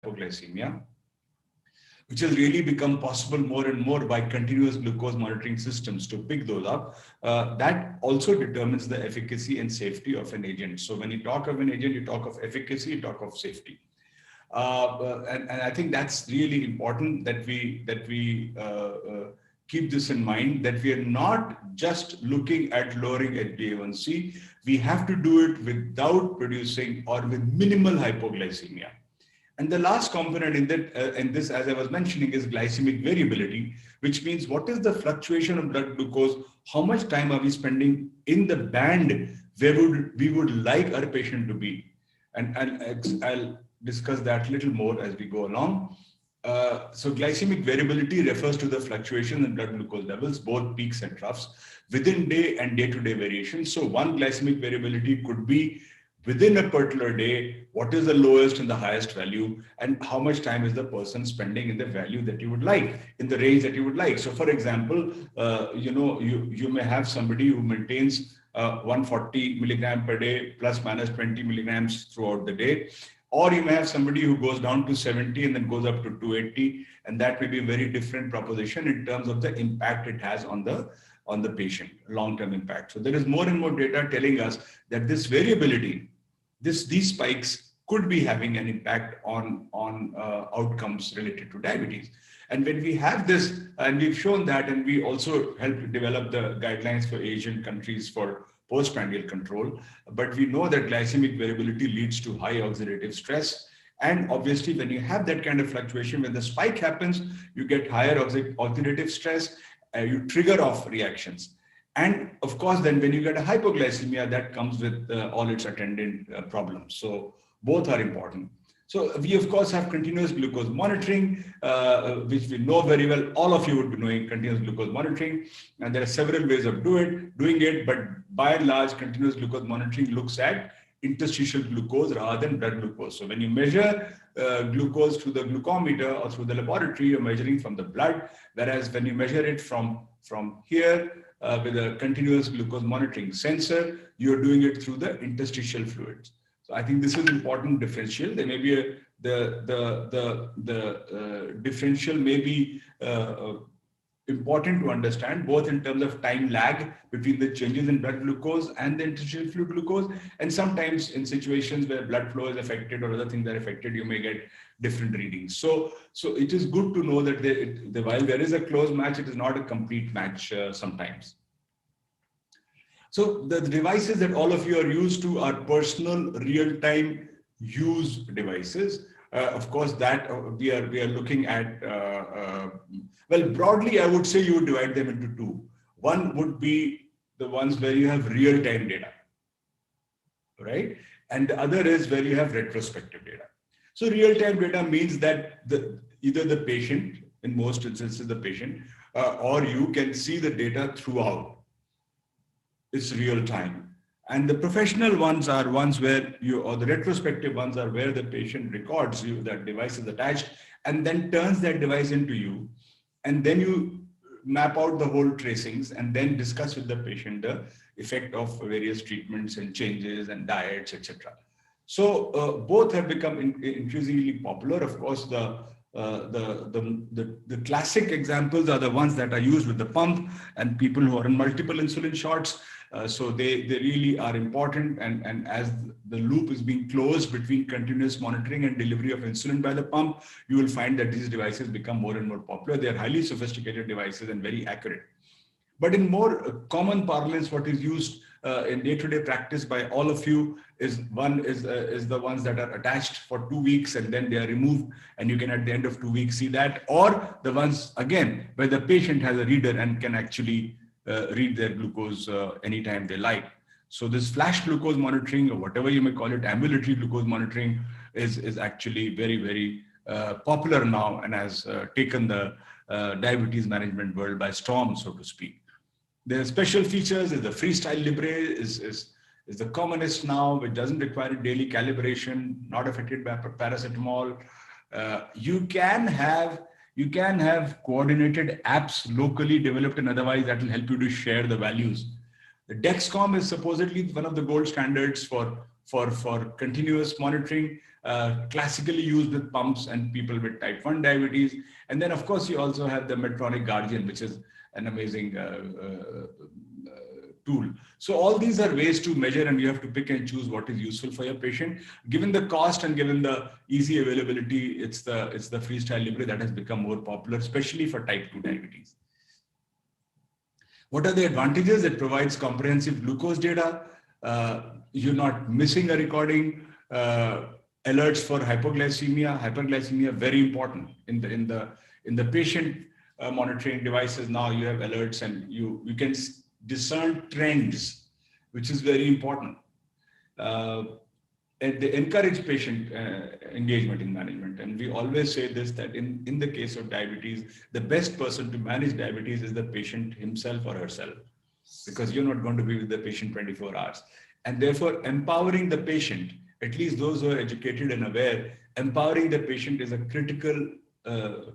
hypoglycemia, which has really become possible more and more by continuous glucose monitoring systems to pick those up. That also determines the efficacy and safety of an agent. So when you talk of an agent, you talk of efficacy, you talk of safety. And I think that's really important that we keep this in mind, that we are not just looking at lowering HbA1c. We have to do it without producing or with minimal hypoglycemia. And the last component in this, as I was mentioning, is glycemic variability, which means what is the fluctuation of blood glucose? How much time are we spending in the band where we would like our patient to be? And I'll discuss that a little more as we go along. So glycemic variability refers to the fluctuation in blood glucose levels, both peaks and troughs, within day and day-to-day variation. So one glycemic variability could be within a particular day, what is the lowest and the highest value, and how much time is the person spending in the value that you would like, in the range that you would like. So for example, you may have somebody who maintains 140 milligram per day plus minus 20 milligrams throughout the day. Or you may have somebody who goes down to 70 and then goes up to 280, and that may be a very different proposition in terms of the impact it has on the patient, long-term impact. So there is more and more data telling us that this variability, these spikes could be having an impact on outcomes related to diabetes. And when we have this, and we've shown that, and we also helped develop the guidelines for Asian countries for postprandial control, but we know that glycemic variability leads to high oxidative stress. And obviously, when you have that kind of fluctuation, when the spike happens, you get higher oxidative stress, you trigger off reactions. And of course, then when you get a hypoglycemia, that comes with all its attendant problems. So both are important. So we, of course, have continuous glucose monitoring, which we know very well. All of you would be knowing continuous glucose monitoring. And there are several ways of doing it. But by and large, continuous glucose monitoring looks at interstitial glucose rather than blood glucose. So when you measure glucose through the glucometer or through the laboratory, you're measuring from the blood. Whereas when you measure it from here with a continuous glucose monitoring sensor, you're doing it through the interstitial fluids. So I think this is an important differential. There may be the differential may be important to understand, both in terms of time lag between the changes in blood glucose and the interstitial fluid glucose. And sometimes in situations where blood flow is affected or other things are affected, you may get different readings. So it is good to know that while there is a close match, it is not a complete match sometimes. So the devices that all of you are used to are personal real-time use devices. Of course, that we are looking at, well, broadly, I would say you would divide them into two. One would be the ones where you have real-time data, right? And the other is where you have retrospective data. So real-time data means that either the patient, in most instances the patient, or you can see the data throughout. It's real time. And the professional ones are ones where or the retrospective ones are where the patient records you, that device is attached, and then turns that device into you. And then you map out the whole tracings and then discuss with the patient the effect of various treatments and changes and diets, etc. So both have become increasingly popular. Of course, the classic examples are the ones that are used with the pump and people who are on multiple insulin shots. So they really are important, and as the loop is being closed between continuous monitoring and delivery of insulin by the pump, you will find that these devices become more and more popular. They are highly sophisticated devices and very accurate. But in more common parlance, what is used in day-to-day practice by all of you is the ones that are attached for 2 weeks and then they are removed, and you can at the end of 2 weeks see that, or the ones again where the patient has a reader and can actually read their glucose anytime they like. So this flash glucose monitoring, or whatever you may call it, ambulatory glucose monitoring, is actually very, very popular now and has taken the diabetes management world by storm, so to speak. There are special features. The Freestyle Libre is the commonest now, which doesn't require daily calibration, not affected by paracetamol. You can have coordinated apps locally developed and otherwise that will help you to share the values. The Dexcom is supposedly one of the gold standards for continuous monitoring. classically used with pumps and people with type 1 diabetes. And then, of course, you also have the Medtronic Guardian, which is an amazing tool. So all these are ways to measure, and you have to pick and choose what is useful for your patient. Given the cost and given the easy availability, it's the Freestyle Libre that has become more popular, especially for type 2 diabetes. What are the advantages? It provides comprehensive glucose data. You're not missing a recording. Alerts for hypoglycemia, hyperglycemia, very important in the patient monitoring devices. Now you have alerts, and you can discern trends, which is very important. And they encourage patient engagement in management. And we always say this, that in the case of diabetes, the best person to manage diabetes is the patient himself or herself, because you're not going to be with the patient 24 hours. And therefore, empowering the patient, at least those who are educated and aware, empowering the patient is a critical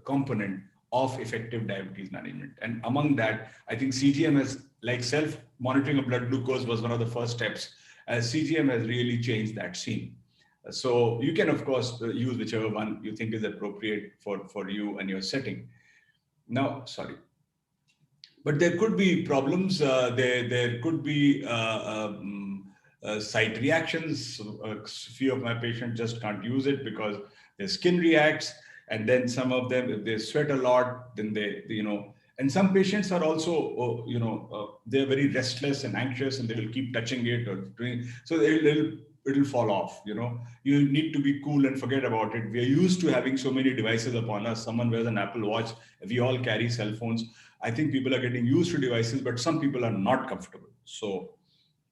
component of effective diabetes management. And among that, I think CGM has, like self-monitoring of blood glucose was one of the first steps, as CGM has really changed that scene. So you can, of course, use whichever one you think is appropriate for you and your setting. Now, sorry. But there could be problems. There could be site reactions. Few of my patients just can't use it because their skin reacts. And then some of them, if they sweat a lot, then they and some patients are also, they're very restless and anxious, and they will keep touching it or doing, so it'll fall off. You need to be cool and forget about it. We are used to having so many devices upon us. Someone wears an Apple Watch. We all carry cell phones. I think people are getting used to devices, but some people are not comfortable. So,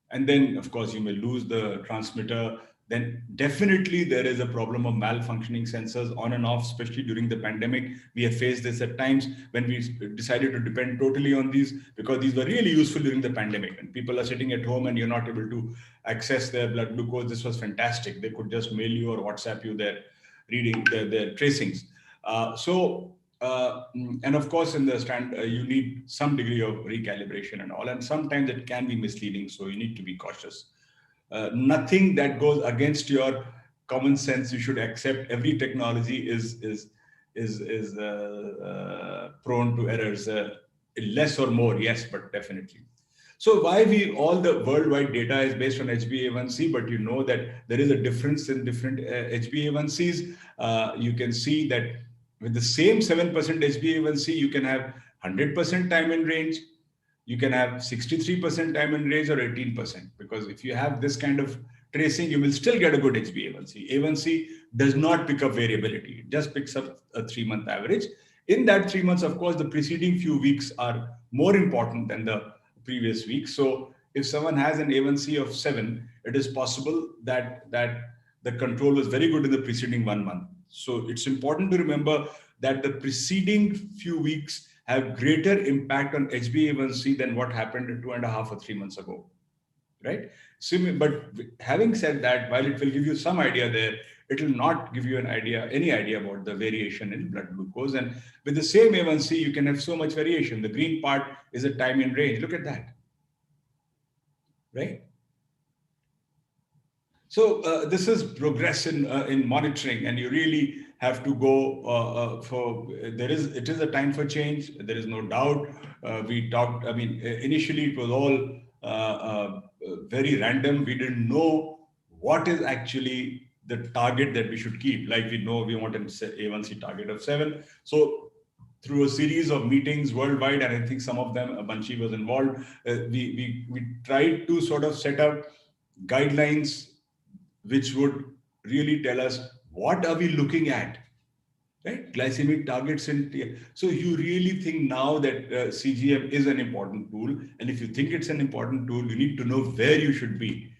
and then of course you may lose the transmitter. Then definitely there is a problem of malfunctioning sensors on and off, especially during the pandemic. We have faced this at times when we decided to depend totally on these, because these were really useful during the pandemic, and people are sitting at home and you're not able to access their blood glucose. This was fantastic. They could just mail you or WhatsApp you their reading, their tracings. And of course, in the stand, you need some degree of recalibration and all, and sometimes it can be misleading. So you need to be cautious. Nothing that goes against your common sense you should accept. Every technology is prone to errors, less or more, yes, but definitely. So why all the worldwide data is based on HbA1c, but you know that there is a difference in different HbA1cs. You can see that with the same 7% HbA1c, you can have 100% time in range. You can have 63% time in range or 18%, because if you have this kind of tracing, you will still get a good HbA1c. A1c does not pick up variability. It just picks up a 3-month average. In that 3 months, of course, the preceding few weeks are more important than the previous week. So if someone has an A1c of 7, it is possible that the control was very good in the preceding 1 month. So it's important to remember that the preceding few weeks have greater impact on HbA1c than what happened 2.5 or 3 months ago, right? But having said that, while it will give you some idea there, it will not give you any idea about the variation in blood glucose. And with the same A1c, you can have so much variation. The green part is a time in range. Look at that, right? So this is progress in monitoring, and you really have to go it is a time for change. There is no doubt. We talked, initially it was all very random. We didn't know what is actually the target that we should keep. Like we know we want an A1c target of 7. So through a series of meetings worldwide, and I think some of them, Banshi was involved, we tried to sort of set up guidelines which would really tell us what are we looking at, right? Glycemic targets. So you really think now that CGM is an important tool. And if you think it's an important tool, you need to know where you should be.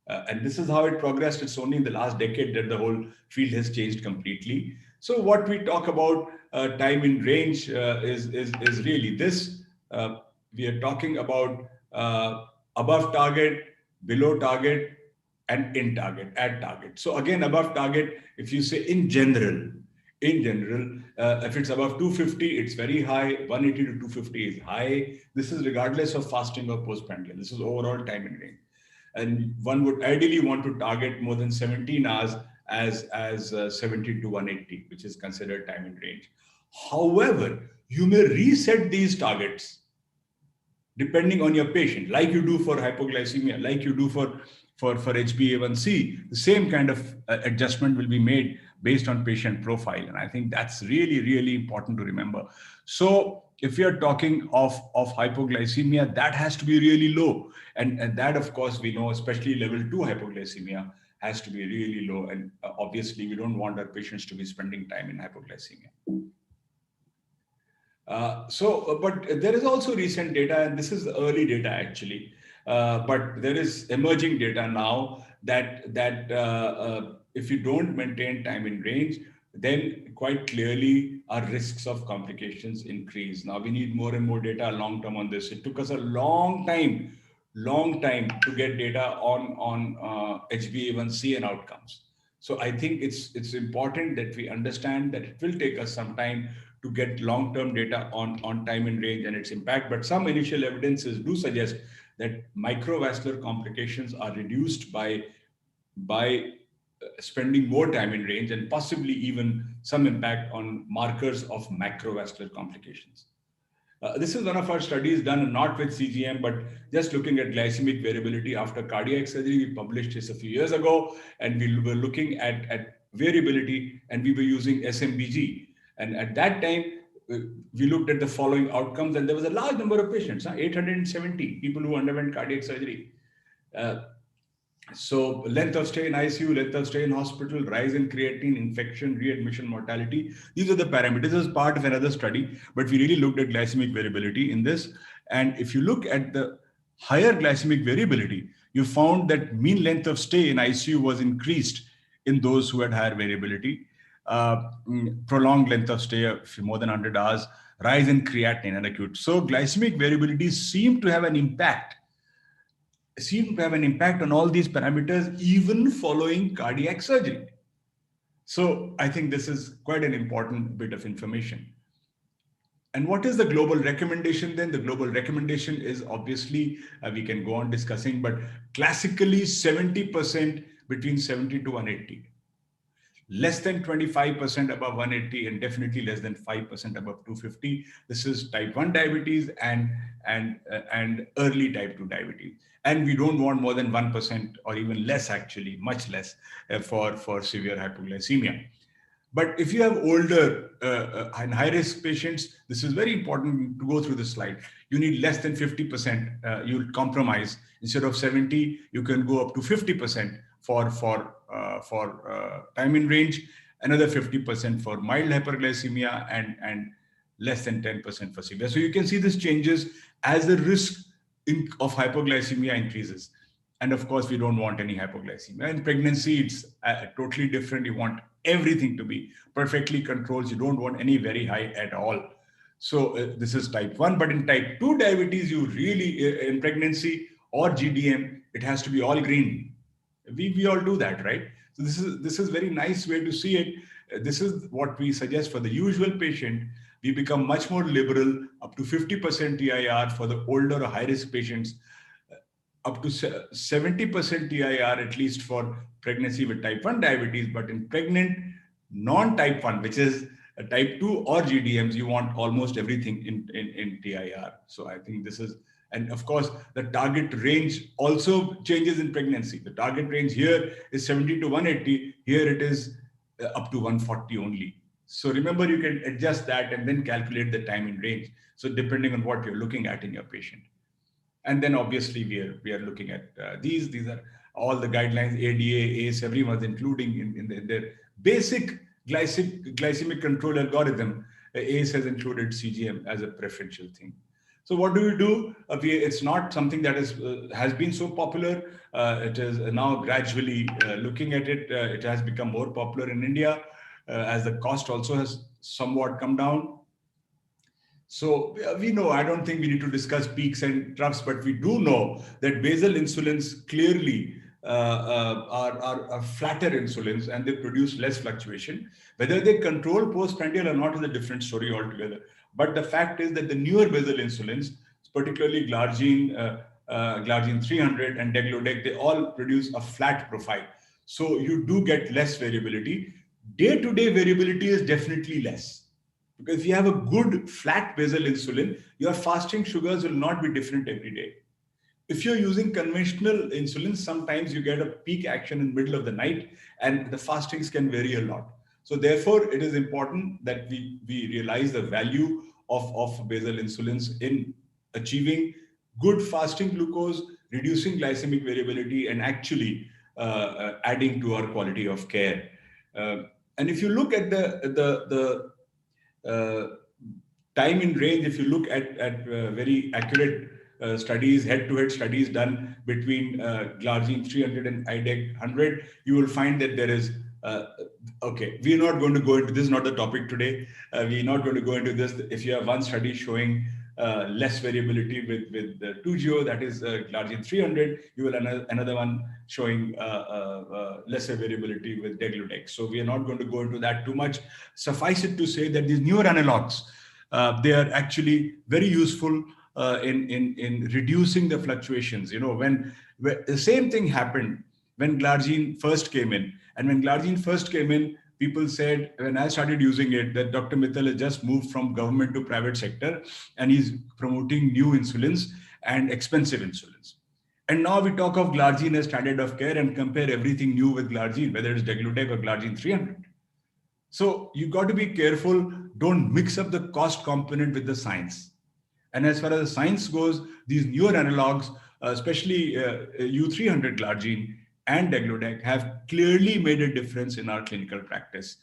And this is how it progressed. It's only in the last decade that the whole field has changed completely. So what we talk about time in range is really this. We are talking about above target, below target, and in target, at target. So again, above target, if you say in general, if it's above 250, it's very high. 180 to 250 is high. This is regardless of fasting or postprandial. This is overall time in range. And one would ideally want to target more than 17 hours as 70 to 180, which is considered time in range. However, you may reset these targets depending on your patient, like you do for hypoglycemia, like you do for HbA1c. The same kind of adjustment will be made based on patient profile. And I think that's really, really important to remember. So if you're talking of hypoglycemia, that has to be really low. And that, of course, we know, especially level 2 hypoglycemia has to be really low. And obviously, we don't want our patients to be spending time in hypoglycemia. But there is also recent data, and this is early data actually, but there is emerging data now that if you don't maintain time in range, then quite clearly our risks of complications increase. Now we need more and more data long term on this. It took us a long time to get data on HbA1c and outcomes. So I think it's important that we understand that it will take us some time to get long-term data on time in range and its impact. But some initial evidences do suggest that microvascular complications are reduced by spending more time in range, and possibly even some impact on markers of macrovascular complications. This is one of our studies done not with CGM, but just looking at glycemic variability after cardiac surgery. We published this a few years ago, and we were looking at variability, and we were using SMBG. And at that time, we looked at the following outcomes, and there was a large number of patients, 870 people who underwent cardiac surgery. So length of stay in ICU, length of stay in hospital, rise in creatinine, infection, readmission, mortality. These are the parameters as part of another study, but we really looked at glycemic variability in this. And if you look at the higher glycemic variability, you found that mean length of stay in ICU was increased in those who had higher variability. Prolonged length of stay of more than 100 hours, rise in creatinine and acute. So glycemic variability seemed to have an impact on all these parameters, even following cardiac surgery. So I think this is quite an important bit of information. And what is the global recommendation then? The global recommendation is obviously, we can go on discussing, but classically 70% between 70 to 180. Less than 25% above 180, and definitely less than 5% above 250. This is type 1 diabetes and early type 2 diabetes. And we don't want more than 1% or even less, actually, much less for severe hypoglycemia. But if you have older and high-risk patients, this is very important to go through this slide. You need less than 50%. You'll compromise. Instead of 70, you can go up to 50% for time in range, another 50% for mild hyperglycemia, and less than 10% for severe. So you can see this changes as the risk of hypoglycemia increases. And of course, we don't want any hypoglycemia. In pregnancy, it's totally different. You want everything to be perfectly controlled. You don't want any very high at all. So this is type 1. But in type 2 diabetes, you really, in pregnancy or GDM, it has to be all green. We all do that, right? So this is very nice way to see it. This is what we suggest for the usual patient. We become much more liberal, up to 50% TIR for the older or high-risk patients, up to 70% TIR at least for pregnancy with type 1 diabetes. But in pregnant non-type 1, which is a type 2 or GDMs, you want almost everything in TIR. So I think this is, and of course, the target range also changes in pregnancy. The target range here is 70 to 180. Here it is up to 140 only. So remember, you can adjust that and then calculate the time in range. So depending on what you're looking at in your patient. And then obviously we are looking at these are all the guidelines, ADA, ACE, everyone's including in their basic glycemic control algorithm. ACE has included CGM as a preferential thing. So what do we do? It's not something that has been so popular. It is now gradually looking at it. It has become more popular in India as the cost also has somewhat come down. So we know, I don't think we need to discuss peaks and troughs, but we do know that basal insulins clearly are flatter insulins, and they produce less fluctuation. Whether they control postprandial or not is a different story altogether. But the fact is that the newer basal insulins, particularly Glargine 300 and Degludec, they all produce a flat profile. So you do get less variability. Day-to-day variability is definitely less. Because if you have a good flat basal insulin, your fasting sugars will not be different every day. If you're using conventional insulin, sometimes you get a peak action in the middle of the night and the fastings can vary a lot. So therefore, it is important that we realize the value of basal insulins in achieving good fasting glucose, reducing glycemic variability, and actually adding to our quality of care. And if you look at the time in range, if you look at very accurate studies, head-to-head studies done between Glargine 300 and IDEC 100, you will find that there is, okay, we're not going to go into this, is not the topic today. We're not going to go into this. If you have one study showing less variability with the 2GO, that is Glargine 300, you will another one showing lesser variability with Degludec. So we are not going to go into that too much. Suffice it to say that these newer analogs, they are actually very useful in reducing the fluctuations. You know, when the same thing happened when Glargine first came in. And when Glargine first came in, people said, when I started using it, that Dr. Mittal has just moved from government to private sector and he's promoting new insulins and expensive insulins. And now we talk of Glargine as standard of care and compare everything new with Glargine, whether it's Degludec or Glargine 300. So you got to be careful. Don't mix up the cost component with the science. And as far as the science goes, these newer analogs, especially U300 Glargine and Degludec, have clearly made a difference in our clinical practice.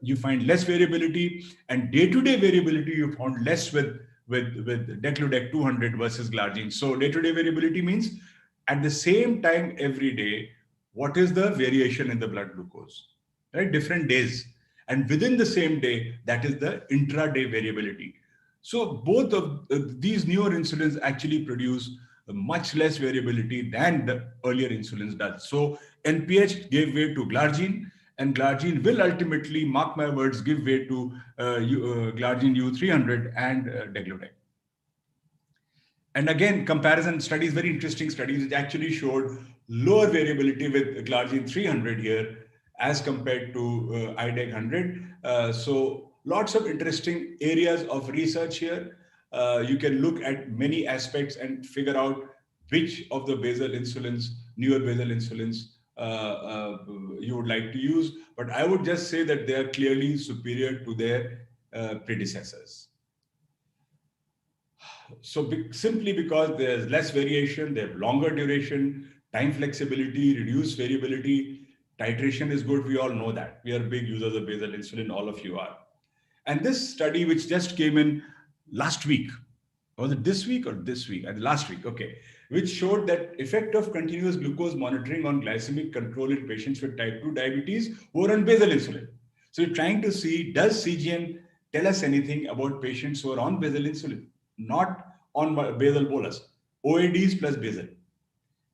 You find less variability, and day-to-day variability you found less with Degludec 200 versus Glargine. So day-to-day variability means at the same time every day, what is the variation in the blood glucose? Right, different days. And within the same day, that is the intraday variability. So both of these newer insulins actually produce much less variability than the earlier insulins does. So NPH gave way to Glargine, and Glargine will ultimately, mark my words, give way to Glargine U300 and Degludec. And again, comparison studies, very interesting studies, which actually showed lower variability with Glargine 300 here as compared to IDEC 100. So lots of interesting areas of research here. You can look at many aspects and figure out which of the basal insulins, newer basal insulins, you would like to use. But I would just say that they are clearly superior to their predecessors. So simply because there's less variation, they have longer duration, time flexibility, reduced variability, titration is good. We all know that. We are big users of basal insulin, all of you are. And this study, which just came in last week, was it this week or this week? Last week, okay, which showed that effect of continuous glucose monitoring on glycemic control in patients with type 2 diabetes who are on basal insulin. So we're trying to see, does CGM tell us anything about patients who are on basal insulin, not on basal bolus, OADs plus basal.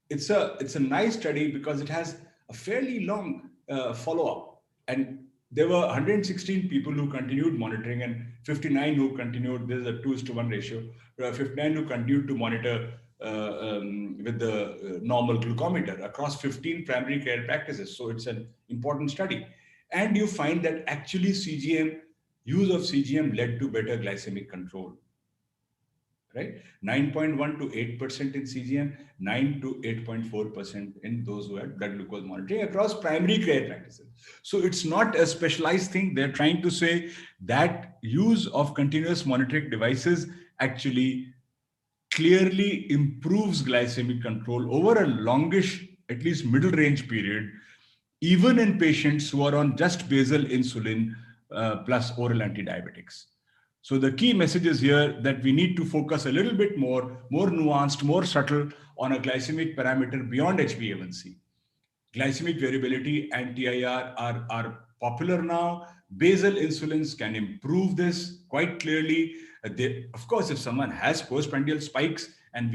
It's a nice study because it has a fairly long follow-up. And there were 116 people who continued monitoring and 59 who continued, this is a 2:1 ratio, 59 who continued to monitor with the normal glucometer across 15 primary care practices. So it's an important study. And you find that actually use of CGM led to better glycemic control. Right? 9.1 to 8% in CGM, 9 to 8.4% in those who had blood glucose monitoring across primary care practices. So it's not a specialized thing. They're trying to say that use of continuous monitoring devices actually clearly improves glycemic control over a longish, at least middle range period, even in patients who are on just basal insulin plus oral antidiabetics. So the key message is here that we need to focus a little bit more nuanced, more subtle on a glycemic parameter beyond HbA1c. Glycemic variability and TIR are popular now. Basal insulins can improve this quite clearly. Of course, if someone has postprandial spikes, and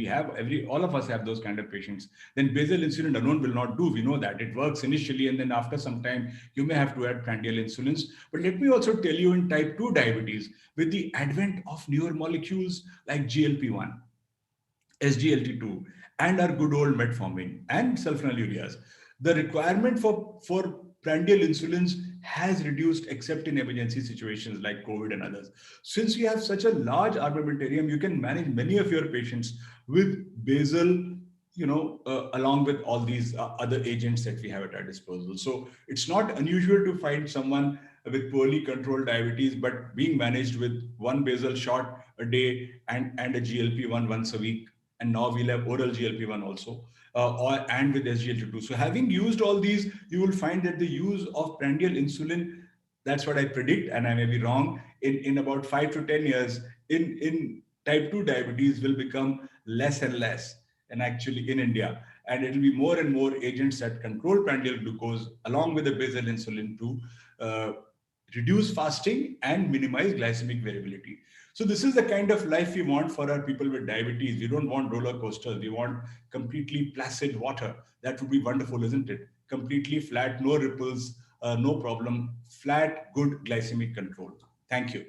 all of us have those kind of patients, then basal insulin alone will not do. We know that it works initially, and then after some time, you may have to add prandial insulins. But let me also tell you, in type 2 diabetes, with the advent of newer molecules like GLP-1, SGLT2, and our good old metformin and sulfonylureas, The requirement for prandial insulins has reduced except in emergency situations like COVID and others. Since you have such a large armamentarium, you can manage many of your patients with basal, along with all these other agents that we have at our disposal. So it's not unusual to find someone with poorly controlled diabetes, but being managed with one basal shot a day and a GLP-1 once a week. And now we'll have oral GLP-1 also, and with SGLT2. So having used all these, you will find that the use of prandial insulin, that's what I predict, and I may be wrong, in about 5 to 10 years, in type 2 diabetes will become less and less, and actually in India. And it will be more and more agents that control prandial glucose along with the basal insulin to reduce fasting and minimize glycemic variability. So this is the kind of life we want for our people with diabetes. We don't want roller coasters. We want completely placid water. That would be wonderful, isn't it? Completely flat, no ripples, no problem, flat, good glycemic control. Thank you.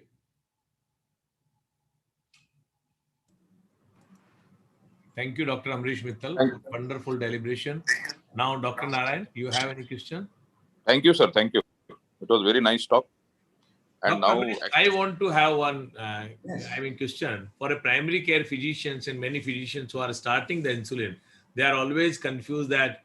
Thank you, Dr. Amrish Mittal. Wonderful deliberation. Now, Dr. Narayan, you have any question? Thank you, sir. Thank you. It was very nice talk. And Dr. now Amrish, I want to have one Yes. question. For a primary care physicians and many physicians who are starting the insulin, they are always confused that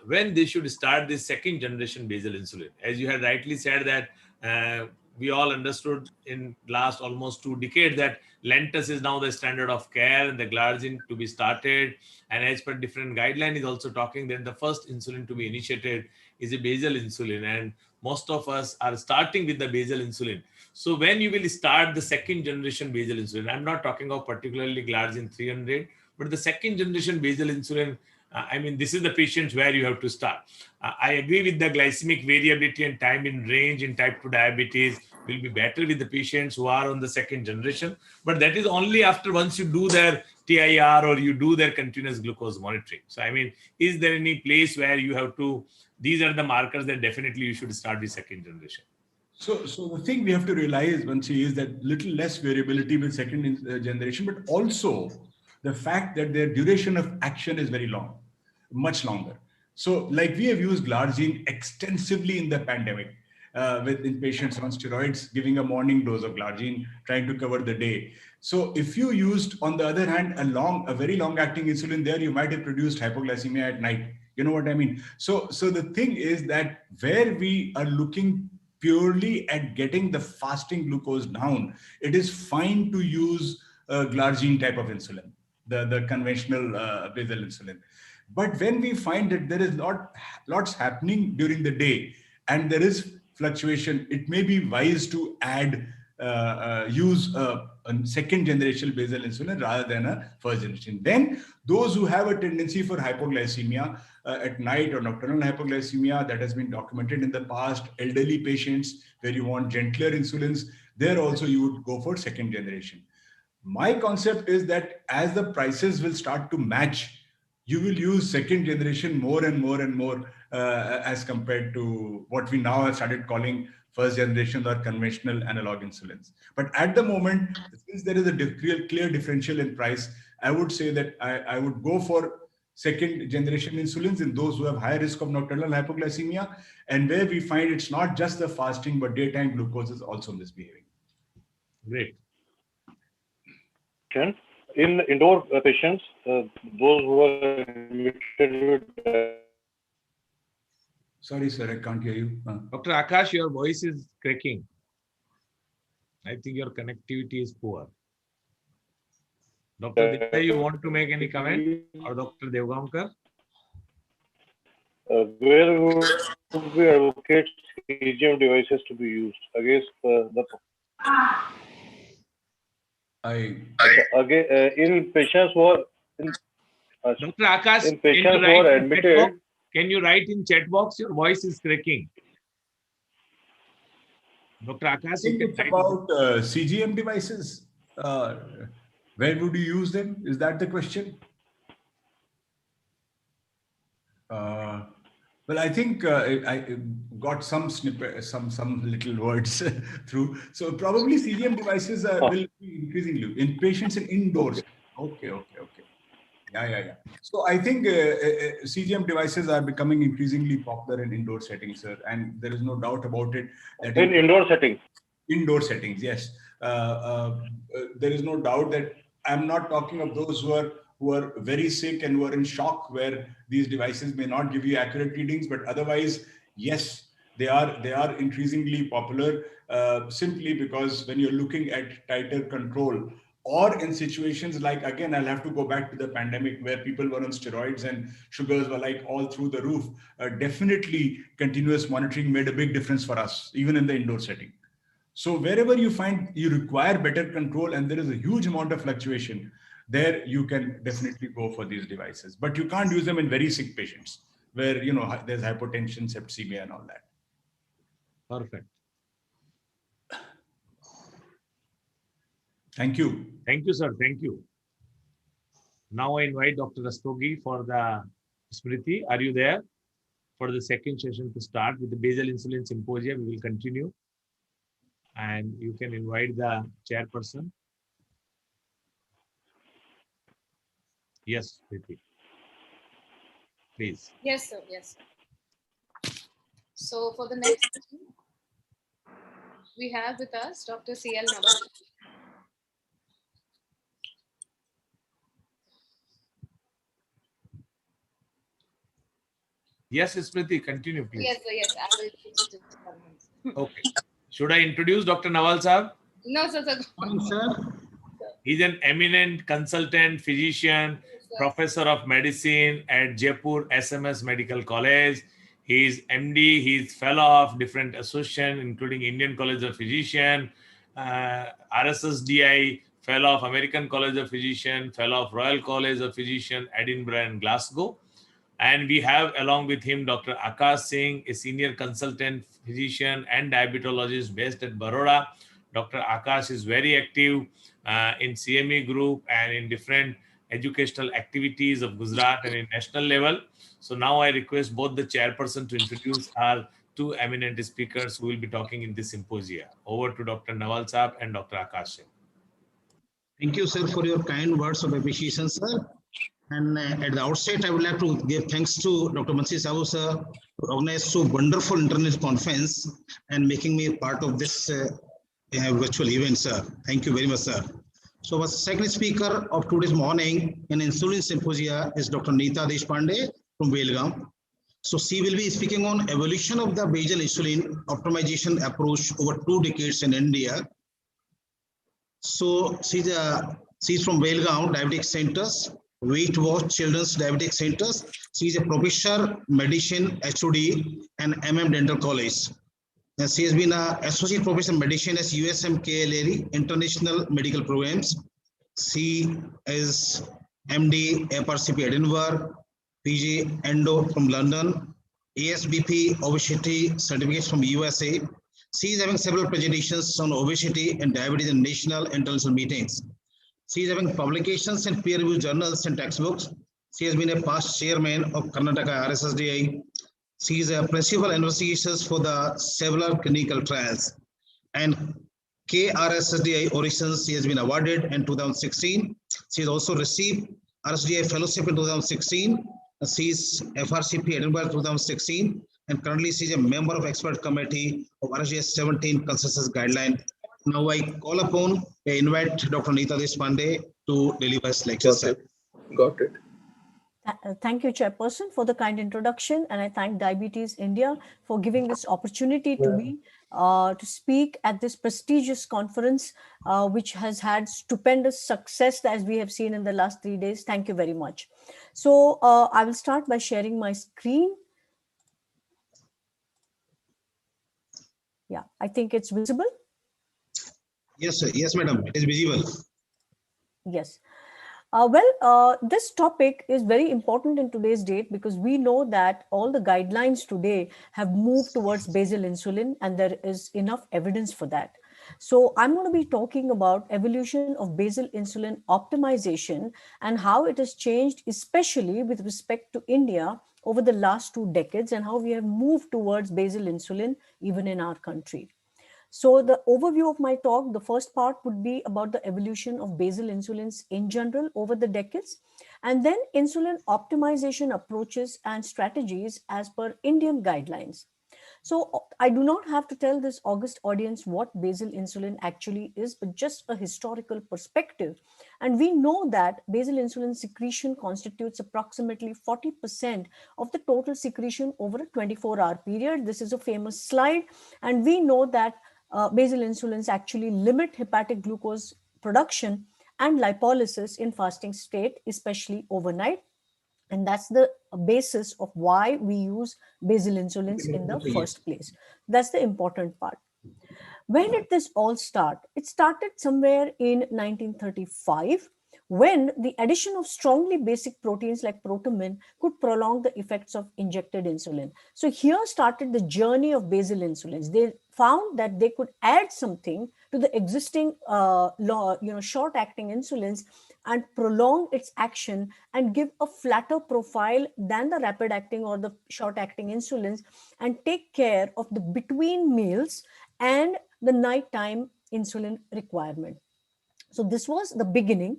when they should start this second generation basal insulin. As you had rightly said that we all understood in last almost 2 decades that Lantus is now the standard of care and the Glargine to be started. And as per different guideline is also talking that the first insulin to be initiated is a basal insulin. And most of us are starting with the basal insulin. So when you will start the second generation basal insulin, I'm not talking of particularly Glargine 300, but the second generation basal insulin, this is the patients where you have to start. I agree with the glycemic variability and time in range in type 2 diabetes will be better with the patients who are on the second generation. But that is only after once you do their TIR or you do their continuous glucose monitoring. So, is there any place where you have to, these are the markers that definitely you should start the second generation? So the thing we have to realize, Vansi, is that little less variability with second generation, but also the fact that their duration of action is very long, much longer. So like we have used Glargine extensively in the pandemic in patients on steroids, giving a morning dose of Glargine, trying to cover the day. So if you used, on the other hand, a very long acting insulin there, you might have produced hypoglycemia at night. You know what I mean? So the thing is that where we are looking purely at getting the fasting glucose down, it is fine to use Glargine type of insulin, the conventional basal insulin. But when we find that there is lots happening during the day and there is fluctuation, it may be wise to use a second generation basal insulin rather than a first generation. Then those who have a tendency for hypoglycemia at night or nocturnal hypoglycemia that has been documented in the past, elderly patients where you want gentler insulins, there also you would go for second generation. My concept is that as the prices will start to match, you will use second generation more and more and more as compared to what we now have started calling first generation or conventional analog insulins. But at the moment, since there is a clear differential in price, I would say that I would go for second generation insulins in those who have high risk of nocturnal hypoglycemia and where we find it's not just the fasting, but daytime glucose is also misbehaving. Great. In indoor patients, those who are admitted with... Sorry, sir, I can't hear you. Dr. Akash, your voice is cracking. I think your connectivity is poor. Dr. Desai, you want to make any comment? Or Dr. Devgaonkar? Where would we advocate CGM devices to be used against the... in patients who are... Dr. Akash, in patients who are admitted... Can you write in chat box? Your voice is cracking. Dr. Akash, I think it's about CGM devices. Where would you use them? Is that the question? Well, I think I got some snippet, some little words through. So probably CGM devices will be increasingly in patients and indoors. Okay. Yeah. So I think CGM devices are becoming increasingly popular in indoor settings, sir, and there is no doubt about it that In indoor settings. indoor settings, yes, there is no doubt that I'm not talking of those who are very sick and who are in shock, where these devices may not give you accurate readings, but otherwise, yes, they are increasingly popular simply because when you're looking at tighter control, or in situations like, again, I'll have to go back to the pandemic where people were on steroids and sugars were like all through the roof. Definitely continuous monitoring made a big difference for us, even in the indoor setting. So wherever you find you require better control and there is a huge amount of fluctuation, there you can definitely go for these devices. But you can't use them in very sick patients where there's hypotension, septicemia, and all that. Perfect. Thank you. Thank you, sir. Thank you. Now I invite Dr. Rastogi for the Smriti. Are you there for the second session to start with the basal insulin symposium? We will continue. And you can invite the chairperson. Yes, Smriti. Please. Yes, sir. Yes. So for the next session, we have with us Dr. C.L. Nawal. Yes, Smriti, continue, please. Yes, sir. Yes, I will just 1 minute. Okay. Should I introduce Dr. Nawal Saab? No, sir. Morning, sir. He's an eminent consultant, physician, professor of medicine at Jaipur SMS Medical College. He is MD, he is fellow of different associations, including Indian College of Physicians, RSSDI, fellow of American College of Physicians, fellow of Royal College of Physicians, Edinburgh and Glasgow. And we have along with him Dr. Akash Singh, a senior consultant physician and diabetologist based at Baroda. Dr. Akash is very active in CME group and in different educational activities of Gujarat and in national level. So now I request both the chairperson to introduce our two eminent speakers who will be talking in this symposia. Over to Dr. Nawal Saab and Dr. Akash Singh. Thank you, sir, for your kind words of appreciation, sir. And at the outset, I would like to give thanks to Dr. Mansi Sahu, sir, to organize so wonderful internet conference and making me part of this virtual event, sir. Thank you very much, sir. So our second speaker of today's morning in Insulin Symposia is Dr. Neeta Deshpande from Belgaum. So she will be speaking on evolution of the basal insulin optimization approach over 2 decades in India. So she's from Belgaum Diabetic Centers, Weight Watch Children's Diabetic Centers. She is a professor, medicine, HOD, and MM Dental College. And she has been an associate professor in medicine at USMKLARI International Medical Programs. She is MD, FRCP Edinburgh, PG Endo from London, ASBP Obesity Certificates from USA. She is having several presentations on obesity and diabetes in national and international meetings. She is having publications in peer-reviewed journals and textbooks. She has been a past chairman of Karnataka RSSDI. She is a principal investigator for the several clinical trials. And KRSSDI Origins, she has been awarded in 2016. She has also received RSDI Fellowship in 2016. She is FRCP Edinburgh 2016. And currently she is a member of expert committee of RSDI 17 consensus guideline. Now I call upon, I invite Dr. Neeta Deshpande to deliver his lecture. Got it. Thank you, Chairperson, for the kind introduction, and I thank Diabetes India for giving this opportunity to me to speak at this prestigious conference, which has had stupendous success as we have seen in the last 3 days. Thank you very much. So I will start by sharing my screen. Yeah, I think it's visible. Yes, sir. Yes, madam. It is visible. Yes. This topic is very important in today's date because we know that all the guidelines today have moved towards basal insulin and there is enough evidence for that. So I'm going to be talking about evolution of basal insulin optimization and how it has changed, especially with respect to India over the last 2 decades and how we have moved towards basal insulin even in our country. So the overview of my talk, the first part would be about the evolution of basal insulins in general over the decades. and then insulin optimization approaches and strategies as per Indian guidelines. So I do not have to tell this august audience what basal insulin actually is, but just a historical perspective. And we know that basal insulin secretion constitutes approximately 40% of the total secretion over a 24-hour period. This is a famous slide. And we know that basal insulins actually limit hepatic glucose production and lipolysis in fasting state, especially overnight. And that's the basis of why we use basal insulins in the first place. That's the important part. When did this all start? It started somewhere in 1935, when the addition of strongly basic proteins like protamine could prolong the effects of injected insulin. So here started the journey of basal insulins. They found that they could add something to the existing short-acting insulins and prolong its action and give a flatter profile than the rapid-acting or the short-acting insulins, and take care of the between meals and the nighttime insulin requirement. So this was the beginning.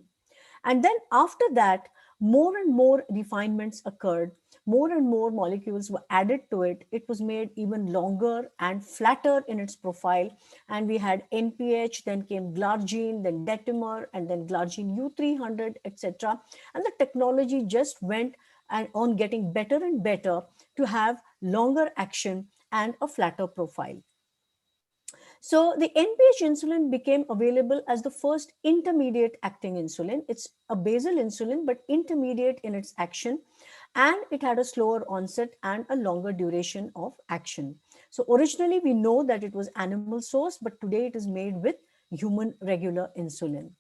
And then after that, more and more refinements occurred. More and more molecules were added to it. It was made even longer and flatter in its profile. And we had NPH, then came glargine, then Detamir, and then glargine U300, etc. And the technology just went on getting better and better to have longer action and a flatter profile. So the NPH insulin became available as the first intermediate acting insulin. It's a basal insulin, but intermediate in its action, and it had a slower onset and a longer duration of action. So originally we know that it was animal source, but today it is made with human regular insulin.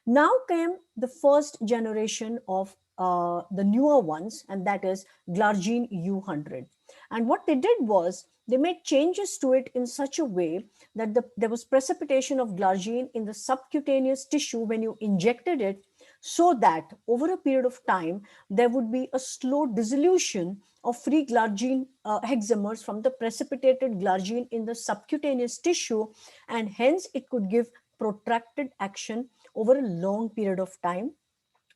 Now came the first generation of the newer ones, and that is glargine U100. And what they did was they made changes to it in such a way that there was precipitation of glargine in the subcutaneous tissue when you injected it, so that over a period of time, there would be a slow dissolution of free glargine hexamers from the precipitated glargine in the subcutaneous tissue, and hence it could give protracted action over a long period of time.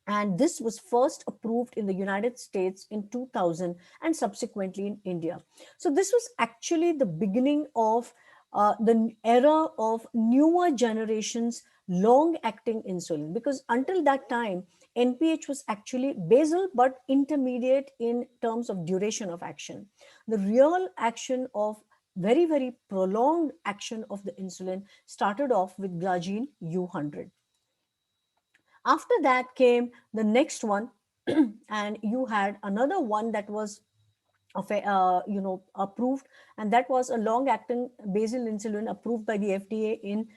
And this was first approved in the United States in 2000 and subsequently in India. So this was actually the beginning of the era of newer generations long-acting insulin, because until that time, NPH was actually basal but intermediate in terms of duration of action. The real action of very, very prolonged action of the insulin started off with glargine U100. After that came the next one, and you had another one that was approved, and that was a long-acting basal insulin approved by the FDA in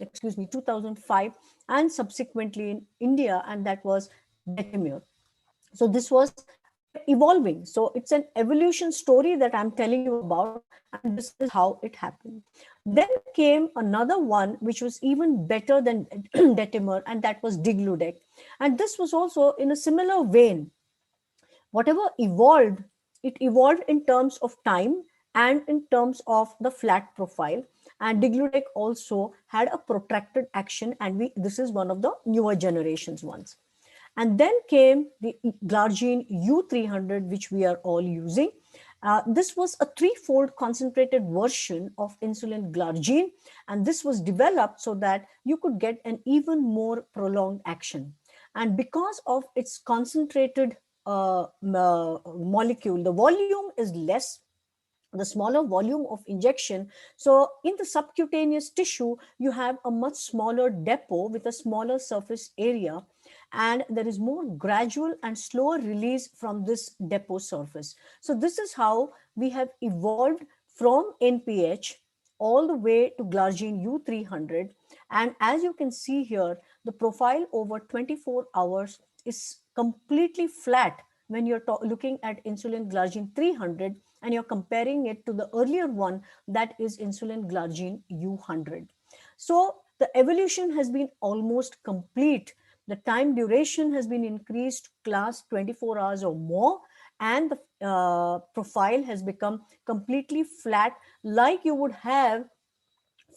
excuse me, 2005, and subsequently in India, and that was Detamir. So this was evolving. So it's an evolution story that I'm telling you about, and this is how it happened. Then came another one which was even better than Detamir, and that was Digludec. And this was also in a similar vein. Whatever evolved, it evolved in terms of time and in terms of the flat profile. And Digludec also had a protracted action, and this is one of the newer generations ones. And then came the glargine U300, which we are all using. This was a threefold concentrated version of insulin glargine, and this was developed so that you could get an even more prolonged action. And because of its concentrated molecule, the volume is less, the smaller volume of injection. So in the subcutaneous tissue, you have a much smaller depot with a smaller surface area, and there is more gradual and slower release from this depot surface. So this is how we have evolved from NPH all the way to glargine U300. And as you can see here, the profile over 24 hours is completely flat when you're looking at insulin glargine 300 and you're comparing it to the earlier one, that is insulin glargine U100. So the evolution has been almost complete. The time duration has been increased to class 24 hours or more, and the profile has become completely flat like you would have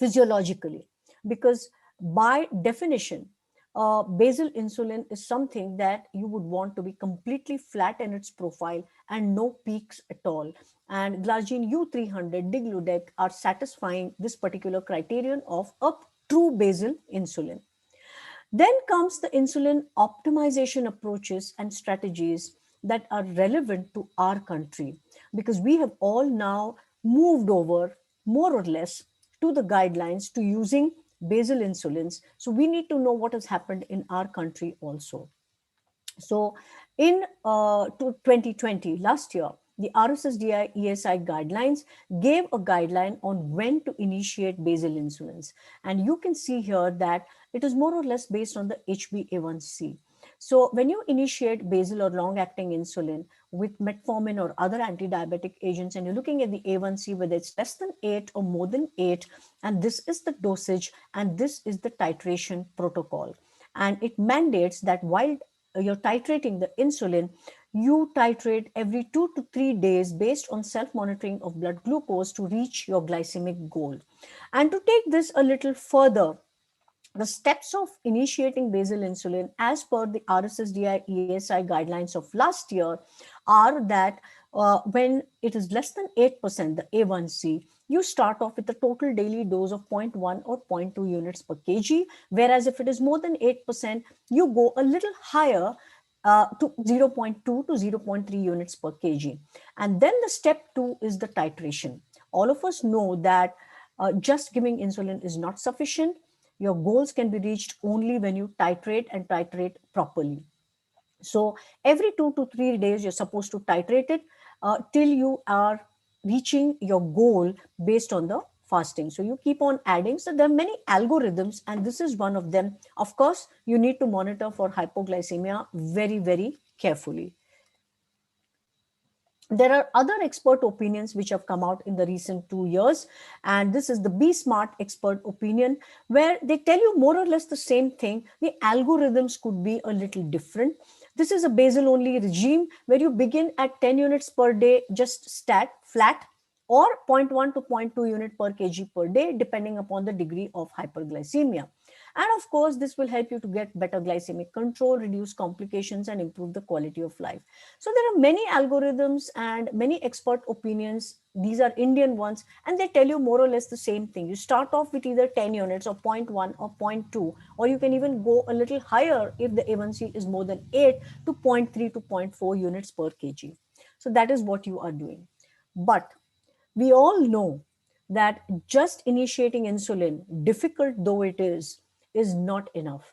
physiologically, because by definition, basal insulin is something that you would want to be completely flat in its profile and no peaks at all. And glargine U300, Digludec are satisfying this particular criterion of a true basal insulin. Then comes the insulin optimization approaches and strategies that are relevant to our country, because we have all now moved over more or less to the guidelines to using basal insulins. So we need to know what has happened in our country also. So in 2020, last year, the RSSDI ESI guidelines gave a guideline on when to initiate basal insulins. And you can see here that it is more or less based on the HbA1c. So when you initiate basal or long-acting insulin with metformin or other anti-diabetic agents, and you're looking at the A1c, whether it's less than 8 or more than 8, and this is the dosage, and this is the titration protocol. And it mandates that while you're titrating the insulin, you titrate every 2 to 3 days based on self-monitoring of blood glucose to reach your glycemic goal. And to take this a little further, the steps of initiating basal insulin as per the RSSDI ESI guidelines of last year are that when it is less than 8%, the A1C, you start off with a total daily dose of 0.1 or 0.2 units per kg. Whereas if it is more than 8%, you go a little higher to 0.2 to 0.3 units per kg. And then the step 2 is the titration. All of us know that just giving insulin is not sufficient. Your goals can be reached only when you titrate and titrate properly. So every 2 to 3 days, you're supposed to titrate it till you are reaching your goal based on the fasting. So you keep on adding. So there are many algorithms, and this is one of them. Of course, you need to monitor for hypoglycemia very, very carefully. There are other expert opinions which have come out in the recent 2 years, and this is the Be Smart expert opinion, where they tell you more or less the same thing. The algorithms could be a little different. This is a basal only regime where you begin at 10 units per day, just flat, or 0.1 to 0.2 unit per kg per day, depending upon the degree of hyperglycemia. And of course, this will help you to get better glycemic control, reduce complications, and improve the quality of life. So there are many algorithms and many expert opinions. These are Indian ones, and they tell you more or less the same thing. You start off with either 10 units or 0.1 or 0.2, or you can even go a little higher if the A1C is more than 8 to 0.3 to 0.4 units per kg. So that is what you are doing. But we all know that just initiating insulin, difficult though it is not enough.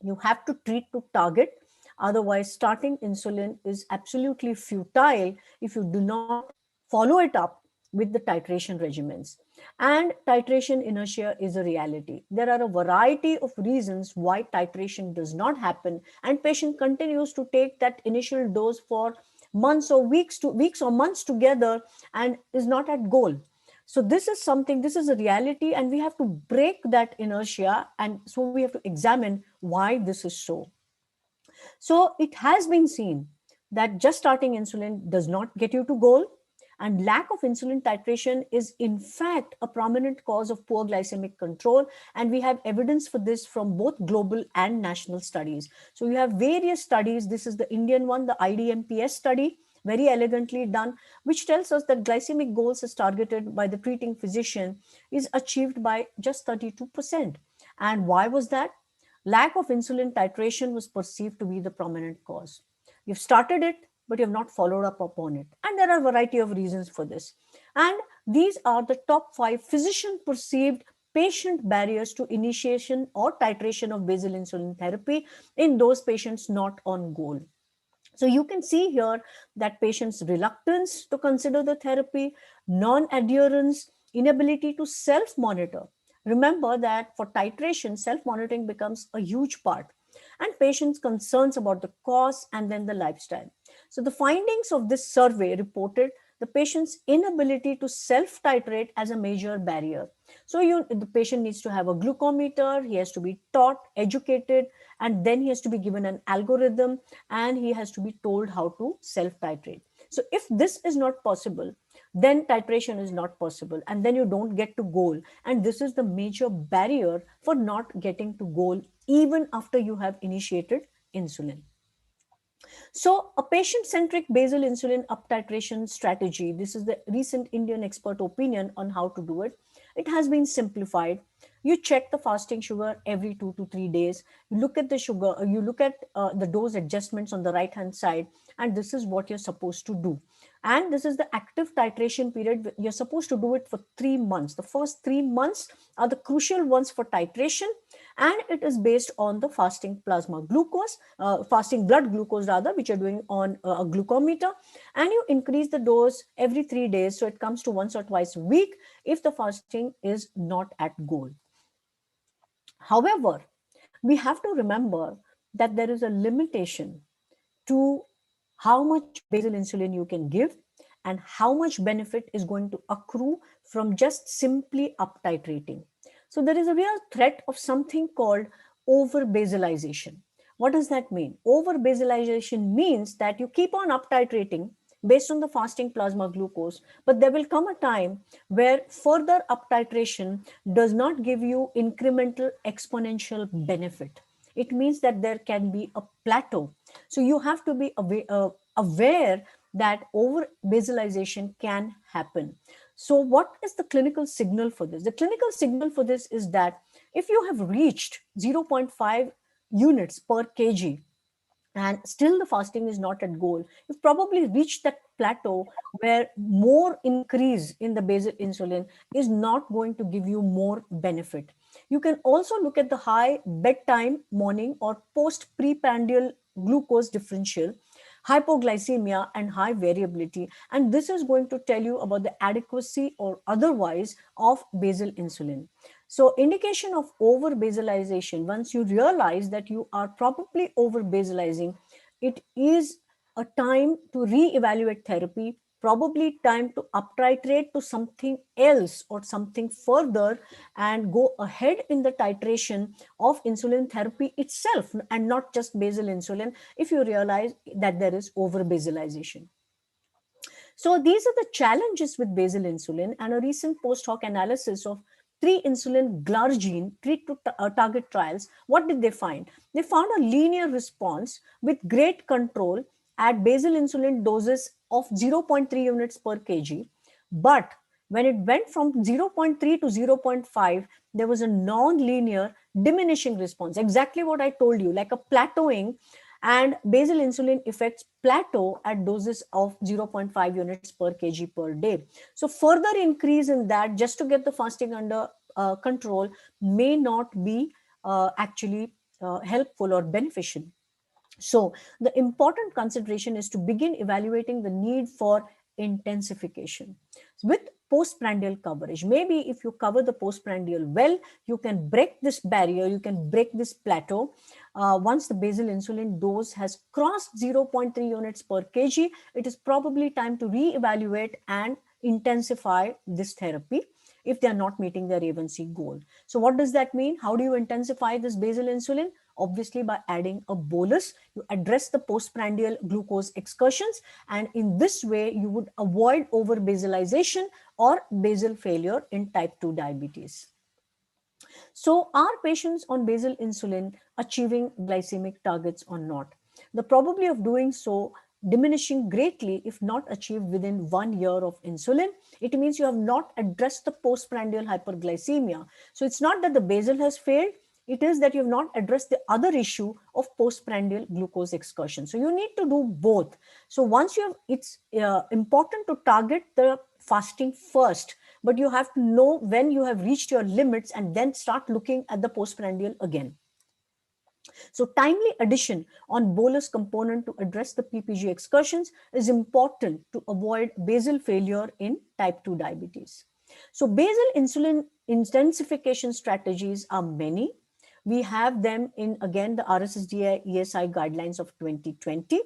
You have to treat to target. Otherwise, starting insulin is absolutely futile if you do not follow it up with the titration regimens. And titration inertia is a reality. There are a variety of reasons why titration does not happen, and patient continues to take that initial dose for months or weeks or months together and is not at goal. So this is something, this is a reality, and we have to break that inertia. And so we have to examine why this is so. So it has been seen that just starting insulin does not get you to goal, and lack of insulin titration is in fact a prominent cause of poor glycemic control. And we have evidence for this from both global and national studies. So you have various studies. This is the Indian one, the IDMPS study, very elegantly done, which tells us that glycemic goals as targeted by the treating physician is achieved by just 32%. And why was that? Lack of insulin titration was perceived to be the prominent cause. You've started it, but you have not followed up upon it. And there are a variety of reasons for this. And these are the top 5 physician perceived patient barriers to initiation or titration of basal insulin therapy in those patients not on goal. So you can see here that patients' reluctance to consider the therapy, non-adherence, inability to self-monitor. Remember that for titration, self-monitoring becomes a huge part, and patients' concerns about the cost and then the lifestyle. So the findings of this survey reported the patient's inability to self-titrate as a major barrier. So the patient needs to have a glucometer, he has to be taught, educated, and then he has to be given an algorithm, and he has to be told how to self-titrate. So if this is not possible, then titration is not possible, and then you don't get to goal. And this is the major barrier for not getting to goal even after you have initiated insulin. So a patient-centric basal insulin uptitration strategy, this is the recent Indian expert opinion on how to do it. It has been simplified. You check the fasting sugar every 2 to 3 days. You look at the sugar, you look at the dose adjustments on the right-hand side, and this is what you're supposed to do. And this is the active titration period. You're supposed to do it for 3 months. The first 3 months are the crucial ones for titration, and it is based on the fasting plasma glucose, fasting blood glucose rather, which you're doing on a glucometer, and you increase the dose every 3 days, so it comes to once or twice a week if the fasting is not at goal. However, we have to remember that there is a limitation to how much basal insulin you can give and how much benefit is going to accrue from just simply up titrating. So there is a real threat of something called over basalization. What does that mean? Over basalization means that you keep on up titrating based on the fasting plasma glucose, but there will come a time where further up titration does not give you incremental exponential benefit. It means that there can be a plateau. So you have to be aware that over basalization can happen. So what is the clinical signal for this? The clinical signal for this is that if you have reached 0.5 units per kg and still the fasting is not at goal, you've probably reached that plateau where more increase in the basal insulin is not going to give you more benefit. You can also look at the high bedtime, morning, or post preprandial glucose differential, hypoglycemia, and high variability. And this is going to tell you about the adequacy or otherwise of basal insulin. So indication of over basalization, once you realize that you are probably over basalizing, it is a time to reevaluate therapy, probably time to uptitrate to something else or something further and go ahead in the titration of insulin therapy itself and not just basal insulin if you realize that there is over basalization. So these are the challenges with basal insulin, and a recent post hoc analysis of 3 insulin glargine treat to target trials, what did they find? They found a linear response with great control at basal insulin doses of 0.3 units per kg. But when it went from 0.3 to 0.5, there was a non-linear diminishing response. Exactly what I told you, like a plateauing, and basal insulin effects plateau at doses of 0.5 units per kg per day. So further increase in that just to get the fasting under control may not be actually helpful or beneficial. So the important consideration is to begin evaluating the need for intensification with postprandial coverage. Maybe if you cover the postprandial well, you can break this barrier, you can break this plateau. Once the basal insulin dose has crossed 0.3 units per kg, it is probably time to reevaluate and intensify this therapy if they are not meeting their A1C goal. So what does that mean? How do you intensify this basal insulin? Obviously by adding a bolus. You address the postprandial glucose excursions, and in this way you would avoid over basalization or basal failure in type 2 diabetes. So are patients on basal insulin achieving glycemic targets or not? The probability of doing so diminishing greatly if not achieved within 1 year of insulin. It means you have not addressed the postprandial hyperglycemia. So it's not that the basal has failed, it is that you have not addressed the other issue of postprandial glucose excursion. So you need to do both. So once you have, it's important to target the fasting first, but you have to know when you have reached your limits and then start looking at the postprandial again. So timely addition on bolus component to address the PPG excursions is important to avoid basal failure in type 2 diabetes. So basal insulin intensification strategies are many. We have them in, again, the RSSDI ESI guidelines of 2020.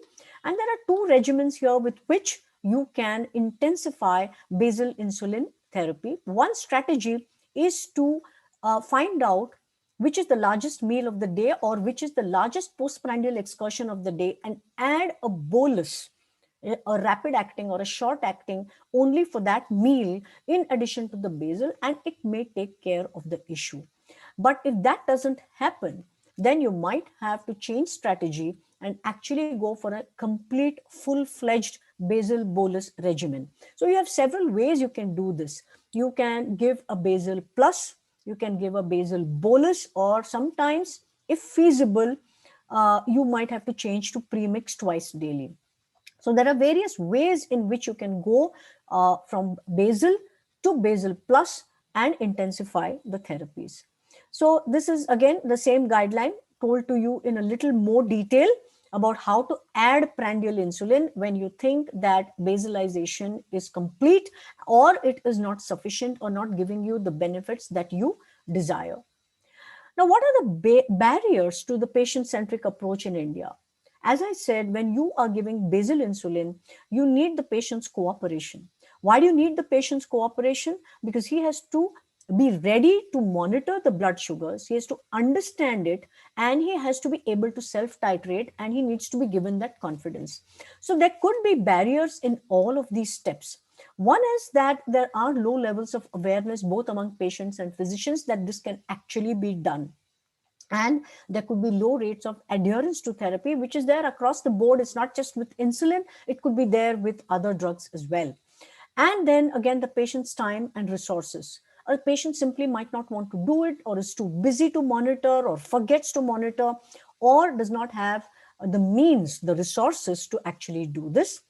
And there are 2 regimens here with which you can intensify basal insulin therapy. One strategy is to find out which is the largest meal of the day or which is the largest postprandial excursion of the day and add a bolus, a rapid acting or a short acting only for that meal in addition to the basal, and it may take care of the issue. But if that doesn't happen, then you might have to change strategy and actually go for a complete full-fledged basal bolus regimen. So you have several ways you can do this. You can give a basal plus, you can give a basal bolus, or sometimes, if feasible, you might have to change to premix twice daily. So there are various ways in which you can go from basal to basal plus and intensify the therapies. So this is again the same guideline told to you in a little more detail about how to add prandial insulin when you think that basalization is complete or it is not sufficient or not giving you the benefits that you desire. Now, what are the barriers to the patient-centric approach in India? As I said, when you are giving basal insulin, you need the patient's cooperation. Why do you need the patient's cooperation? Because he has to be ready to monitor the blood sugars, he has to understand it, and he has to be able to self-titrate, and he needs to be given that confidence. So there could be barriers in all of these steps. One is that there are low levels of awareness both among patients and physicians that this can actually be done. And there could be low rates of adherence to therapy, which is there across the board. It's not just with insulin, it could be there with other drugs as well. And then again, the patient's time and resources. A patient simply might not want to do it, or is too busy to monitor, or forgets to monitor, or does not have the means, the resources to actually do this.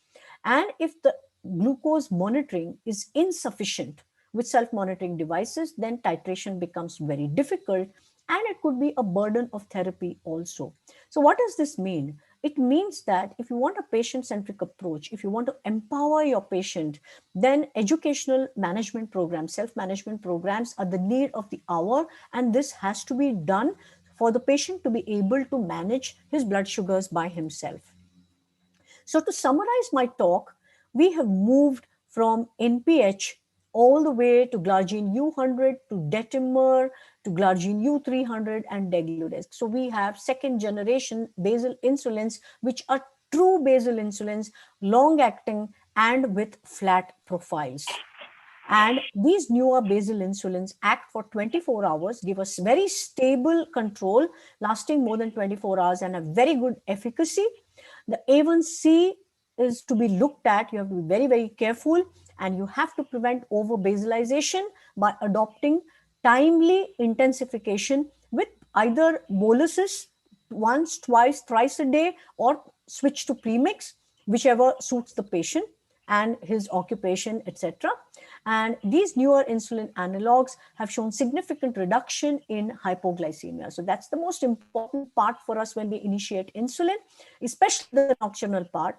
And if the glucose monitoring is insufficient with self-monitoring devices, then titration becomes very difficult, and it could be a burden of therapy also. So what does this mean? It means that if you want a patient-centric approach, if you want to empower your patient, then educational management programs, self-management programs are the need of the hour, and this has to be done for the patient to be able to manage his blood sugars by himself. So to summarize my talk, we have moved from NPH all the way to glargine U100, to Detamir, to glargine U300 and degludec. So we have second generation basal insulins, which are true basal insulins, long acting and with flat profiles. And these newer basal insulins act for 24 hours, give us very stable control lasting more than 24 hours and a very good efficacy. The A1C is to be looked at. You have to be very, very careful, and you have to prevent over basalization by adopting timely intensification with either boluses once, twice, thrice a day, or switch to premix, whichever suits the patient and his occupation, etc. And these newer insulin analogs have shown significant reduction in hypoglycemia. So that's the most important part for us when we initiate insulin, especially the nocturnal part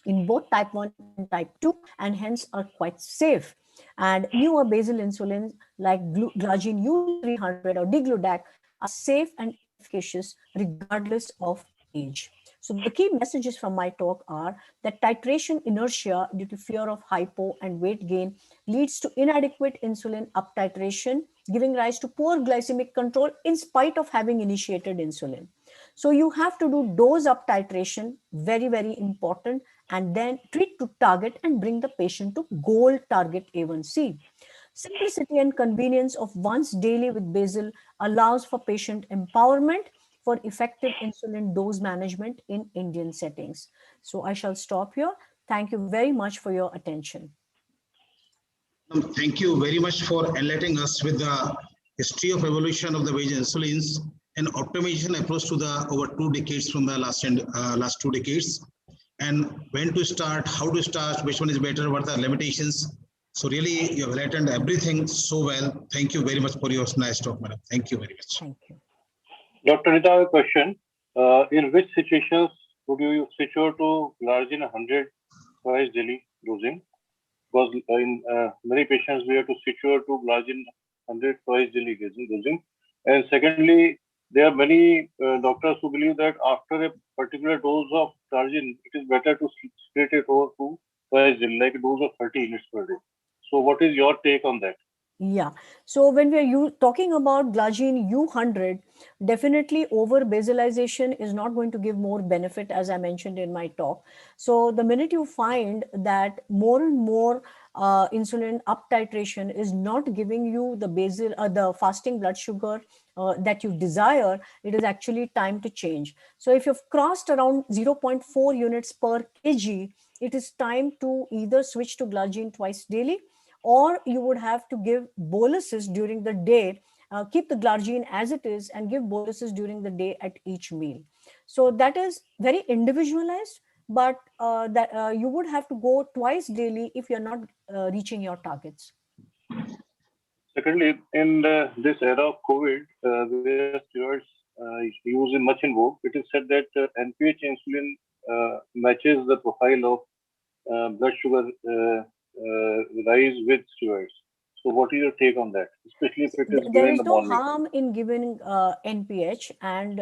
in both type 1 and type 2, and hence are quite safe. And newer basal insulins like glargine U300 or degludec are safe and efficacious regardless of age. So the key messages from my talk are that titration inertia due to fear of hypo and weight gain leads to inadequate insulin up titration, giving rise to poor glycemic control in spite of having initiated insulin. So you have to do dose up titration, very, very important, and then treat to target and bring the patient to goal target A1C. Simplicity and convenience of once daily with basal allows for patient empowerment for effective insulin dose management in Indian settings. So I shall stop here. Thank you very much for your attention. Thank you very much for enlightening us with the history of evolution of the basal insulins and optimization approach to the over 2 decades from the last 2 decades, and when to start, how to start, which one is better, what are the limitations. So really, you have enlightened everything so well. Thank you very much for your nice talk, madam. Thank you very much. Thank you. Dr. Nita, I have a question. In which situations would you switch over to glargine 100 twice daily dosing? Because in many patients, we have to switch over to glargine 100 twice daily dosing. And secondly, there are many doctors who believe that after a particular dose of glargine, it is better to split it over to twice daily, like a dose of 30 units per day. So what is your take on that? Yeah, so when we are talking about glargine U100, definitely over basalization is not going to give more benefit, as I mentioned in my talk. So the minute you find that more and more insulin up titration is not giving you the basal, the fasting blood sugar that you desire, it is actually time to change. So if you've crossed around 0.4 units per kg, it is time to either switch to glargine twice daily, or you would have to give boluses during the day. Keep the glargine as it is and give boluses during the day at each meal. So that is very individualized, but that you would have to go twice daily if you're not reaching your targets. Secondly, in this era of COVID, where steroids use in much in vogue, it is said that NPH insulin matches the profile of blood sugar rise with steroids. So what is your take on that, especially if it is given There in is the no morning? harm in giving NPH, and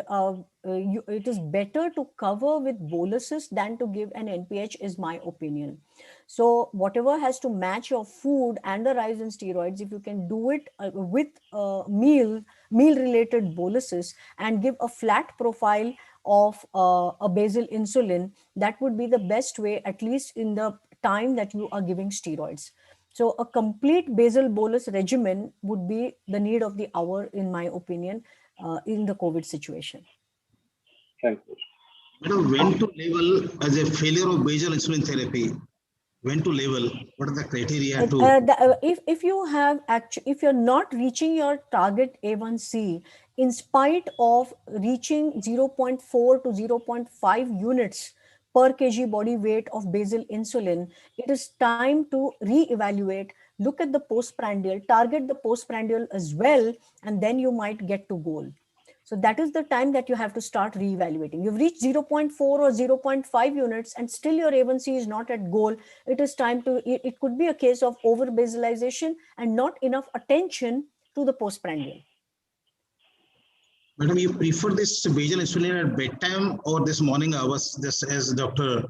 it is better to cover with boluses than to give an NPH, is my opinion. So whatever has to match your food and the rise in steroids, if you can do it with meal related boluses and give a flat profile of a basal insulin, that would be the best way, at least in the time that you are giving steroids. So a complete basal bolus regimen would be the need of the hour, in my opinion, in the COVID situation. Thank you. Madam, when to label as a failure of basal insulin therapy? When to label? What are the criteria to? If you have if you're not reaching your target A1C, in spite of reaching 0.4 to 0.5 units per kg body weight of basal insulin, it is time to reevaluate, look at the postprandial, target the postprandial as well, and then you might get to goal. So that is the time that you have to start reevaluating. You've reached 0.4 or 0.5 units and still your A1C is not at goal. It is time to, it could be a case of over basalization and not enough attention to the postprandial. Madam, you prefer this basal insulin at bedtime or this morning hours, this as Dr.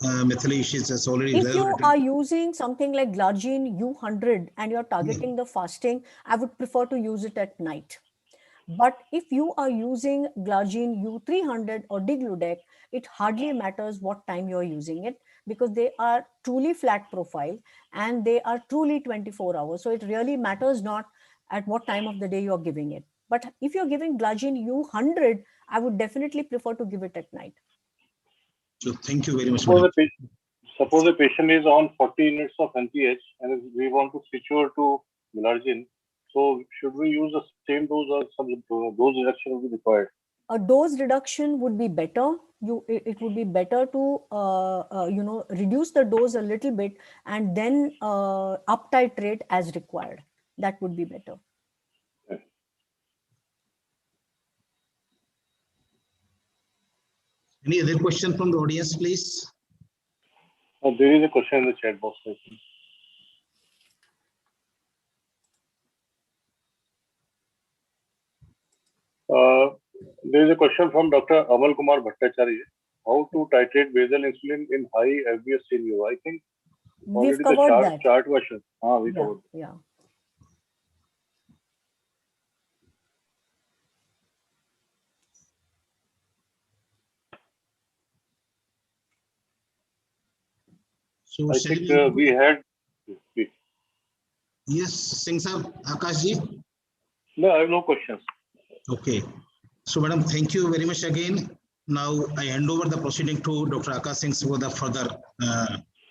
Mithili has already If you elaborated? are using something like glargine U100 and you're targeting the fasting, I would prefer to use it at night. But if you are using glargine U300 or digludec, it hardly matters what time you're using it, because they are truly flat profile and they are truly 24 hours. So it really matters not at what time of the day you're giving it. But if you're giving glargine U100, I would definitely prefer to give it at night. So thank you very much. Suppose the patient is on 40 units of NPH and we want to switch over to glargine. So should we use the same dose or some dose reduction will be required? A dose reduction would be better. It would be better to reduce the dose a little bit and then up titrate as required. That would be better. Any other question from the audience, please? There is a question in the chat box. There is a question from Dr. Amal Kumar Bhattacharya. How to titrate basal insulin in high FBS scenario? I think we've covered that. Chart version. We covered. Yeah. So I think we had. Yes, Singh sir, Akash ji. No, I have no questions. Okay. So, madam, thank you very much again. Now I hand over the proceeding to Dr. Akash Singh for the further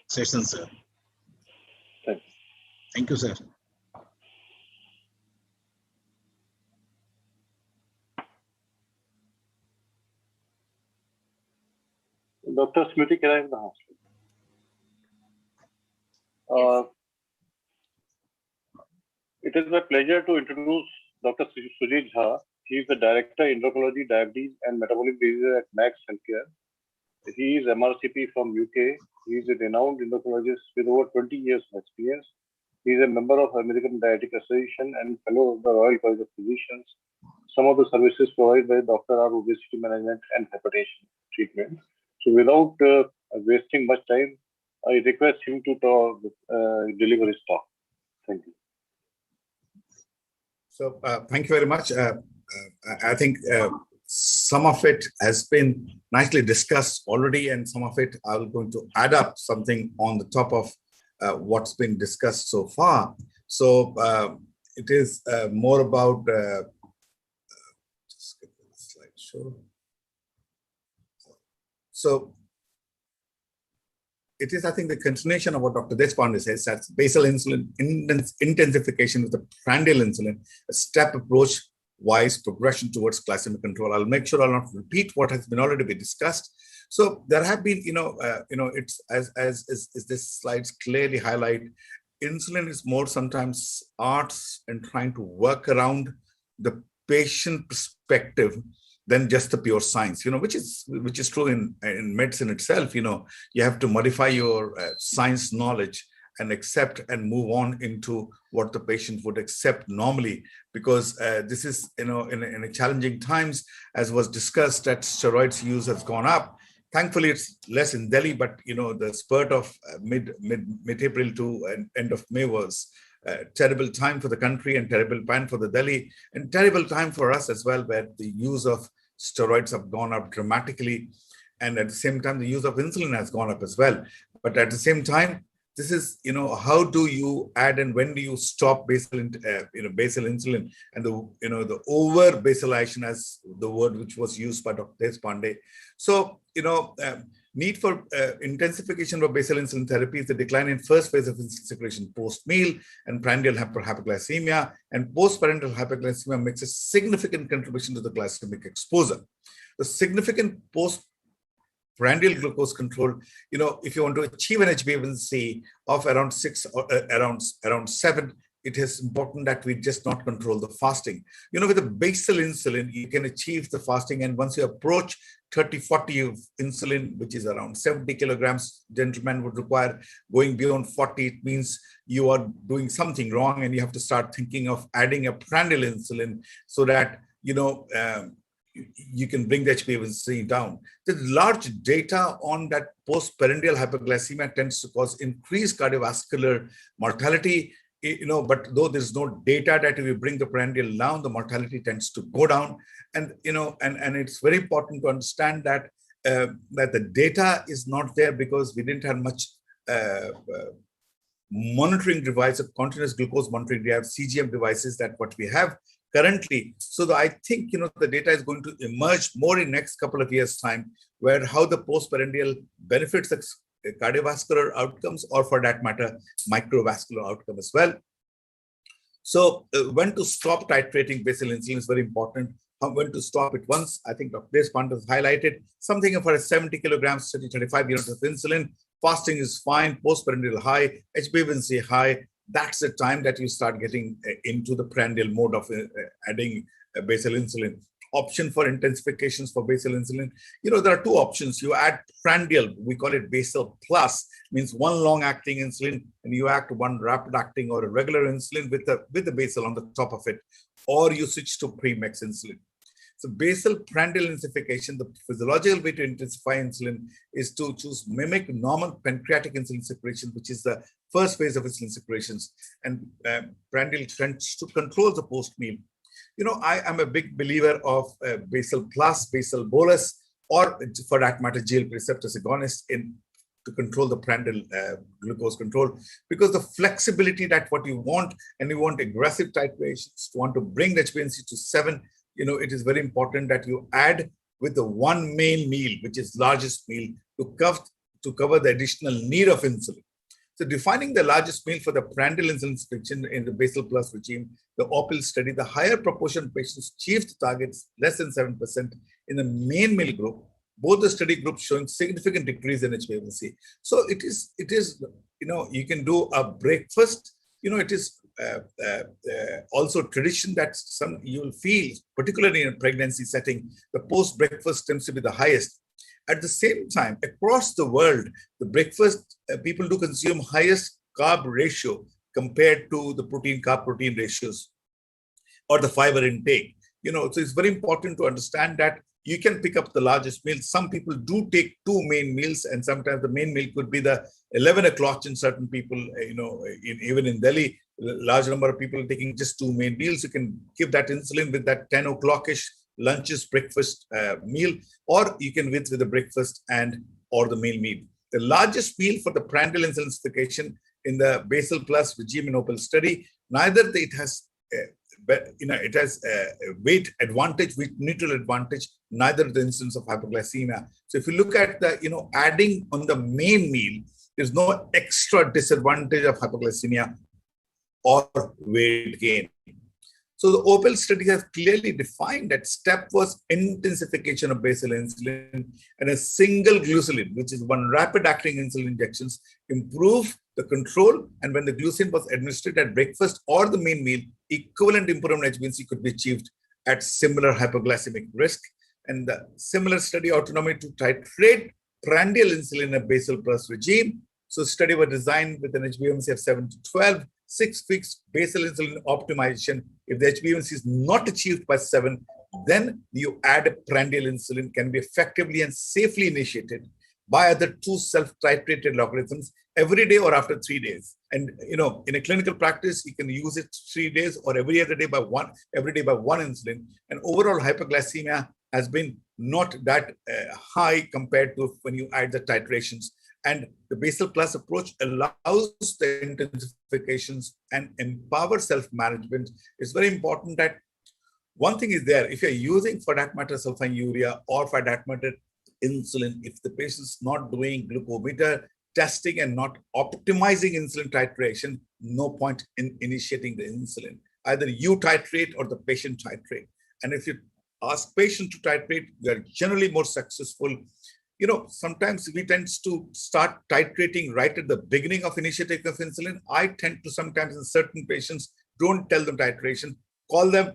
session, sir. Thanks. Thank you, sir. Dr. Smriti, can I have the house? It is my pleasure to introduce Dr. Sujit Jha. He is the Director, Endocrinology, Diabetes and Metabolic Diseases at Max Healthcare. He is MRCP from UK. He is a renowned endocrinologist with over 20 years of experience. He is a member of American Diabetic Association and fellow of the Royal College of Physicians. Some of the services provided by Dr. are obesity management and hypertension treatment. So without wasting much time, I request him to deliver his talk. Thank you. So thank you very much. I think some of it has been nicely discussed already, and some of it I'm going to add up something on the top of what's been discussed so far. So it is more about, just get the slideshow. So it is, I think, the continuation of what Dr. Deshpande says, that's basal insulin intensification with the prandial insulin, a step approach wise progression towards glycemic control. I'll make sure I'll not repeat what has been already been discussed. So there have been, it's as this slides clearly highlight, insulin is more sometimes arts and trying to work around the patient perspective than just the pure science, which is true in medicine itself. You have to modify your science knowledge and accept and move on into what the patient would accept normally, because this is, in a challenging times, as was discussed, that steroids use has gone up. Thankfully, it's less in Delhi, but the spurt of mid-April to end of May was a terrible time for the country and terrible time for the Delhi and terrible time for us as well, where the use of steroids have gone up dramatically, and at the same time the use of insulin has gone up as well. But at the same time, this is, how do you add and when do you stop basal insulin and the over basalization, as the word which was used by Dr. Deshpande. So, need for intensification of basal insulin therapy is the decline in first phase of insulin secretion post-meal and prandial hypoglycemia, and post-parental hypoglycemia makes a significant contribution to the glycemic exposure. The significant post-prandial glucose control, if you want to achieve an HbA1c of around 6 or around 7, it is important that we just not control the fasting. With the basal insulin, you can achieve the fasting, and once you approach 30-40 of insulin, which is around 70 kilograms, gentlemen would require. Going beyond 40, it means you are doing something wrong, and you have to start thinking of adding a prandial insulin so that, you can bring the HbA1c down. The large data on that post-parental hypoglycemia tends to cause increased cardiovascular mortality. But though there's no data that if you bring the prandial down, the mortality tends to go down. And, and it's very important to understand that that the data is not there because we didn't have much monitoring device, a continuous glucose monitoring. We have CGM devices that what we have currently. So I think, the data is going to emerge more in next couple of years' time, where how the post-parental benefits the cardiovascular outcomes, or for that matter, microvascular outcome as well. So when to stop titrating basal insulin is very important. When to stop it once, I think Dr. Deshpande has highlighted something for a 70 kilograms, 35 units of insulin. Fasting is fine, post-parental high, HbA1c high. That's the time that you start getting into the prandial mode of adding basal insulin. Option for intensifications for basal insulin. There are two options. You add prandial, we call it basal plus, means one long-acting insulin, and you add one rapid-acting or a regular insulin with the basal on the top of it, or you switch to premix insulin. So basal prandial intensification, the physiological way to intensify insulin is to mimic normal pancreatic insulin secretion, which is the first phase of insulin secretions, and prandial tends to control the post-meal. I am a big believer of basal plus, basal bolus, or for that matter, GLP receptors agonist to control the prandial glucose control, because the flexibility that what you want, and you want aggressive titrations, to want to bring the HbA1c to 7, it is very important that you add with the one main meal, which is largest meal, to cover the additional need of insulin. So defining the largest meal for the prandial insulin secretion in the basal plus regime, the OPIL study, the higher proportion of patients achieved targets less than 7% in the main meal group, both the study groups showing significant decrease in HbA1c. So it is, you can do a breakfast, it is also tradition that you will feel, particularly in a pregnancy setting, the post-breakfast tends to be the highest. At the same time, across the world, the breakfast, people do consume highest carb ratio compared to the carb protein ratios or the fiber intake. So it's very important to understand that you can pick up the largest meal. Some people do take 2 main meals, and sometimes the main meal could be the 11 o'clock in certain people, even in Delhi, large number of people taking just 2 main meals. You can give that insulin with that 10 o'clock-ish lunches, breakfast meal, or you can with the breakfast or the main meal. The largest meal for the prandial intensification in the basal plus regime in OPAL study. Neither it has it has a weight advantage, with neutral advantage, neither the incidence of hypoglycemia. So if you look at the, adding on the main meal, there's no extra disadvantage of hypoglycemia or weight gain. So the OPAL study has clearly defined that step was intensification of basal insulin, and a single glucagon, which is one rapid acting insulin injections, improve the control. And when the glucagon was administered at breakfast or the main meal, equivalent improvement in HbA1c could be achieved at similar hypoglycemic risk. And the similar study autonomy to titrate prandial insulin in a basal plus regime. So study was designed with an HbA1c of 7 to 12, 6 weeks basal insulin optimization. If the HbA1c is not achieved by 7, then you add a prandial insulin, can be effectively and safely initiated by either 2 self-titrated logarithms every day or after 3 days. And in a clinical practice, you can use it 3 days or every other day by every day by 1 insulin. And overall hypoglycemia has been not that high compared to when you add the titrations. And the basal plus approach allows the intensifications and empowers self-management. It's very important that one thing is there, if you're using, for that matter, sulfonylurea or for that matter, insulin, if the patient's not doing glucometer testing and not optimizing insulin titration, no point in initiating the insulin. Either you titrate or the patient titrate. And if you ask patient to titrate, you are generally more successful. Sometimes we tend to start titrating right at the beginning of initiating of insulin. I tend to sometimes in certain patients, don't tell them titration, call them,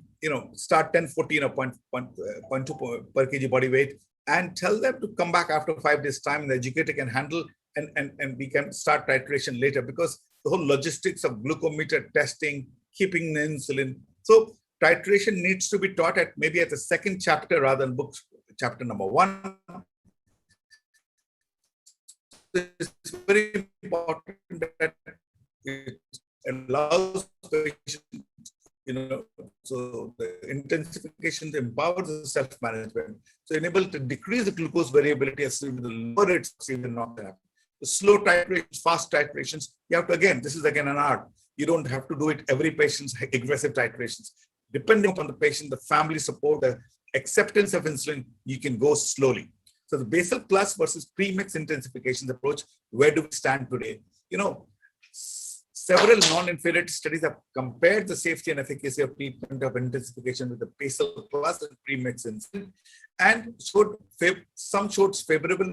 start 10, 14 or 0.2 per kg body weight and tell them to come back after 5 days time, and the educator can handle and we can start titration later, because the whole logistics of glucometer testing, keeping the insulin. So titration needs to be taught at maybe at the second chapter rather than book chapter number 1. It's very important that it allows patients, so the intensification empowers the self-management. So enable to decrease the glucose variability as the lower rates even not happen. The slow titrations, fast titrations, you have to, again, this is again an art. You don't have to do it every patient's aggressive titrations. Depending upon the patient, the family support, the acceptance of insulin, you can go slowly. So the basal plus versus premix intensification approach, where do we stand today? Several non-inferiority studies have compared the safety and efficacy of treatment of intensification with the basal plus and premix insulin, and some showed favorable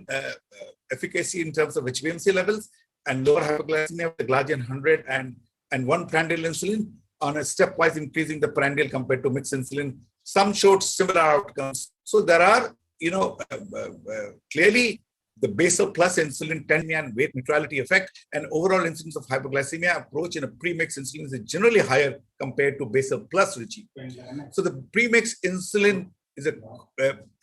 efficacy in terms of HbA1c levels and lower hypoglycemia with the glargine 100 and 1 prandial insulin on a stepwise increasing the prandial compared to mixed insulin. Some showed similar outcomes. So there are, clearly the basal plus insulin and weight neutrality effect and overall incidence of hypoglycemia approach in a premix insulin is generally higher compared to basal plus regime. So the premix insulin is a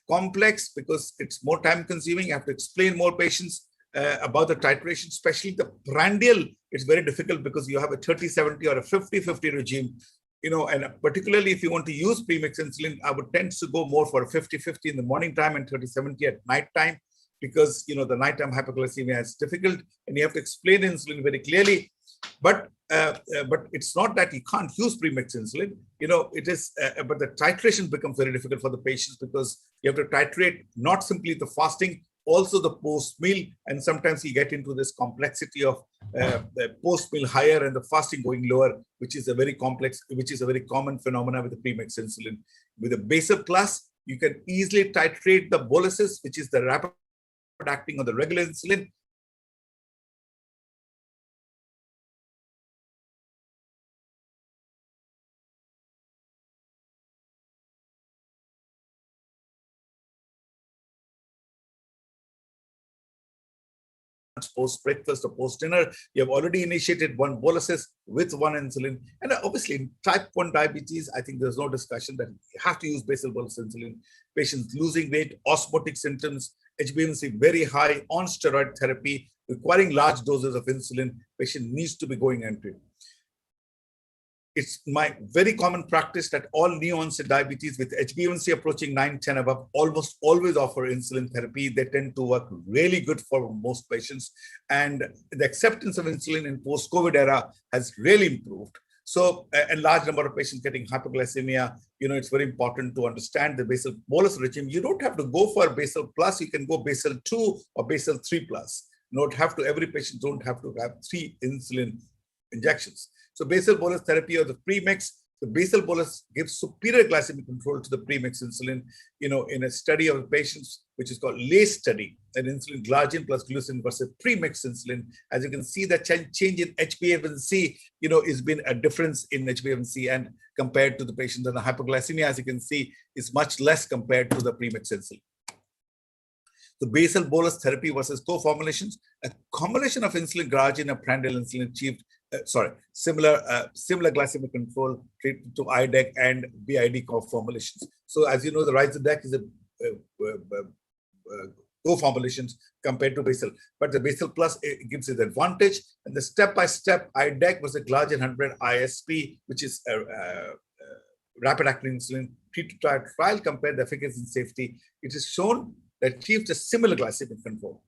complex because it's more time consuming. You have to explain more patients about the titration, especially the prandial. It's very difficult because you have a 30-70 or a 50-50 regime. And particularly if you want to use premix insulin, I would tend to go more for a 50-50 in the morning time and 30-70 at night time, because the nighttime hypoglycemia is difficult and you have to explain insulin very clearly. But it's not that you can't use premix insulin. It is, but the titration becomes very difficult for the patients because you have to titrate not simply the fasting, also the post-meal, and sometimes you get into this complexity of the post-meal higher and the fasting going lower, which is a very common phenomena with the premix insulin. With the basal plus, you can easily titrate the boluses, which is the rapid acting on the regular insulin. Post breakfast or post dinner, you have already initiated 1 boluses with 1 insulin. And obviously in type 1 diabetes, I think there's no discussion that you have to use basal bolus insulin. Patients losing weight, osmotic symptoms, HbA1c very high, on steroid therapy, requiring large doses of insulin, patient needs to be going into it. it's my very common practice that all new-onset diabetes with HbA1c approaching 9-10 above almost always offer insulin therapy. They tend to work really good for most patients. And the acceptance of insulin in post-COVID era has really improved. So a large number of patients getting hypoglycemia, it's very important to understand the basal bolus regime. You don't have to go for basal plus, you can go basal 2 or basal 3 plus. Every patient don't have to have 3 insulin injections. So basal bolus therapy or the premix, the basal bolus gives superior glycemic control to the premix insulin. In a study of patients, which is called LACE study, an insulin glargine plus glucin versus premix insulin. As you can see, the change in HbA1c, has been a difference in HbA1c and compared to the patient. And the hypoglycemia, as you can see, is much less compared to the premix insulin. The basal bolus therapy versus co-formulations, a combination of insulin glargine and prandial insulin achieved similar glycemic control treated to IDEC and BID co-formulations. So as you know, the Ryzodec is a co-formulations compared to basal, but the basal plus gives it advantage. And the step-by-step IDEC was a glargine 100 ISP, which is a rapid-acting insulin treated trial compared the efficacy and safety. It is shown that achieved a similar glycemic control.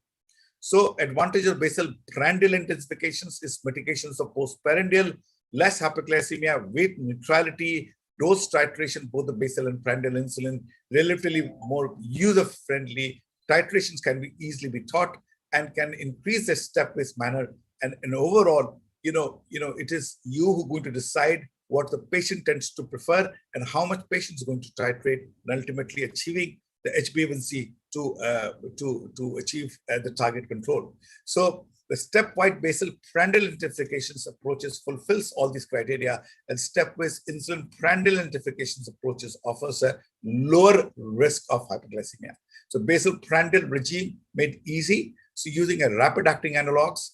So advantage of basal prandial intensifications is mitigations of postprandial, less hyperglycemia, weight neutrality, dose titration, both the basal and prandial insulin, relatively more user-friendly. Titrations can be easily be taught and can increase the step-based manner. And overall, it is you who are going to decide what the patient tends to prefer and how much patient is going to titrate, and ultimately achieving the HbA1c to achieve the target control. So the stepwise basal prandial intensifications approaches fulfills all these criteria, and stepwise insulin prandial intensifications approaches offers a lower risk of hyperglycemia. So basal prandial regime made easy. So using a rapid acting analogs,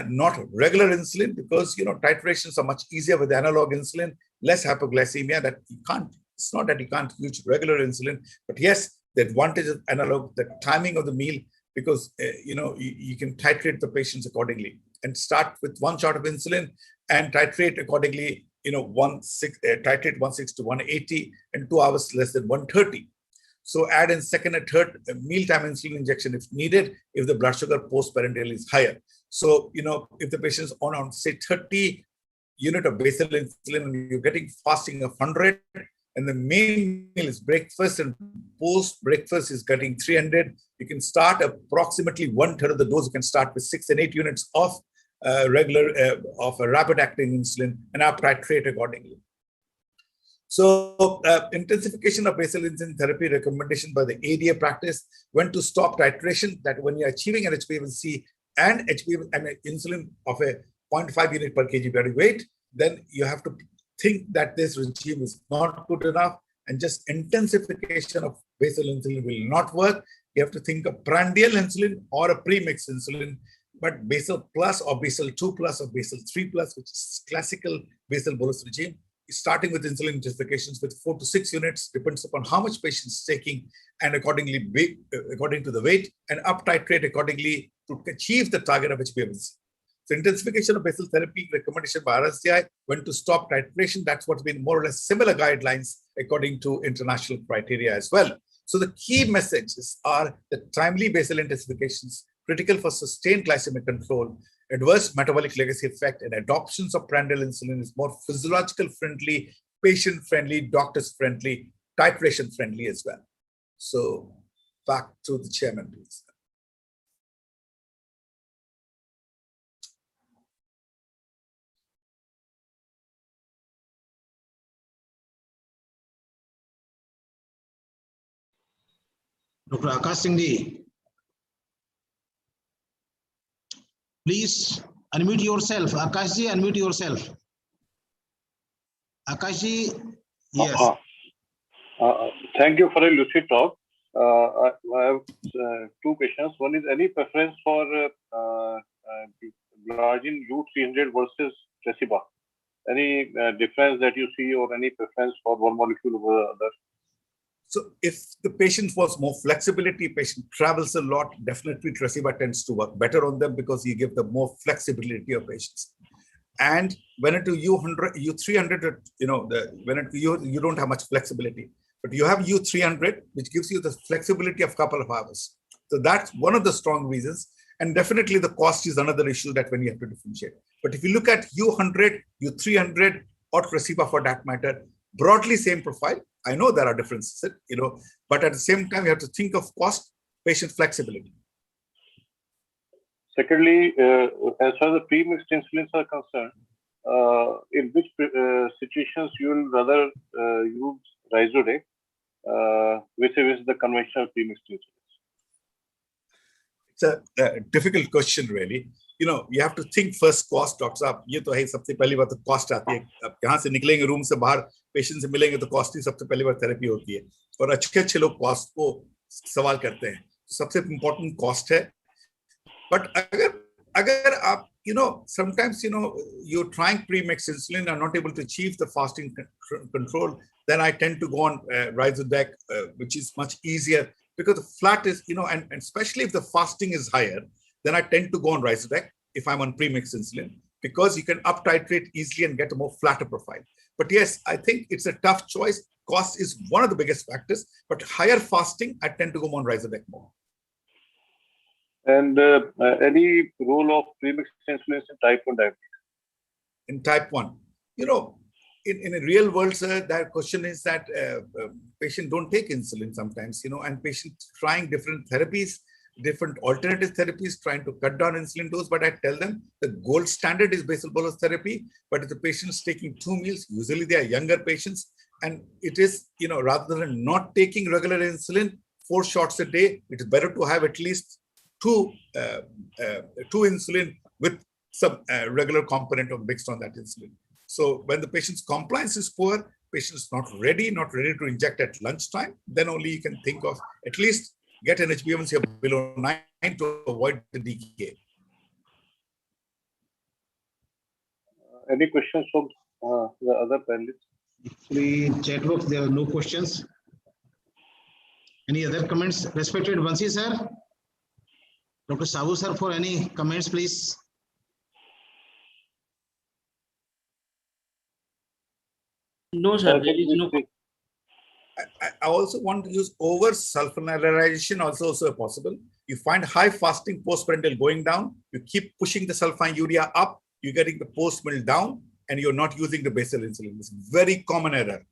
not regular insulin, because titrations are much easier with analog insulin, less hypoglycemia. That you can't. It's not that you can't use regular insulin, but yes, the advantage of analog, the timing of the meal, because you can titrate the patients accordingly and start with 1 shot of insulin and titrate accordingly. Titrate 160 to 180 and 2 hours less than 130. So add in second and third mealtime insulin injection if needed, if the blood sugar postprandial is higher. So if the patient is on say 30 unit of basal insulin and you're getting fasting of 100. And the main meal is breakfast, and post-breakfast is getting 300. You can start approximately 1/3 of the dose. You can start with 6 and 8 units of a rapid-acting insulin and up titrate accordingly. So intensification of basal insulin therapy recommendation by the ADA practice when to stop titration, that when you're achieving an HbA1c and insulin of a 0.5 unit per kg body weight, then you have to think that this regime is not good enough, and just intensification of basal insulin will not work. You have to think of prandial insulin or a premix insulin, but basal plus or basal 2 plus or basal 3 plus, which is classical basal bolus regime, is starting with insulin intensifications with 4 to 6 units, depends upon how much patient is taking, and accordingly, according to the weight, and up titrate accordingly to achieve the target of HbA1c. So intensification of basal therapy recommendation by RSDI when to stop titration, that's what's been more or less similar guidelines according to international criteria as well. So the key messages are the timely basal intensifications, critical for sustained glycemic control, adverse metabolic legacy effect, and adoptions of prandial insulin is more physiological friendly, patient friendly, doctors friendly, titration friendly as well. So back to the chairman, please. Dr. Akash Singh, please unmute yourself. Akash ji, unmute yourself. Akash ji, yes. Thank you for a lucid talk. I have 2 questions. One is, any preference for glargine U300 versus Tresiba? Any difference that you see, or any preference for one molecule over the other? So if the patient wants more flexibility, patient travels a lot, definitely Tresiba tends to work better on them because you give them more flexibility of patients. And when it to U100, U300, you don't have much flexibility, but you have U300, which gives you the flexibility of couple of hours. So that's one of the strong reasons. And definitely the cost is another issue that when you have to differentiate. But if you look at U100, U300, or Tresiba for that matter, broadly same profile. I know there are differences, but at the same time, you have to think of cost, patient flexibility. Secondly, as far as the pre-mixed insulins are concerned, in which situations you will rather use Ryzodec vis-a-vis the conventional pre-mixed insulins? It's a difficult question, really. You have to think first cost, Dr. Saab. ये तो है सबसे पहली बात तो cost आती है. अब यहाँ से निकलेंगे रूम से बाहर पेशेंट से मिलेंगे तो कॉस्ट ही सबसे पहली बार थेरेपी होती है और अच्छे लोग कॉस्ट को सवाल करते हैं. सबसे इम्पोर्टेंट कॉस्ट है. बट अगर आप sometimes you're trying pre-mixed insulin and not able to achieve the fasting control, then I tend to go on Ryzodec, which is much easier because the flat is, and especially if the fasting is higher, then I tend to go on Ryzodec if I'm on pre-mixed insulin because you can up titrate easily and get a more flatter profile. But yes, I think it's a tough choice. Cost is one of the biggest factors, but higher fasting, I tend to go on Ryzodec more. And any role of premixed insulin in type 1 diabetes? In type 1, in a real world, sir, that question is that patient don't take insulin sometimes, and patients trying different therapies, different alternative therapies, trying to cut down insulin dose. But I tell them the gold standard is basal bolus therapy. But if the patient is taking 2 meals, usually they are younger patients, and it is, rather than not taking regular insulin, 4 shots a day, it is better to have at least two insulin with some regular component of mixed on that insulin. So when the patient's compliance is poor, patient's not ready to inject at lunchtime, then only you can think of at least get an HbA1c below 9 to avoid the DKA. Any questions from the other panelists? Actually, chat box, there are no questions. Any other comments? Respected Vansi sir, Dr. Sabu sir, for any comments, please. No, sir, there is no. I also want to use over sulfonylation also possible. You find high fasting postprandial going down, you keep pushing the sulfonylurea up, you're getting the post-mill down, and you're not using the basal insulin. It's a very common error.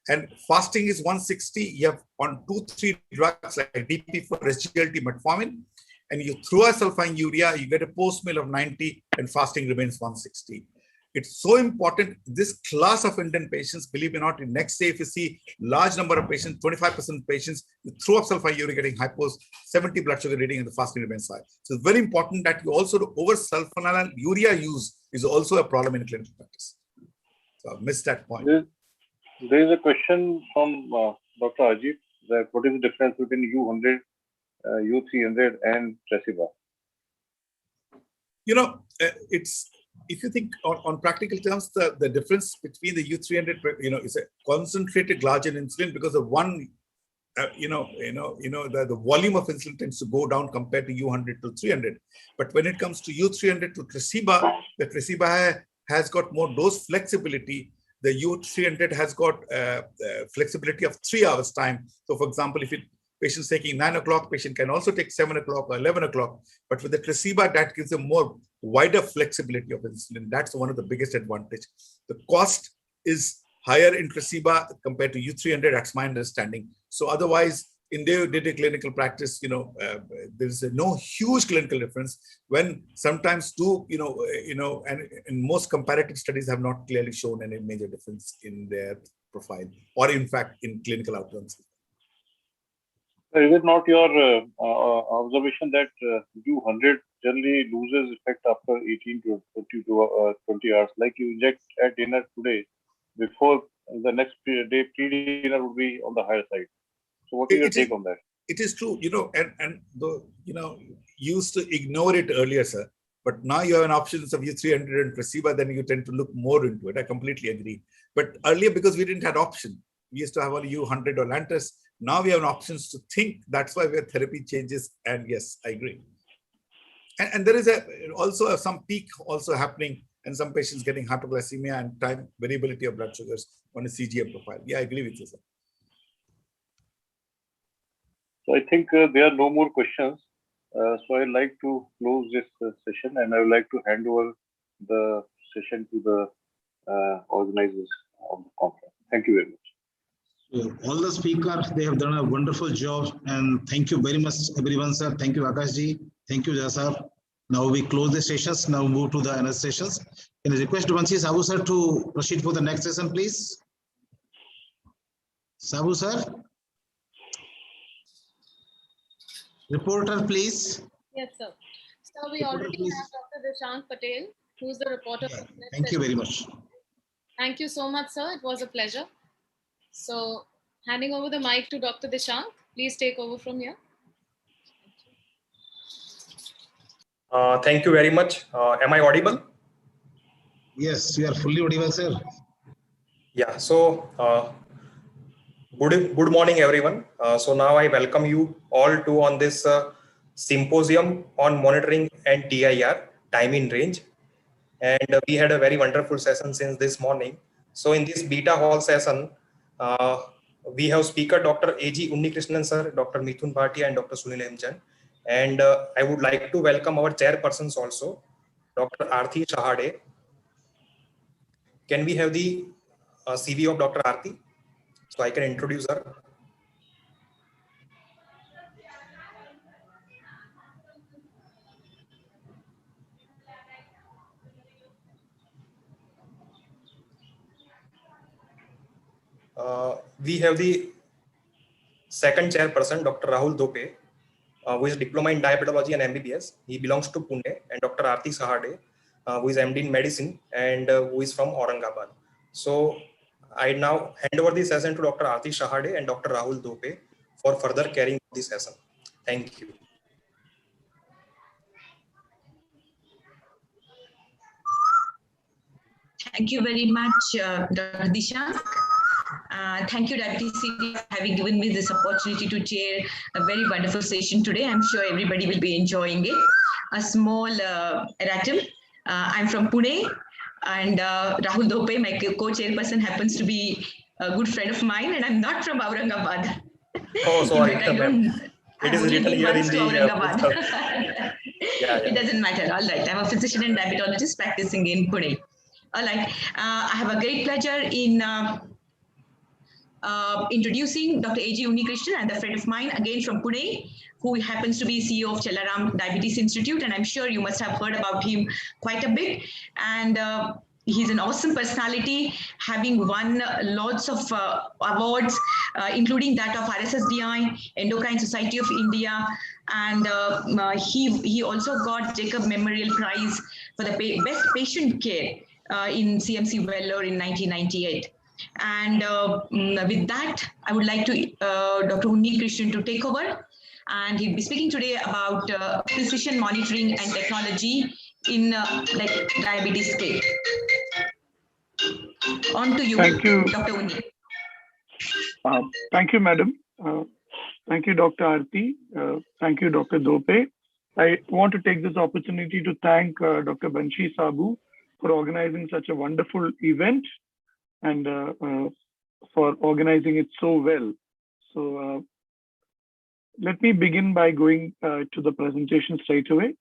And fasting is 160, you have on 2-3 drugs like DP4, SGLT, metformin, and you throw a sulfonylurea, you get a post-mill of 90, and fasting remains 160. It's so important. This class of Indian patients, believe it or not, in next day, if you see large number of patients, 25% patients, you throw up sulfonylurea getting hypos, 70 blood sugar reading, and the fasting remains high. So it's very important that you also do over sulfonylurea use is also a problem in clinical practice. So I missed that point. There is a question from Dr. Ajit that what is the difference between U100, U300, and Tresiba? It's if you think on practical terms, the difference between the U300, is a concentrated glargine insulin because of one, the volume of insulin tends to go down compared to U100 to 300. But when it comes to U300 to Tresiba, the Tresiba has got more dose flexibility. The U300 has got flexibility of 3 hours time. So, for example, if patient's taking 9 o'clock, patient can also take 7 o'clock or 11 o'clock. But with the Tresiba, that gives a more wider flexibility of insulin. That's one of the biggest advantage. The cost is higher in Tresiba compared to U300, that's my understanding. So otherwise, in their day-to-day clinical practice, there's no huge clinical difference when sometimes and in most comparative studies have not clearly shown any major difference in their profile or in fact in clinical outcomes. Is it not your observation that U100 generally loses effect after 18 to 20 hours? Like you inject at dinner today, before the next day, pre-dinner would be on the higher side. So what is your take on that? It is true, you used to ignore it earlier, sir. But now you have an options of U300 and Tresiba, then you tend to look more into it. I completely agree. But earlier, because we didn't have option, we used to have only U100 or Lantus. Now we have options to think. That's why we have therapy changes. And yes, I agree. And there is also some peak also happening and some patients getting hypoglycemia and time variability of blood sugars on a CGM profile. Yeah, I agree with you, sir. So I think there are no more questions. So I'd like to close this session, and I would like to hand over the session to the organizers of the conference. Thank you very much. So all the speakers, they have done a wonderful job, and thank you very much, everyone, sir. Thank you, Akashji. Thank you, Jasar. Now we close the sessions. Now move to the another sessions. Can I request Vanshi Sabu sir to proceed for the next session, please? Sabu sir. Reporter, please. Yes, sir. So we already please. have Dr. Dishant Patel, who's the reporter. Yeah, for the next thank you session. very much. Thank you so much, sir. It was a pleasure. So handing over the mic to Dr. Dishant, please take over from here. Thank you very much. Am I audible? Yes, you are fully audible, sir. Yeah, so good morning, everyone. So now I welcome you all to on this symposium on monitoring and TIR, time in range. And we had a very wonderful session since this morning. So in this beta hall session, we have speaker Dr. A.G. Unnikrishnan sir, Dr. Mithun Bhatia, and Dr. Sunil Hemchandani. And I would like to welcome our chairpersons also, Dr. Aarti Shahade. Can we have the CV of Dr. Aarti? So I can introduce her. We have the second chairperson, Dr. Rahul Dope, who is diploma in diabetology and MBBS. He belongs to Pune, and Dr. Aarti Sahade, who is MD in medicine and who is from Aurangabad. So I now hand over the session to Dr. Aarti Sahade and Dr. Rahul Dope for further carrying this session. Thank you. Thank you very much, Dr. Dishant. Thank you, WTC, for having given me this opportunity to chair a very wonderful session today. I'm sure everybody will be enjoying it. A small erratum. I'm from Pune, and Rahul Dope, my co-chairperson, happens to be a good friend of mine, and I'm not from Aurangabad. Oh, sorry. It is written here in the yeah. It doesn't matter. All right. I'm a physician and diabetologist practicing in Pune. All right. I have a great pleasure in introducing Dr. A.G. Unnikrishnan, and a friend of mine, again from Pune, who happens to be CEO of Chalaram Diabetes Institute. And I'm sure you must have heard about him quite a bit. And he's an awesome personality, having won lots of awards, including that of RSSDI, Endocrine Society of India, and he also got Jacob Memorial Prize for the best patient care in CMC Vellore in 1998. And with that, I would like to Dr. Unnikrishnan to take over, and he'll be speaking today about precision monitoring and technology in diabetes care. On to you, Thank you, Dr. Unni. Thank you, madam. Thank you, Dr. Aarti. Thank you, Dr. Dope. I want to take this opportunity to thank Dr. Vanshi Sabu for organizing such a wonderful event and for organizing it so well. So let me begin by going to the presentation straight away.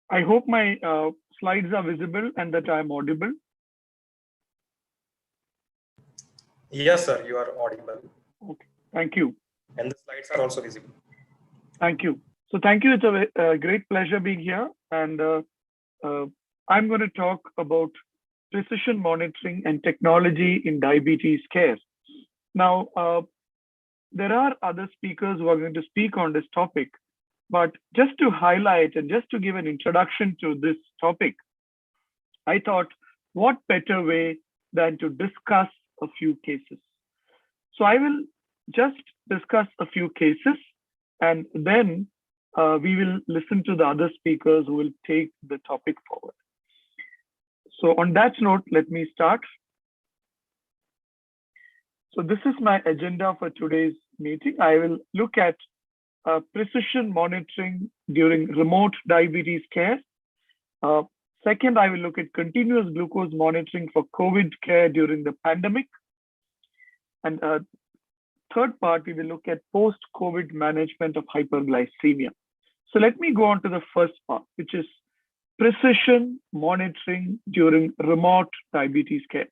I hope my slides are visible and that I'm audible. Yes, sir, you are audible. Okay, thank you. And the slides are also visible. Thank you. So thank you. It's a great pleasure being here. And I'm going to talk about precision monitoring and technology in diabetes care. Now, there are other speakers who are going to speak on this topic, but just to highlight and just to give an introduction to this topic, I thought, what better way than to discuss a few cases. So I will just discuss a few cases, and then we will listen to the other speakers who will take the topic forward. So on that note, let me start. So this is my agenda for today's meeting. I will look at precision monitoring during remote diabetes care. Second, I will look at continuous glucose monitoring for COVID care during the pandemic. And third part, we will look at post-COVID management of hyperglycemia. So let me go on to the first part, which is precision monitoring during remote diabetes care.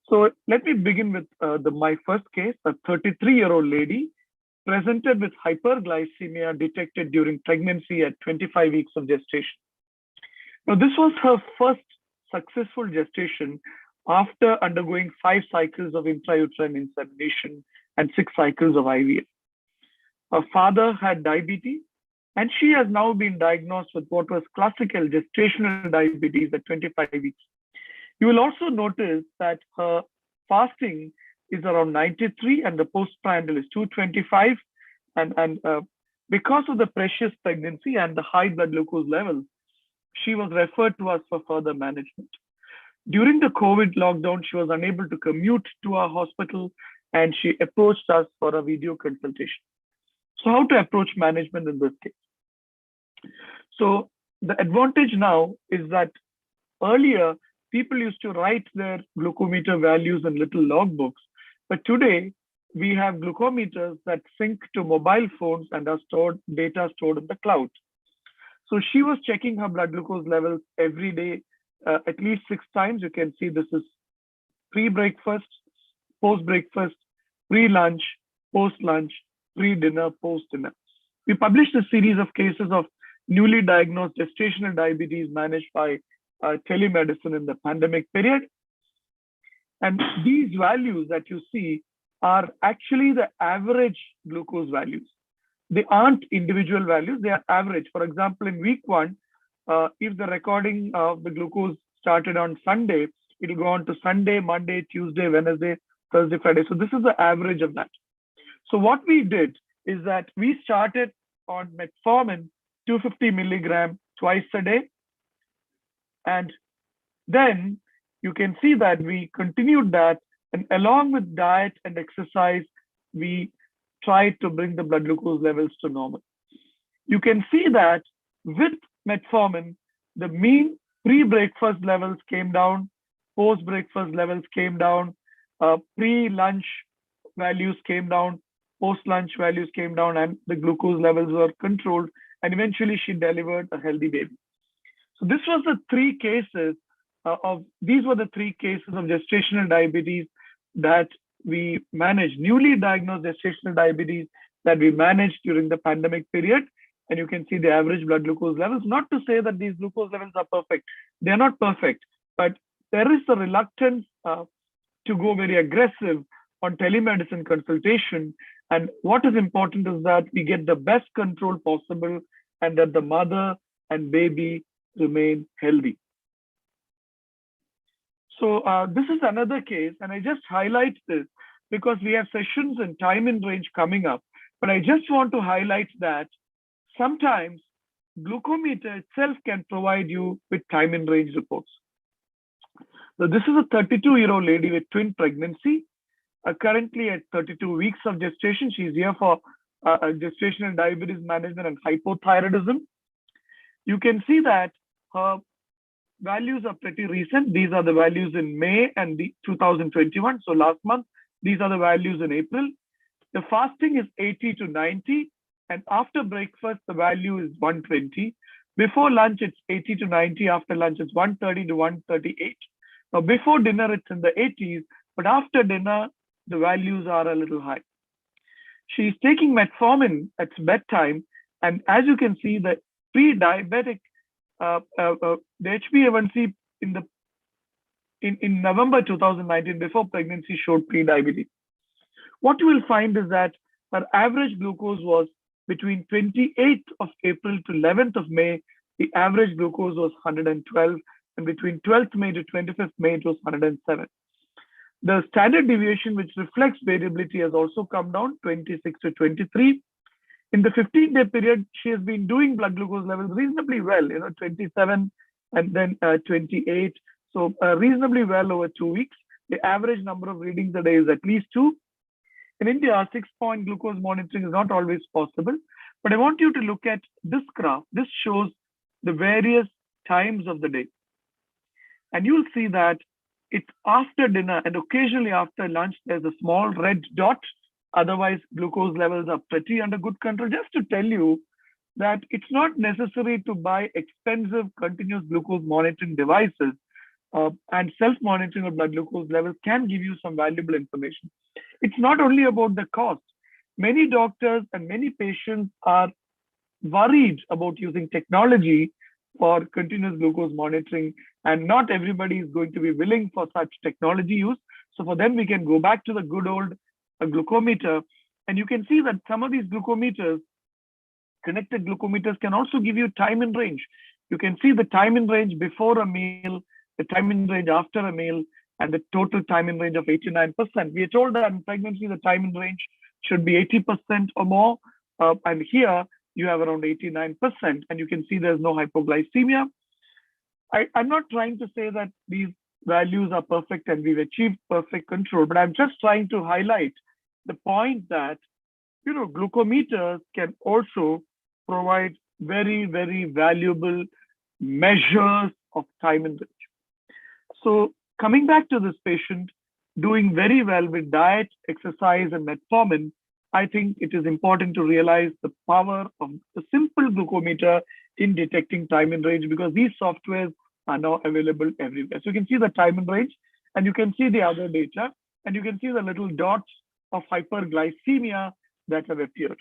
So let me begin with my first case. A 33-year-old lady presented with hyperglycemia detected during pregnancy at 25 weeks of gestation. Now, this was her first successful gestation after undergoing 5 cycles of intrauterine insemination and 6 cycles of IVF. Her father had diabetes, and she has now been diagnosed with what was classical gestational diabetes at 25 weeks. You will also notice that her fasting is around 93 and the postprandial is 225. And because of the precious pregnancy and the high blood glucose levels, she was referred to us for further management. During the COVID lockdown, she was unable to commute to our hospital and she approached us for a video consultation. So how to approach management in this case? So the advantage now is that earlier, people used to write their glucometer values in little logbooks, but today we have glucometers that sync to mobile phones and are data stored in the cloud. So she was checking her blood glucose levels every day, at least 6 times. You can see this is pre-breakfast, post-breakfast, pre-lunch, post-lunch, pre-dinner, post-dinner. We published a series of cases of newly diagnosed gestational diabetes managed by telemedicine in the pandemic period. And these values that you see are actually the average glucose values. They aren't individual values, they are average. For example, in week 1, if the recording of the glucose started on Sunday, it will go on to Sunday, Monday, Tuesday, Wednesday, Thursday, Friday. So this is the average of that. So what we did is that we started on metformin 250 milligram twice a day. And then you can see that we continued that, and along with diet and exercise, we tried to bring the blood glucose levels to normal. You can see that with metformin, the mean pre-breakfast levels came down, post-breakfast levels came down, pre-lunch values came down, post-lunch values came down, and the glucose levels were controlled, and eventually she delivered a healthy baby. So this was the 3 cases these were the 3 cases of gestational diabetes that we managed, newly diagnosed gestational diabetes that we managed during the pandemic period. And you can see the average blood glucose levels. Not to say that these glucose levels are perfect. They're not perfect, but there is a reluctance to go very aggressive on telemedicine consultation. And what is important is that we get the best control possible and that the mother and baby remain healthy. So this is another case, and I just highlight this because we have sessions in time and range coming up. But I just want to highlight that sometimes glucometer itself can provide you with time and range reports. So this is a 32-year-old lady with twin pregnancy, currently at 32 weeks of gestation. She's here for gestational diabetes management and hypothyroidism. You can see that her values are pretty recent. These are the values in May and 2021. So last month, these are the values in April. The fasting is 80 to 90. And after breakfast, the value is 120. Before lunch, it's 80 to 90. After lunch, it's 130 to 138. Now, before dinner, it's in the 80s. But after dinner, the values are a little high. She's taking metformin at bedtime. And as you can see, the pre-diabetic the HbA1c in November 2019, before pregnancy, showed pre-diabetes. What you will find is that her average glucose was between 28th of April to 11th of May. The average glucose was 112, and between 12th May to 25th May, it was 107. The standard deviation, which reflects variability, has also come down, 26 to 23. In the 15-day period, she has been doing blood glucose levels reasonably well, 27 and then 28. So reasonably well over 2 weeks. The average number of readings a day is at least 2. In India, 6-point glucose monitoring is not always possible. But I want you to look at this graph. This shows the various times of the day. And you'll see that it's after dinner and occasionally after lunch, there's a small red dot. Otherwise, glucose levels are pretty under good control. Just to tell you that it's not necessary to buy expensive continuous glucose monitoring devices, and self-monitoring of blood glucose levels can give you some valuable information. It's not only about the cost. Many doctors and many patients are worried about using technology for continuous glucose monitoring, and not everybody is going to be willing for such technology use. So for them, we can go back to the good old glucometer, and you can see that some of these glucometers, connected glucometers, can also give you time in range. You can see the time in range before a meal, the time in range after a meal, and the total time in range of 89%. We are told that in pregnancy, the time in range should be 80% or more. And here you have around 89%, and you can see there's no hypoglycemia. I'm not trying to say that these values are perfect and we've achieved perfect control, but I'm just trying to highlight the point that, glucometers can also provide very, very valuable measures of time in range. So coming back to this patient, doing very well with diet, exercise, and metformin, I think it is important to realize the power of the simple glucometer in detecting time in range, because these softwares are now available everywhere. So you can see the time in range, and you can see the other data, and you can see the little dots of hyperglycemia that have appeared.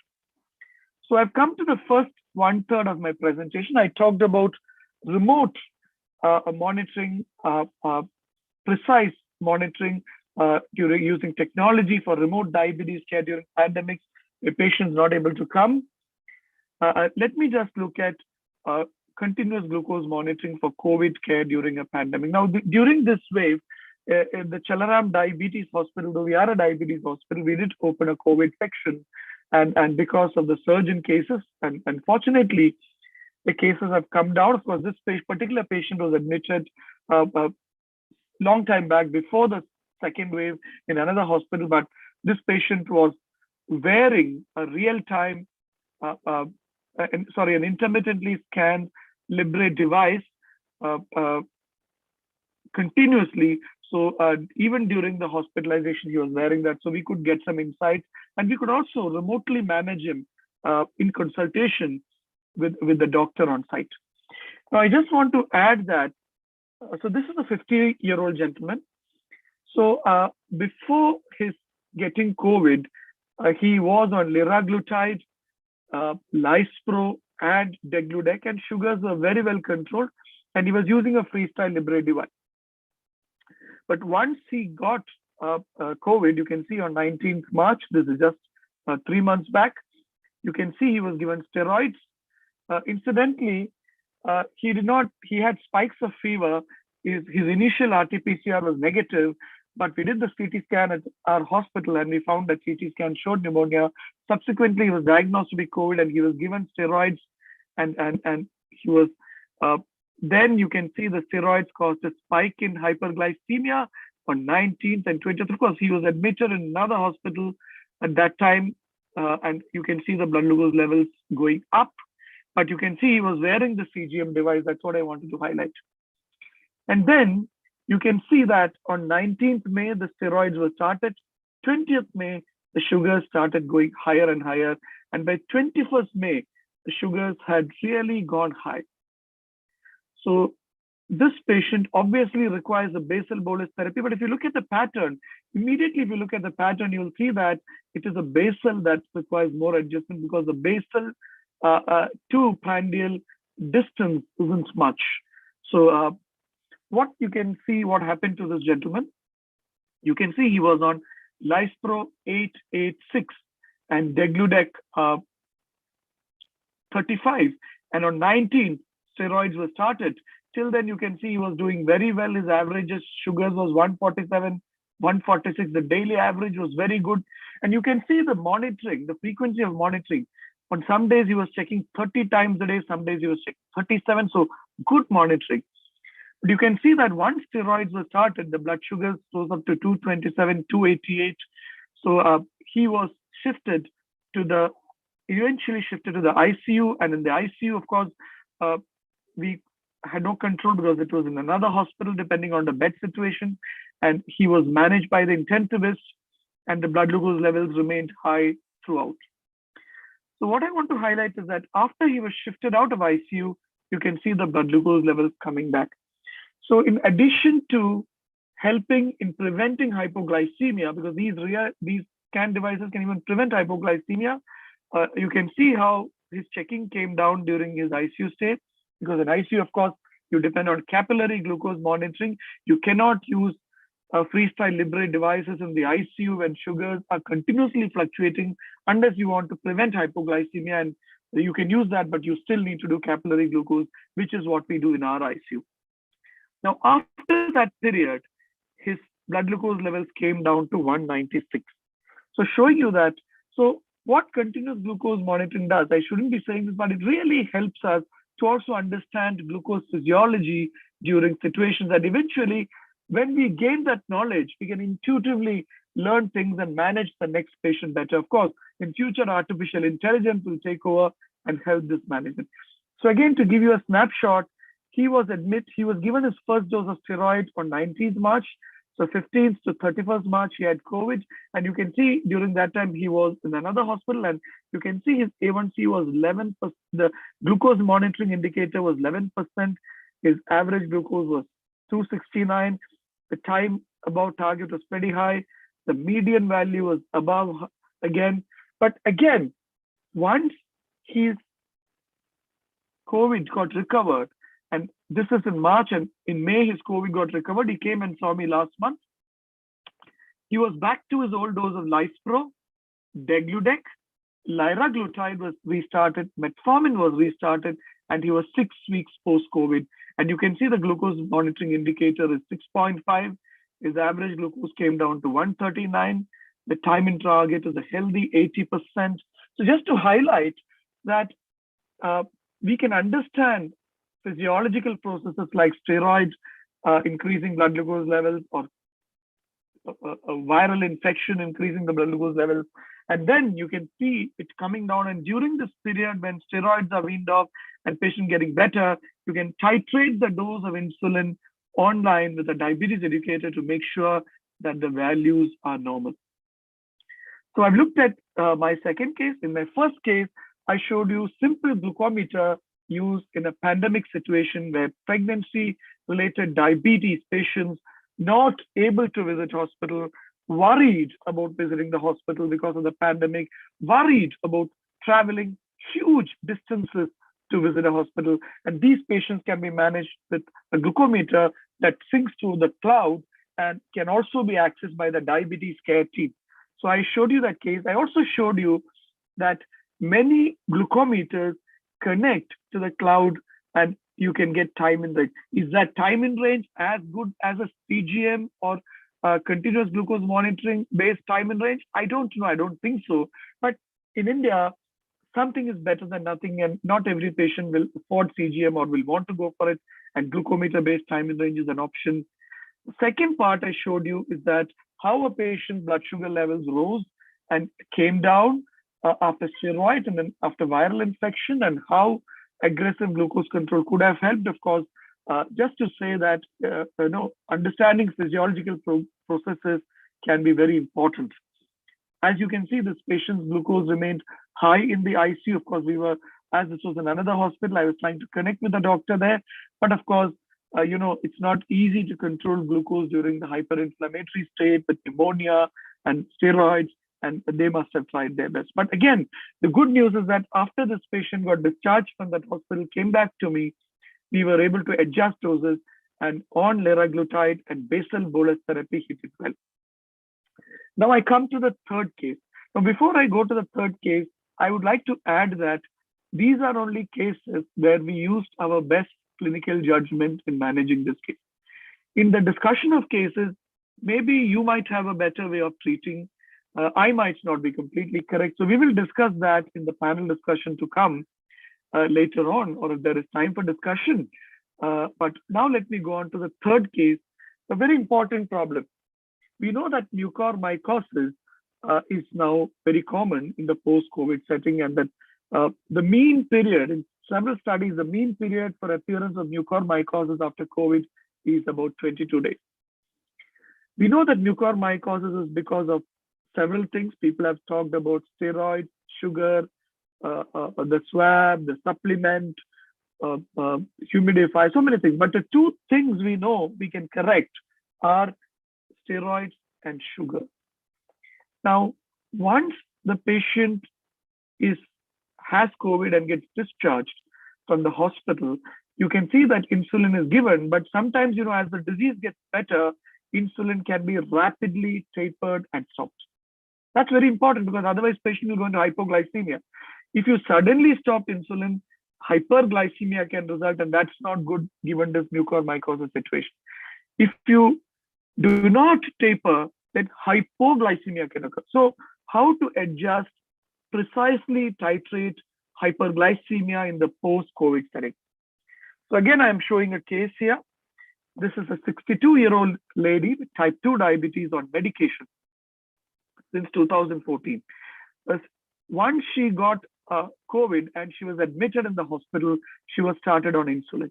So I've come to the first 1/3 of my presentation. I talked about remote monitoring, precise monitoring during using technology for remote diabetes care during pandemics, with patients not able to come. Let me just look at continuous glucose monitoring for COVID care during a pandemic. Now, during this wave, in the Chalaram Diabetes Hospital, though we are a diabetes hospital, we did open a COVID section. And because of the surge in cases, and unfortunately, the cases have come down. Of course, this particular patient was admitted a long time back before the second wave in another hospital, but this patient was wearing a real-time, an intermittently scanned Libre device continuously. So even during the hospitalization, he was wearing that, so we could get some insights, and we could also remotely manage him in consultation with the doctor on site. Now, I just want to add that, so this is a 50-year-old gentleman. So before his getting COVID, he was on liraglutide, Lispro, and Degludec, and sugars were very well controlled, and he was using a Freestyle Libre device. But once he got COVID, you can see on 19th March, this is just 3 months back, you can see he was given steroids. Incidentally, he had spikes of fever. His initial RT-PCR was negative, but we did the CT scan at our hospital and we found that CT scan showed pneumonia. Subsequently, he was diagnosed to be COVID and he was given steroids, and he was, then you can see the steroids caused a spike in hyperglycemia on 19th and 20th. Of course, he was admitted in another hospital at that time, and you can see the blood glucose levels going up, but you can see he was wearing the CGM device. That's what I wanted to highlight. And then you can see that on 19th May, the steroids were started. 20th May, the sugars started going higher and higher. And by 21st May, the sugars had really gone high. So this patient obviously requires a basal bolus therapy. But if you look at the pattern, immediately if you look at the pattern, you'll see that it is a basal that requires more adjustment, because the basal to prandial distance isn't much. So what you can see what happened to this gentleman, you can see he was on Lispro 886 and Degludec 35, and on 19th steroids were started. Till then, you can see he was doing very well. His averages sugars was 147, 146. The daily average was very good, and you can see the monitoring, the frequency of monitoring. On some days, he was checking 30 times a day. Some days he was checking 37. So good monitoring. But you can see that once steroids were started, the blood sugars rose up to 227, 288. So he was eventually shifted to the ICU. And in the ICU, of course, we had no control because it was in another hospital, depending on the bed situation. And he was managed by the intensivist, and the blood glucose levels remained high throughout. So what I want to highlight is that after he was shifted out of ICU, you can see the blood glucose levels coming back. So in addition to helping in preventing hypoglycemia, because these scan devices can even prevent hypoglycemia, you can see how his checking came down during his ICU stay. Because in ICU, of course, you depend on capillary glucose monitoring. You cannot use freestyle Libre devices in the ICU when sugars are continuously fluctuating unless you want to prevent hypoglycemia, and you can use that, but you still need to do capillary glucose, which is what we do in our ICU. Now, after that period, his blood glucose levels came down to 196. So showing you that, so what continuous glucose monitoring does, I shouldn't be saying this, but it really helps us to also understand glucose physiology during situations that eventually, when we gain that knowledge, we can intuitively learn things and manage the next patient better. Of course, in future, artificial intelligence will take over and help this management. So again, to give you a snapshot, he was given his first dose of steroid on 19th March. So 15th to 31st March, he had COVID. And you can see during that time, he was in another hospital. And you can see his A1C was 11%. The glucose monitoring indicator was 11%. His average glucose was 269. The time above target was pretty high. The median value was above again. But again, once his COVID got recovered, and this is in March, and in May, his COVID got recovered. He came and saw me last month. He was back to his old dose of Lispro, Degludec, liraglutide was restarted, metformin was restarted, and he was 6 weeks post-COVID. And you can see the glucose monitoring indicator is 6.5. His average glucose came down to 139. The time in target is a healthy 80%. So just to highlight that we can understand physiological processes like steroids increasing blood glucose levels, or a viral infection increasing the blood glucose levels. And then you can see it coming down. And during this period, when steroids are weaned off and patient getting better, you can titrate the dose of insulin online with a diabetes educator to make sure that the values are normal. So I've looked at my second case. In my first case, I showed you simple glucometer used in a pandemic situation where pregnancy-related diabetes patients not able to visit hospital, worried about visiting the hospital because of the pandemic, worried about traveling huge distances to visit a hospital. And these patients can be managed with a glucometer that syncs to the cloud and can also be accessed by the diabetes care team. So I showed you that case. I also showed you that many glucometers connect to the cloud and you can get time in range. Is that time in range as good as a CGM or continuous glucose monitoring based time in range? I don't know. I don't think so. But in India, something is better than nothing, and not every patient will afford CGM or will want to go for it. And glucometer based time in range is an option. The second part I showed you is that how a patient's blood sugar levels rose and came down after steroid and then after viral infection, and how aggressive glucose control could have helped. Of course, just to say that understanding physiological processes can be very important. As you can see, this patient's glucose remained high in the ICU. Of course, as this was in another hospital, I was trying to connect with the doctor there. But of course, it's not easy to control glucose during the hyperinflammatory state with pneumonia and steroids, and they must have tried their best. But again, the good news is that after this patient got discharged from that hospital, came back to me, we were able to adjust doses, and on liraglutide and basal bolus therapy, he did well. Now I come to the third case. Now, before I go to the third case, I would like to add that these are only cases where we used our best clinical judgment in managing this case. In the discussion of cases, maybe you might have a better way of treating. I might not be completely correct. So we will discuss that in the panel discussion to come later on, or if there is time for discussion. But now let me go on to the third case, a very important problem. We know that mucormycosis is now very common in the post-COVID setting, and that the mean period, in several studies, the mean period for appearance of mucormycosis after COVID is about 22 days. We know that mucormycosis is because of several things. People have talked about steroids, sugar, the swab, the supplement, humidify, so many things. But the two things we know we can correct are steroids and sugar. Now, once the patient has COVID and gets discharged from the hospital, you can see that insulin is given, but sometimes, as the disease gets better, insulin can be rapidly tapered and stopped. That's very important, because otherwise patient will go into hypoglycemia. If you suddenly stop insulin, hyperglycemia can result, and that's not good given this mucormycosis situation. If you do not taper, then hypoglycemia can occur. So how to adjust, precisely titrate hyperglycemia in the post-COVID setting? So again, I'm showing a case here. This is a 62-year-old lady with type 2 diabetes on medication since 2014. Once she got COVID and she was admitted in the hospital, she was started on insulin.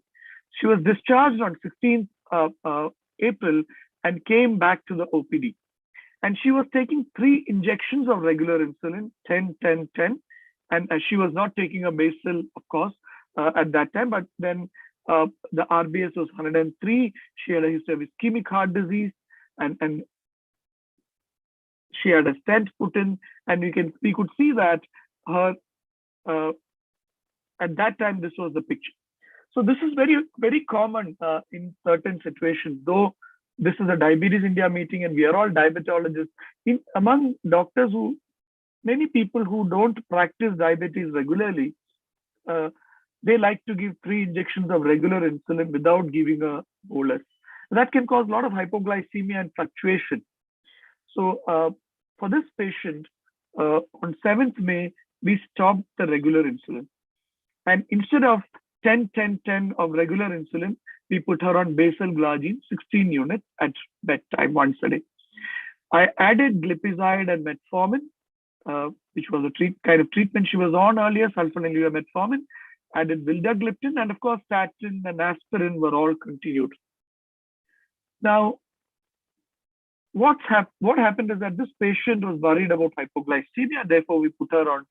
She was discharged on 16th April and came back to the OPD. And she was taking 3 injections of regular insulin, 10, 10, 10. And she was not taking a basal, of course, at that time. But then the RBS was 103. She had a history of ischemic heart disease, and she had a stent put in. And we could see that her at that time, this was the picture. So this is very, very common in certain situations, though this is a Diabetes India meeting and we are all diabetologists. Among doctors, many people who don't practice diabetes regularly, they like to give 3 injections of regular insulin without giving a bolus. That can cause a lot of hypoglycemia and fluctuation. So for this patient, on 7th May, we stopped the regular insulin. And instead of 10, 10, 10 of regular insulin, we put her on basal glargine, 16 units at bedtime once a day. I added glipizide and metformin, which was a kind of treatment she was on earlier, sulfonylurea metformin, added vildagliptin, and of course, statin and aspirin were all continued. Now, what happened is that this patient was worried about hypoglycemia, therefore we put her on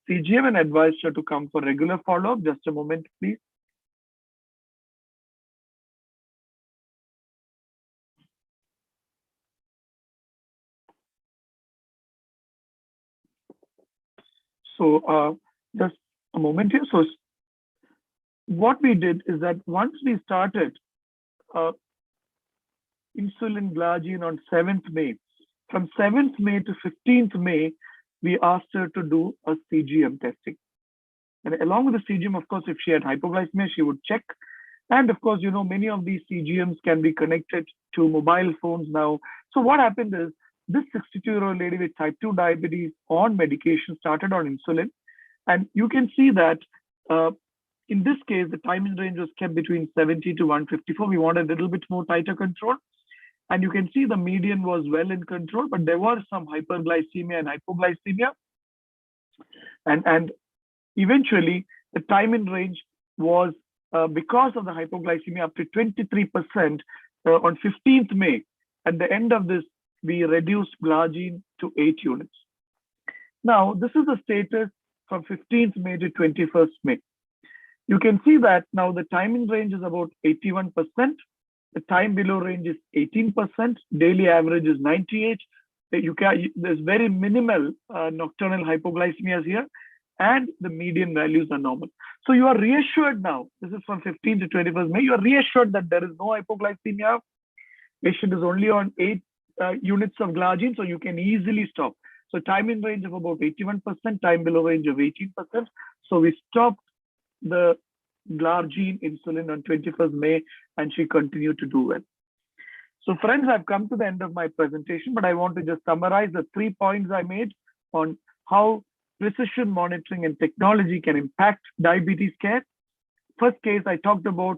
CGM and advised her to come for regular follow-up. Just a moment, please. So just a moment here. So what we did is that once we started insulin glargine on 7th May, from 7th May to 15th May, we asked her to do a CGM testing. And along with the CGM, of course, if she had hypoglycemia, she would check. And of course, many of these CGMs can be connected to mobile phones now. So what happened is, this 62-year-old lady with type 2 diabetes on medication started on insulin. And you can see that in this case, the time in range was kept between 70 to 154. We wanted a little bit more tighter control. And you can see the median was well in control, but there was some hyperglycemia and hypoglycemia. And eventually, the time in range was, because of the hypoglycemia, up to 23% on 15th May. At the end of this, we reduced glargine to 8 units. Now, this is the status from 15th May to 21st May. You can see that now the time in range is about 81%. The time below range is 18%. Daily average is 98. There's very minimal nocturnal hypoglycemias here, and the median values are normal. So you are reassured now. This is from 15th to 21st May. You are reassured that there is no hypoglycemia. Patient is only on 8 units of glargine, so you can easily stop. So time in range of about 81%, time below range of 18%. So we stopped the glargine insulin on 21st May, and she continued to do well. So friends, I've come to the end of my presentation, but I want to just summarize the 3 points I made on how precision monitoring and technology can impact diabetes care. First case, I talked about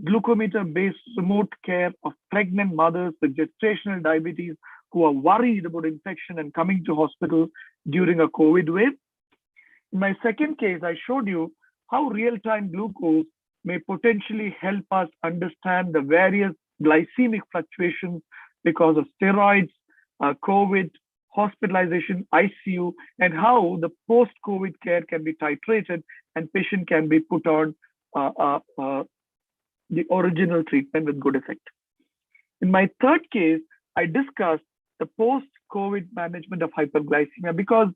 glucometer-based remote care of pregnant mothers with gestational diabetes who are worried about infection and coming to hospital during a COVID wave. In my second case, I showed you how real-time glucose may potentially help us understand the various glycemic fluctuations because of steroids, COVID, hospitalization, ICU, and how the post-COVID care can be titrated and patient can be put on the original treatment with good effect. In my third case, I discussed the post-COVID management of hyperglycemia because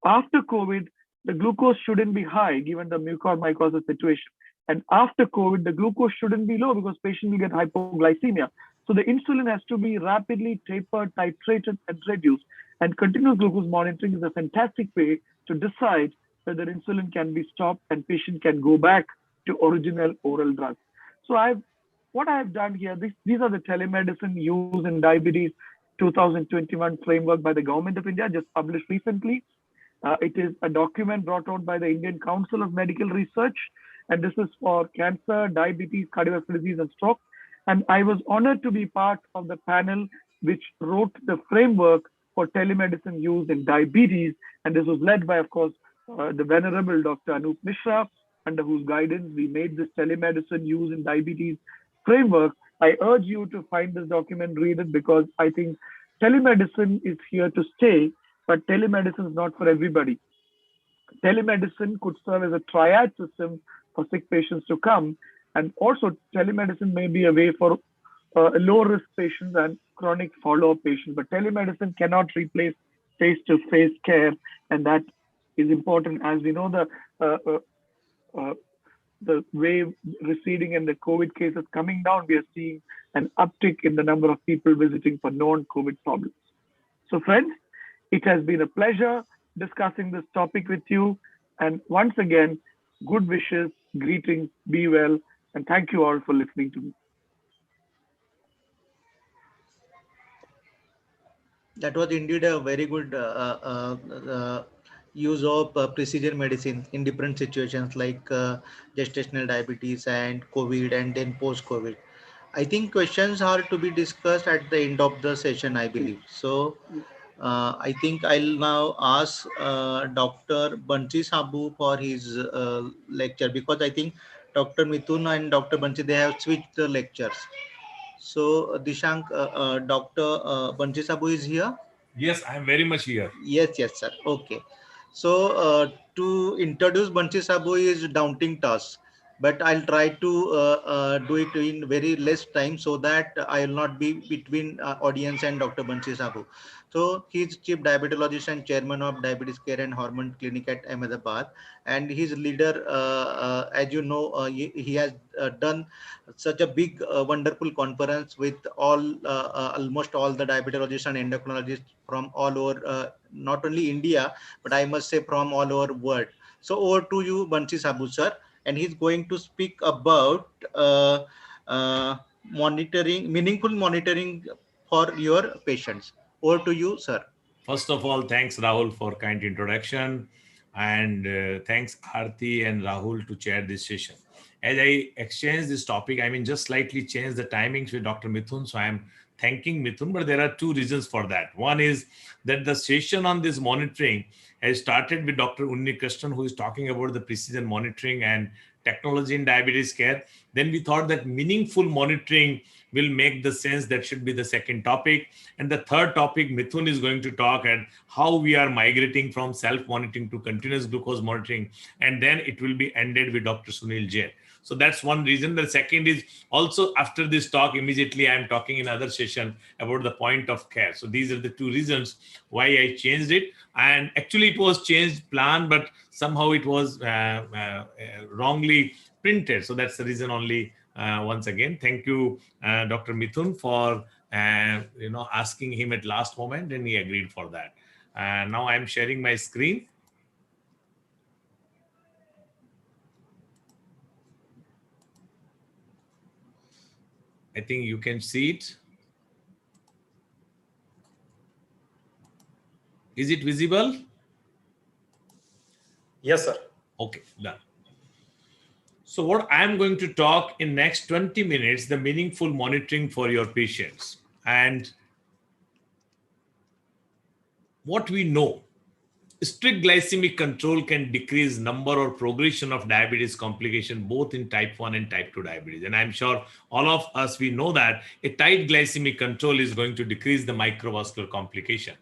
after COVID, the glucose shouldn't be high given the mucormycosis situation. And after COVID, the glucose shouldn't be low because patient will get hypoglycemia. So the insulin has to be rapidly tapered, titrated, and reduced. And continuous glucose monitoring is a fantastic way to decide whether insulin can be stopped and patient can go back to original oral drugs. So what I have done here, these are the telemedicine use in diabetes 2021 framework by the Government of India, just published recently. It is a document brought out by the Indian Council of Medical Research, and this is for cancer, diabetes, cardiovascular disease, and stroke. And I was honored to be part of the panel which wrote the framework for telemedicine use in diabetes. And this was led by, of course, the venerable Dr. Anup Mishra, under whose guidance we made this telemedicine use in diabetes framework. I urge you to find this document, read it, because I think telemedicine is here to stay, but telemedicine is not for everybody. Telemedicine could serve as a triad system for sick patients to come. And also telemedicine may be a way for low-risk patients and chronic follow-up patients, but telemedicine cannot replace face-to-face care. And that is important. As we know, the wave receding and the COVID cases coming down, we are seeing an uptick in the number of people visiting for non-COVID problems. So friends, it has been a pleasure discussing this topic with you. And once again, good wishes, greetings, be well, and thank you all for listening to me. That was indeed a very good use of precision medicine in different situations like gestational diabetes and COVID and then post-COVID. I think questions are to be discussed at the end of the session, I believe. So I think I'll now ask Dr. Bansi Sabu for his lecture, because I think Dr. Mithun and Dr. Bansi, they have switched the lectures. So Dishank, Dr. Bansi Sabu is here? Yes, I am very much here. Yes, sir. Okay. So to introduce Bansi Sabu is daunting task, but I'll try to do it in very less time so that I will not be between audience and Dr. Bansi Sabu. So he's Chief Diabetologist and Chairman of Diabetes Care and Hormone Clinic at Ahmedabad, and he's leader. As you know, he has done such a big, wonderful conference with almost all the diabetologists and endocrinologists from all over, not only India, but I must say from all over world. So over to you, Bansi Sabu sir, and he's going to speak about monitoring, meaningful monitoring for your patients. Over to you, sir. First of all, thanks Rahul for kind introduction, and thanks Aarti and Rahul to chair this session. As I exchange this topic, I mean, just slightly change the timings with Dr. Mithun. So I'm thanking Mithun, but there are two reasons for that. One is that the session on this monitoring has started with Dr. Unni Krishnan, who is talking about the precision monitoring and technology in diabetes care. Then we thought that meaningful monitoring will make the sense that should be the second topic. And the third topic, Mithun is going to talk at how we are migrating from self-monitoring to continuous glucose monitoring. And then it will be ended with Dr. Sunil Jain. So that's one reason. The second is also after this talk, immediately I'm talking in another session about the point of care. So these are the two reasons why I changed it. And actually it was changed plan, but somehow it was wrongly printed. So that's the reason only. Once again, thank you, Dr. Mithun, for asking him at last moment, and he agreed for that. Now I'm sharing my screen. I think you can see it. Is it visible? Yes, sir. Okay, done. So what I'm going to talk in next 20 minutes, the meaningful monitoring for your patients. And what we know, strict glycemic control can decrease number or progression of diabetes complication both in type 1 and type 2 diabetes. And I'm sure all of us, we know that a tight glycemic control is going to decrease the microvascular complication.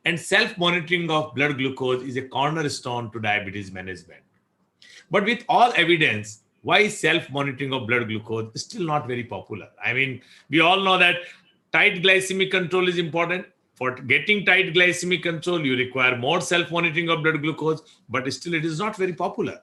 And self-monitoring of blood glucose is a cornerstone to diabetes management. But with all evidence, why is self-monitoring of blood glucose still not very popular? I mean, we all know that tight glycemic control is important. For getting tight glycemic control, you require more self-monitoring of blood glucose, but still it is not very popular.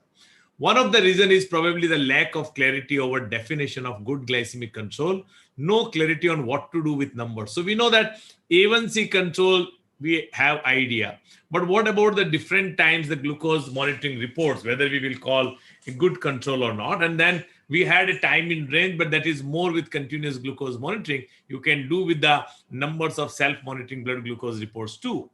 One of the reasons is probably the lack of clarity over definition of good glycemic control, no clarity on what to do with numbers. So we know that A1C control, we have idea, but what about the different times the glucose monitoring reports, whether we will call a good control or not? And then we had a time in range, but that is more with continuous glucose monitoring. You can do with the numbers of self-monitoring blood glucose reports too.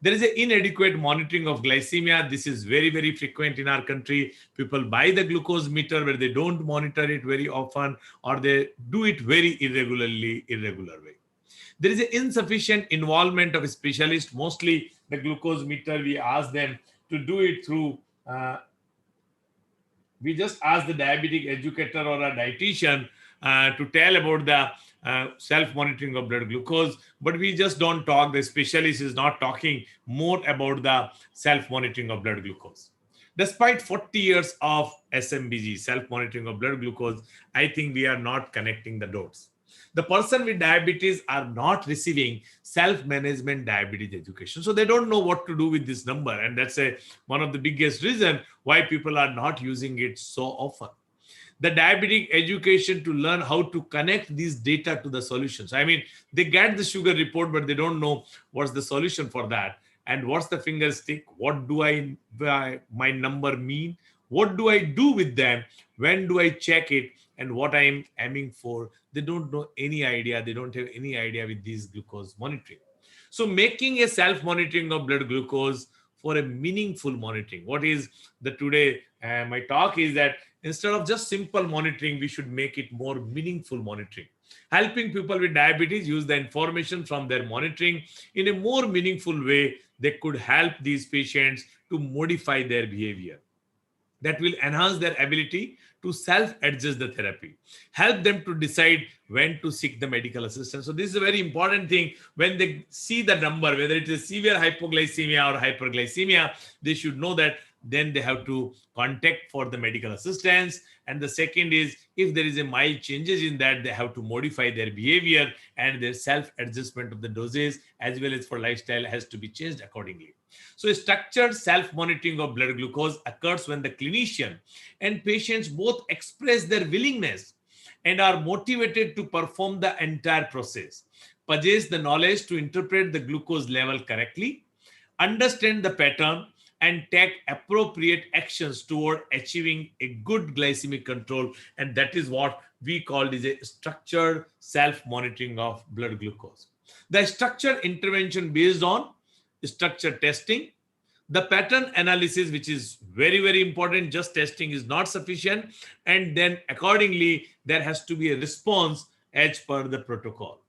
There is an inadequate monitoring of glycemia. This is very, very frequent in our country. People buy the glucose meter where they don't monitor it very often, or they do it very irregular way. There is an insufficient involvement of a specialist. Mostly the glucose meter, we ask them to do it through, we just ask the diabetic educator or a dietitian to tell about the self-monitoring of blood glucose, but we just don't talk. The specialist is not talking more about the self-monitoring of blood glucose. Despite 40 years of SMBG, self-monitoring of blood glucose, I think we are not connecting the dots. The person with diabetes are not receiving self-management diabetes education. So they don't know what to do with this number. And that's one of the biggest reasons why people are not using it so often. The diabetic education to learn how to connect these data to the solutions. I mean, they get the sugar report, but they don't know what's the solution for that. And what's the finger stick? What do my number mean? What do I do with them? When do I check it? And what I am aiming for? They don't know any idea. They don't have any idea with these glucose monitoring. So making a self-monitoring of blood glucose for a meaningful monitoring. What is the today, my talk is that instead of just simple monitoring, we should make it more meaningful monitoring. Helping people with diabetes use the information from their monitoring in a more meaningful way that could help these patients to modify their behavior. That will enhance their ability to self-adjust the therapy, help them to decide when to seek the medical assistance. So this is a very important thing. When they see the number, whether it is severe hypoglycemia or hyperglycemia, they should know that then they have to contact for the medical assistance. And the second is, if there is a mild changes in that, they have to modify their behavior, and their self-adjustment of the doses as well as for lifestyle has to be changed accordingly. So structured self-monitoring of blood glucose occurs when the clinician and patients both express their willingness and are motivated to perform the entire process, possess the knowledge to interpret the glucose level correctly, understand the pattern, and take appropriate actions toward achieving a good glycemic control. And that is what we call is a structured self-monitoring of blood glucose. The structured intervention based on structured testing, the pattern analysis, which is very, very important. Just testing is not sufficient. And then accordingly, there has to be a response as per the protocol.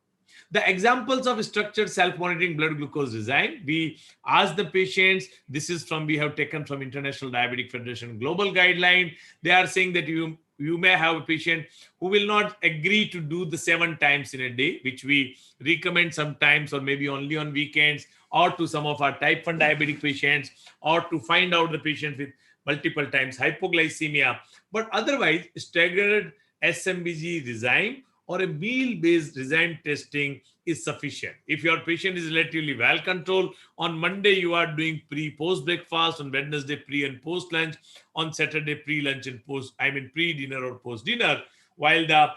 The examples of structured self-monitoring blood glucose design, we ask the patients, this is from, we have taken from International Diabetic Federation Global Guideline. They are saying that you may have a patient who will not agree to do the 7 times in a day, which we recommend sometimes, or maybe only on weekends, or to some of our type 1 diabetic patients, or to find out the patient with multiple times hypoglycemia. But otherwise, staggered SMBG design or a meal-based design testing is sufficient. If your patient is relatively well controlled, on Monday you are doing pre-post breakfast, on Wednesday pre and post lunch, on Saturday pre-lunch and pre-dinner or post-dinner. While the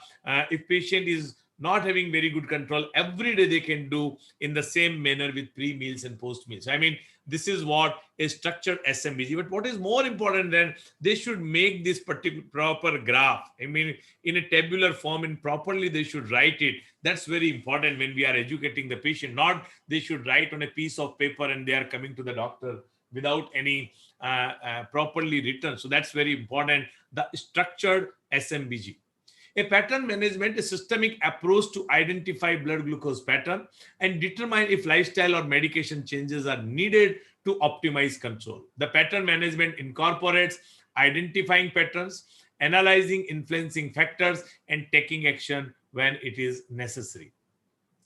if patient is not having very good control, every day they can do in the same manner with pre-meals and post-meals. I mean, this is what a structured SMBG. But what is more important than, they should make this particular proper graph. I mean, in a tabular form, and properly they should write it. That's very important when we are educating the patient. Not they should write on a piece of paper and they are coming to the doctor without any properly written. So that's very important. The structured SMBG. A pattern management, a systemic approach to identify blood glucose pattern and determine if lifestyle or medication changes are needed to optimize control. The pattern management incorporates identifying patterns, analyzing influencing factors, and taking action when it is necessary.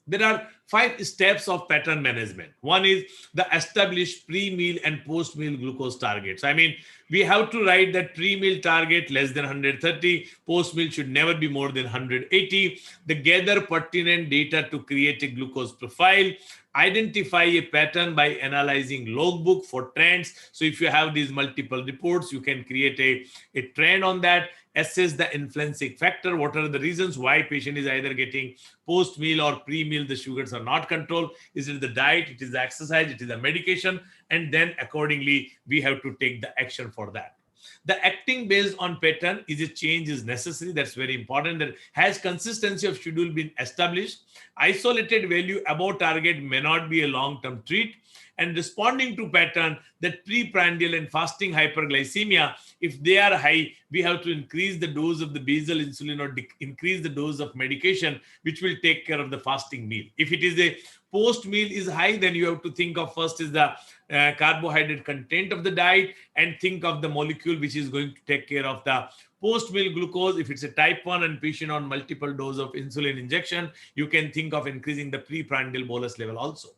There are 5 steps of pattern management. One is the established pre-meal and post-meal glucose targets. I mean, we have to write that pre-meal target less than 130, post-meal should never be more than 180. The gather pertinent data to create a glucose profile. Identify a pattern by analyzing logbook for trends. So if you have these multiple reports, you can create a trend on that. Assess the influencing factor. What are the reasons why patient is either getting post-meal or pre-meal, the sugars are not controlled? Is it the diet? It is the exercise? It is the medication? And then accordingly, we have to take the action for that. The acting based on pattern is a change is necessary. That's very important. That has consistency of schedule been established. Isolated value above target may not be a long-term treat. And responding to pattern that preprandial and fasting hyperglycemia, if they are high, we have to increase the dose of the basal insulin or increase the dose of medication, which will take care of the fasting meal. If it is a post-meal is high, then you have to think of first is the carbohydrate content of the diet and think of the molecule which is going to take care of the post-meal glucose. If it's a type 1 and patient on multiple dose of insulin injection, you can think of increasing the preprandial bolus level also.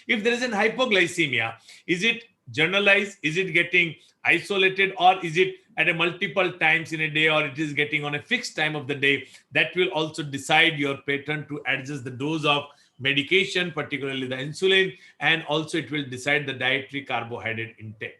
If there is an hypoglycemia, is it generalized? Is it getting isolated, or is it at a multiple times in a day, or it is getting on a fixed time of the day? That will also decide your pattern to adjust the dose of medication, particularly the insulin, and also it will decide the dietary carbohydrate intake.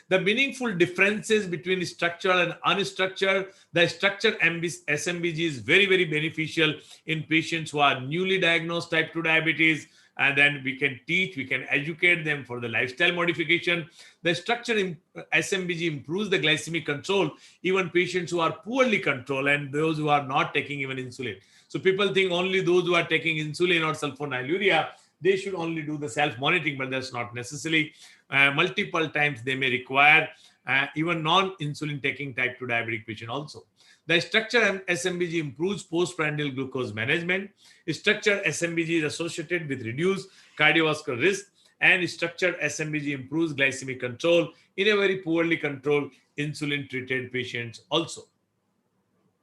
The meaningful differences between structural and unstructured, the structured SMBG is very, very beneficial in patients who are newly diagnosed type 2 diabetes, and then we can teach, we can educate them for the lifestyle modification. The structured SMBG improves the glycemic control, even patients who are poorly controlled and those who are not taking even insulin. So people think only those who are taking insulin or sulfonylurea, they should only do the self-monitoring, but that's not necessary. Multiple times they may require even non-insulin taking type 2 diabetic patient also. The structured SMBG improves postprandial glucose management. Structured SMBG is associated with reduced cardiovascular risk, and structured SMBG improves glycemic control in a very poorly controlled insulin-treated patients also.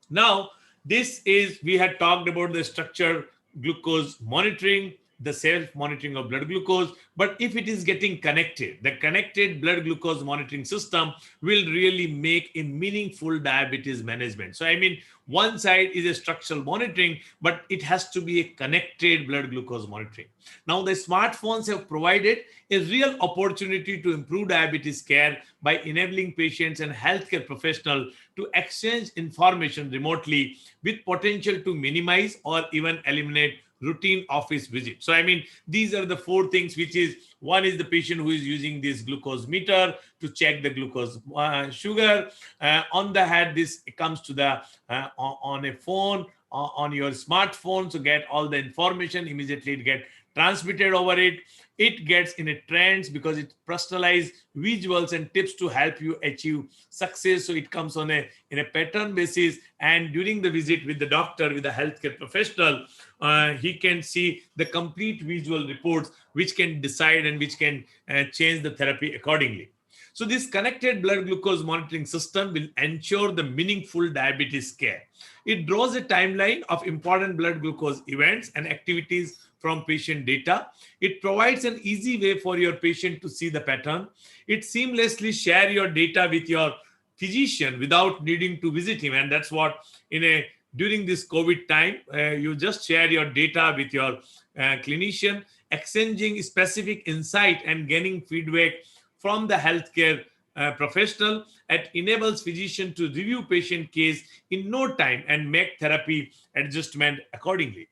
Now, this is, we had talked about the structured glucose monitoring, the self-monitoring of blood glucose, but if it is getting connected, the connected blood glucose monitoring system will really make a meaningful diabetes management. So, I mean, one side is a structural monitoring, but it has to be a connected blood glucose monitoring. Now, the smartphones have provided a real opportunity to improve diabetes care by enabling patients and healthcare professionals to exchange information remotely with potential to minimize or even eliminate routine office visit. So, I mean, these are the 4 things, which is, one is the patient who is using this glucose meter to check the glucose sugar. On the head, this comes to the, on a phone, on your smartphone, so get all the information, immediately it get transmitted over it. It gets in a trends because it personalized visuals and tips to help you achieve success. So it comes on in a pattern basis, and during the visit with the doctor, with the healthcare professional, he can see the complete visual reports, which can decide and which can change the therapy accordingly. So this connected blood glucose monitoring system will ensure the meaningful diabetes care. It draws a timeline of important blood glucose events and activities from patient data. It provides an easy way for your patient to see the pattern. It seamlessly share your data with your physician without needing to visit him. And that's what during this COVID time, you just share your data with your clinician, exchanging specific insight and gaining feedback from the healthcare professional. It enables physician to review patient case in no time and make therapy adjustment accordingly.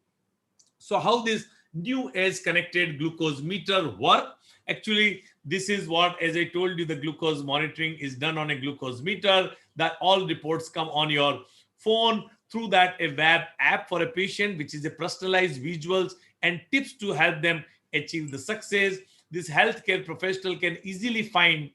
So how this new age connected glucose meter work? Actually, this is what, as I told you, the glucose monitoring is done on a glucose meter, that all reports come on your phone. Through that, a web app for a patient, which is a personalized visuals and tips to help them achieve the success. This healthcare professional can easily find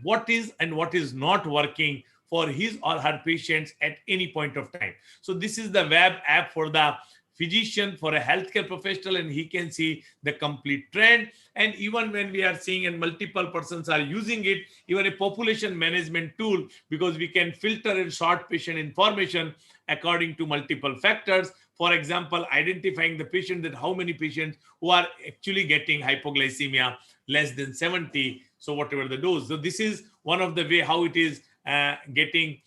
what is and what is not working for his or her patients at any point of time. So this is the web app for the physician, for a healthcare professional, and he can see the complete trend. And even when we are seeing and multiple persons are using it, even a population management tool, because we can filter and sort patient information according to multiple factors. For example, identifying the patient, that how many patients who are actually getting hypoglycemia less than 70, so whatever the dose. So this is one of the way how it is getting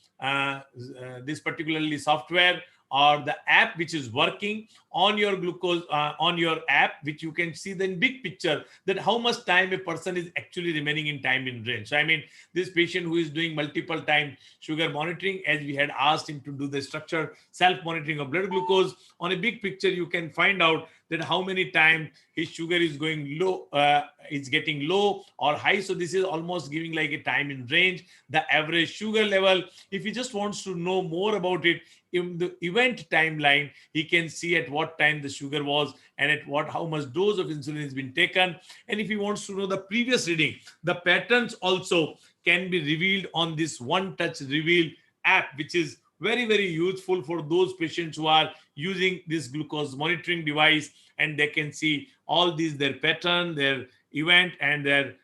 this particularly software or the app which is working on your glucose on your app, which you can see the big picture, that how much time a person is actually remaining in time in range. So I mean, this patient who is doing multiple time sugar monitoring, as we had asked him to do the structured self-monitoring of blood glucose, on a big picture you can find out that how many times his sugar is going low, it's getting low or high. So this is almost giving like a time in range, the average sugar level. If he just wants to know more about it, in the event timeline, he can see at what time the sugar was and at how much dose of insulin has been taken. And if he wants to know the previous reading, the patterns also can be revealed on this one touch reveal app, which is very, very useful for those patients who are using this glucose monitoring device, and they can see all these, their pattern, their event, and their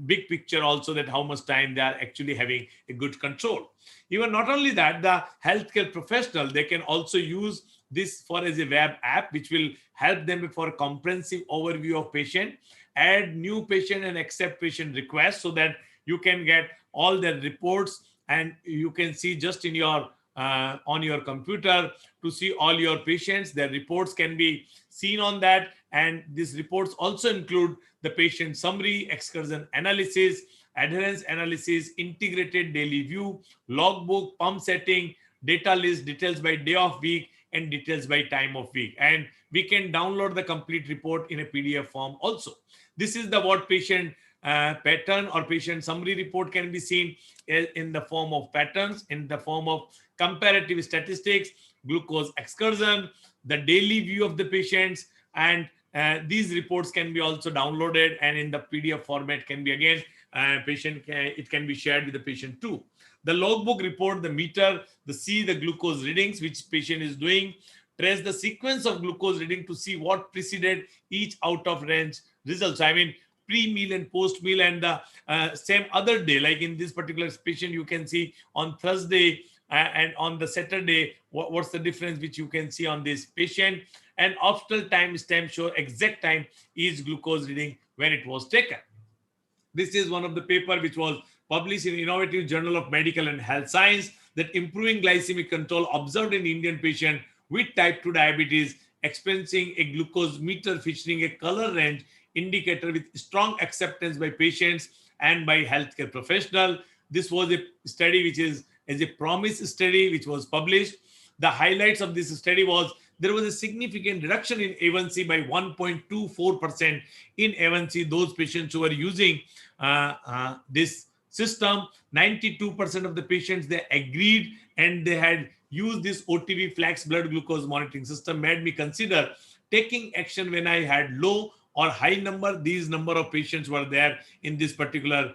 big picture also, that how much time they are actually having a good control. Even not only that, the healthcare professional, they can also use this for as a web app, which will help them for a comprehensive overview of patient, add new patient and accept patient requests, so that you can get all their reports and you can see just in your on your computer to see all your patients. Their reports can be seen on that, and these reports also include the patient summary, excursion analysis, adherence analysis, integrated daily view, logbook, pump setting, data list, details by day of week, and details by time of week. And we can download the complete report in a PDF form also. This is the what patient pattern or patient summary report can be seen in the form of patterns, in the form of comparative statistics, glucose excursion, the daily view of the patients, and these reports can be also downloaded, and in the PDF format can be again it can be shared with the patient too. The logbook report the meter, see the glucose readings which patient is doing, trace the sequence of glucose reading to see what preceded each out of range results. I mean, pre-meal and post-meal, and the same other day, like in this particular patient, you can see on Thursday and on the Saturday, what's the difference which you can see on this patient, and optional time stamp show exact time each glucose reading when it was taken. This is one of the paper which was published in Innovative Journal of Medical and Health Science, that improving glycemic control observed in Indian patient with type 2 diabetes experiencing a glucose meter featuring a color range indicator with strong acceptance by patients and by healthcare professional. This was a study which is as a PROMISE study which was published. The highlights of this study was there was a significant reduction in A1C by 1.24% in A1C. Those patients who were using this system, 92% of the patients, they agreed and they had used this OTV flex blood glucose monitoring system, made me consider taking action when I had low or high number. These number of patients were there in this particular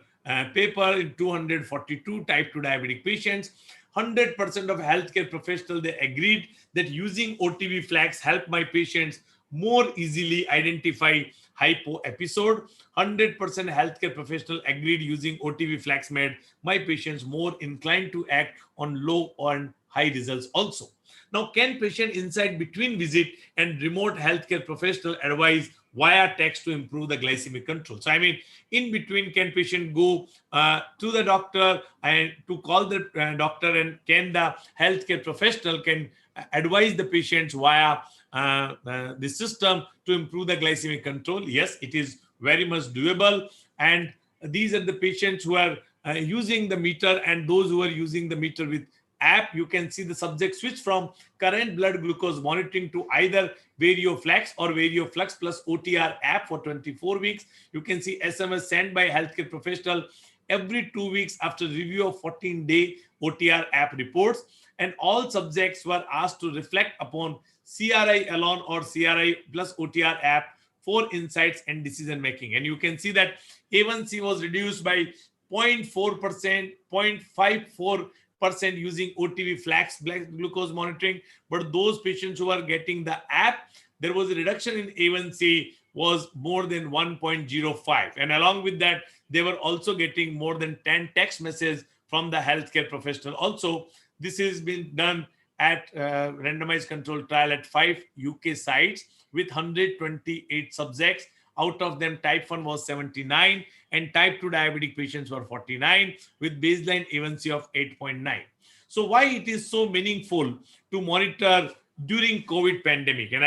paper in 242 type 2 diabetic patients. 100% of healthcare professionals, they agreed that using OTV flags helped my patients more easily identify hypo episode. 100% healthcare professional agreed using OTV flags made my patients more inclined to act on low or high results also. Now, can patient inside between visit and remote healthcare professional advise via text to improve the glycemic control? So, I mean, in between, can patient go to the doctor and to call the doctor, and can the healthcare professional can advise the patients via the system to improve the glycemic control? Yes, it is very much doable. And these are the patients who are using the meter and those who are using the meter with app, you can see the subject switch from current blood glucose monitoring to either VarioFlex or VarioFlux plus OTR app for 24 weeks. You can see SMS sent by healthcare professional every 2 weeks after review of 14-day OTR app reports. And all subjects were asked to reflect upon CRI alone or CRI plus OTR app for insights and decision making. And you can see that A1C was reduced by 0.4%, 0.54% using OTV flax blood glucose monitoring. But those patients who are getting the app, there was a reduction in A1C was more than 1.05. And along with that, they were also getting more than 10 text messages from the healthcare professional. Also, this has been done at randomized control trial at 5 UK sites with 128 subjects. Out of them, type 1 was 79 and type 2 diabetic patients were 49 with baseline A1C of 8.9. So why it is so meaningful to monitor during COVID pandemic? And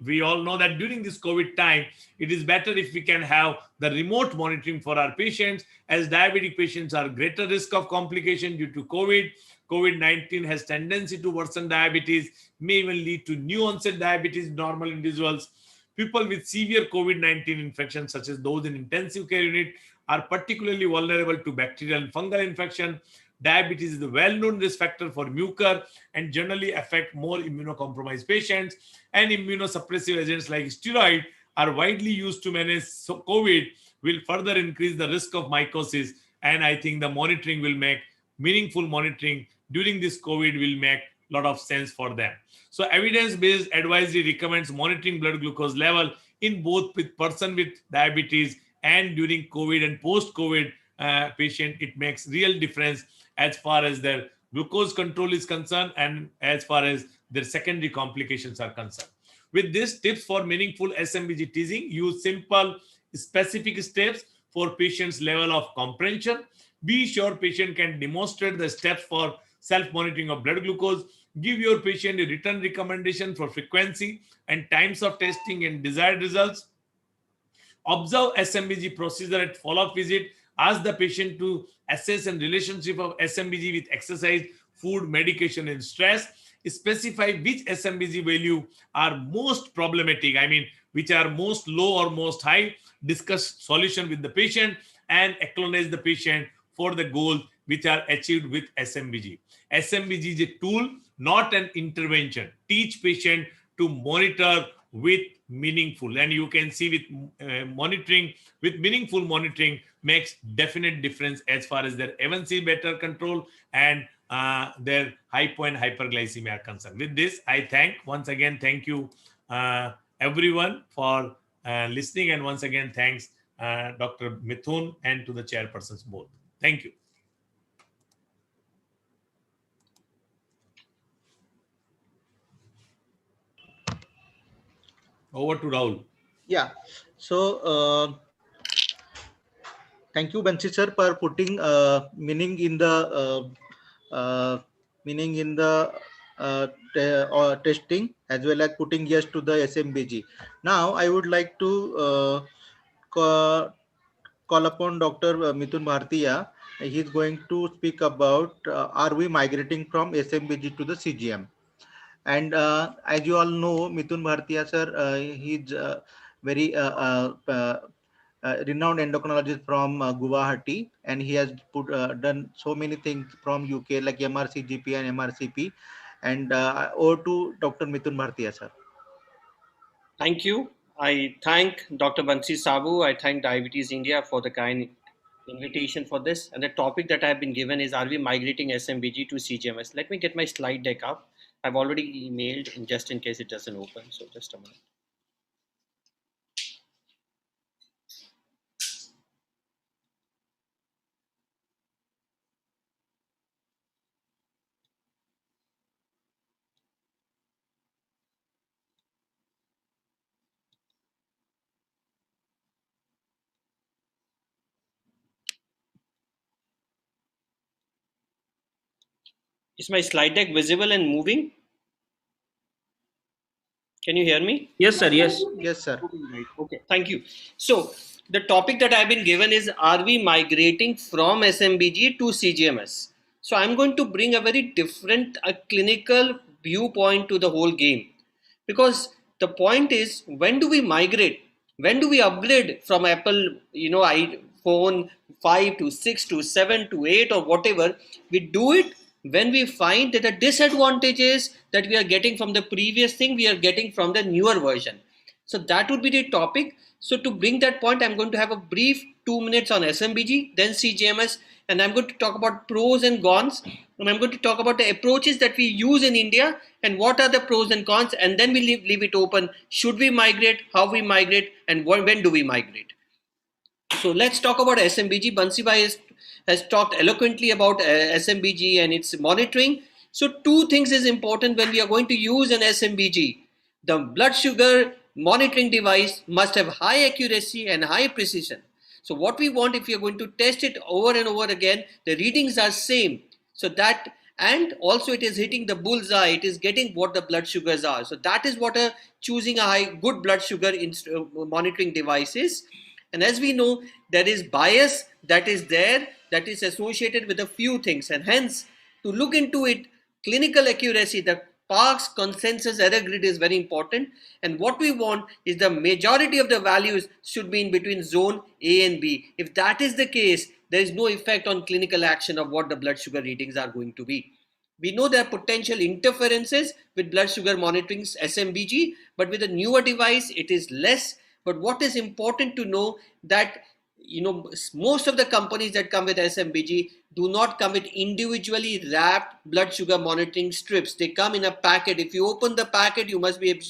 we all know that during this COVID time, it is better if we can have the remote monitoring for our patients, as diabetic patients are greater risk of complication due to COVID. COVID-19 has tendency to worsen diabetes, may even lead to new onset diabetes in normal individuals. People with severe COVID-19 infections, such as those in intensive care unit, are particularly vulnerable to bacterial and fungal infection. Diabetes is a well-known risk factor for mucor and generally affect more immunocompromised patients. And immunosuppressive agents like steroid are widely used to manage COVID, will further increase the risk of mycosis. And I think the monitoring will make meaningful monitoring during this COVID will make a lot of sense for them. So evidence-based advisory recommends monitoring blood glucose level in both with person with diabetes and during COVID and post-COVID patient. It makes real difference as far as their glucose control is concerned and as far as their secondary complications are concerned. With this, tips for meaningful SMBG teasing: use simple, specific steps for patient's level of comprehension. Be sure patient can demonstrate the steps for self-monitoring of blood glucose. Give your patient a written recommendation for frequency and times of testing and desired results. Observe SMBG procedure at follow-up visit. Ask the patient to assess a relationship of SMBG with exercise, food, medication, and stress. Specify which SMBG value are most problematic, which are most low or most high. Discuss solution with the patient and acknowledge the patient for the goals which are achieved with SMBG. SMBG is a tool, not an intervention. Teach patient to monitor with meaningful. And you can see with monitoring, with meaningful monitoring makes definite difference as far as their A1C better control and their hypo and hyperglycemia are concerned. With this, I once again thank you everyone for listening, and once again thanks Dr. Mithun and to the chairpersons both. Thank you. Over to Rahul. Yeah. So thank you, Bansi sir, for putting meaning in the testing, as well as putting yes to the SMBG. Now, I would like to call upon Dr. Mithun Bhartiya. He is going to speak about are we migrating from SMBG to the CGM? And as you all know, Mithun Bhartiya sir, he's very renowned endocrinologist from Guwahati, and he has done so many things from UK like MRCGP and MRCP. And over to Dr. Mithun Bhartiya sir. Thank you. I thank Dr. Bansi Sabu. I thank Diabetes India for the kind invitation for this. And the topic that I've been given is, are we migrating SMBG to CGMS? Let me get my slide deck up. I've already emailed just in case it doesn't open. So just a minute. Is my slide deck visible and moving? Can you hear me? Yes, sir. Yes. Yes, sir. Okay. Thank you. So the topic that I've been given is, are we migrating from SMBG to CGMS? So I'm going to bring a very different clinical viewpoint to the whole game, because the point is, when do we migrate? When do we upgrade from Apple, iPhone 5 to 6 to 7 to 8 or whatever? We do it when we find that the disadvantages that we are getting from the previous thing, we are getting from the newer version. So that would be the topic. So to bring that point, I'm going to have a brief 2 minutes on SMBG, then CGMS, and I'm going to talk about pros and cons. And I'm going to talk about the approaches that we use in India and what are the pros and cons. And then we leave it open. Should we migrate? How we migrate? And when do we migrate? So let's talk about SMBG. Bansi Bhai has talked eloquently about SMBG and its monitoring. So two things is important when we are going to use an SMBG. The blood sugar monitoring device must have high accuracy and high precision. So what we want, if you're going to test it over and over again, the readings are same. So that, and also it is hitting the bullseye, it is getting what the blood sugars are. So that is what choosing a good blood sugar monitoring device is. And as we know, there is bias that is there, that is associated with a few things. And hence, to look into it, clinical accuracy, the Parkes consensus error grid is very important. And what we want is the majority of the values should be in between zone A and B. If that is the case, there is no effect on clinical action of what the blood sugar readings are going to be. We know there are potential interferences with blood sugar monitoring SMBG, but with a newer device, it is less. But what is important to know that, most of the companies that come with SMBG do not come with individually wrapped blood sugar monitoring strips. They come in a packet. If you open the packet, you must be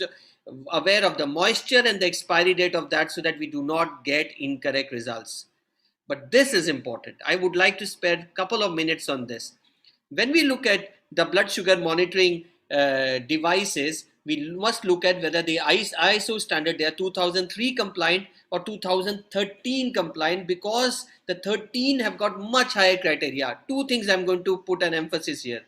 aware of the moisture and the expiry date of that so that we do not get incorrect results. But this is important. I would like to spend a couple of minutes on this. When we look at the blood sugar monitoring devices, we must look at whether the ISO standard, they are 2003 compliant or 2013 compliant, because the 13 have got much higher criteria. Two things I'm going to put an emphasis here.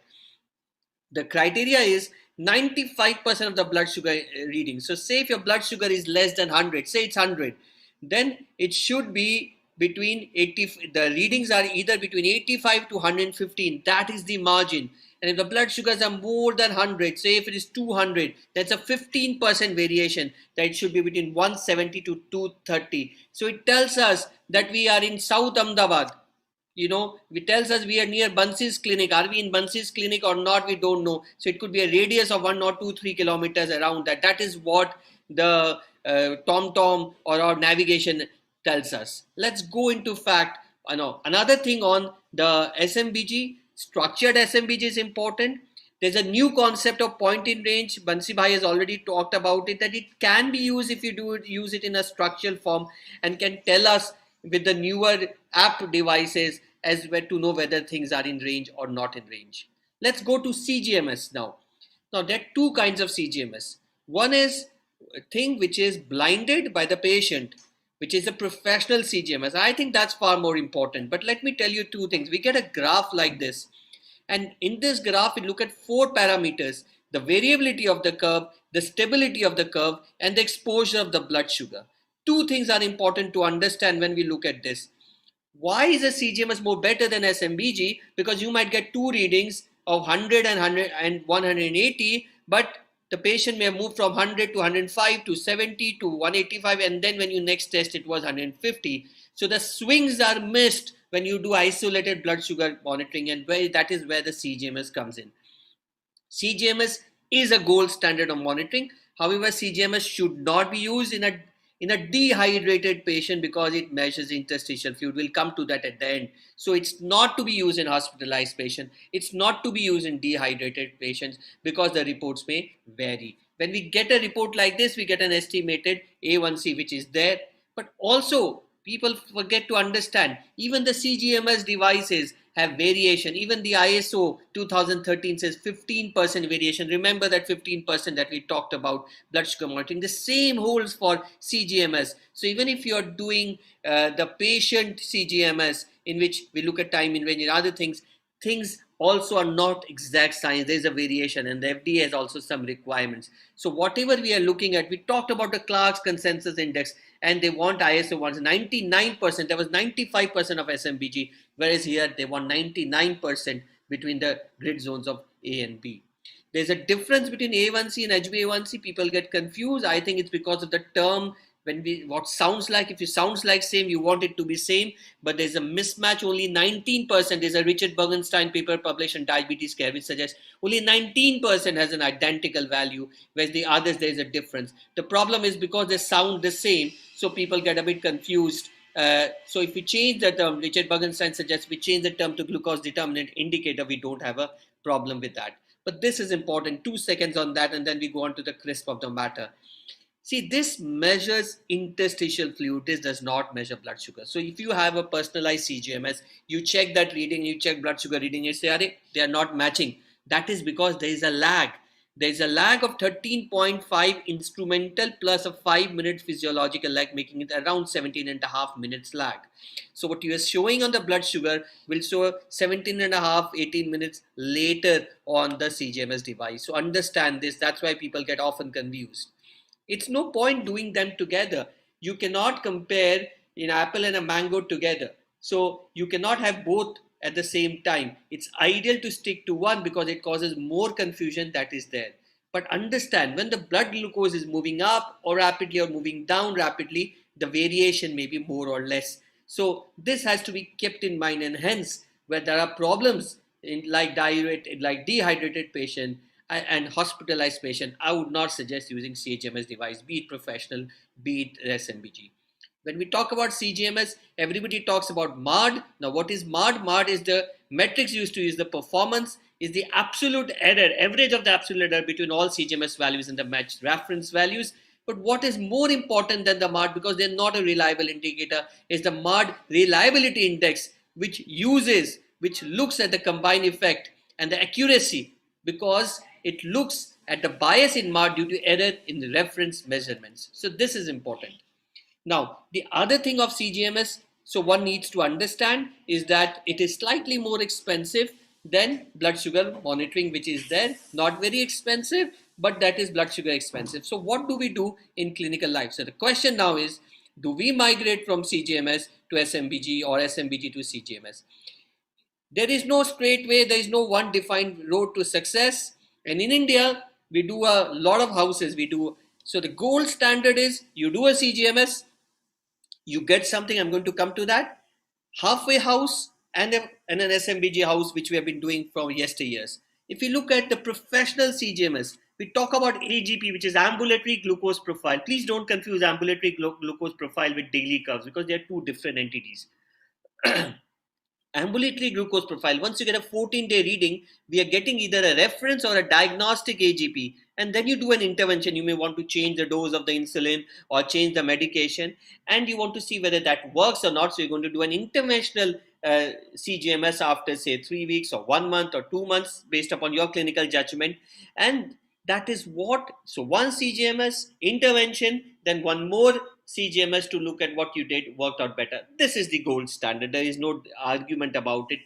The criteria is 95% of the blood sugar reading. So say if your blood sugar is less than 100, say it's 100, then it should be between 80, the readings are either between 85 to 115. That is the margin. And if the blood sugars are more than 100, say if it is 200, that's a 15% variation, that it should be between 170 to 230. So it tells us that we are in South Ahmedabad. It tells us we are near Bansi's clinic. Are we in Bansi's clinic or not? We don't know. So it could be a radius of 1 or 2, 3 kilometers around that. That is what the TomTom or our navigation tells us. Let's go into fact. Another thing on the SMBG, structured SMBG is important. There's a new concept of point in range. Bansi Bhai has already talked about it, that it can be used if you use it in a structural form and can tell us with the newer app devices as well to know whether things are in range or not in range. Let's go to CGMS now. Now there are two kinds of CGMS. One is a thing which is blinded by the patient, which is a professional CGMS. I think that's far more important. But let me tell you two things. We get a graph like this. And in this graph, we look at 4 parameters: the variability of the curve, the stability of the curve, and the exposure of the blood sugar. Two things are important to understand when we look at this. Why is a CGMS more better than SMBG? Because you might get two readings of 100 and 180, but the patient may have moved from 100 to 105 to 70 to 185, and then when you next test, it was 150. So the swings are missed when you do isolated blood sugar monitoring, and that is where the CGMS comes in. CGMS is a gold standard of monitoring. However, CGMS should not be used in a dehydrated patient because it measures interstitial fluid. We'll come to that at the end. So it's not to be used in hospitalized patients. It's not to be used in dehydrated patients because the reports may vary. When we get a report like this, we get an estimated A1C, which is there. But also, people forget to understand, even the CGMS devices have variation. Even the ISO 2013 says 15% variation. Remember that 15% that we talked about blood sugar monitoring. The same holds for CGMS. So even if you're doing the patient CGMS, in which we look at time in range and other things also are not exact science. There's a variation, and the FDA has also some requirements. So whatever we are looking at, we talked about the Clark's consensus index, and they want ISO wants 99%. There was 95% of SMBG, whereas here they want 99%. between the grid zones of A and B. There's a difference between A1C and HbA1c. People get confused. I think it's because of the term what sounds like, if it sounds like same, you want it to be same, but there's a mismatch. Only 19%. There's a Richard Bergenstein paper published on diabetes care which suggests only 19% has an identical value, whereas the others there's a difference. The problem is because they sound the same, so people get a bit confused. So if we change the term, Richard Bergenstein suggests we change the term to glucose determinant indicator, we don't have a problem with that. But this is important. 2 seconds on that, and then we go on to the crisp of the matter. See, this measures interstitial fluid. This does not measure blood sugar. So if you have a personalized CGMS, you check that reading, you check blood sugar reading, you say, they are not matching. That is because there is a lag. There is a lag of 13.5 instrumental plus a 5-minute physiological lag, making it around 17.5 minutes lag. So what you are showing on the blood sugar will show 17.5, 18 minutes later on the CGMS device. So understand this. That's why people get often confused. It's no point doing them together. You cannot compare an apple and a mango together. So you cannot have both at the same time. It's ideal to stick to one because it causes more confusion that is there. But understand, when the blood glucose is moving up or rapidly or moving down rapidly, the variation may be more or less. So this has to be kept in mind, and hence where there are problems in like dehydrated patient and hospitalized patient, I would not suggest using CGMS device, be it professional, be it SMBG. When we talk about CGMS, everybody talks about MARD. Now, what is MARD? MARD is the metrics used to use the performance, is the absolute error, average of the absolute error between all CGMS values and the matched reference values. But what is more important than the MARD, because they're not a reliable indicator, is the MARD reliability index, which looks at the combined effect and the accuracy, because it looks at the bias in MARD due to error in the reference measurements. So this is important. Now, the other thing of CGMS, so one needs to understand, is that it is slightly more expensive than blood sugar monitoring, which is there. Not very expensive, but that is blood sugar expensive. So what do we do in clinical life? So the question now is, do we migrate from CGMS to SMBG or SMBG to CGMS? There is no straight way. There is no one defined road to success. And in India, we do a lot of houses. So the gold standard is you do a CGMS, you get something. I'm going to come to that. Halfway house and an SMBG house, which we have been doing for yesteryears. If you look at the professional CGMS, we talk about AGP, which is ambulatory glucose profile. Please don't confuse ambulatory glucose profile with daily curves, because they are two different entities. Ambulatory glucose profile, once you get a 14-day reading, we are getting either a reference or a diagnostic AGP, and then you do an intervention. You may want to change the dose of the insulin or change the medication, and you want to see whether that works or not. So you're going to do an interventional CGMS after, say, 3 weeks or 1 month or 2 months based upon your clinical judgment. And that is what, so one CGMS intervention, then one more CGMS to look at what you did worked out better. This is the gold standard. There is no argument about it,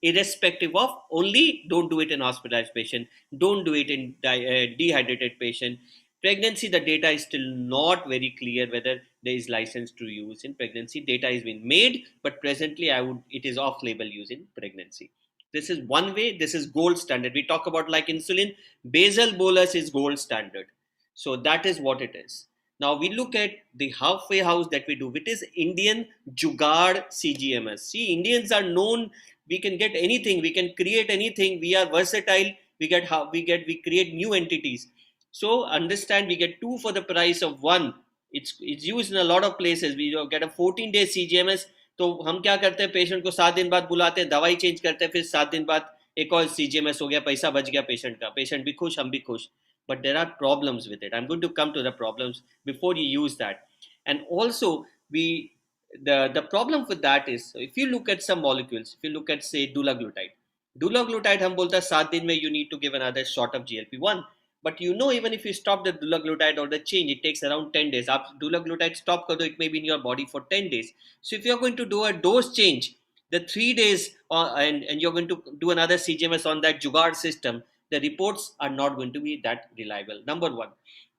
irrespective of, only don't do it in hospitalized patient, don't do it in dehydrated patient. Pregnancy, the data is still not very clear whether there is license to use in pregnancy. Data has been made, but presently it is off-label use in pregnancy. This is one way. This is gold standard. We talk about like insulin, basal bolus is gold standard. So that is what it is. Now we look at the halfway house that we do, which is Indian Jugaad CGMS. See, Indians are known, we can get anything, we can create anything, we are versatile, we create new entities. So understand, we get 2 for the price of 1. It's used in a lot of places. We get a 14-day CGMS. तो हम क्या करते हैं, patient को 7 दिन बाद बुलाते हैं, दवाई चेंज करते हैं, फिर 7 दिन बाद एक और CGMS हो गया, पैसा बच गया पेशेंट का, पेशेंट भी खुश, हम भी खुश. But there are problems with it. I'm going to come to the problems before you use that. And also, the problem with that is, so if you look at some molecules, if you look at, say, dulaglutide हम बोलते हैं 7 दिन में you need to give another shot of GLP-1. But you know, even if you stop the dulaglutide or the change, it takes around 10 days. If dulaglutide stop kar do, it may be in your body for 10 days. So if you're going to do a dose change, the 3 days, and you're going to do another CGMS on that Jugaad system, the reports are not going to be that reliable. Number 1.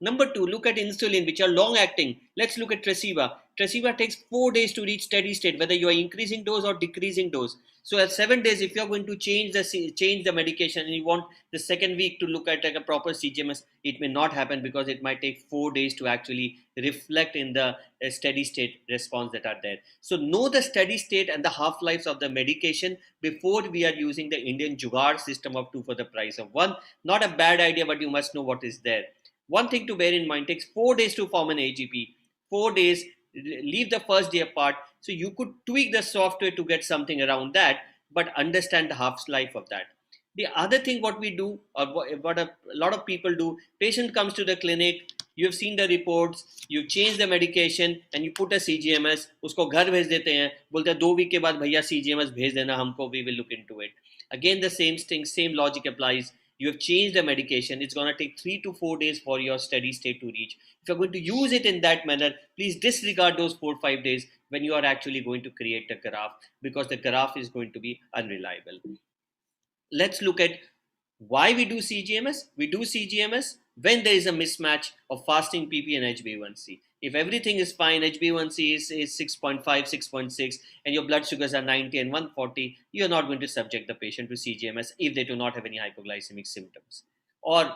Number 2, look at insulin, which are long acting. Let's look at Tresiba. Tresiba takes 4 days to reach steady state, whether you are increasing dose or decreasing dose. So at 7 days, if you are going to change the medication and you want the second week to look at like a proper CGMS, it may not happen because it might take 4 days to actually reflect in the steady state response that are there. So know the steady state and the half-lives of the medication before we are using the Indian Jugaad system of 2 for the price of 1. Not a bad idea, but you must know what is there. One thing to bear in mind, takes 4 days to form an AGP. 4 days, leave the first day apart. So you could tweak the software to get something around that, but understand the half-life of that. The other thing what we do, or what a lot of people do, patient comes to the clinic, you have seen the reports, you change the medication and you put a CGMS, उसको घर भेज देते हैं, बोलते हैं 2 week के बाद भैया CGMS भेज देना हमको, we will look into it. Again, the same thing, same logic applies. You have changed the medication. It's going to take 3 to 4 days for your steady state to reach. If you're going to use it in that manner, please disregard those 4 or 5 days when you are actually going to create a graph, because the graph is going to be unreliable. Let's look at why we do CGMS. We do CGMS when there is a mismatch of fasting PP and HbA1c. If everything is fine, HbA1c is 6.5, 6.6, and your blood sugars are 90 and 140, you are not going to subject the patient to CGMS if they do not have any hypoglycemic symptoms. Or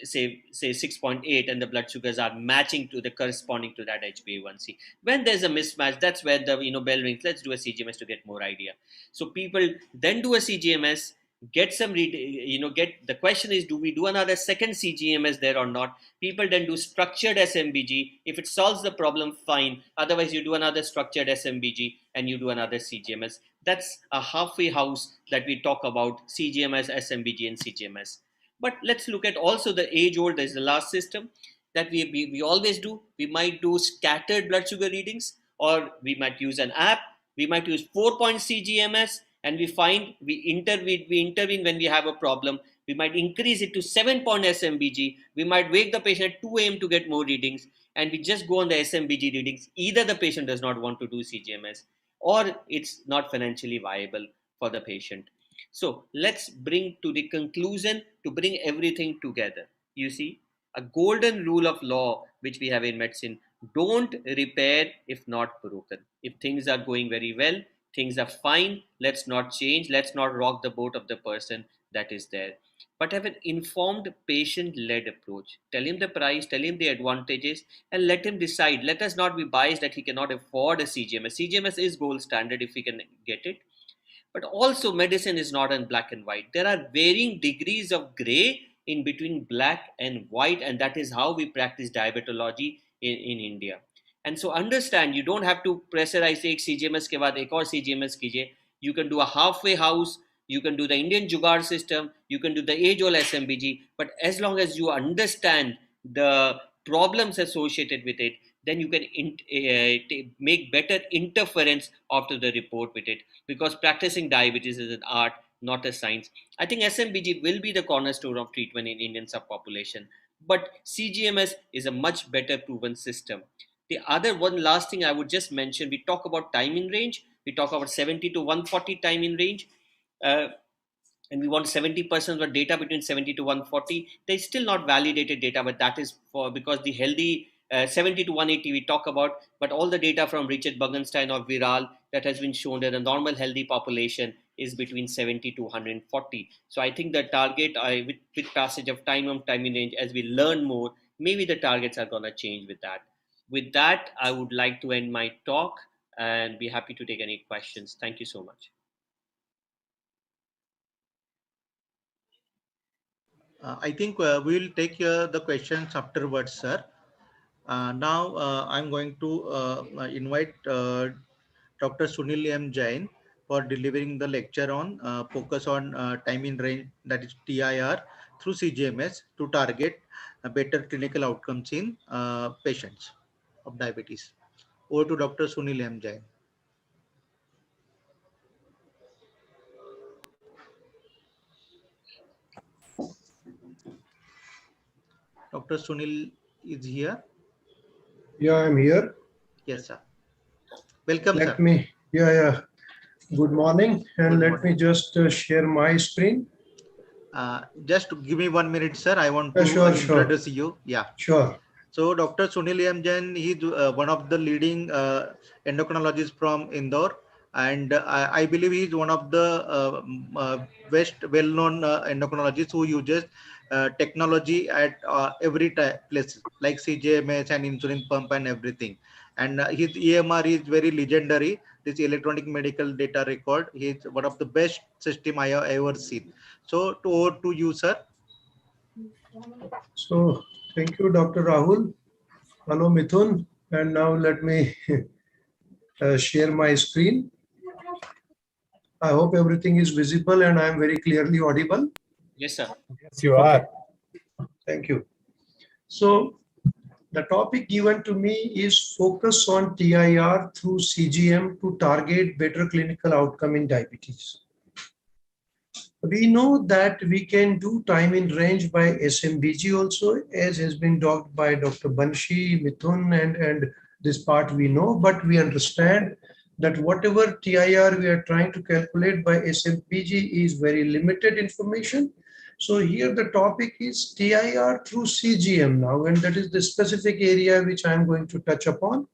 say 6.8 and the blood sugars are matching to the corresponding to that HbA1c. When there's a mismatch, that's where the bell rings. Let's do a CGMS to get more idea. So people then do a CGMS, get some the question is, do we do another second CGMS there or not? People then do structured SMBG. If it solves the problem, fine. Otherwise you do another structured SMBG and you do another CGMS. That's a halfway house that we talk about: CGMS, SMBG and CGMS. But let's look at also the age old, there's the last system that we always do. We might do scattered blood sugar readings, or we might use an app. We might use 4-point CGMS, and we find we intervene when we have a problem. We might increase it to 7-point SMBG. We might wake the patient at 2 a.m. to get more readings, and we just go on the SMBG readings. Either the patient does not want to do CGMS, or it's not financially viable for the patient. So let's bring to the conclusion, to bring everything together. You see, a golden rule of law which we have in medicine: don't repair if not broken. If things are going very well, things are fine, let's not change, let's not rock the boat of the person that is there, but have an informed, patient-led approach. Tell him the price, tell him the advantages, and let him decide. Let us not be biased that he cannot afford a CGMS. CGMS is gold standard if he can get it. But also, medicine is not in black and white. There are varying degrees of gray in between black and white, and that is how we practice diabetology in India. And so understand, you don't have to pressurize एक CGMS के बाद एक और CGMS कीजिए. You can do a halfway house, you can do the Indian Jugaad system, you can do the age-old SMBG, but as long as you understand the problems associated with it, then you can make better interference after the report with it, because practicing diabetes is an art, not a science. I think SMBG will be the cornerstone of treatment in Indian subpopulation, but CGMS is a much better proven system. The other one last thing I would just mention, we talk about time in range. We talk about 70 to 140 time in range. And we want 70% of the data between 70 to 140. There's still not validated data, but that is because the healthy 70 to 180 we talk about, but all the data from Richard Bugenstein or Viral that has been shown that a normal healthy population is between 70 to 140. So I think the target, with passage of time in range, as we learn more, maybe the targets are going to change with that. With that, I would like to end my talk and be happy to take any questions. Thank you so much. I think we will take the questions afterwards, sir. Now I'm going to invite Dr. Sunil M. Jain for delivering the lecture on focus on time in range, that is TIR, through CGMS to target better clinical outcomes in patients of diabetes. Over to Dr. Sunil M. Jain. Dr. Sunil is here. Yeah, I'm here. Yes, sir. Welcome, Let sir. me, yeah. Good morning. And Good let me just share my screen. Just give me 1 minute, sir. I want to Sure. introduce you. Yeah. Sure. So Dr. Sunil M. Jain, he's one of the leading endocrinologists from Indore, and I believe he's one of the best well-known endocrinologists who uses technology at every place like CGMS and insulin pump and everything. And his EMR is very legendary. This electronic medical data record. He's one of the best system I have ever seen. So over to you, sir. So thank you, Dr. Rahul. Hello, Mithun. And now let me share my screen. I hope everything is visible and I am very clearly audible. Yes, sir. Yes, you are. Thank you. So the topic given to me is focus on TIR through CGM to target better clinical outcome in diabetes. We know that we can do time in range by SMBG also, as has been talked by Dr. Banshi, Mithun, and this part we know, but we understand that whatever TIR we are trying to calculate by SMBG is very limited information. So here the topic is TIR through CGM now, and that is the specific area which I am going to touch upon.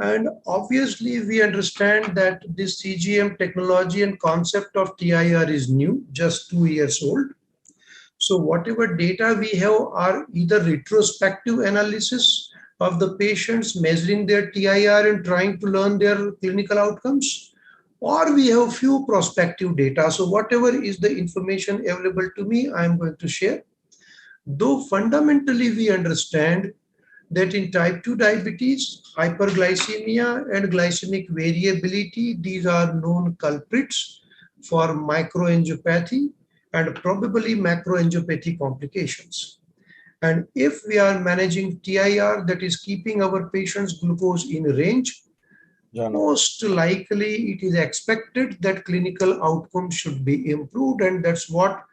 And obviously we understand that this CGM technology and concept of TIR is new, just 2 years old. So whatever data we have are either retrospective analysis of the patients measuring their TIR and trying to learn their clinical outcomes, or we have few prospective data. So whatever is the information available to me, I am going to share. Though fundamentally we understand that in type 2 diabetes, hyperglycemia and glycemic variability, these are known culprits for microangiopathy and probably macroangiopathy complications. And if we are managing TIR, that is keeping our patient's glucose in range, most likely it is expected that clinical outcomes should be improved, and that's what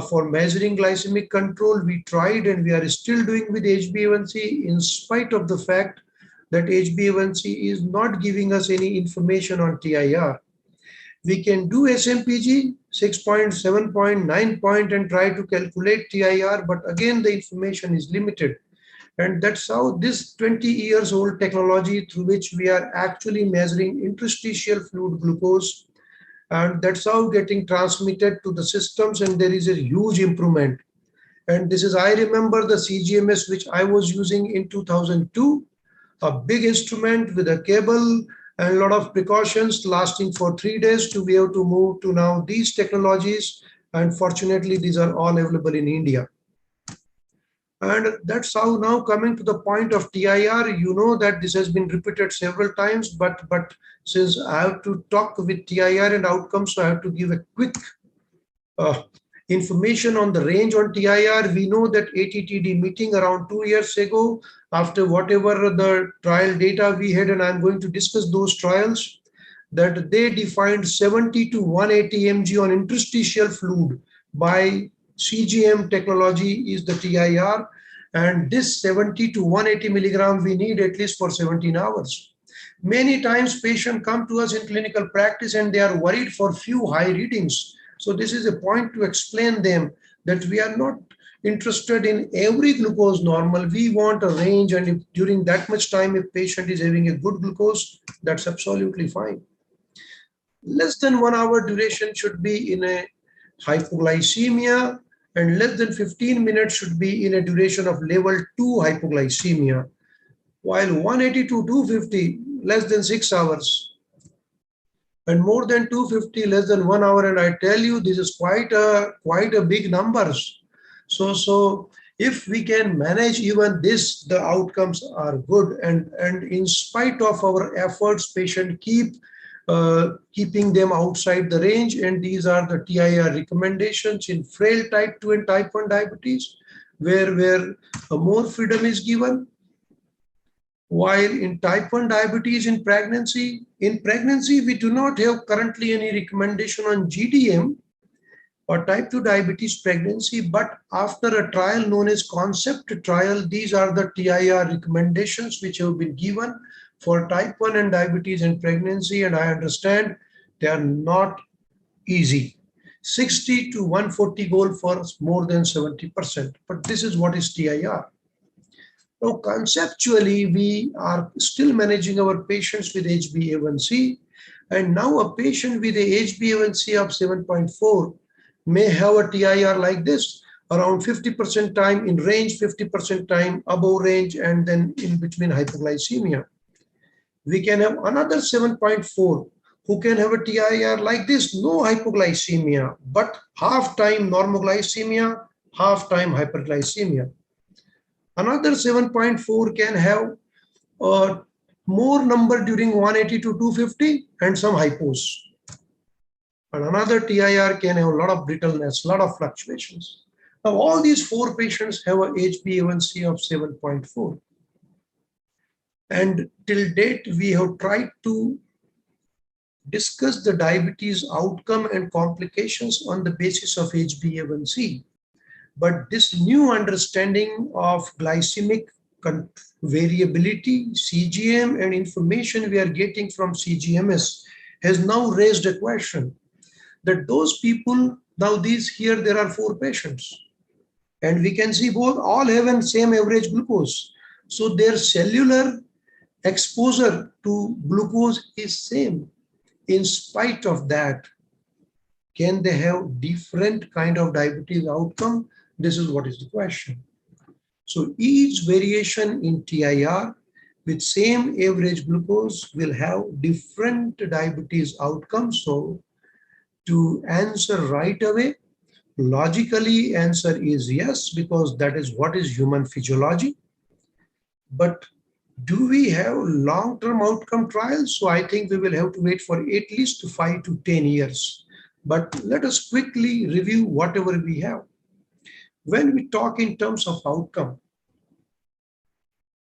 for measuring glycemic control we tried and we are still doing with HbA1c, in spite of the fact that HbA1c is not giving us any information on TIR. We can do SMPG 6 point, 7 point, 9 point and try to calculate TIR, but again the information is limited. And that's how this 20 years old technology through which we are actually measuring interstitial fluid glucose, and that's how getting transmitted to the systems, and there is a huge improvement. And this is, I remember the CGMS which I was using in 2002, a big instrument with a cable and a lot of precautions lasting for 3 days to be able to move to now these technologies. And fortunately, these are all available in India. And that's how now coming to the point of TIR, you know that this has been repeated several times, but since I have to talk with TIR and outcomes, so I have to give a quick information on the range on TIR. We know that ATTD meeting around 2 years ago, after whatever the trial data we had, and I'm going to discuss those trials, that they defined 70 to 180 mg on interstitial fluid by CGM technology is the TIR, and this 70 to 180 milligram we need at least for 17 hours. Many times patients come to us in clinical practice and they are worried for few high readings. So this is a point to explain them that we are not interested in every glucose normal. We want a range, and if during that much time if patient is having a good glucose, that's absolutely fine. Less than 1 hour duration should be in a hypoglycemia, and less than 15 minutes should be in a duration of level 2 hypoglycemia, while 180 to 250 less than 6 hours, and more than 250 less than 1 hour. And I tell you, this is quite a big numbers. So if we can manage even this, the outcomes are good, and in spite of our efforts, patient keeping them outside the range. And these are the TIR recommendations in frail type 2 and type 1 diabetes, where more freedom is given. While in type 1 diabetes in pregnancy, we do not have currently any recommendation on GDM or type 2 diabetes pregnancy, but after a trial known as concept trial, these are the TIR recommendations which have been given for type 1 and diabetes and pregnancy, and I understand they are not easy. 60 to 140 goal for more than 70%, but this is what is TIR. Now, conceptually, we are still managing our patients with HbA1c, and now a patient with a HbA1c of 7.4 may have a TIR like this, around 50% time in range, 50% time above range, and then in between hypoglycemia. We can have another 7.4 who can have a TIR like this, no hypoglycemia, but half time normoglycemia, half time hyperglycemia. Another 7.4 can have more number during 180 to 250 and some hypos. And another TIR can have a lot of brittleness, a lot of fluctuations. Now, all these 4 patients have a HbA1c of 7.4. And till date, we have tried to discuss the diabetes outcome and complications on the basis of HbA1c. But this new understanding of glycemic variability, CGM, and information we are getting from CGMS has now raised a question that those people, now these here, there are 4 patients. And we can see both all have the same average glucose. So their cellular exposure to glucose is same. In spite of that, can they have different kind of diabetes outcome? This is what is the question. So each variation in TIR with same average glucose will have different diabetes outcomes. So to answer right away, logically answer is yes, because that is what is human physiology. But do we have long-term outcome trials? So I think we will have to wait for at least 5 to 10 years. But let us quickly review whatever we have. When we talk in terms of outcome,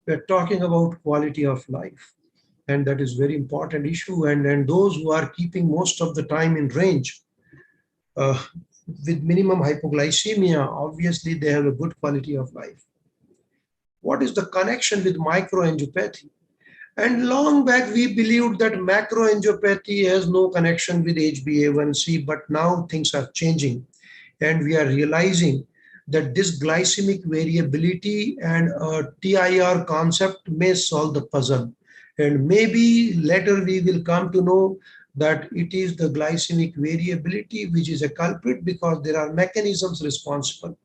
we're talking about quality of life. And that is very important issue. And those who are keeping most of the time in range with minimum hypoglycemia, obviously they have a good quality of life. What is the connection with microangiopathy? And long back, we believed that macroangiopathy has no connection with HbA1c, but now things are changing. And we are realizing that this glycemic variability and TIR concept may solve the puzzle. And maybe later we will come to know that it is the glycemic variability which is a culprit, because there are mechanisms responsible.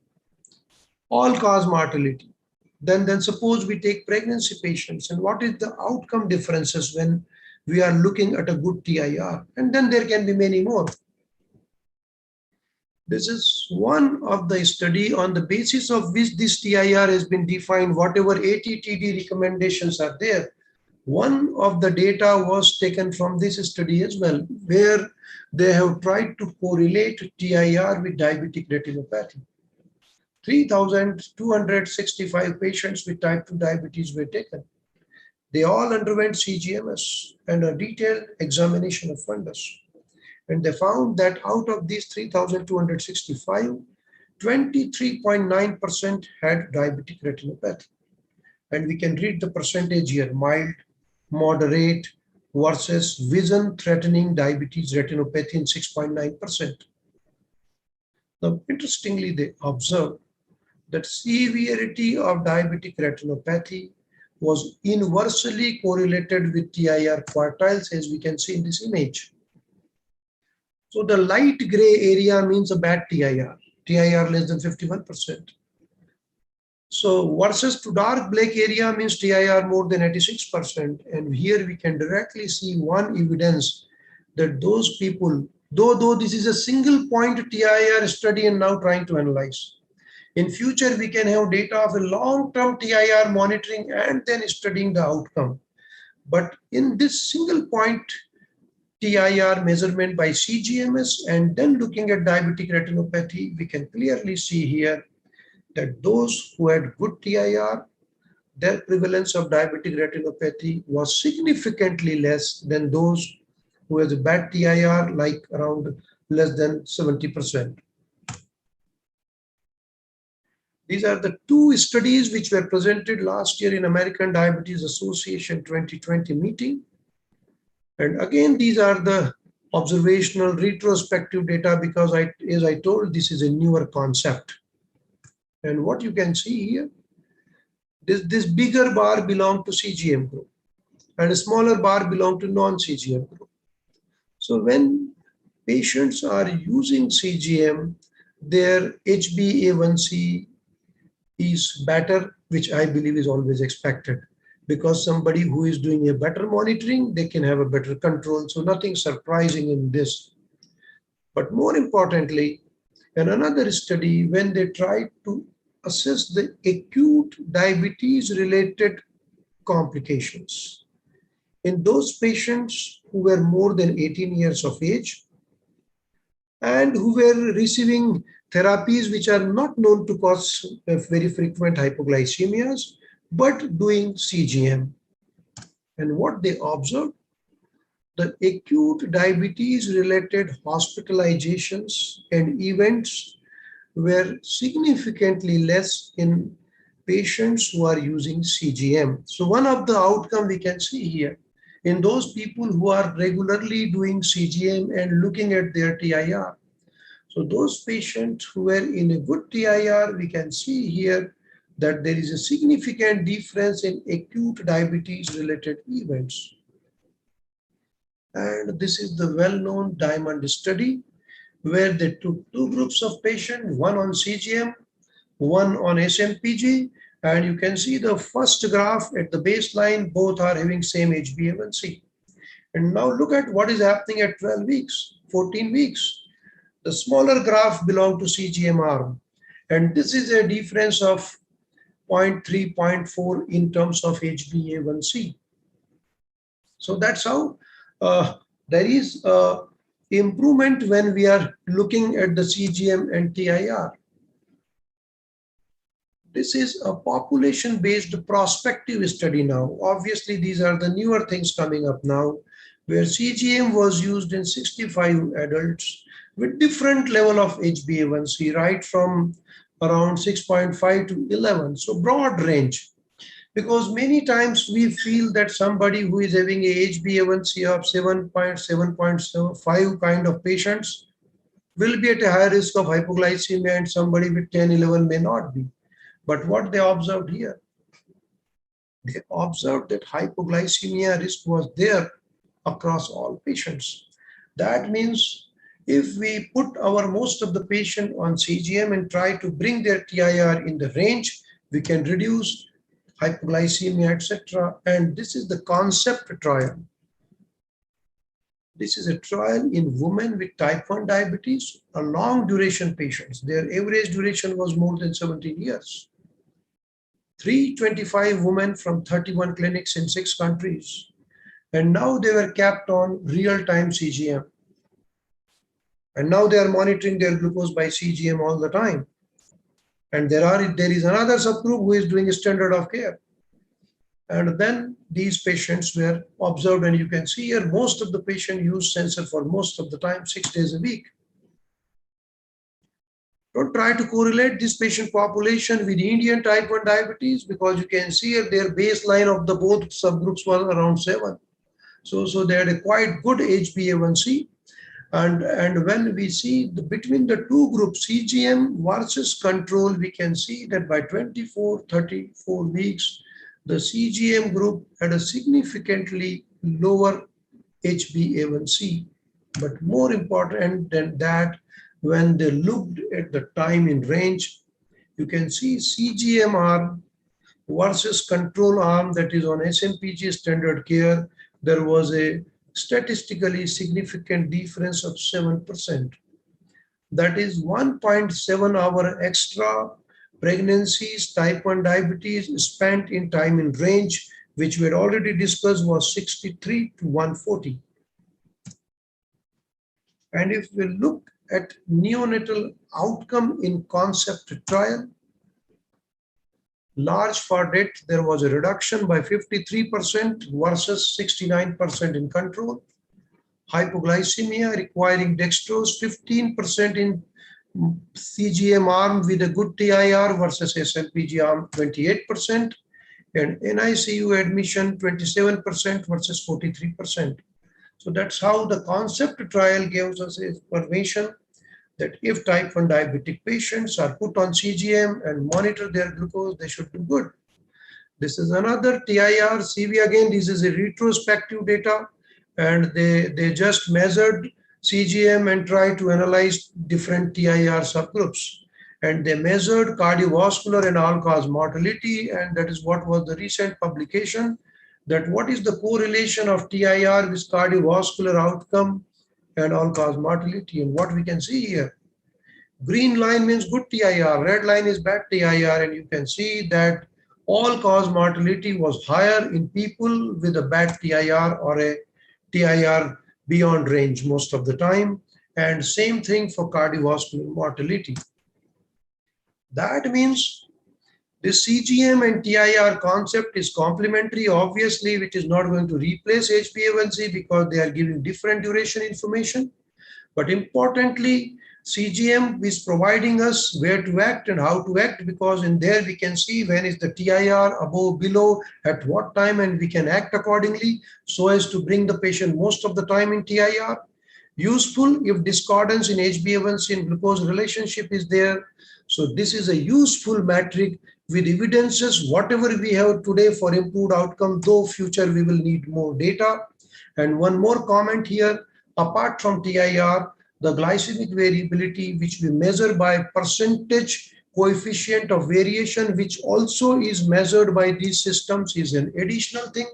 All-cause mortality. Then suppose we take pregnancy patients, and what is the outcome differences when we are looking at a good TIR? And then there can be many more. This is one of the study on the basis of which this TIR has been defined, whatever ATTD recommendations are there. One of the data was taken from this study as well, where they have tried to correlate TIR with diabetic retinopathy. 3,265 patients with type 2 diabetes were taken. They all underwent CGMS and a detailed examination of fundus. And they found that out of these 3,265, 23.9% had diabetic retinopathy. And we can read the percentage here: mild, moderate versus vision-threatening diabetes retinopathy in 6.9%. Now, interestingly, they observed that severity of diabetic retinopathy was inversely correlated with TIR quartiles, as we can see in this image. So the light gray area means a bad TIR, TIR less than 51%. So versus to dark black area means TIR more than 86%. And here we can directly see one evidence that those people, though this is a single point TIR study and now trying to analyze. In future, we can have data of a long-term TIR monitoring and then studying the outcome. But in this single point TIR measurement by CGMS and then looking at diabetic retinopathy, we can clearly see here that those who had good TIR, their prevalence of diabetic retinopathy was significantly less than those who has a bad TIR, like around less than 70%. These are the 2 studies which were presented last year in American Diabetes Association 2020 meeting. And again, these are the observational retrospective data, because as I told, this is a newer concept. And what you can see here, This bigger bar belong to CGM group and a smaller bar belong to non-CGM group. So when patients are using CGM, their HbA1c is better, which I believe is always expected, because somebody who is doing a better monitoring, they can have a better control. So nothing surprising in this. But more importantly, in another study, when they tried to assess the acute diabetes related complications in those patients who were more than 18 years of age and who were receiving therapies which are not known to cause very frequent hypoglycemias, but doing CGM. And what they observed, the acute diabetes related hospitalizations and events were significantly less in patients who are using CGM. So one of the outcomes we can see here, in those people who are regularly doing CGM and looking at their TIR. So those patients who were in a good TIR, we can see here that there is a significant difference in acute diabetes related events. And this is the well-known DIAMOND study where they took two groups of patients, one on CGM, one on SMPG, and you can see the first graph at the baseline, both are having same HbA1c. And now look at what is happening at 12 weeks, 14 weeks. The smaller graph belongs to CGM arm. And this is a difference of 0.3, 0.4 in terms of HbA1c. So that's how there is improvement when we are looking at the CGM and TIR. This is a population-based prospective study now. Obviously, these are the newer things coming up now, where CGM was used in 65 adults with different level of HbA1c, right from around 6.5 to 11, so broad range. Because many times we feel that somebody who is having a HbA1c of 7.5 kind of patients will be at a higher risk of hypoglycemia, and somebody with 10, 11 may not be. But what they observed here, they observed that hypoglycemia risk was there across all patients. That means if we put our most of the patient on CGM and try to bring their TIR in the range, we can reduce hypoglycemia, etc. And this is the CONCEPT trial. This is a trial in women with type 1 diabetes, a long duration patients. Their average duration was more than 17 years. 325 women from 31 clinics in 6 countries. And now they were kept on real-time CGM. And now they are monitoring their glucose by CGM all the time. And there is another subgroup who is doing a standard of care. And then these patients were observed, and you can see here most of the patient use sensor for most of the time, 6 days a week. Don't try to correlate this patient population with Indian type 1 diabetes, because you can see here their baseline of the both subgroups was around 7. So they had a quite good HbA1c. And when we see between the two groups, CGM versus control, we can see that by 24, 34 weeks, the CGM group had a significantly lower HbA1c. But more important than that, when they looked at the time in range, you can see CGM arm versus control arm, that is on SMPG standard care, there was a statistically significant difference of 7%. That is 1.7 hour extra pregnancies, type 1 diabetes spent in time in range, which we had already discussed was 63 to 140. And if we look at neonatal outcome in CONCEPT trial, large for death, there was a reduction by 53% versus 69% in control. Hypoglycemia requiring dextrose, 15% in CGM arm with a good TIR versus SMPG arm, 28%. And NICU admission, 27% versus 43%. So that's how the CONCEPT trial gives us information that if type 1 diabetic patients are put on CGM and monitor their glucose, they should do good. This is another TIR CV. Again, this is a retrospective data, and they just measured CGM and tried to analyze different TIR subgroups. And they measured cardiovascular and all-cause mortality, and that is what was the recent publication, that what is the correlation of TIR with cardiovascular outcome and all-cause mortality. And what we can see here, green line means good TIR, red line is bad TIR, and you can see that all-cause mortality was higher in people with a bad TIR or a TIR beyond range most of the time, and same thing for cardiovascular mortality. That means the CGM and TIR concept is complementary, obviously, which is not going to replace HbA1c because they are giving different duration information. But importantly, CGM is providing us where to act and how to act, because in there we can see when is the TIR above, below, at what time, and we can act accordingly so as to bring the patient most of the time in TIR. Useful if discordance in HbA1c and glucose relationship is there. So this is a useful metric with evidences, whatever we have today for improved outcome, though future we will need more data. And one more comment here, apart from TIR, the glycemic variability, which we measure by percentage coefficient of variation, which also is measured by these systems, is an additional thing.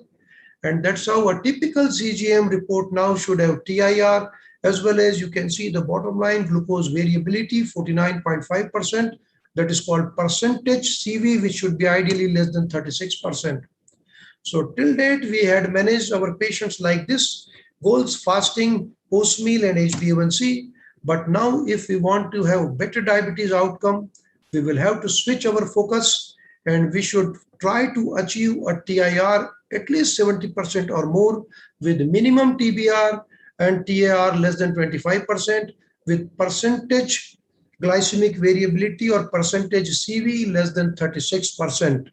And that's how a typical CGM report now should have TIR, as well as you can see the bottom line, glucose variability, 49.5%. That is called percentage CV, which should be ideally less than 36%. So till date, we had managed our patients like this, goals, fasting, post-meal, and HbA1c. But now if we want to have better diabetes outcome, we will have to switch our focus, and we should try to achieve a TIR at least 70% or more, with minimum TBR and TAR less than 25%, with percentage glycemic variability or percentage CV less than 36%.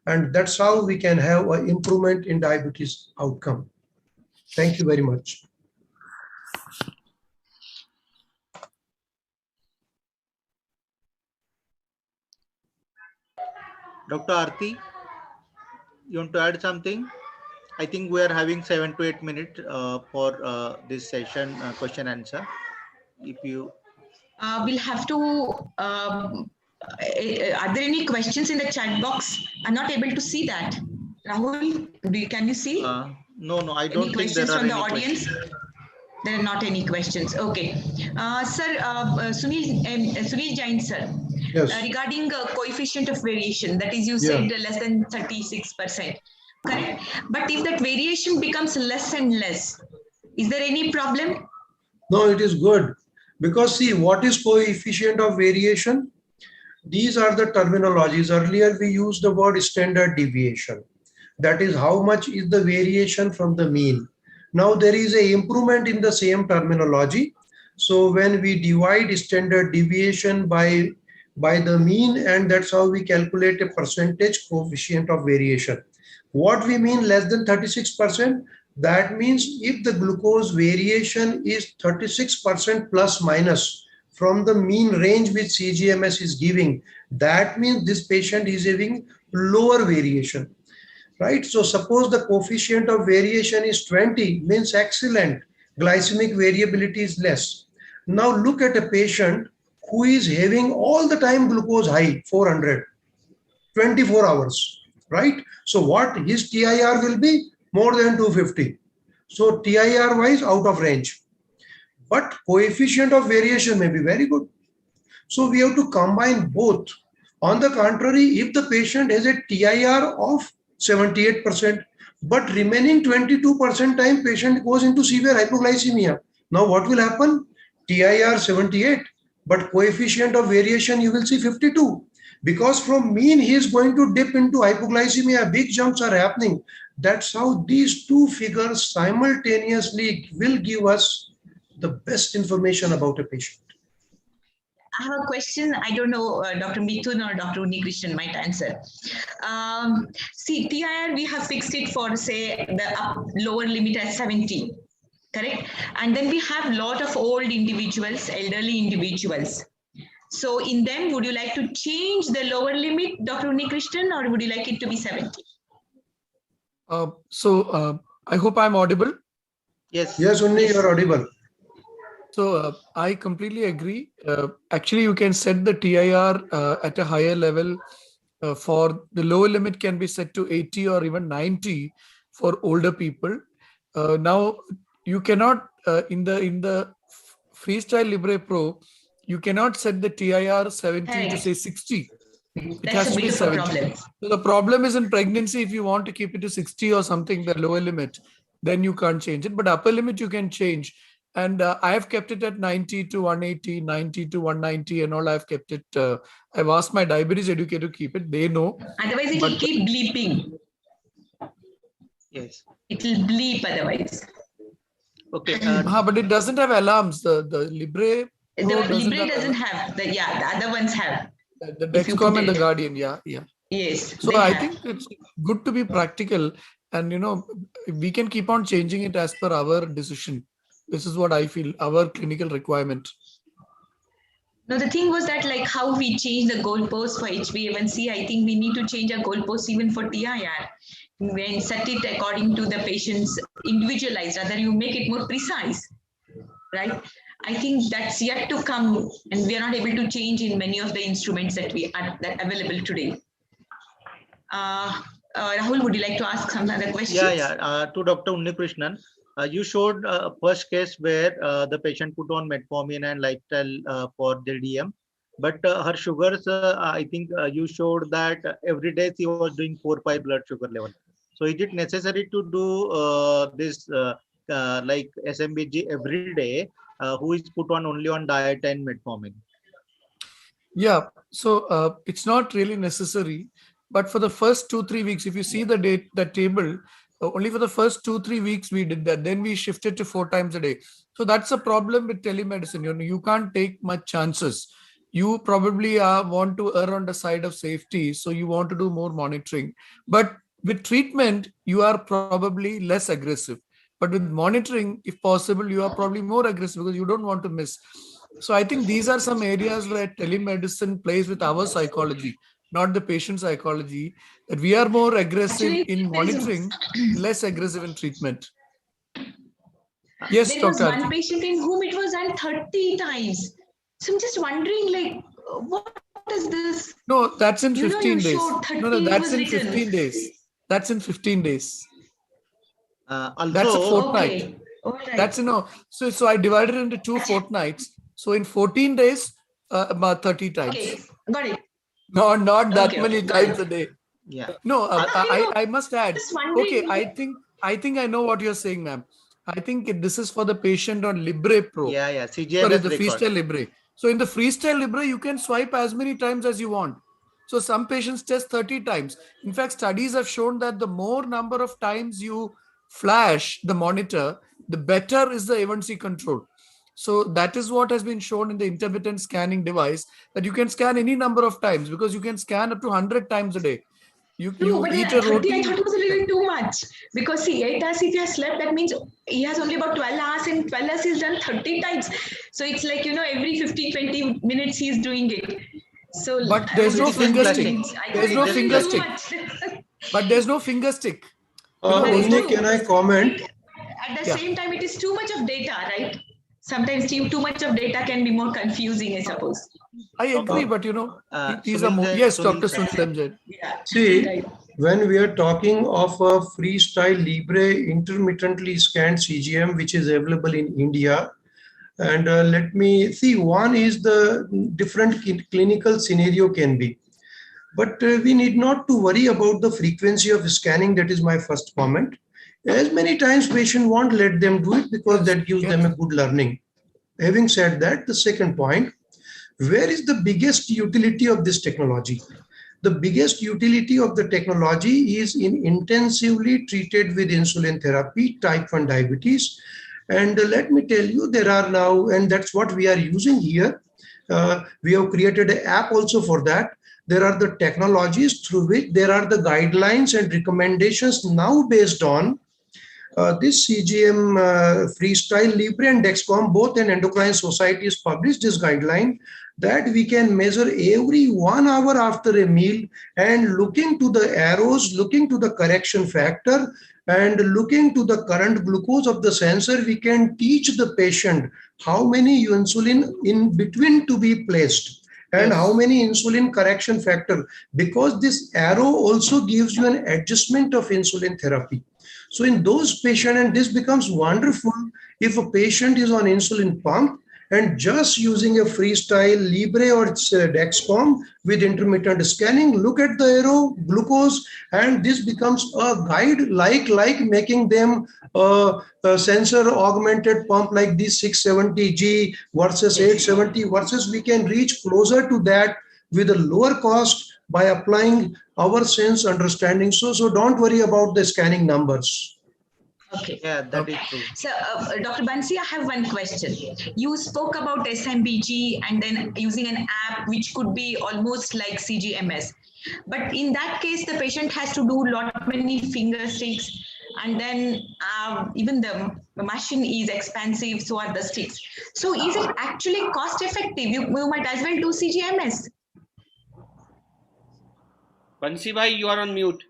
And that's how we can have an improvement in diabetes outcome. Thank you very much. Dr. Aarti, you want to add something? I think we are having 7 to 8 minutes for this session, question answer. If you we'll have to. Are there any questions in the chat box? I'm not able to see that. Rahul, can you see? No, I don't think there are any audience. There are not any questions. Okay, sir, Sunil Jain, sir. Yes. Regarding coefficient of variation, that is, you said less than 36%, correct? But if that variation becomes less and less, is there any problem? No, it is good. Because see, what is coefficient of variation? These are the terminologies. Earlier, we used the word standard deviation. That is how much is the variation from the mean. Now there is an improvement in the same terminology. So when we divide standard deviation by the mean, and that's how we calculate a percentage coefficient of variation. What we mean less than 36%? That means if the glucose variation is 36% plus minus from the mean range which CGMS is giving, that means this patient is having lower variation, right? So suppose the coefficient of variation is 20, means excellent, glycemic variability is less. Now look at a patient who is having all the time glucose high, 400, 24 hours, right? So what his TIR will be? More than 250. So TIR wise out of range. But coefficient of variation may be very good. So we have to combine both. On the contrary, if the patient has a TIR of 78%, but remaining 22% time patient goes into severe hypoglycemia. Now what will happen? TIR 78, but coefficient of variation you will see 52. Because from mean he is going to dip into hypoglycemia, big jumps are happening. That's how these two figures simultaneously will give us the best information about a patient. I have a question. I don't know, Dr. Mithun or Dr. Unnikrishnan might answer. See, TIR, we have fixed it for, say, the lower limit at 70, correct? And then we have a lot of old individuals, elderly individuals. So in them, would you like to change the lower limit, Dr. Unnikrishnan, or would you like it to be 70? I hope I'm audible. Yes. Yes, Unni, you're audible. So I completely agree. Actually, you can set the TIR at a higher level. For the lower limit can be set to 80 or even 90 for older people. Now you cannot in the Freestyle Libre Pro, you cannot set the TIR 70 to say 60. It has to be 70. Problem. So the problem is in pregnancy, if you want to keep it to 60 or something, the lower limit, then you can't change it. But upper limit you can change. And I have kept it at 90 to 180, 90 to 190 and all. I've kept it. I've asked my diabetes educator to keep it. They know. Otherwise, it will keep bleeping. Yes. It will bleep otherwise. Okay. But it doesn't have alarms. The Libre Pro Libre doesn't have. The other ones have. The Dexcom and the Guardian. Yeah. Yes. So I think it's good to be practical. And, we can keep on changing it as per our decision. This is what I feel, our clinical requirement. No, the thing was that like how we change the goalpost for HbA1c, I think we need to change our goalpost even for TIR. When set it according to the patient's individualized, rather you make it more precise, right? I think that's yet to come, and we are not able to change in many of the instruments that we are available today. Rahul, would you like to ask some other questions? To Dr. Unnikrishnan. You showed a first case where the patient put on metformin and lifestyle for the DM, but her sugars, I think you showed that every day she was doing 4-5 blood sugar level. So is it necessary to do this like SMBG every day, who is put on only on diet and metformin? Yeah, so it's not really necessary, but for the first 2-3 weeks, if you see the table, only for the first 2-3 weeks we did that. Then we shifted to 4 times a day. So that's a problem with telemedicine. You can't take much chances. You probably want to err on the side of safety. So you want to do more monitoring. But with treatment, you are probably less aggressive. But with monitoring, if possible, you are probably more aggressive because you don't want to miss. So I think these are some areas where telemedicine plays with our psychology, not the patient psychology, that we are more aggressive in monitoring, less aggressive in treatment. Yes, there was Dr. one patient in whom it was done 30 times. So I'm just wondering, like, what is this? No, that's in 15 days. No, that's in written. 15 days. That's in 15 days. Also, that's a fortnight. Okay. All right. That's, so I divided it into 2 fortnights. So in 14 days, about 30 times. Okay, got it. No, not that many times a day. Yeah. No, I must add. Okay, I think I know what you're saying, ma'am. I think this is for the patient on Libre Pro. Yeah. CGM Sorry, the Freestyle Libre. So in the Freestyle Libre, you can swipe as many times as you want. So some patients test 30 times. In fact, studies have shown that the more number of times you flash the monitor, the better is the A1C control. So that is what has been shown in the intermittent scanning device, that you can scan any number of times because you can scan up to 100 times a day. You eat a 30, roti. I thought it was a little too much because see, 8 hours if he has slept, that means he has only about 12 hours and 12 hours he's done 30 times. So it's like, every 15-20 minutes he's doing it. So, but there's no finger stick. There's no finger stick. But there's no finger stick. Can I comment? At the same time, it is too much of data, right? Sometimes too much of data can be more confusing, I suppose. I agree, but these are more. Yes, Dr. Sunil. See, when we are talking of a Freestyle Libre intermittently scanned CGM, which is available in India, and let me see, one is the different clinical scenario can be. But we need not to worry about the frequency of scanning. That is my first comment. As many times patient won't let them do it because that gives them a good learning. Having said that, the second point, where is the biggest utility of this technology? The biggest utility of the technology is in intensively treated with insulin therapy, type 1 diabetes. And let me tell you, there are now, and that's what we are using here. We have created an app also for that. There are the technologies through which there are the guidelines and recommendations now based on this CGM Freestyle Libre and Dexcom, both an endocrine society has published this guideline that we can measure every 1 hour after a meal, and looking to the arrows, looking to the correction factor, and looking to the current glucose of the sensor, we can teach the patient how many insulin in between to be placed and how many insulin correction factor, because this arrow also gives you an adjustment of insulin therapy. So in those patients, and this becomes wonderful if a patient is on insulin pump and just using a Freestyle Libre or Dexcom with intermittent scanning, look at the arrow, glucose, and this becomes a guide like making them a sensor augmented pump like this 670G versus 870 versus we can reach closer to that with a lower cost by applying our sense understanding. So don't worry about the scanning numbers. Okay. Yeah, that is true. So, Dr. Bansi, I have one question. You spoke about SMBG and then using an app which could be almost like CGMS. But in that case, the patient has to do many finger sticks, and then even the machine is expensive, so are the sticks. So is it actually cost effective? You might as well do CGMS. Bansi bhai, you are on mute.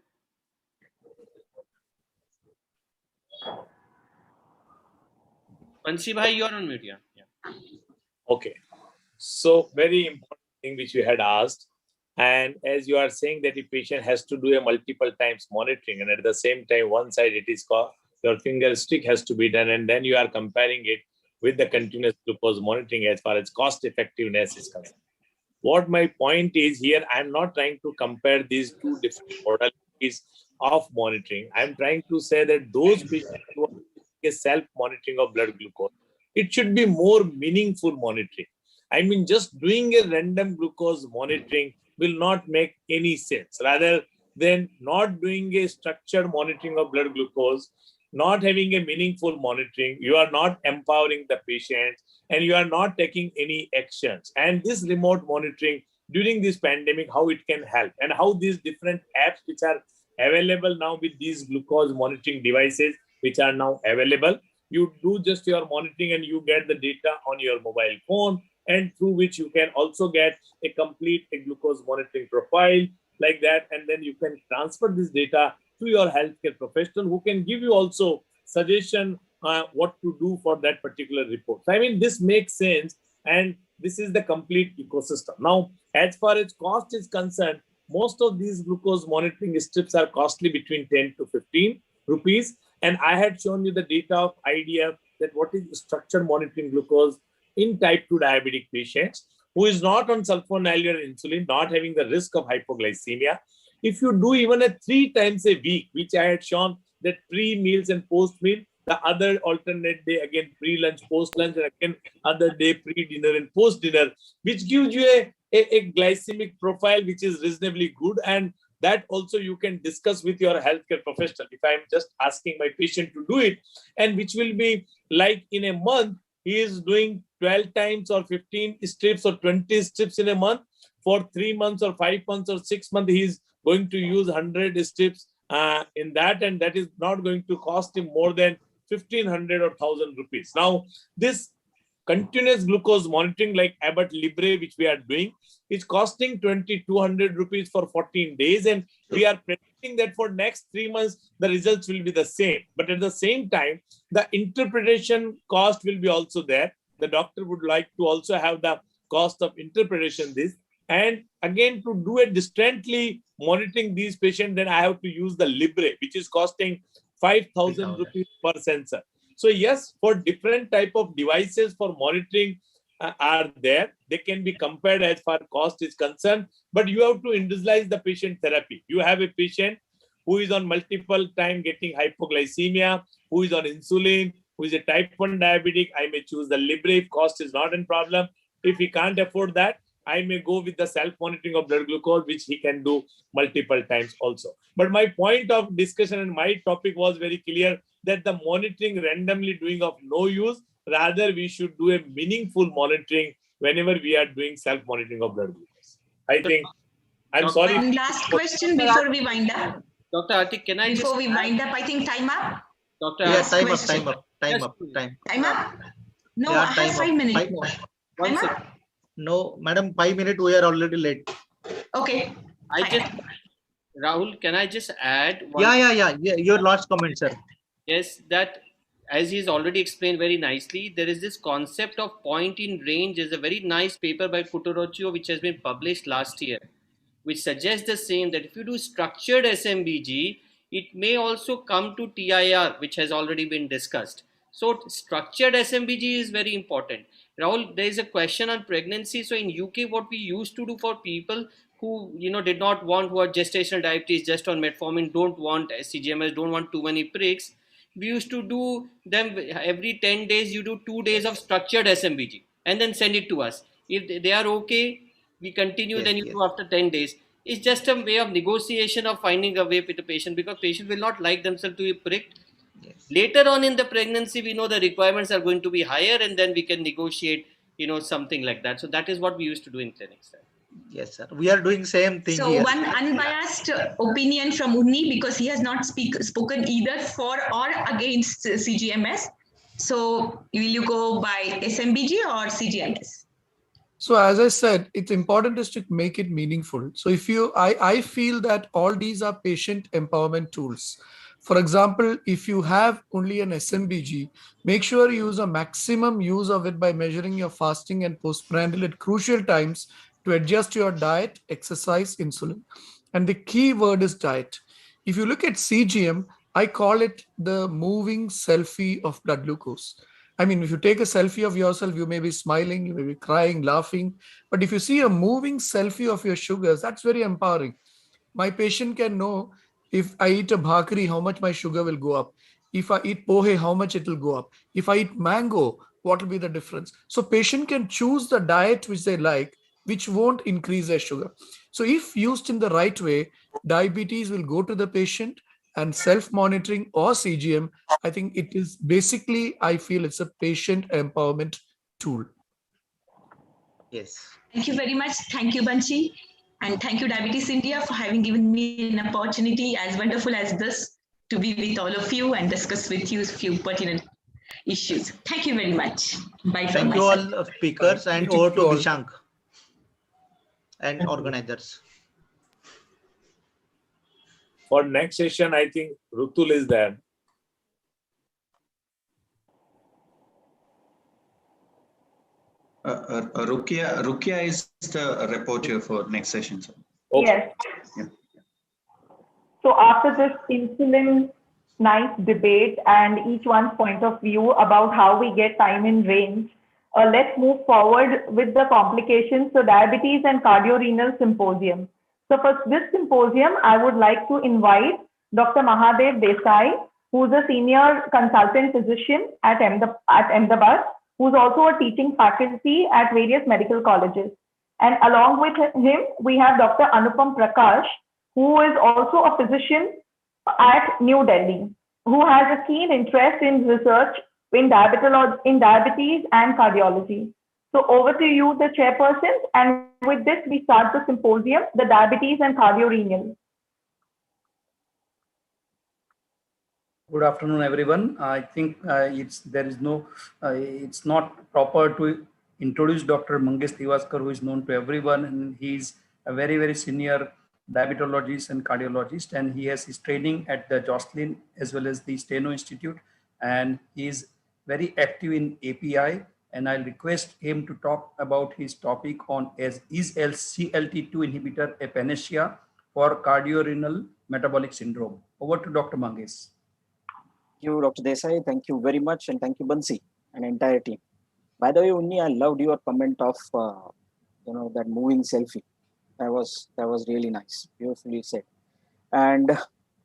Bansi bhai, you are on mute. Yeah. Okay. So very important thing which you had asked. And as you are saying that the patient has to do a multiple times monitoring, and at the same time, one side it is called your finger stick has to be done, and then you are comparing it with the continuous glucose monitoring as far as cost effectiveness is concerned. What my point is here, I'm not trying to compare these two different modalities of monitoring. I'm trying to say that those patients who are a self-monitoring of blood glucose, it should be more meaningful monitoring. I mean, just doing a random glucose monitoring will not make any sense. Rather than not doing a structured monitoring of blood glucose, not having a meaningful monitoring, you are not empowering the patient and you are not taking any actions. And this remote monitoring during this pandemic, how it can help and how these different apps which are available now with these glucose monitoring devices, which are now available, you do just your monitoring and you get the data on your mobile phone, and through which you can also get a complete glucose monitoring profile like that. And then you can transfer this data to your healthcare professional who can give you also suggestion what to do for that particular report. So, I mean, this makes sense. And this is the complete ecosystem. Now, as far as cost is concerned, most of these glucose monitoring strips are costly between 10 to 15 rupees. And I had shown you the data of IDF that what is structured monitoring glucose in type 2 diabetic patients who is not on sulfonylurea insulin, not having the risk of hypoglycemia. If you do even a 3 times a week, which I had shown that pre-meals and post-meal, the other alternate day, again, pre-lunch, post-lunch, and again, other day, pre-dinner and post-dinner, which gives you a glycemic profile, which is reasonably good. And that also you can discuss with your healthcare professional. If I'm just asking my patient to do it, and which will be like in a month, he is doing 12 times or 15 strips or 20 strips in a month. For 3 months or 5 months or 6 months, he is going to use 100 strips in that, and that is not going to cost him more than 1,500 or 1,000 rupees. Now, this continuous glucose monitoring like Abbott Libre, which we are doing, is costing 2,200 rupees for 14 days. And we are predicting that for next 3 months, the results will be the same. But at the same time, the interpretation cost will be also there. The doctor would like to also have the cost of interpretation this. And again, to do it distantly monitoring these patients, then I have to use the Libre, which is costing 5,000 rupees per sensor. So yes, for different type of devices for monitoring are there. They can be compared as far as cost is concerned, but you have to individualize the patient therapy. You have a patient who is on multiple time getting hypoglycemia, who is on insulin, who is a type 1 diabetic. I may choose the Libre if cost is not a problem. If he can't afford that, I may go with the self-monitoring of blood glucose, which he can do multiple times also. But my point of discussion and my topic was very clear that the monitoring randomly doing of no use, rather we should do a meaningful monitoring whenever we are doing self-monitoring of blood glucose. I think, I'm sorry. One last question before we wind up. Dr. Atik, can I Before we wind up, I think time up. Dr. Yeah, Last time up, question. time up, time Yes, up, please. time. Time up? No, Yeah, I have time 5 up. minutes more. One Time second. up? No, madam, 5 minutes. We are already late. Okay. I Fine. just, Rahul, can I just add one? Yeah. Your last comment, sir. Yes, that as he's already explained very nicely, there is this concept of point in range. There's a very nice paper by Kutorocchio which has been published last year, which suggests the same, that if you do structured SMBG, it may also come to TIR, which has already been discussed. So structured SMBG is very important. Rahul, there is a question on pregnancy. So in UK, what we used to do for people who did not want, who are gestational diabetes, just on metformin, don't want CGMS, don't want too many pricks, we used to do them every 10 days. You do 2 days of structured SMBG and then send it to us. If they are okay, we continue, then you do after 10 days. It's just a way of negotiation, of finding a way with the patient, because patient will not like themselves to be pricked. Later on in the pregnancy, we know the requirements are going to be higher, and then we can negotiate, something like that. So that is what we used to do in clinics. Yes, sir. We are doing same thing So here. one unbiased opinion from Unni, because he has not spoken either for or against CGMS. So will you go by SMBG or CGMS? So as I said, it's important is to make it meaningful. So if I feel that all these are patient empowerment tools. For example, if you have only an SMBG, make sure you use a maximum use of it by measuring your fasting and postprandial at crucial times to adjust your diet, exercise, insulin. And the key word is diet. If you look at CGM, I call it the moving selfie of blood glucose. I mean, if you take a selfie of yourself, you may be smiling, you may be crying, laughing. But if you see a moving selfie of your sugars, that's very empowering. My patient can know if I eat a bhakri, how much my sugar will go up. If I eat pohe, how much it will go up. If I eat mango, what will be the difference? So patient can choose the diet which they like, which won't increase their sugar. So if used in the right way, diabetes will go to the patient, and self-monitoring or CGM, I think it is basically, I feel it's a patient empowerment tool. Yes. Thank you very much. Thank you, Bansi. And thank you, Diabetes India, for having given me an opportunity as wonderful as this to be with all of you and discuss with you a few pertinent issues. Thank you very much. Bye from Thank you myself. all speakers, and over to Dishank and organizers. For next session, I think Rutul is there. Rukia is the reporter for next session, sir. Yes. Yeah. So after this insulin nice debate and each one's point of view about how we get time in range, let's move forward with the complications. So diabetes and cardiorenal symposium. So for this symposium, I would like to invite Dr. Mahadev Desai, who's a senior consultant physician at Ahmedabad, who's also a teaching faculty at various medical colleges. And along with him, we have Dr. Anupam Prakash, who is also a physician at New Delhi, who has a keen interest in research in diabetes and cardiology. So over to you, the chairperson. And with this, we start the symposium, the diabetes and cardiorenal. Good afternoon, everyone. I think it's not proper to introduce Dr. Mangesh Tiwaskar, who is known to everyone, and he's a very, very senior diabetologist and cardiologist, and he has his training at the Joslin as well as the Steno Institute, and he is very active in API. And I'll request him to talk about his topic on is SGLT2 inhibitor a panacea for cardiorenal metabolic syndrome. Over to Dr. Mangesh. Thank you, Dr. Desai. Thank you very much, and thank you, Bansi, and entire team. By the way, Unni, I loved your comment of that moving selfie. That was really nice, beautifully said. And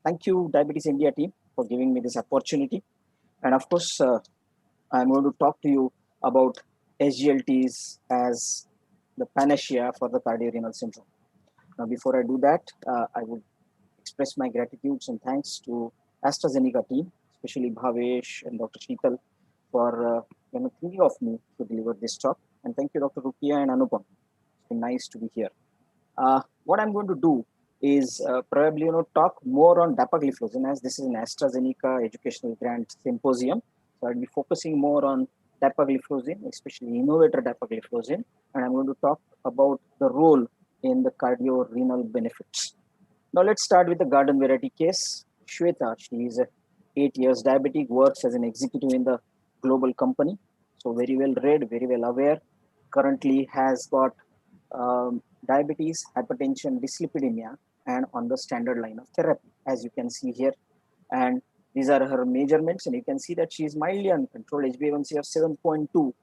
thank you, Diabetes India team, for giving me this opportunity. And of course, I'm going to talk to you about SGLTs as the panacea for the cardiorenal syndrome. Now, before I do that, I would express my gratitude and thanks to AstraZeneca team, especially Bhavesh and Dr. Sheetal, for thinking of me to deliver this talk. And thank you, Dr. Rukia and Anupam. It's been nice to be here. What I'm going to do is probably talk more on dapagliflozin, as this is an AstraZeneca educational grant symposium. So I'll be focusing more on dapagliflozin, especially innovator dapagliflozin, and I'm going to talk about the role in the cardio-renal benefits. Now let's start with the garden variety case. Shweta, she is 8 years diabetic, works as an executive in the global company. So very well read, very well aware. Currently has got diabetes, hypertension, dyslipidemia, and on the standard line of therapy, as you can see here. And these are her measurements, and you can see that she is mildly uncontrolled, HbA1c of 7.2,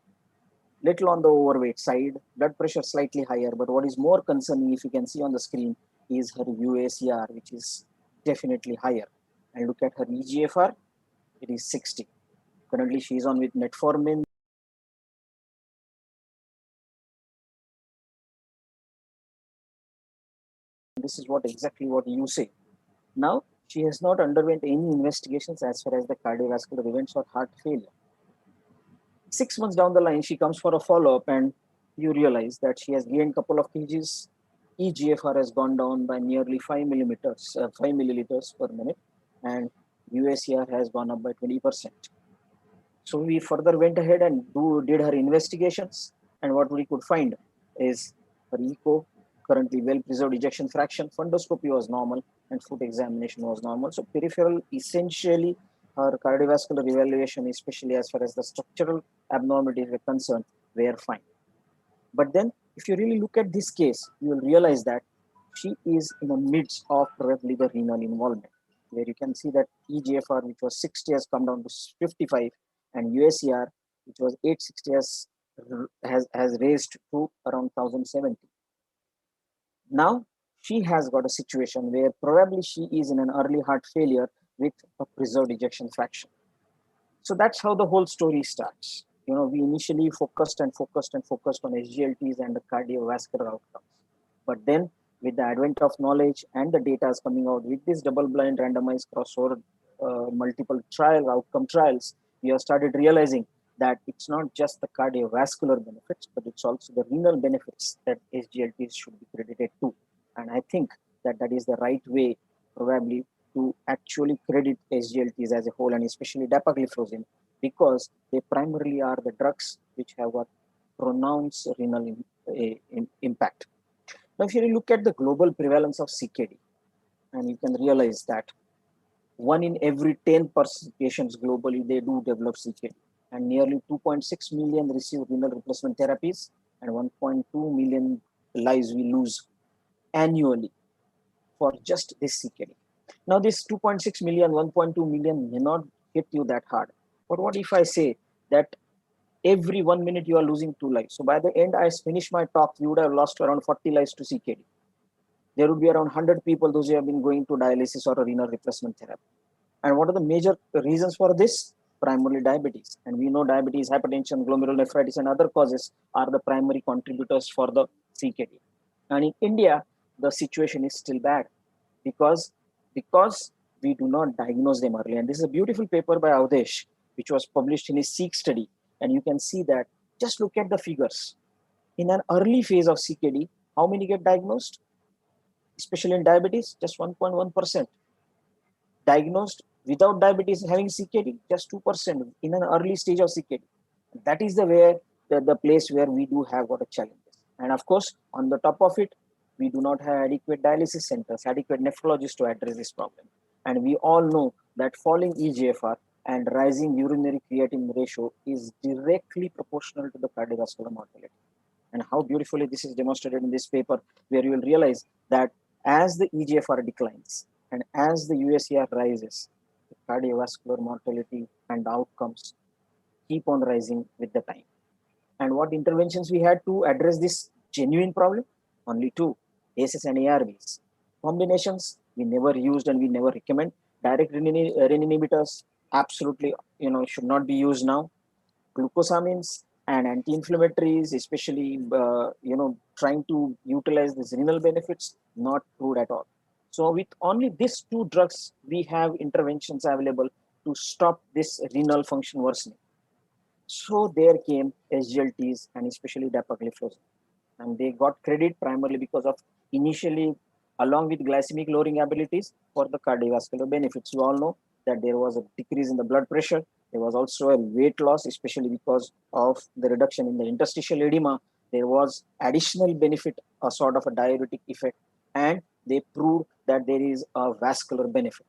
little on the overweight side, blood pressure slightly higher. But what is more concerning, if you can see on the screen, is her UACR, which is definitely higher. And look at her EGFR, it is 60. Currently, she is on with metformin. This is exactly what you say. Now, she has not underwent any investigations as far as the cardiovascular events or heart failure. 6 months down the line, she comes for a follow-up, and you realize that she has gained a couple of kgs. EGFR has gone down by nearly 5 milliliters per minute, and UACR has gone up by 20%. So we further went ahead and did her investigations, and what we could find is her echo, currently well-preserved ejection fraction, fundoscopy was normal, and foot examination was normal. So peripheral, essentially, her cardiovascular evaluation, especially as far as the structural abnormalities were concerned, were fine. But then, if you really look at this case, you will realize that she is in the midst of probably the renal involvement, where you can see that EGFR, which was 60, has come down to 55, and UACR, which was 860, has raised to around 1070. Now, she has got a situation where probably she is in an early heart failure with a preserved ejection fraction. So that's how the whole story starts. We initially focused on SGLTs and the cardiovascular outcomes. But then, with the advent of knowledge and the data is coming out with this double-blind randomized crossover multiple outcome trials, we have started realizing that it's not just the cardiovascular benefits, but it's also the renal benefits that SGLTs should be credited to. And I think that is the right way, probably, to actually credit SGLTs as a whole, and especially dapagliflozin, because they primarily are the drugs which have a pronounced renal impact. Now, if you look at the global prevalence of CKD, and you can realize that 1 in every 10 patients globally, they do develop CKD, and nearly 2.6 million receive renal replacement therapies, and 1.2 million lives we lose annually for just this CKD. Now, this 2.6 million, 1.2 million may not hit you that hard. But what if I say that every 1 minute you are losing 2 lives? So by the end I finish my talk, you would have lost around 40 lives to CKD. There would be around 100 people, those who have been going to dialysis or a renal replacement therapy. And what are the major reasons for this? Primarily diabetes. And we know diabetes, hypertension, glomerulonephritis, and other causes are the primary contributors for the CKD. And in India, the situation is still bad because we do not diagnose them early. And this is a beautiful paper by Avdesh, which was published in his SEEK study. And you can see that, just look at the figures. In an early phase of CKD, how many get diagnosed? Especially in diabetes, just 1.1%. Diagnosed without diabetes having CKD, just 2% in an early stage of CKD. That is the place where we do have got a challenge. And of course, on the top of it, we do not have adequate dialysis centers, adequate nephrologists to address this problem. And we all know that falling EGFR and rising urinary creatinine ratio is directly proportional to the cardiovascular mortality. And how beautifully this is demonstrated in this paper, where you will realize that as the EGFR declines and as the UACR rises, the cardiovascular mortality and outcomes keep on rising with the time. And what interventions we had to address this genuine problem? Only 2, ACEs and ARBs. Combinations we never used and we never recommend. Direct renin inhibitors, absolutely, should not be used now. Glucosamines and anti-inflammatories, especially, trying to utilize these renal benefits, not proved at all. So with only these 2 drugs, we have interventions available to stop this renal function worsening. So there came SGLTs and especially dapagliflozin. And they got credit primarily because of initially along with glycemic lowering abilities for the cardiovascular benefits. You all know that there was a decrease in the blood pressure. There was also a weight loss, especially because of the reduction in the interstitial edema. There was additional benefit, a sort of a diuretic effect, and they proved that there is a vascular benefit.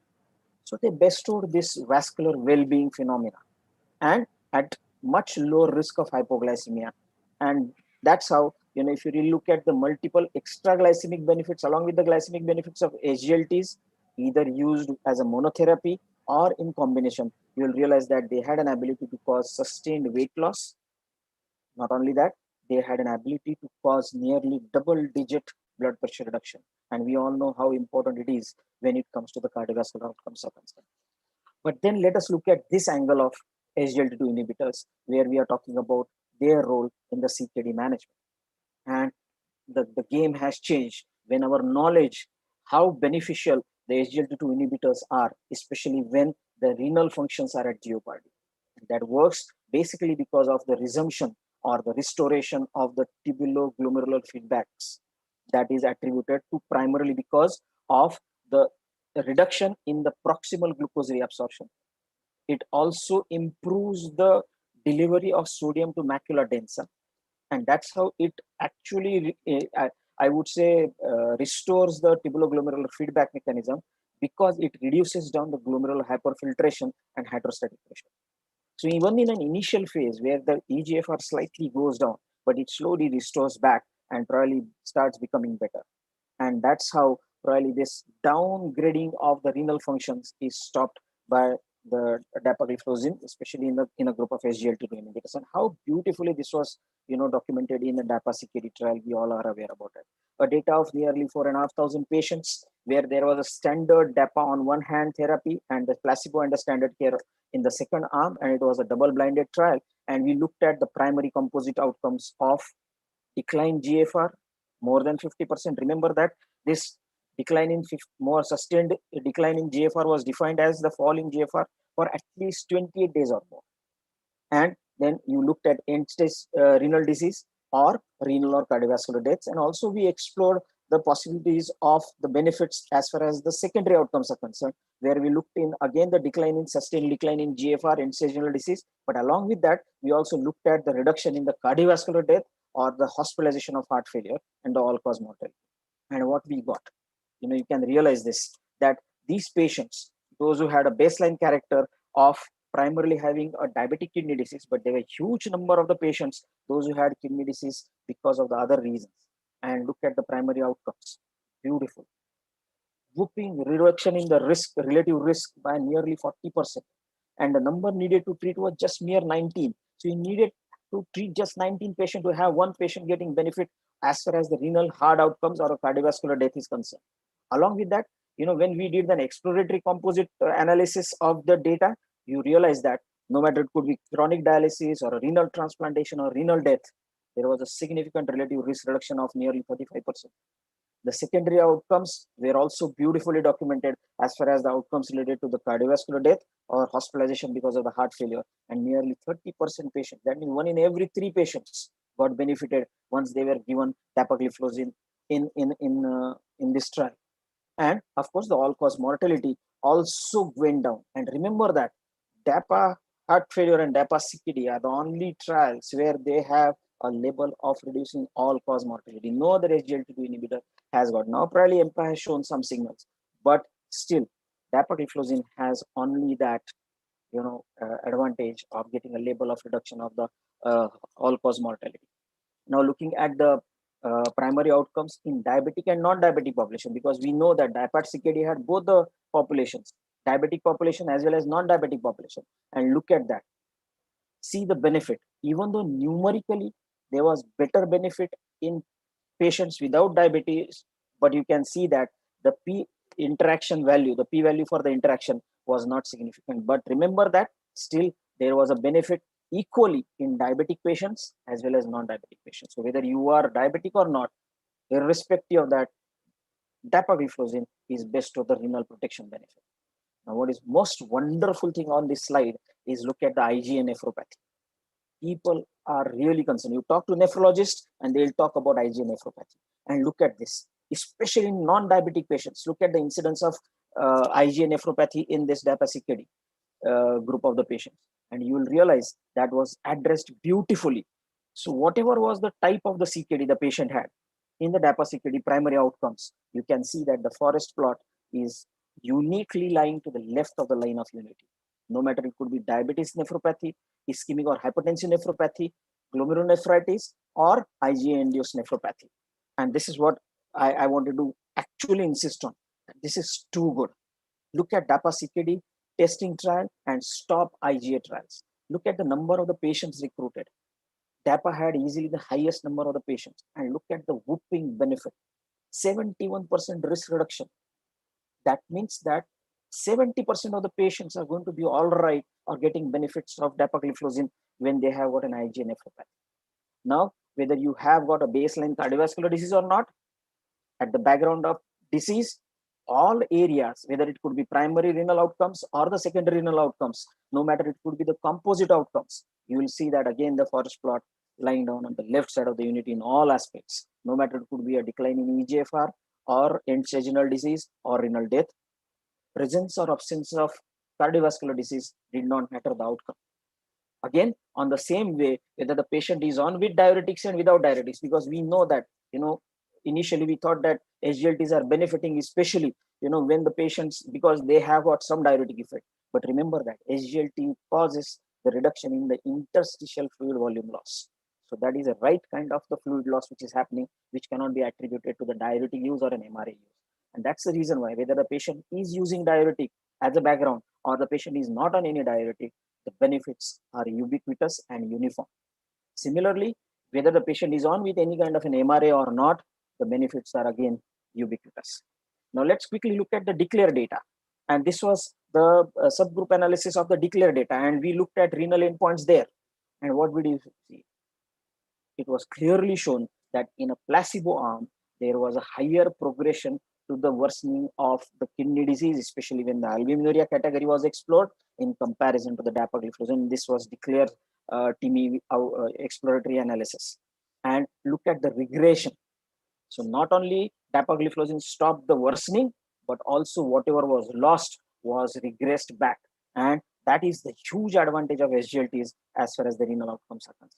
So they bestowed this vascular well-being phenomena and at much lower risk of hypoglycemia. And that's how, if you really look at the multiple extra glycemic benefits along with the glycemic benefits of SGLTs, either used as a monotherapy or in combination, you will realize that they had an ability to cause sustained weight loss. Not only that, they had an ability to cause nearly double-digit blood pressure reduction. And we all know how important it is when it comes to the cardiovascular outcomes are concerned. But then let us look at this angle of SGLT2 inhibitors, where we are talking about their role in the CKD management. And the game has changed when our knowledge how beneficial the SGLT2 inhibitors are, especially when the renal functions are at jeopardy. And that works basically because of the resumption or the restoration of the tubuloglomerular feedbacks that is attributed to primarily because of the reduction in the proximal glucose reabsorption. It also improves the delivery of sodium to macula densa. And that's how it actually, I would say, restores the tubuloglomerular feedback mechanism because it reduces down the glomerular hyperfiltration and hydrostatic pressure. So even in an initial phase where the eGFR slightly goes down, but it slowly restores back and probably starts becoming better. And that's how probably this downgrading of the renal functions is stopped by the dapagliflozin, especially in a group of SGLT2 inhibitors. And how beautifully this was, documented in the DAPA-CKD trial. We all are aware about it. A data of nearly 4,500 patients where there was a standard DAPA on one hand therapy and the placebo and the standard care in the second arm, and it was a double-blinded trial. And we looked at the primary composite outcomes of decline GFR more than 50%. Remember that this decline in more sustained decline in GFR was defined as the fall in GFR for at least 28 days or more. And then you looked at end-stage renal disease or renal or cardiovascular deaths. And also we explored the possibilities of the benefits as far as the secondary outcomes are concerned, where we looked in, again, the sustained decline in GFR, end-stage renal disease. But along with that, we also looked at the reduction in the cardiovascular death or the hospitalization of heart failure and the all-cause mortality. And what we got, you can realize this, that these patients, those who had a baseline character of primarily having a diabetic kidney disease, but there were a huge number of the patients, those who had kidney disease because of the other reasons. And look at the primary outcomes. Beautiful. Whooping reduction in the risk, relative risk by nearly 40%. And the number needed to treat was just mere 19. So you needed to treat just 19 patients to have one patient getting benefit as far as the renal hard outcomes or a cardiovascular death is concerned. Along with that, when we did an exploratory composite analysis of the data, you realize that no matter it could be chronic dialysis or a renal transplantation or renal death, there was a significant relative risk reduction of nearly 35%. The secondary outcomes were also beautifully documented as far as the outcomes related to the cardiovascular death or hospitalization because of the heart failure, and nearly 30% patients, that means 1 in every 3 patients got benefited once they were given dapagliflozin in this trial. And of course, the all-cause mortality also went down. And remember that DAPA heart failure and DAPA-CKD are the only trials where they have a label of reducing all-cause mortality. No other SGLT2 inhibitor has got. Now, probably EMPA has shown some signals, but still, dapagliflozin has only that, advantage of getting a label of reduction of the all-cause mortality. Now, looking at the primary outcomes in diabetic and non-diabetic population, because we know that DAPA-CKD had both the populations, diabetic population as well as non-diabetic population, and look at that. See the benefit, even though numerically there was better benefit in patients without diabetes, but you can see that the P interaction value, the P value for the interaction was not significant. But remember that still there was a benefit equally in diabetic patients as well as non-diabetic patients. So whether you are diabetic or not, irrespective of that, dapagliflozin is best of the renal protection benefit. Now, what is most wonderful thing on this slide is look at the IgA nephropathy. People are really concerned. You talk to nephrologists and they'll talk about IgA nephropathy. And look at this. especially in non-diabetic patients. Look at the incidence of IgA nephropathy in this DAPA-CKD group of the patients, and you will realize that was addressed beautifully. So whatever was the type of the CKD the patient had in the DAPA-CKD primary outcomes, you can see that the forest plot is uniquely lying to the left of the line of unity. No matter it could be diabetes nephropathy, ischemic or hypertensive nephropathy, glomerulonephritis, or IgA-induced nephropathy. And this is what I wanted to actually insist on. This is too good. Look at DAPA-CKD testing trial and stop IgA trials. Look at the number of the patients recruited. DAPA had easily the highest number of the patients, and look at the whooping benefit, 71% risk reduction. That means that 70% of the patients are going to be all right or getting benefits of dapagliflozin when they have got an IgA nephropathy. Now, whether you have got a baseline cardiovascular disease or not, at the background of disease, all areas, whether it could be primary renal outcomes or the secondary renal outcomes, no matter it could be the composite outcomes, you will see that again the forest plot lying down on the left side of the unity in all aspects, no matter it could be a decline in EGFR or end-stage renal disease or renal death. Presence or absence of cardiovascular disease did not matter the outcome. Again, on the same way, whether the patient is on with diuretics and without diuretics, because we know that, initially we thought that SGLTs are benefiting, especially, when the patients, because they have got some diuretic effect. But remember that SGLT causes the reduction in the interstitial fluid volume loss. So that is a right kind of the fluid loss which is happening, which cannot be attributed to the diuretic use or an MRA use. And that's the reason why, whether the patient is using diuretic as a background or the patient is not on any diuretic, the benefits are ubiquitous and uniform. Similarly, whether the patient is on with any kind of an MRA or not, the benefits are again ubiquitous. Now let's quickly look at the DECLARE data. And this was the subgroup analysis of the DECLARE data, and we looked at renal endpoints there. And what did you see? It was clearly shown that in a placebo arm, there was a higher progression to the worsening of the kidney disease, especially when the albuminuria category was explored in comparison to the dapagliflozin. This was DECLARE TIMI exploratory analysis. And look at the regression. So not only dapagliflozin stopped the worsening, but also whatever was lost was regressed back. And that is the huge advantage of SGLTs as far as the renal outcomes are concerned.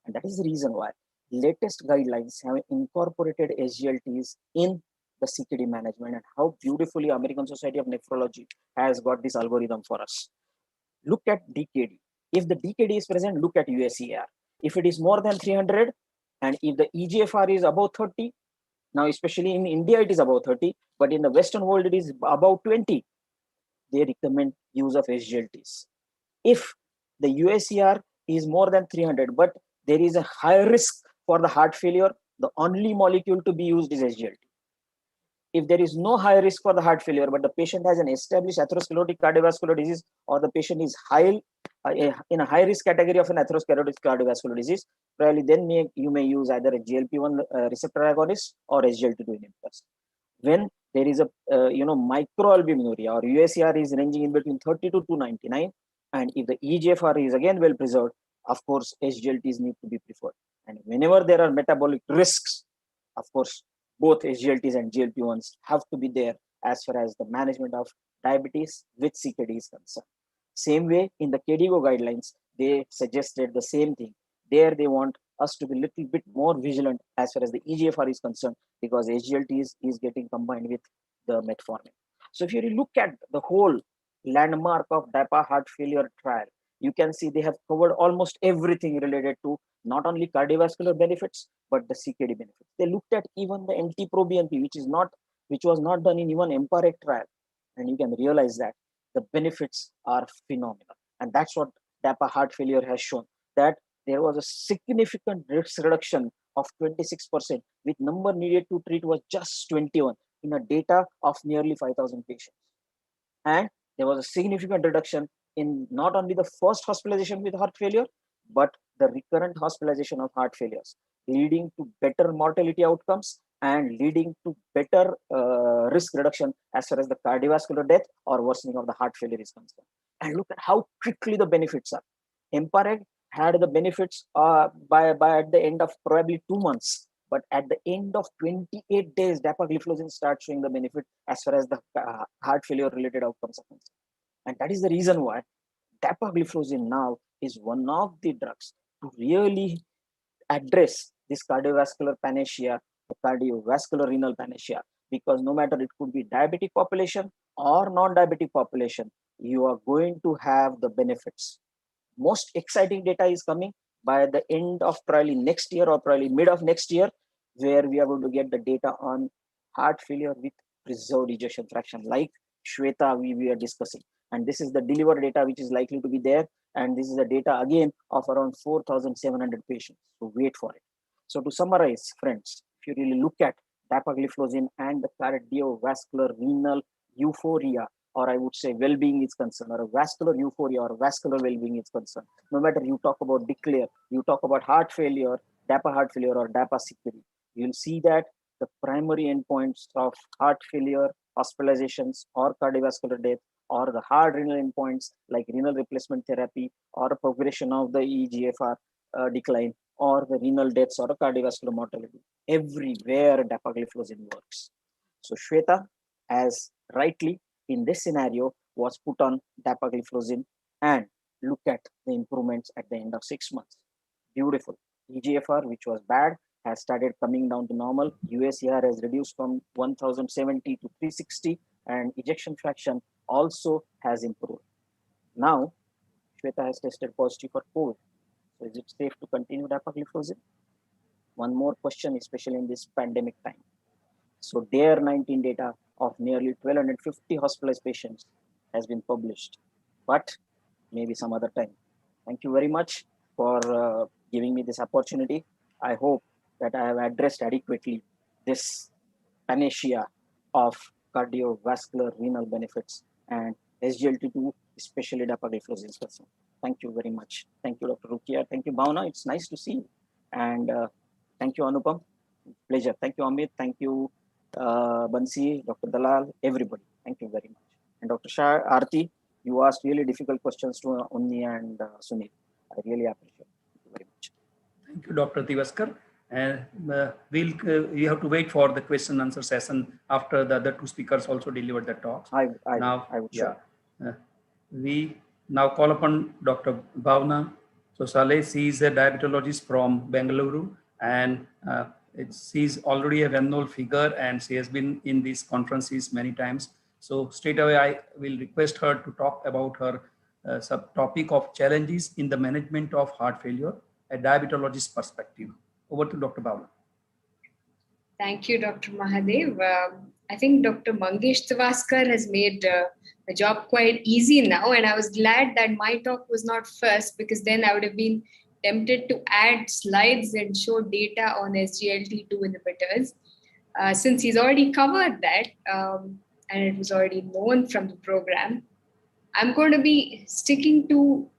And that is the reason why latest guidelines have incorporated SGLTs in the CKD management, and how beautifully American Society of Nephrology has got this algorithm for us. Look at DKD. If the DKD is present, look at USER. If it is more than 300, and if the EGFR is above 30, now especially in India it is above 30, but in the Western world it is above 20, they recommend use of SGLTs. If the USER is more than 300, but there is a high risk for the heart failure, the only molecule to be used is SGLT. If there is no high risk for the heart failure, but the patient has an established atherosclerotic cardiovascular disease, or the patient is in a high risk category of an atherosclerotic cardiovascular disease, probably then you may use either a GLP-1 receptor agonist or SGLT2 inhibitors. When there is a microalbuminuria or USER is ranging in between 30 to 299, and if the EGFR is again well preserved, of course SGLTs need to be preferred. And whenever there are metabolic risks, of course both SGLTs and GLP-1s have to be there as far as the management of diabetes with CKD is concerned. Same way in the KDIGO guidelines, they suggested the same thing. There they want us to be a little bit more vigilant as far as the EGFR is concerned, because SGLTs is getting combined with the metformin. So if you look at the whole landmark of DAPA heart failure trial, you can see they have covered almost everything related to not only cardiovascular benefits, but the CKD benefits. They looked at even the NT-proBNP, which was not done in even EMPA-REG trial. And you can realize that the benefits are phenomenal. And that's what DAPA heart failure has shown, that there was a significant risk reduction of 26%, with number needed to treat was just 21 in a data of nearly 5,000 patients. And there was a significant reduction in not only the first hospitalization with heart failure, but the recurrent hospitalization of heart failures, leading to better mortality outcomes and leading to better risk reduction as far as the cardiovascular death or worsening of the heart failure is concerned. And look at how quickly the benefits are. EMPA-REG had the benefits by at the end of probably 2 months, But at the end of 28 days, dapagliflozin starts showing the benefit as far as the heart failure related outcomes are concerned. And that is the reason why dapagliflozin now is one of the drugs to really address this cardiovascular panacea, the cardiovascular renal panacea, because no matter it could be diabetic population or non-diabetic population, you are going to have the benefits. Most exciting data is coming by the end of probably next year or probably mid of next year, where we are going to get the data on heart failure with preserved ejection fraction, like Shweta we are discussing. And this is the delivered data which is likely to be there. And this is the data again of around 4,700 patients. So wait for it. So to summarize, friends, if you really look at dapagliflozin and the cardiovascular renal euphoria, or I would say well-being is concerned, or a vascular euphoria or vascular well-being is concerned, no matter you talk about DECLARE, you talk about heart failure, DAPA heart failure or DAPA CKD, you'll see that the primary endpoints of heart failure, hospitalizations or cardiovascular death, or the hard renal endpoints like renal replacement therapy or a progression of the eGFR decline, or the renal deaths or a cardiovascular mortality. Everywhere dapagliflozin works. So Shweta, as rightly in this scenario, was put on dapagliflozin and look at the improvements at the end of 6 months. Beautiful. eGFR, which was bad, has started coming down to normal. UACR has reduced from 1070 to 360, and ejection fraction also has improved. Now, Shweta has tested positive for COVID. So is it safe to continue dapagliflozin? One more question, especially in this pandemic time. So DARE 19 data of nearly 1,250 hospitalized patients has been published, but maybe some other time. Thank you very much for giving me this opportunity. I hope that I have addressed adequately this panacea of cardiovascular renal benefits and SGLT2, especially dapagliflozin is concerned. Thank you very much. Thank you, Dr. Rukia. Thank you, Bhavna. It's nice to see you. And thank you, Anupam. Pleasure. Thank you, Amit. Thank you, Bansi, Dr. Dalal, everybody. Thank you very much. And Dr. Shah, Aarti, you asked really difficult questions to Unni and Sunil. I really appreciate it. Thank you very much. Thank you, Dr. Tivaskar. And we have to wait for the question and answer session after the other two speakers also delivered the talks. I would we now call upon Dr. Bhavna Sosale. She is a diabetologist from Bengaluru, and she's already a well-known figure, and she has been in these conferences many times. So straight away, I will request her to talk about her subtopic of challenges in the management of heart failure, a diabetologist perspective. Over to Dr. Bhavna. Thank you, Dr. Mahadev. I think Dr. Mangesh Tivaskar has made the job quite easy now, and I was glad that my talk was not first, because then I would have been tempted to add slides and show data on SGLT2 inhibitors. Since he's already covered that, and it was already known from the program, I'm going to be sticking to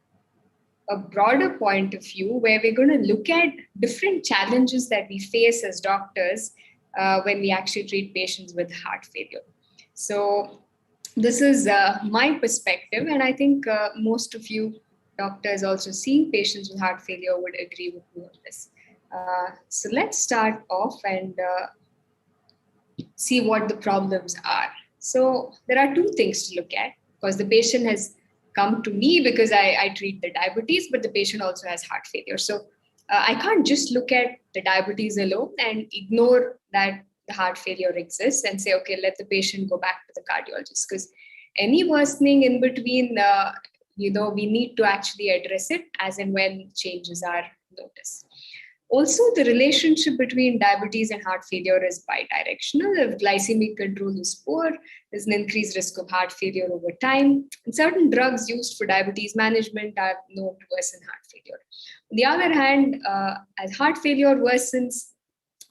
a broader point of view where we're going to look at different challenges that we face as doctors when we actually treat patients with heart failure. So this is my perspective, and I think most of you doctors also seeing patients with heart failure would agree with me on this. So let's start off and see what the problems are. So there are two things to look at, because the patient has come to me because I treat the diabetes, but the patient also has heart failure. So I can't just look at the diabetes alone and ignore that the heart failure exists and say, okay, let the patient go back to the cardiologist, because any worsening in between, we need to actually address it as and when changes are noticed. Also, the relationship between diabetes and heart failure is bidirectional. If glycemic control is poor, there's an increased risk of heart failure over time. And certain drugs used for diabetes management are known to worsen heart failure. On the other hand, as heart failure worsens,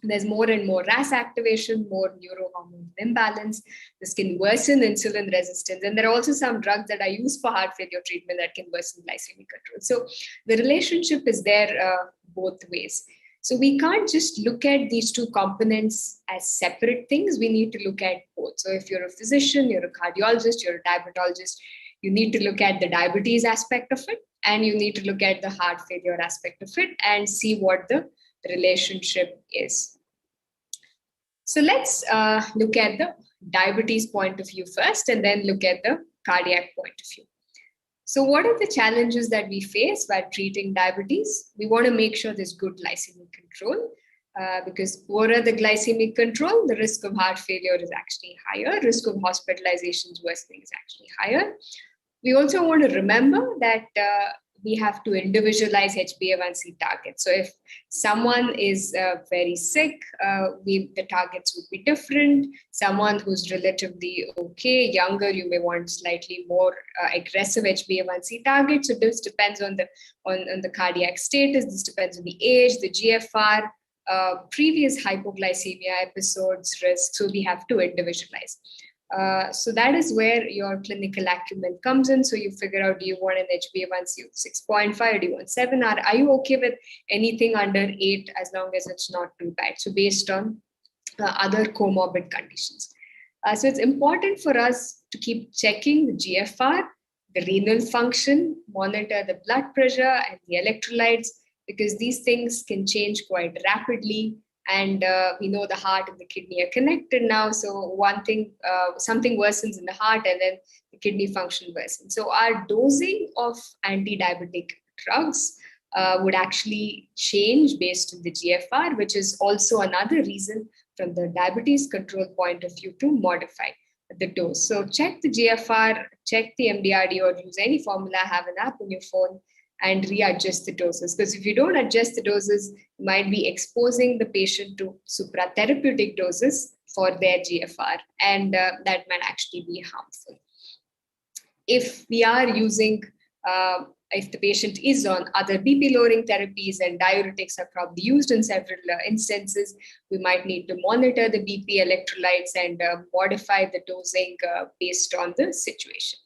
there's more and more RAS activation, more neurohormone imbalance. This can worsen insulin resistance. And there are also some drugs that are used for heart failure treatment that can worsen glycemic control. So the relationship is there both ways. So we can't just look at these two components as separate things. We need to look at both. So if you're a physician, you're a cardiologist, you're a diabetologist, you need to look at the diabetes aspect of it, and you need to look at the heart failure aspect of it and see what the relationship is. So let's look at the diabetes point of view first, and then look at the cardiac point of view. So what are the challenges that we face while treating diabetes? We want to make sure there's good glycemic control, because poorer the glycemic control, the risk of heart failure is actually higher, risk of hospitalizations worsening is actually higher. We also want to remember that we have to individualize HbA1c targets. So if someone is very sick, the targets would be different. Someone who's relatively okay, younger, you may want slightly more aggressive HbA1c targets. So this depends on the cardiac status. This depends on the age, the GFR, previous hypoglycemia episodes, risk. So we have to individualize. So that is where your clinical acumen comes in. So you figure out, do you want an HbA1c of 6.5 or do you want 7? Are you okay with anything under 8 as long as it's not too bad? So based on other comorbid conditions. So it's important for us to keep checking the GFR, the renal function, monitor the blood pressure and the electrolytes, because these things can change quite rapidly. And we know the heart and the kidney are connected now. So one thing, something worsens in the heart and then the kidney function worsens. So our dosing of anti-diabetic drugs would actually change based on the GFR, which is also another reason from the diabetes control point of view to modify the dose. So check the GFR, check the MDRD, or use any formula, have an app on your phone, and readjust the doses. Because if you don't adjust the doses, you might be exposing the patient to supratherapeutic doses for their GFR, and that might actually be harmful. If we are using, if the patient is on other BP lowering therapies and diuretics are probably used in several instances, we might need to monitor the BP electrolytes and modify the dosing based on the situation.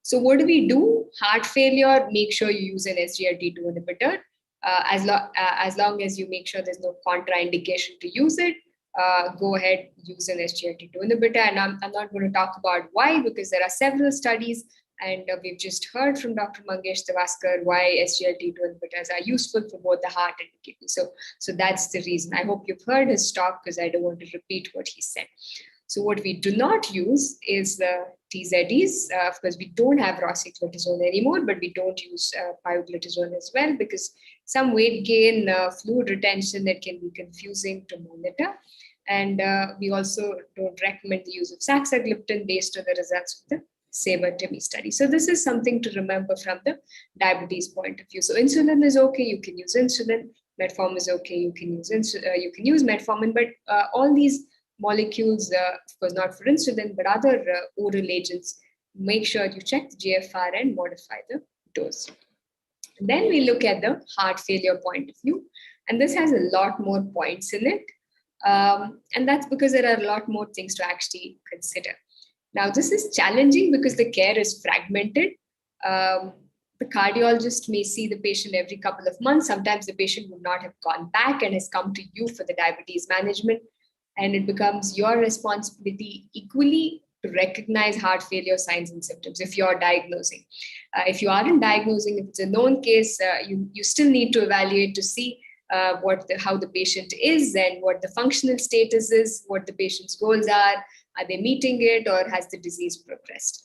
So what do we do? Heart failure, make sure you use an SGLT2 inhibitor. As long as you make sure there's no contraindication to use it, go ahead, use an SGLT2 inhibitor. And I'm not going to talk about why, because there are several studies, and we've just heard from Dr. Mangesh Tewaskar why SGLT2 inhibitors are useful for both the heart and the kidney. So that's the reason. I hope you've heard his talk, because I don't want to repeat what he said. So what we do not use is the TZDs. Of course, we don't have rosiglitazone anymore, but we don't use pioglitazone as well, because some weight gain, fluid retention, that can be confusing to monitor. And we also don't recommend the use of saxagliptin based on the results of the SABRE-TIMI study. So this is something to remember from the diabetes point of view. So insulin is okay, you can use insulin. Metformin is okay, you can use metformin, but all these molecules, of course, not for insulin, but other oral agents, make sure you check the GFR and modify the dose. And then we look at the heart failure point of view. And this has a lot more points in it. And that's because there are a lot more things to actually consider. Now, this is challenging because the care is fragmented. The cardiologist may see the patient every couple of months. Sometimes the patient would not have gone back and has come to you for the diabetes management. And it becomes your responsibility equally to recognize heart failure signs and symptoms if you're diagnosing. If you aren't diagnosing, if it's a known case, you still need to evaluate to see how the patient is and what the functional status is, what the patient's goals are they meeting it, or has the disease progressed?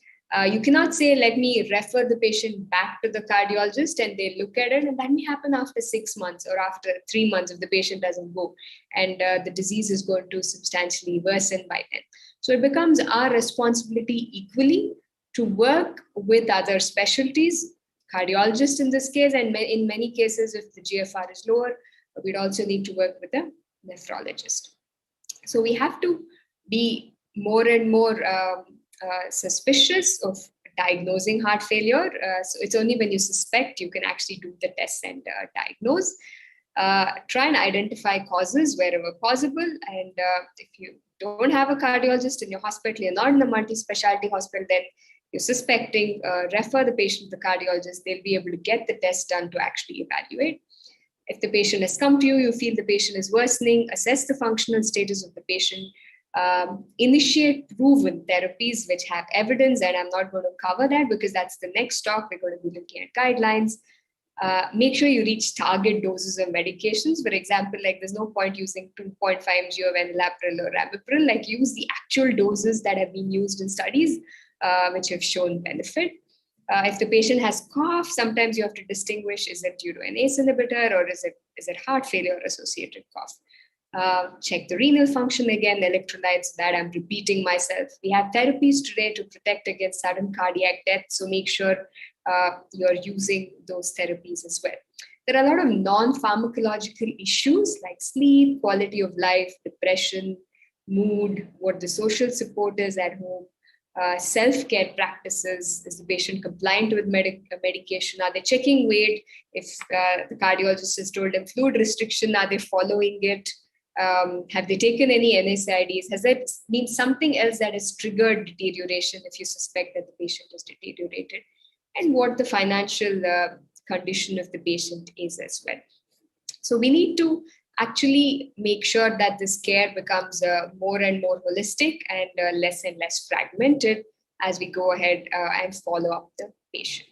You cannot say, let me refer the patient back to the cardiologist and they look at it, and that may happen after 6 months or after 3 months if the patient doesn't go, and the disease is going to substantially worsen by then. So it becomes our responsibility equally to work with other specialties, cardiologists in this case, and in many cases, if the GFR is lower, we'd also need to work with a nephrologist. So we have to be more and more suspicious of diagnosing heart failure. So it's only when you suspect you can actually do the tests and diagnose. Try and identify causes wherever possible. And if you don't have a cardiologist in your hospital, you're not in a multi-specialty hospital, then you're suspecting, refer the patient to the cardiologist. They'll be able to get the test done to actually evaluate. If the patient has come to you, you feel the patient is worsening, assess the functional status of the patient. Initiate proven therapies which have evidence, and I'm not going to cover that because that's the next talk. We're going to be looking at guidelines. Make sure you reach target doses of medications. For example, like there's no point using 2.5 mg of enalapril or ramipril. Like use the actual doses that have been used in studies which have shown benefit. If the patient has cough, sometimes you have to distinguish, is it due to an ACE inhibitor or is it heart failure associated cough? Check the renal function again, electrolytes, that I'm repeating myself. We have therapies today to protect against sudden cardiac death, so make sure you're using those therapies as well. There are a lot of non-pharmacological issues like sleep, quality of life, depression, mood, what the social support is at home, self-care practices. Is the patient compliant with medication? Are they checking weight? If the cardiologist has told them fluid restriction, are they following it? Have they taken any NSAIDs? Has there been something else that has triggered deterioration if you suspect that the patient has deteriorated? And what the financial condition of the patient is as well. So we need to actually make sure that this care becomes more and more holistic and less fragmented as we go ahead and follow up the patient.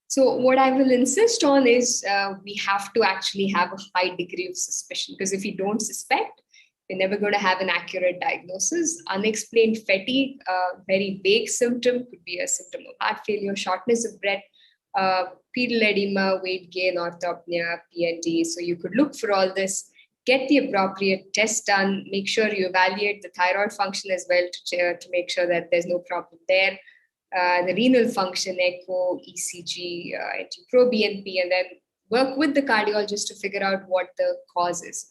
So what I will insist on is we have to actually have a high degree of suspicion, because if we don't suspect, we're never going to have an accurate diagnosis. Unexplained fatigue, very vague symptom, could be a symptom of heart failure, shortness of breath, pedal edema, weight gain, orthopnea, PND. So you could look for all this, get the appropriate test done, make sure you evaluate the thyroid function as well to make sure that there's no problem there. The renal function, echo, ECG, NT-proBNP, and then work with the cardiologist to figure out what the cause is.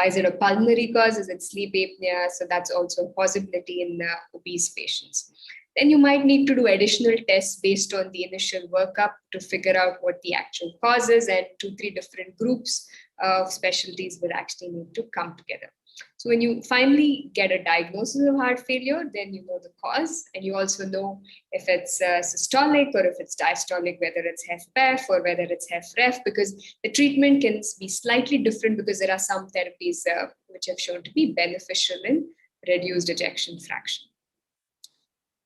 Is it a pulmonary cause? Is it sleep apnea? So that's also a possibility in obese patients. Then you might need to do additional tests based on the initial workup to figure out what the actual cause is, and 2-3 different groups of specialties will actually need to come together. So when you finally get a diagnosis of heart failure, then you know the cause, and you also know if it's systolic or if it's diastolic, whether it's HFpEF or whether it's HFrEF, because the treatment can be slightly different because there are some therapies which have shown to be beneficial in reduced ejection fraction.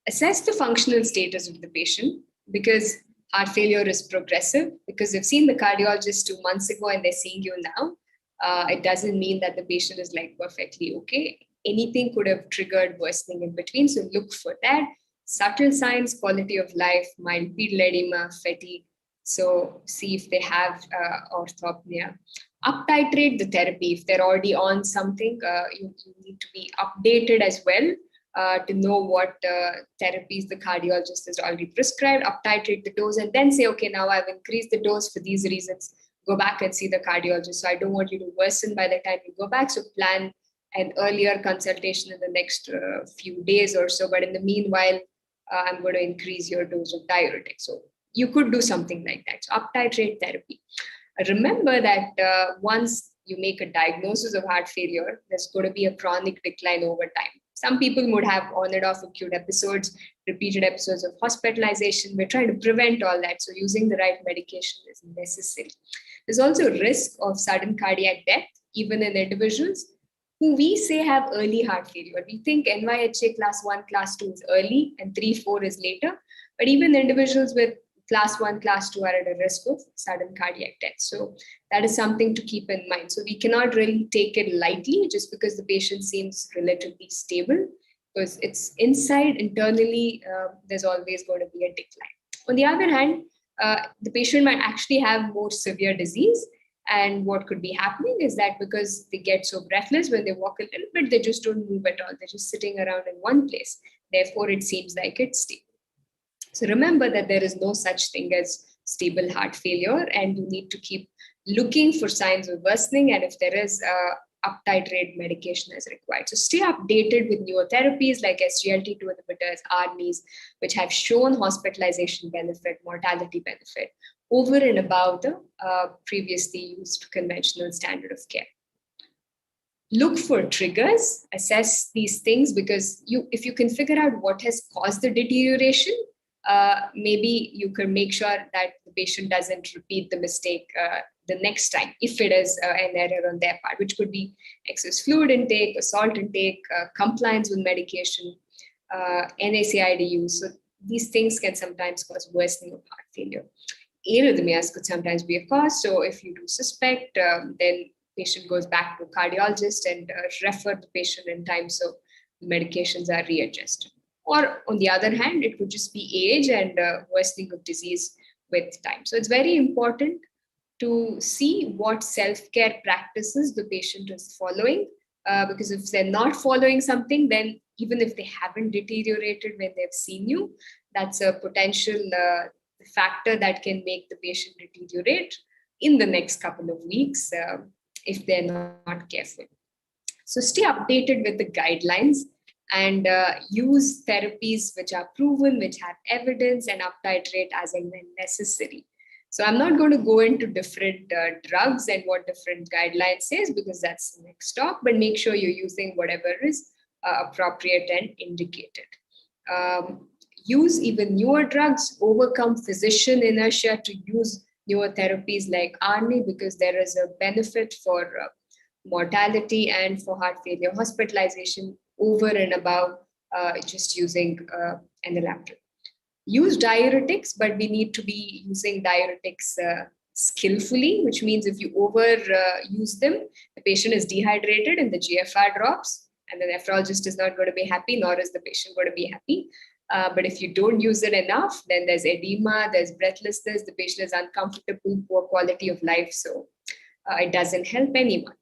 Assess the functional status of the patient, because heart failure is progressive. Because you've seen the cardiologist 2 months ago and they're seeing you now, it doesn't mean that the patient is like perfectly okay. Anything could have triggered worsening in between. So look for that. Subtle signs, quality of life, mild pedal edema, fatigue. So see if they have orthopnea. Up titrate the therapy. If they're already on something, you need to be updated as well to know what therapies the cardiologist has already prescribed. Up titrate the dose and then say, okay, now I've increased the dose for these reasons. Go back and see the cardiologist. So I don't want you to worsen by the time you go back. So plan an earlier consultation in the next few days or so. But in the meanwhile, I'm going to increase your dose of diuretic. So you could do something like that. So up titrate therapy. Remember that once you make a diagnosis of heart failure, there's going to be a chronic decline over time. Some people would have on and off acute episodes, repeated episodes of hospitalization. We're trying to prevent all that. So using the right medication is necessary. There's also a risk of sudden cardiac death, even in individuals who we say have early heart failure. We think NYHA class 1, class 2 is early and 3, 4 is later. But even individuals with class 1, class 2 are at a risk of sudden cardiac death. So that is something to keep in mind. So we cannot really take it lightly just because the patient seems relatively stable, because it's inside, internally, there's always going to be a decline. On the other hand, the patient might actually have more severe disease. And what could be happening is that because they get so breathless when they walk a little bit, they just don't move at all. They're just sitting around in one place. Therefore, it seems like it's stable. So remember that there is no such thing as stable heart failure, and you need to keep looking for signs of worsening. And if there is up titrate medication as required. So stay updated with newer therapies like SGLT2 inhibitors, ARNIs, which have shown hospitalization benefit, mortality benefit over and above the previously used conventional standard of care. Look for triggers, assess these things, because if you can figure out what has caused the deterioration, maybe you can make sure that the patient doesn't repeat the mistake the next time, if it is an error on their part, which could be excess fluid intake, salt intake, compliance with medication, NSAID use. So these things can sometimes cause worsening of heart failure. arrhythmias could sometimes be a cause. So if you do suspect, then patient goes back to a cardiologist and refer the patient in time so medications are readjusted. Or on the other hand, it could just be age and worsening of disease with time. So it's very important to see what self-care practices the patient is following, because if they're not following something, then even if they haven't deteriorated when they've seen you, that's a potential factor that can make the patient deteriorate in the next couple of weeks if they're not careful. So stay updated with the guidelines and use therapies which are proven, which have evidence, and uptitrate as and when necessary. So I'm not going to go into different drugs and what different guidelines says, because that's the next talk, but make sure you're using whatever is appropriate and indicated. Use even newer drugs, overcome physician inertia to use newer therapies like ARNI, because there is a benefit for mortality and for heart failure hospitalization over and above just using enalapril. Use diuretics, but we need to be using diuretics skillfully, which means if you use them, the patient is dehydrated and the GFR drops, and the nephrologist is not going to be happy, nor is the patient going to be happy. But if you don't use it enough, then there's edema, there's breathlessness, the patient is uncomfortable, poor quality of life. So it doesn't help anyone.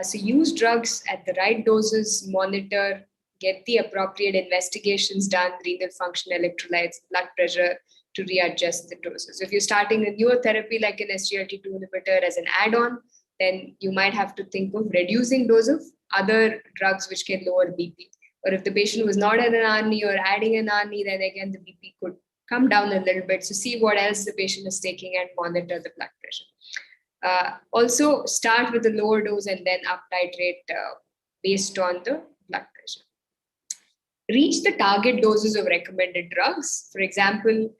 So use drugs at the right doses, monitor, get the appropriate investigations done, renal function, electrolytes, blood pressure, to readjust the doses. So if you're starting a newer therapy like an SGLT2 inhibitor as an add-on, then you might have to think of reducing dose of other drugs which can lower BP. Or if the patient was not on an ARNI or adding an ARNI, then again the BP could come down a little bit. So see what else the patient is taking and monitor the blood pressure. Also start with a lower dose and then up titrate based on the blood pressure. Reach the target doses of recommended drugs. For example,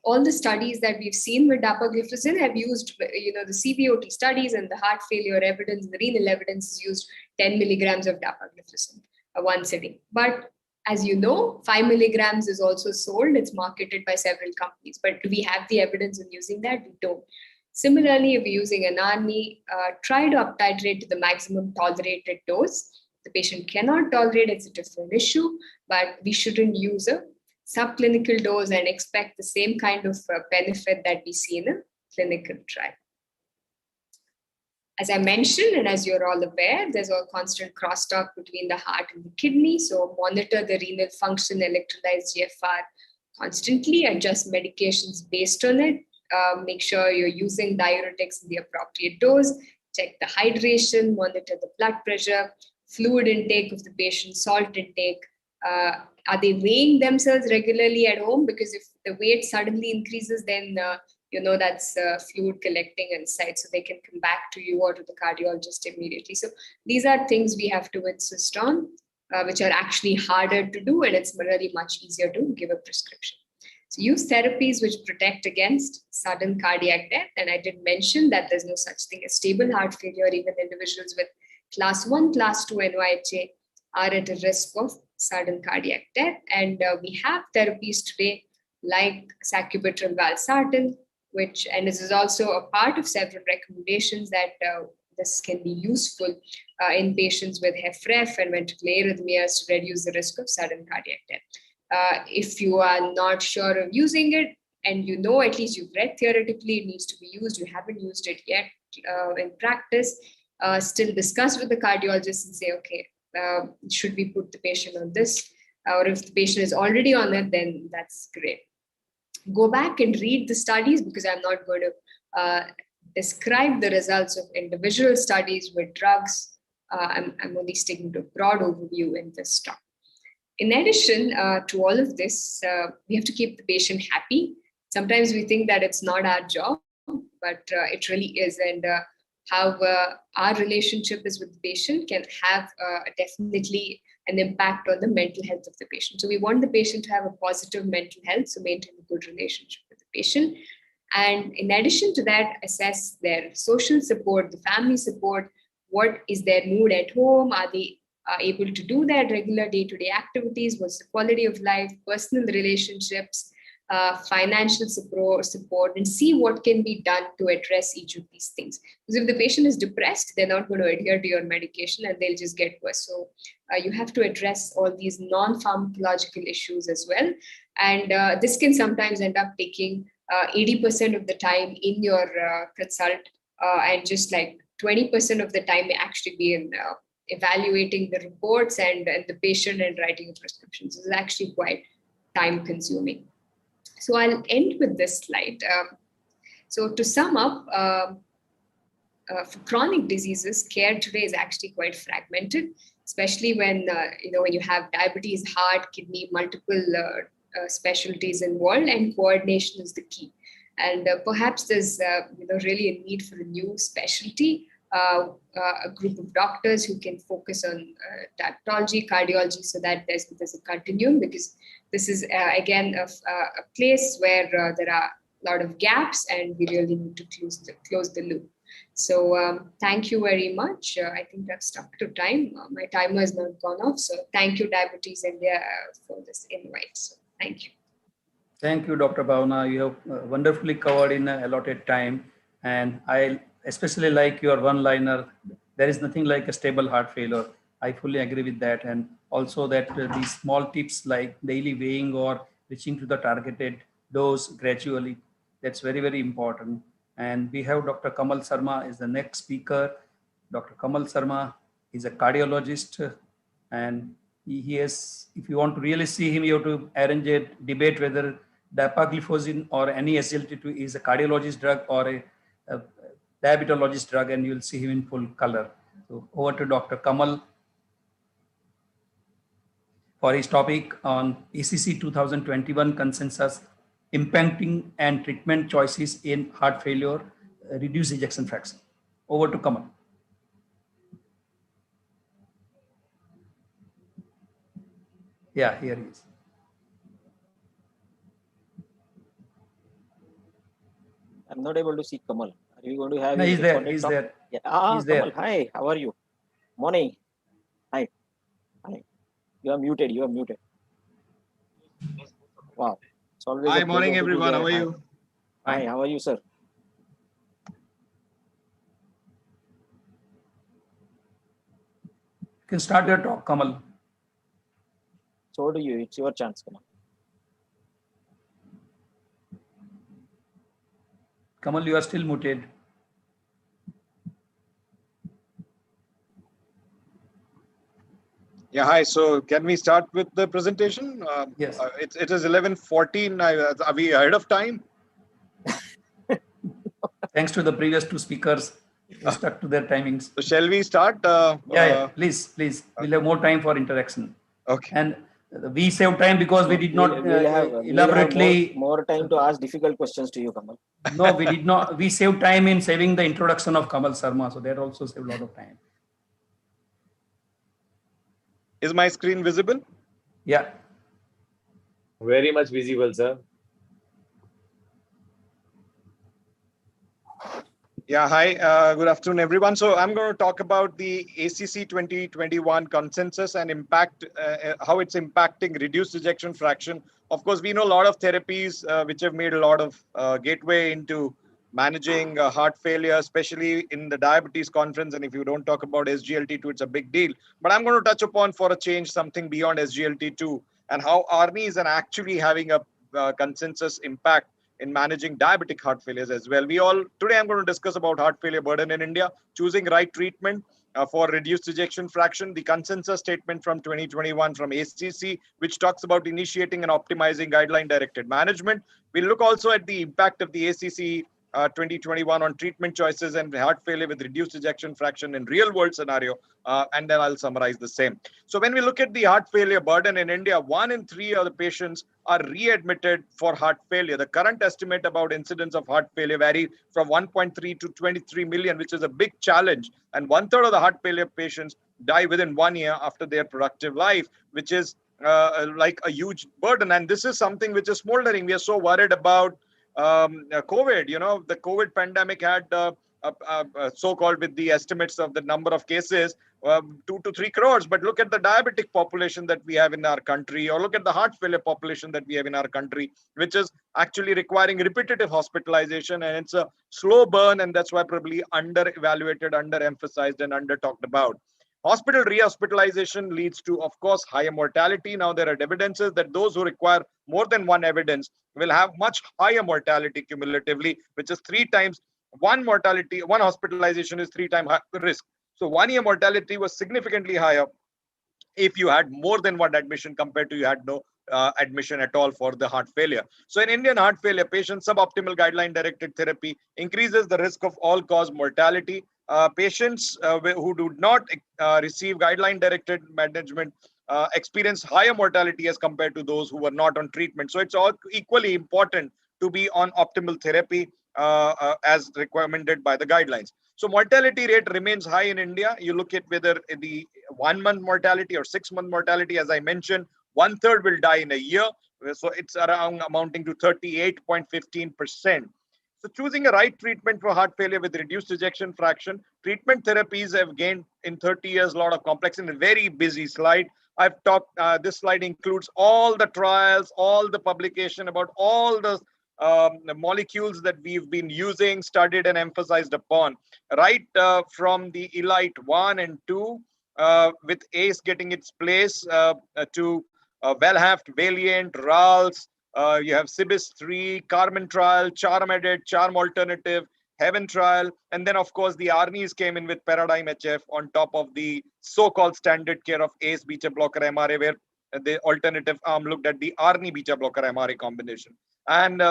all the studies that we've seen with dapagliflozin have used, the CVOT studies and the heart failure evidence, the renal evidence is used 10 milligrams of dapagliflozin once a day. But as you know, 5 milligrams is also sold. It's marketed by several companies. But do we have the evidence in using that? We don't. Similarly, if you're using an ARNI, try to up titrate to the maximum tolerated dose. The patient cannot tolerate, it's a different issue, but we shouldn't use a subclinical dose and expect the same kind of benefit that we see in a clinical trial. As I mentioned, and as you're all aware, there's a constant crosstalk between the heart and the kidney. So monitor the renal function, electrolytes, GFR constantly, adjust medications based on it. Make sure you're using diuretics in the appropriate dose, check the hydration, monitor the blood pressure, fluid intake of the patient, salt intake. Are they weighing themselves regularly at home? Because if the weight suddenly increases, then that's fluid collecting inside, so they can come back to you or to the cardiologist immediately. So these are things we have to insist on, which are actually harder to do, and it's really much easier to give a prescription. So use therapies which protect against sudden cardiac death. And I did mention that there's no such thing as stable heart failure. Even individuals with class 1, class 2 NYHA are at a risk of sudden cardiac death. And we have therapies today like sacubitril valsartan, and this is also a part of several recommendations that this can be useful in patients with HFrEF and ventricular arrhythmias to reduce the risk of sudden cardiac death. If you are not sure of using it, and at least you've read theoretically it needs to be used, you haven't used it yet in practice, still discuss with the cardiologist and say, okay, should we put the patient on this? Or if the patient is already on it, then that's great. Go back and read the studies, because I'm not going to describe the results of individual studies with drugs. I'm only sticking to a broad overview in this talk. In addition to all of this, we have to keep the patient happy. Sometimes we think that it's not our job, but it really is. And how our relationship is with the patient can have definitely an impact on the mental health of the patient. So we want the patient to have a positive mental health, so maintain a good relationship with the patient. And in addition to that, assess their social support, the family support. What is their mood at home? Are they able to do their regular day-to-day activities? What's the quality of life, personal relationships? financial support, and see what can be done to address each of these things. Because if the patient is depressed, they're not going to adhere to your medication and they'll just get worse. So you have to address all these non-pharmacological issues as well. And this can sometimes end up taking 80% of the time in your consult, and just like 20% of the time may actually be in evaluating the reports and the patient and writing prescriptions. This is actually quite time consuming. So I'll end with this slide. So to sum up, for chronic diseases, care today is actually quite fragmented, especially when when you have diabetes, heart, kidney, multiple specialties involved, and coordination is the key. And perhaps there's really a need for a new specialty, a group of doctors who can focus on diabetology, cardiology, so that there's a continuum, because this is again a place where there are a lot of gaps, and we really need to close the loop. So thank you very much. I think I've stuck to time. My timer has not gone off. So thank you, Diabetes India, for this invite. So thank you. Thank you, Dr. Bhavna. You have wonderfully covered in allotted time. And I especially like your one-liner, there is nothing like a stable heart failure. I fully agree with that. And also that these small tips like daily weighing or reaching to the targeted dose gradually, that's very, very important. And we have Dr. Kamal Sarma is the next speaker. Dr. Kamal Sarma is a cardiologist, and he has, if you want to really see him, you have to arrange a debate whether dapagliflozin or any SGLT2 is a cardiologist drug or a diabetologist drug, and you'll see him in full color. So over to Dr. Kamal for his topic on ACC 2021 consensus, impacting and treatment choices in heart failure, reduced ejection fraction. Over to Kamal. Yeah, here he is. I'm not able to see Kamal. Are you going to have? No, he's there. He's there. Yeah. He's Kamal, there. hi. How are you? Morning. Hi. Hi. You are muted. You are muted. Wow. It's always Hi, morning everyone. How are you? Hi. How are you, sir? You can start your talk, Kamal. So do you. It's your chance, Kamal. Kamal, you are still muted. Yeah, hi. So can we start with the presentation? Yes. It is 11:14. Are we ahead of time? Thanks to the previous two speakers who stuck to their timings. So shall we start? Yeah, please. We'll have more time for interaction. Okay. And we save time because we did not elaborately more time to ask difficult questions to you, Kamal. No, we did not. We saved time in saving the introduction of Kamal Sarma, so that also saved a lot of time. Is my screen visible? Yeah. Very much visible, sir. Yeah, hi. Good afternoon, everyone. So I'm going to talk about the ACC 2021 consensus and impact, how it's impacting reduced ejection fraction. Of course, we know a lot of therapies which have made a lot of gateway into managing heart failure, especially in the diabetes conference. And if you don't talk about SGLT2, it's a big deal. But I'm going to touch upon, for a change, something beyond SGLT2 and how ARNI is actually having a consensus impact in managing diabetic heart failures as well. Today I'm going to discuss about heart failure burden in India, choosing right treatment for reduced ejection fraction, the consensus statement from 2021 from ACC, which talks about initiating and optimizing guideline directed management. We'll look also at the impact of the ACC 2021 on treatment choices and heart failure with reduced ejection fraction in real world scenario, and then I'll summarize the same. So when we look at the heart failure burden in India, 1 in 3 of the patients are readmitted for heart failure. The current estimate about incidence of heart failure vary from 1.3 to 23 million, which is a big challenge. And 1/3 of the heart failure patients die within 1 year after their productive life, which is like a huge burden. And this is something which is smoldering. We are so worried about COVID. The COVID pandemic had a so-called with the estimates of the number of cases, 2 to 3 crores. But look at the diabetic population that we have in our country, or look at the heart failure population that we have in our country, which is actually requiring repetitive hospitalization, and it's a slow burn, and that's why probably under-evaluated, under-emphasized, and under-talked about. Hospital rehospitalization leads to, of course, higher mortality. Now, there are evidences that those who require more than one evidence will have much higher mortality cumulatively, which is 3 times one hospitalization is 3 times risk. So 1 year mortality was significantly higher if you had more than one admission compared to you had no admission at all for the heart failure. So in Indian heart failure patients, suboptimal guideline directed therapy increases the risk of all cause mortality. Patients who do not receive guideline directed management experience higher mortality as compared to those who were not on treatment. So it's all equally important to be on optimal therapy as recommended by the guidelines. So mortality rate remains high in India. You look at whether the 1 month mortality or 6 month mortality, as I mentioned, 1/3 will die in a year. So it's around amounting to 38.15%. So choosing a right treatment for heart failure with reduced ejection fraction, treatment therapies have gained in 30 years a lot of complexity. In a very busy slide, I've talked, this slide includes all the trials, all the publication about all the molecules that we've been using, studied, and emphasized upon, right from the ELITE 1 and 2, with ACE getting its place, to Wellhaft, Valiant, RALS, you have CIBIS 3, Carmen trial, Charm Edit, Charm Alternative, Heaven trial, and then of course the ARNIs came in with Paradigm HF on top of the so-called standard care of ACE beta blocker MRA, where the alternative arm looked at the ARNI beta blocker MRA combination. And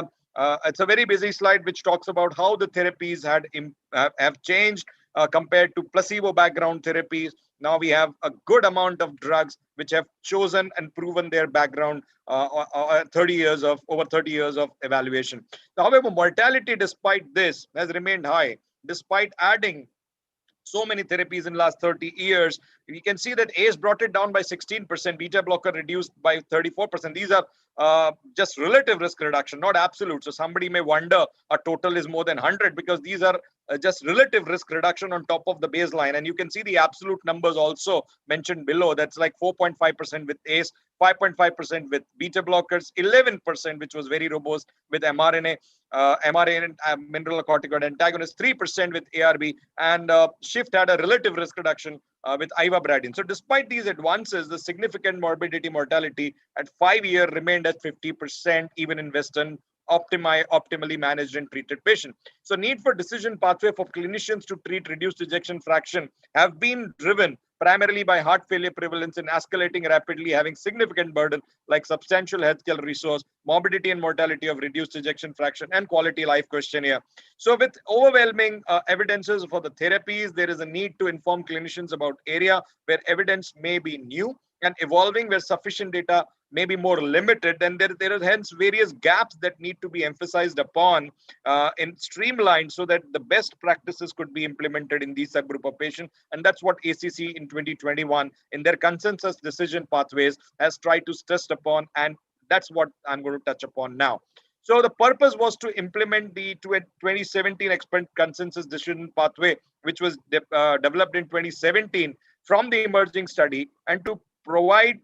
it's a very busy slide which talks about how the therapies have changed compared to placebo background therapies. Now we have a good amount of drugs which have chosen and proven their background over 30 years of evaluation. However, mortality despite this has remained high, despite adding so many therapies in the last 30 years. We can see that ACE brought it down by 16%, beta blocker reduced by 34%. These are just relative risk reduction, not absolute. So somebody may wonder a total is more than 100 because these are just relative risk reduction on top of the baseline. And you can see the absolute numbers also mentioned below. That's like 4.5% with ACE, 5.5% with beta blockers, 11%, which was very robust with mRNA, mineralocorticoid antagonist, 3% with ARB, and SHIFT had a relative risk reduction with ivabradine. So despite these advances, the significant morbidity mortality at 5 years remained at 50%, even in Western optimally managed and treated patients. So need for decision pathway for clinicians to treat reduced ejection fraction have been driven primarily by heart failure prevalence and escalating rapidly, having significant burden like substantial healthcare resource, morbidity and mortality of reduced ejection fraction, and quality life questionnaire. So with overwhelming evidences for the therapies, there is a need to inform clinicians about area where evidence may be new and evolving, where sufficient data may be more limited. And there are hence various gaps that need to be emphasized upon and streamlined so that the best practices could be implemented in these subgroup of patients. And that's what ACC in 2021 in their consensus decision pathways has tried to stress upon. And that's what I'm going to touch upon now. So the purpose was to implement the 2017 expert consensus decision pathway, which was developed in 2017 from the emerging study, and to provide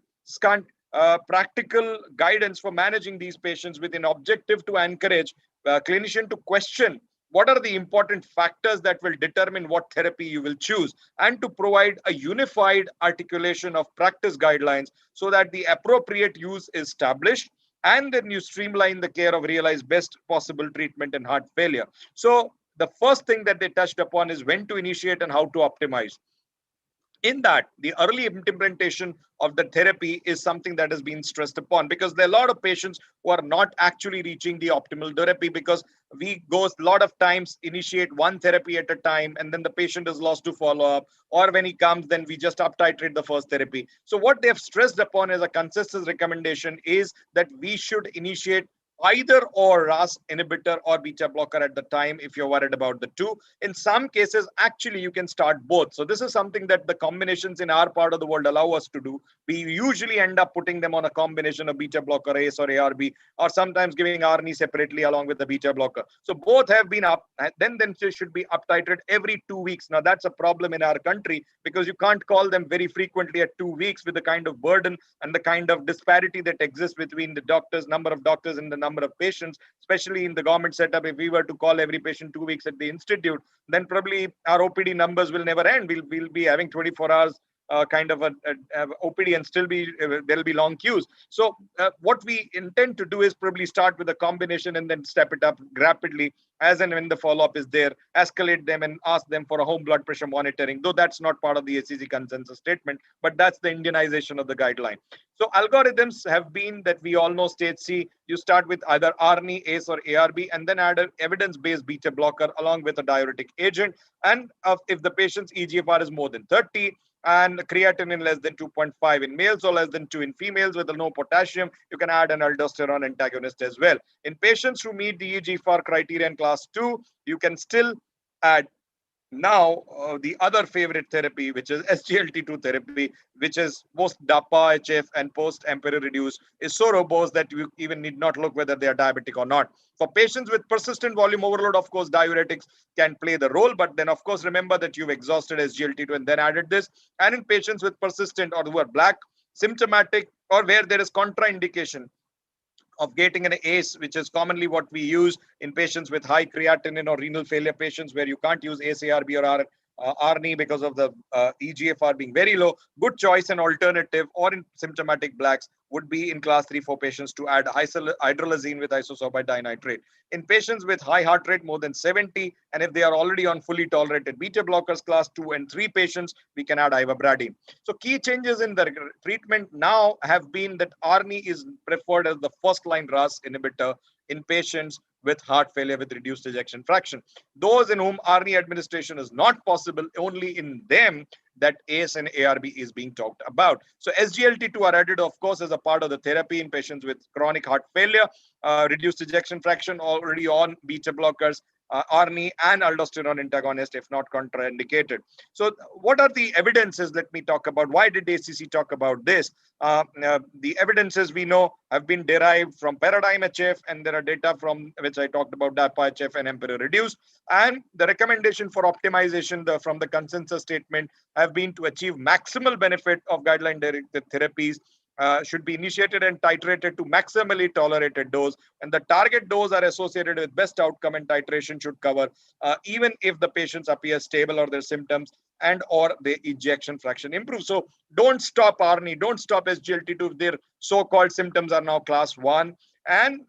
practical guidance for managing these patients with an objective to encourage clinician to question what are the important factors that will determine what therapy you will choose, and to provide a unified articulation of practice guidelines so that the appropriate use is established, and then you streamline the care of realize best possible treatment in heart failure. So the first thing that they touched upon is when to initiate and how to optimize. In that, the early implementation of the therapy is something that has been stressed upon, because there are a lot of patients who are not actually reaching the optimal therapy, because we go a lot of times initiate one therapy at a time, and then the patient is lost to follow up, or when he comes, then we just up titrate the first therapy. So what they have stressed upon as a consensus recommendation is that we should initiate either or RAS inhibitor or beta blocker at the time if you're worried about the two. In some cases, actually, you can start both. So this is something that the combinations in our part of the world allow us to do. We usually end up putting them on a combination of beta blocker, ACE or ARB, or sometimes giving ARNI separately along with the beta blocker. So both have been up, then they should be up titrated every 2 weeks. Now that's a problem in our country because you can't call them very frequently at 2 weeks with the kind of burden and the kind of disparity that exists between the doctors, number of doctors and the number of patients, especially in the government setup. If we were to call every patient 2 weeks at the institute, then probably our OPD numbers will never end. We'll be having 24 hours kind of a OPD and still be there'll be long queues. So what we intend to do is probably start with a combination and then step it up rapidly as and when the follow-up is there, escalate them and ask them for a home blood pressure monitoring, though that's not part of the ACC consensus statement, but that's the Indianization of the guideline. So algorithms have been that we all know stage C, you start with either ARNI, ACE or ARB, and then add an evidence-based beta blocker along with a diuretic agent. And if the patient's EGFR is more than 30, and creatinine less than 2.5 in males or less than 2 in females with no potassium, you can add an aldosterone antagonist as well. In patients who meet the EGFR criteria in class 2, you can still add now the other favorite therapy, which is SGLT2 therapy, which is post DAPA HF and post Emperor reduce, is so robust that you even need not look whether they are diabetic or not. For patients with persistent volume overload, of course, diuretics can play the role, but then of course, remember that you've exhausted SGLT2 and then added this. And in patients with persistent or who are black, symptomatic, or where there is contraindication of getting an ACE, which is commonly what we use in patients with high creatinine or renal failure patients where you can't use ACE, ARB or ARNI because of the EGFR being very low. Good choice and alternative, or in symptomatic blacks, would be in class 3-4 patients to add hydralazine with isosorbide dinitrate. In patients with high heart rate more than 70, and if they are already on fully tolerated beta blockers, class 2 and 3 patients, we can add ivabradine. So key changes in the treatment now have been that ARNI is preferred as the first-line RAS inhibitor in patients with heart failure with reduced ejection fraction. Those in whom ARNI administration is not possible, only in them that ACE and ARB is being talked about. So SGLT2 are added, of course, as a part of the therapy in patients with chronic heart failure, reduced ejection fraction, already on beta blockers, ARNI and aldosterone antagonist if not contraindicated. So what are the evidences? Let me talk about why did ACC talk about this. The evidences we know have been derived from Paradigm HF, and there are data from which I talked about DAPA HF and Emperor reduce, and the recommendation for optimization from the consensus statement have been to achieve maximal benefit of guideline directed therapies. Should be initiated and titrated to maximally tolerated dose, and the target dose are associated with best outcome, and titration should cover even if the patients appear stable or their symptoms and or the ejection fraction improve. So don't stop ARNI, don't stop SGLT2 if their so-called symptoms are now class 1 and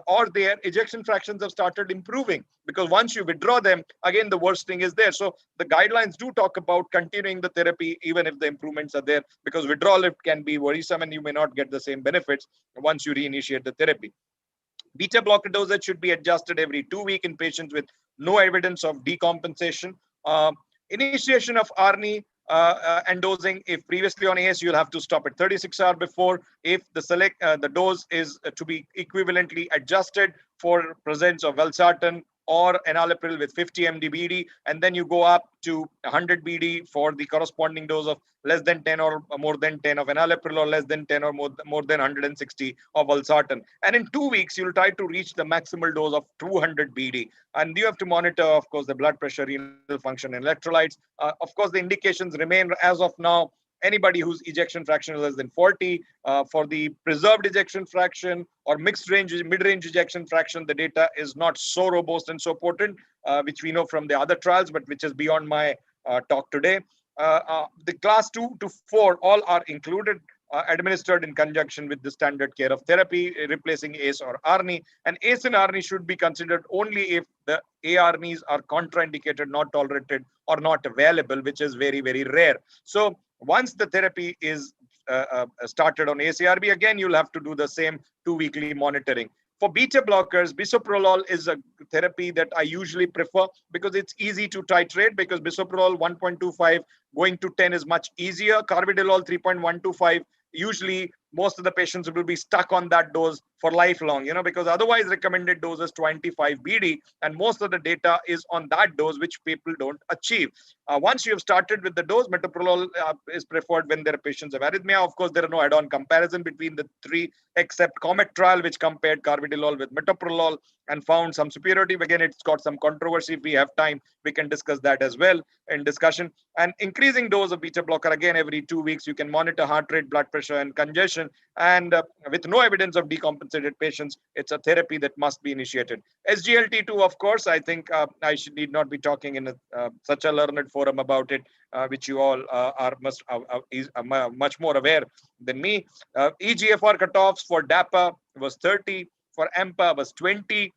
or their ejection fractions have started improving, because once you withdraw them, again, the worst thing is there. So the guidelines do talk about continuing the therapy even if the improvements are there, because withdrawal it can be worrisome and you may not get the same benefits once you reinitiate the therapy. Beta blocker dosage should be adjusted every 2 weeks in patients with no evidence of decompensation. Initiation of ARNI and dosing, if previously on ACE, you'll have to stop at 36 hours before. If the dose is to be equivalently adjusted for presence of valsartan or enalapril with 50 MD BD, and then you go up to 100 BD for the corresponding dose of less than 10 or more than 10 of enalapril, or less than 10 or more than 160 of valsartan. And in 2 weeks, you'll try to reach the maximal dose of 200 BD. And you have to monitor, of course, the blood pressure, renal function, and electrolytes. Of course, the indications remain as of now. Anybody whose ejection fraction is less than 40, for the preserved ejection fraction or mixed range, mid-range ejection fraction, the data is not so robust and so potent, which we know from the other trials, but which is beyond my talk today. The class 2 to 4 all are included, administered in conjunction with the standard care of therapy, replacing ACE or ARNI. And ACE and ARNI should be considered only if the ARNIs are contraindicated, not tolerated, or not available, which is very, very rare. So once the therapy is started on ACE-ARB, again, you'll have to do the same 2-weekly monitoring. For beta blockers, bisoprolol is a therapy that I usually prefer because it's easy to titrate, because bisoprolol 1.25 going to 10 is much easier. Carvedilol 3.125 usually most of the patients will be stuck on that dose for lifelong, because otherwise recommended dose is 25 BD, and most of the data is on that dose, which people don't achieve. Once you have started with the dose, metoprolol is preferred when there are patients of arrhythmia. Of course, there are no add-on comparison between the three, except COMET trial, which compared carvedilol with metoprolol and found some superiority. Again, it's got some controversy. If we have time, we can discuss that as well in discussion. And increasing dose of beta blocker, again, every 2 weeks, you can monitor heart rate, blood pressure, and congestion. And with no evidence of decompensated patients, it's a therapy that must be initiated. SGLT2, of course, I think I need not be talking in such a learned forum about it, which you all are much more aware than me. EGFR cutoffs for DAPA was 30, for AMPA was 20.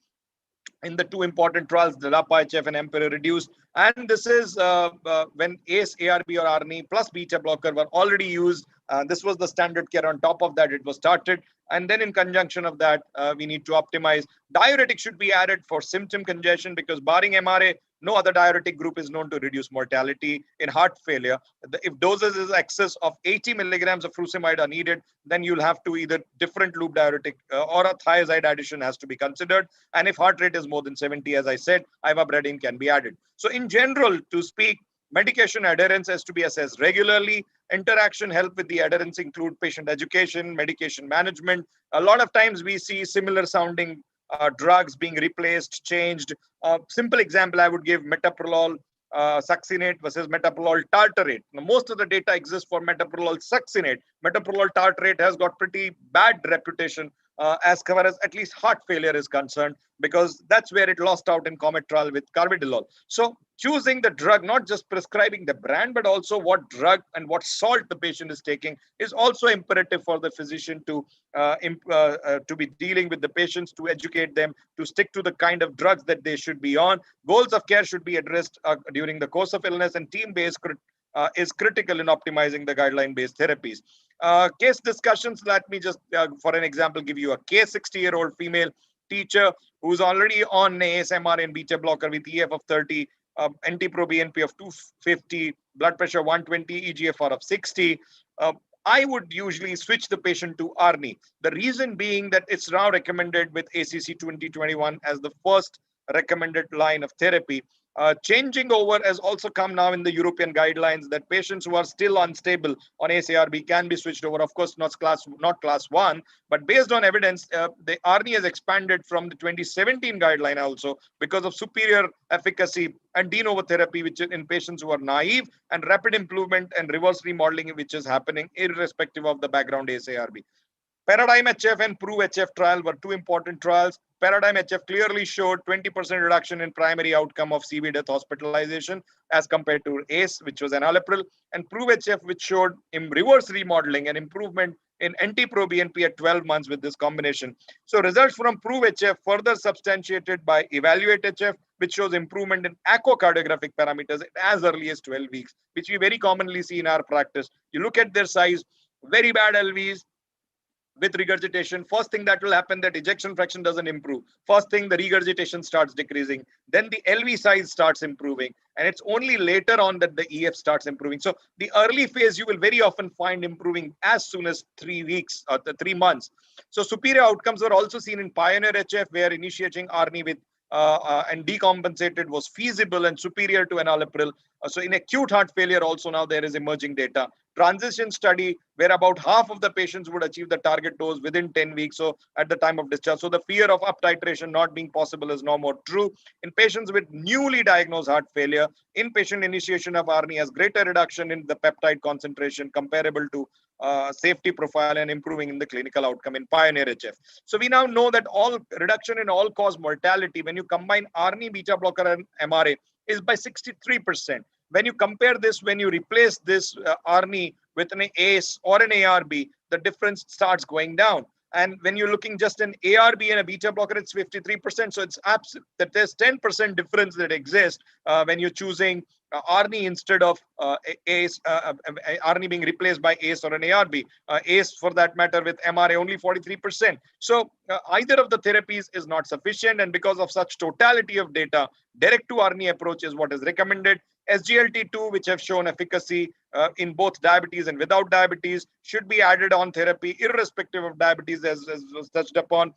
In the two important trials, the DAPA-HF and EMPEROR reduced. And this is when ACE, ARB, or ARNI plus beta blocker were already used. This was the standard care. On top of that, it was started. And then in conjunction of that, we need to optimize. Diuretic should be added for symptom congestion, because barring MRA, no other diuretic group is known to reduce mortality in heart failure. If doses is excess of 80 milligrams of furosemide are needed, then you'll have to either different loop diuretic or a thiazide addition has to be considered. And if heart rate is more than 70, as I said, ivabradine can be added. So in general, to speak, medication adherence has to be assessed regularly. Interaction help with the adherence include patient education, medication management. A lot of times we see similar sounding drugs being replaced, changed. Simple example I would give: metoprolol succinate versus metoprolol tartrate. Now, most of the data exists for metoprolol succinate. Metoprolol tartrate has got pretty bad reputation as far as at least heart failure is concerned, because that's where it lost out in COMET trial with carvedilol. So choosing the drug, not just prescribing the brand, but also what drug and what salt the patient is taking, is also imperative for the physician to be dealing with the patients, to educate them, to stick to the kind of drugs that they should be on. Goals of care should be addressed during the course of illness, and team-based is critical in optimizing the guideline-based therapies. Case discussions, let me just, for an example, give you a case: 60-year-old female teacher who's already on ACE, MRA, and beta blocker with EF of 30, NT-proBNP of 250, blood pressure 120, EGFR of 60. I would usually switch the patient to ARNI. The reason being that it's now recommended with ACC 2021 as the first recommended line of therapy. Changing over has also come now in the European guidelines that patients who are still unstable on ACE-ARB can be switched over. Of course, not class 1, but based on evidence, the ARNI has expanded from the 2017 guideline also because of superior efficacy and de novo therapy, which is in patients who are naive, and rapid improvement and reverse remodeling, which is happening irrespective of the background ACE-ARB. Paradigm HF and Prove HF trial were two important trials. Paradigm HF clearly showed 20% reduction in primary outcome of CV death hospitalization as compared to ACE, which was enalapril, and Prove HF, which showed in reverse remodeling and improvement in NT-proBNP at 12 months with this combination. So results from Prove HF further substantiated by Evaluate HF, which shows improvement in echocardiographic parameters as early as 12 weeks, which we very commonly see in our practice. You look at their size, very bad LVs, with regurgitation, first thing that will happen, that ejection fraction doesn't improve. First thing, the regurgitation starts decreasing. Then the LV size starts improving. And it's only later on that the EF starts improving. So the early phase, you will very often find improving as soon as 3 weeks or 3 months. So superior outcomes were also seen in Pioneer HF, where initiating ARNI with and decompensated was feasible and superior to enalapril. So in acute heart failure also now there is emerging data. Transition study where about half of the patients would achieve the target dose within 10 weeks, so at the time of discharge. So the fear of up titration not being possible is no more true. In patients with newly diagnosed heart failure, inpatient initiation of ARNI has greater reduction in the peptide concentration comparable to safety profile and improving in the clinical outcome in Pioneer HF. So we now know that all reduction in all-cause mortality when you combine ARNI, beta blocker, and MRA is by 63%. When you compare this, when you replace this ARNI with an ACE or an ARB, the difference starts going down. And when you're looking just an ARB and a beta blocker, it's 53%. So it's absolute that there's 10% difference that exists when you're choosing ARNI instead of ACE, ARNI being replaced by ACE or an ARB. ACE, for that matter, with MRA only 43%. So either of the therapies is not sufficient, and because of such totality of data, direct to ARNI approach is what is recommended. SGLT2, which have shown efficacy in both diabetes and without diabetes, should be added on therapy irrespective of diabetes, as was touched upon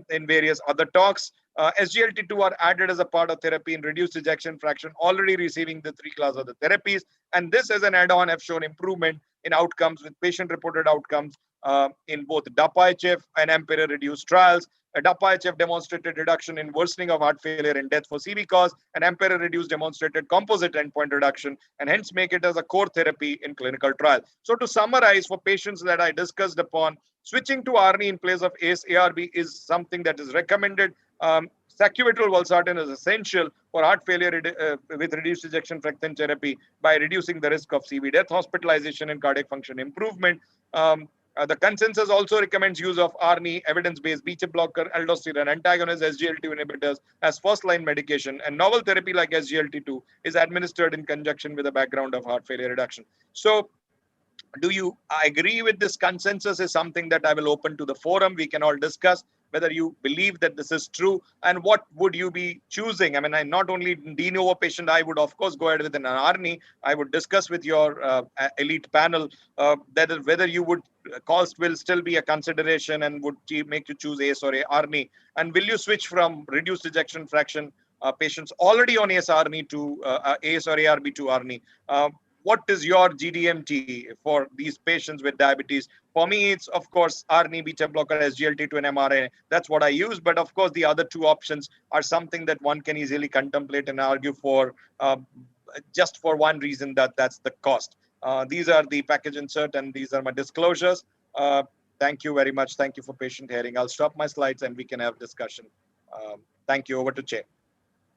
in various other talks. SGLT2 are added as a part of therapy in reduced ejection fraction, already receiving the 3 class of the therapies. And this as an add-on have shown improvement in outcomes with patient-reported outcomes in both DAPA-HF and EMPEROR-reduced trials. DAPA-HF demonstrated reduction in worsening of heart failure and death for CV cause, and EMPEROR-reduced demonstrated composite endpoint reduction, and hence make it as a core therapy in clinical trial. So to summarize, for patients that I discussed upon, switching to ARNI in place of ACE-ARB is something that is recommended. Sacubitril valsartan is essential for heart failure with reduced ejection fraction therapy by reducing the risk of CV death, hospitalization, and cardiac function improvement. The consensus also recommends use of ARNI, evidence-based beta blocker, aldosterone antagonist, SGLT2 inhibitors as first-line medication, and novel therapy like SGLT2 is administered in conjunction with a background of heart failure reduction. So, do you agree with this consensus? Is something that I will open to the forum. We can all discuss whether you believe that this is true and what would you be choosing. I mean, I'm not only de novo patient, I would of course go ahead with an ARNI. I would discuss with your elite panel that whether you would cost will still be a consideration and would make you choose ACE or ARNI. And will you switch from reduced ejection fraction patients already on ACE ARNI to ACE or ARB to ARNI? What is your GDMT for these patients with diabetes? For me, it's of course ARNI, beta blocker, SGLT2 and mRNA. That's what I use. But of course, the other two options are something that one can easily contemplate and argue for just for one reason, that's the cost. These are the package insert and these are my disclosures. Thank you very much. Thank you for patient hearing. I'll stop my slides and we can have discussion. Thank you. Over to Chair.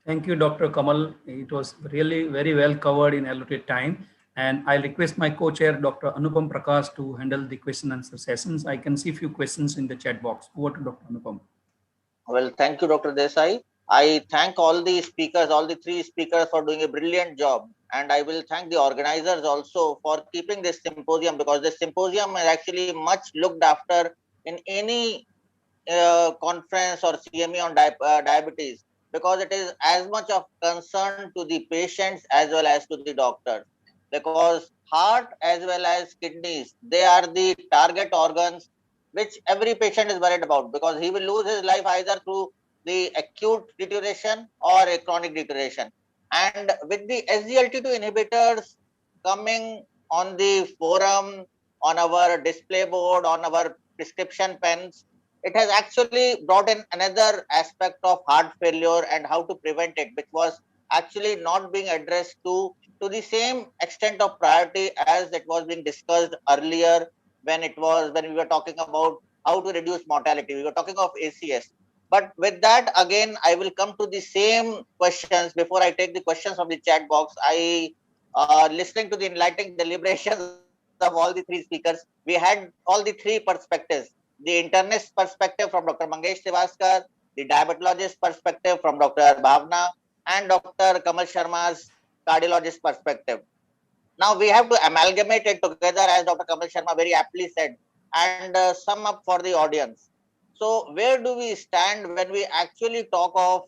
Thank you, Dr. Kamal. It was really very well covered in allotted time. And I request my co-chair, Dr. Anupam Prakash, to handle the question and answer sessions. I can see a few questions in the chat box. Over to Dr. Anupam. Well, thank you, Dr. Desai. I thank all the speakers, all the three speakers for doing a brilliant job. And I will thank the organizers also for keeping this symposium, because this symposium is actually much looked after in any conference or CME on diabetes, because it is as much of concern to the patients as well as to the doctors. Because heart as well as kidneys, they are the target organs which every patient is worried about, because he will lose his life either through the acute deterioration or a chronic deterioration. And with the SGLT2 inhibitors coming on the forum, on our display board, on our prescription pens, it has actually brought in another aspect of heart failure and how to prevent it, which was actually not being addressed to the same extent of priority as it was being discussed earlier when we were talking about how to reduce mortality. We were talking of ACS. But with that, again, I will come to the same questions. Before I take the questions from the chat box, listening to the enlightening deliberations of all the three speakers, we had all the three perspectives. The internist perspective from Dr. Mangesh Tiwaskar, the diabetologist perspective from Dr. Bhavna, and Dr. Kamal Sharma's cardiologist perspective. Now we have to amalgamate it together, as Dr. Kamal Sharma very aptly said, and sum up for the audience. So where do we stand when we actually talk of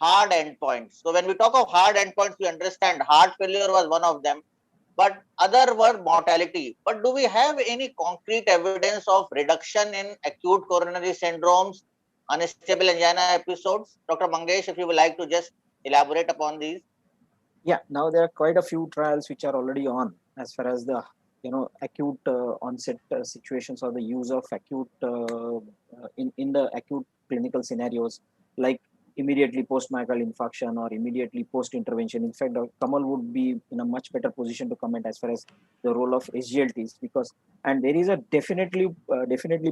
hard endpoints? So when we talk of hard endpoints, we understand heart failure was one of them, but other were mortality. But do we have any concrete evidence of reduction in acute coronary syndromes, unstable angina episodes? Dr. Mangesh, if you would like to just elaborate upon these. Yeah, now there are quite a few trials which are already on as far as the acute onset situations or the use of acute in the acute clinical scenarios, like immediately post myocardial infarction or immediately post intervention. In fact, Kamal would be in a much better position to comment as far as the role of SGLTs, because and there is a definitely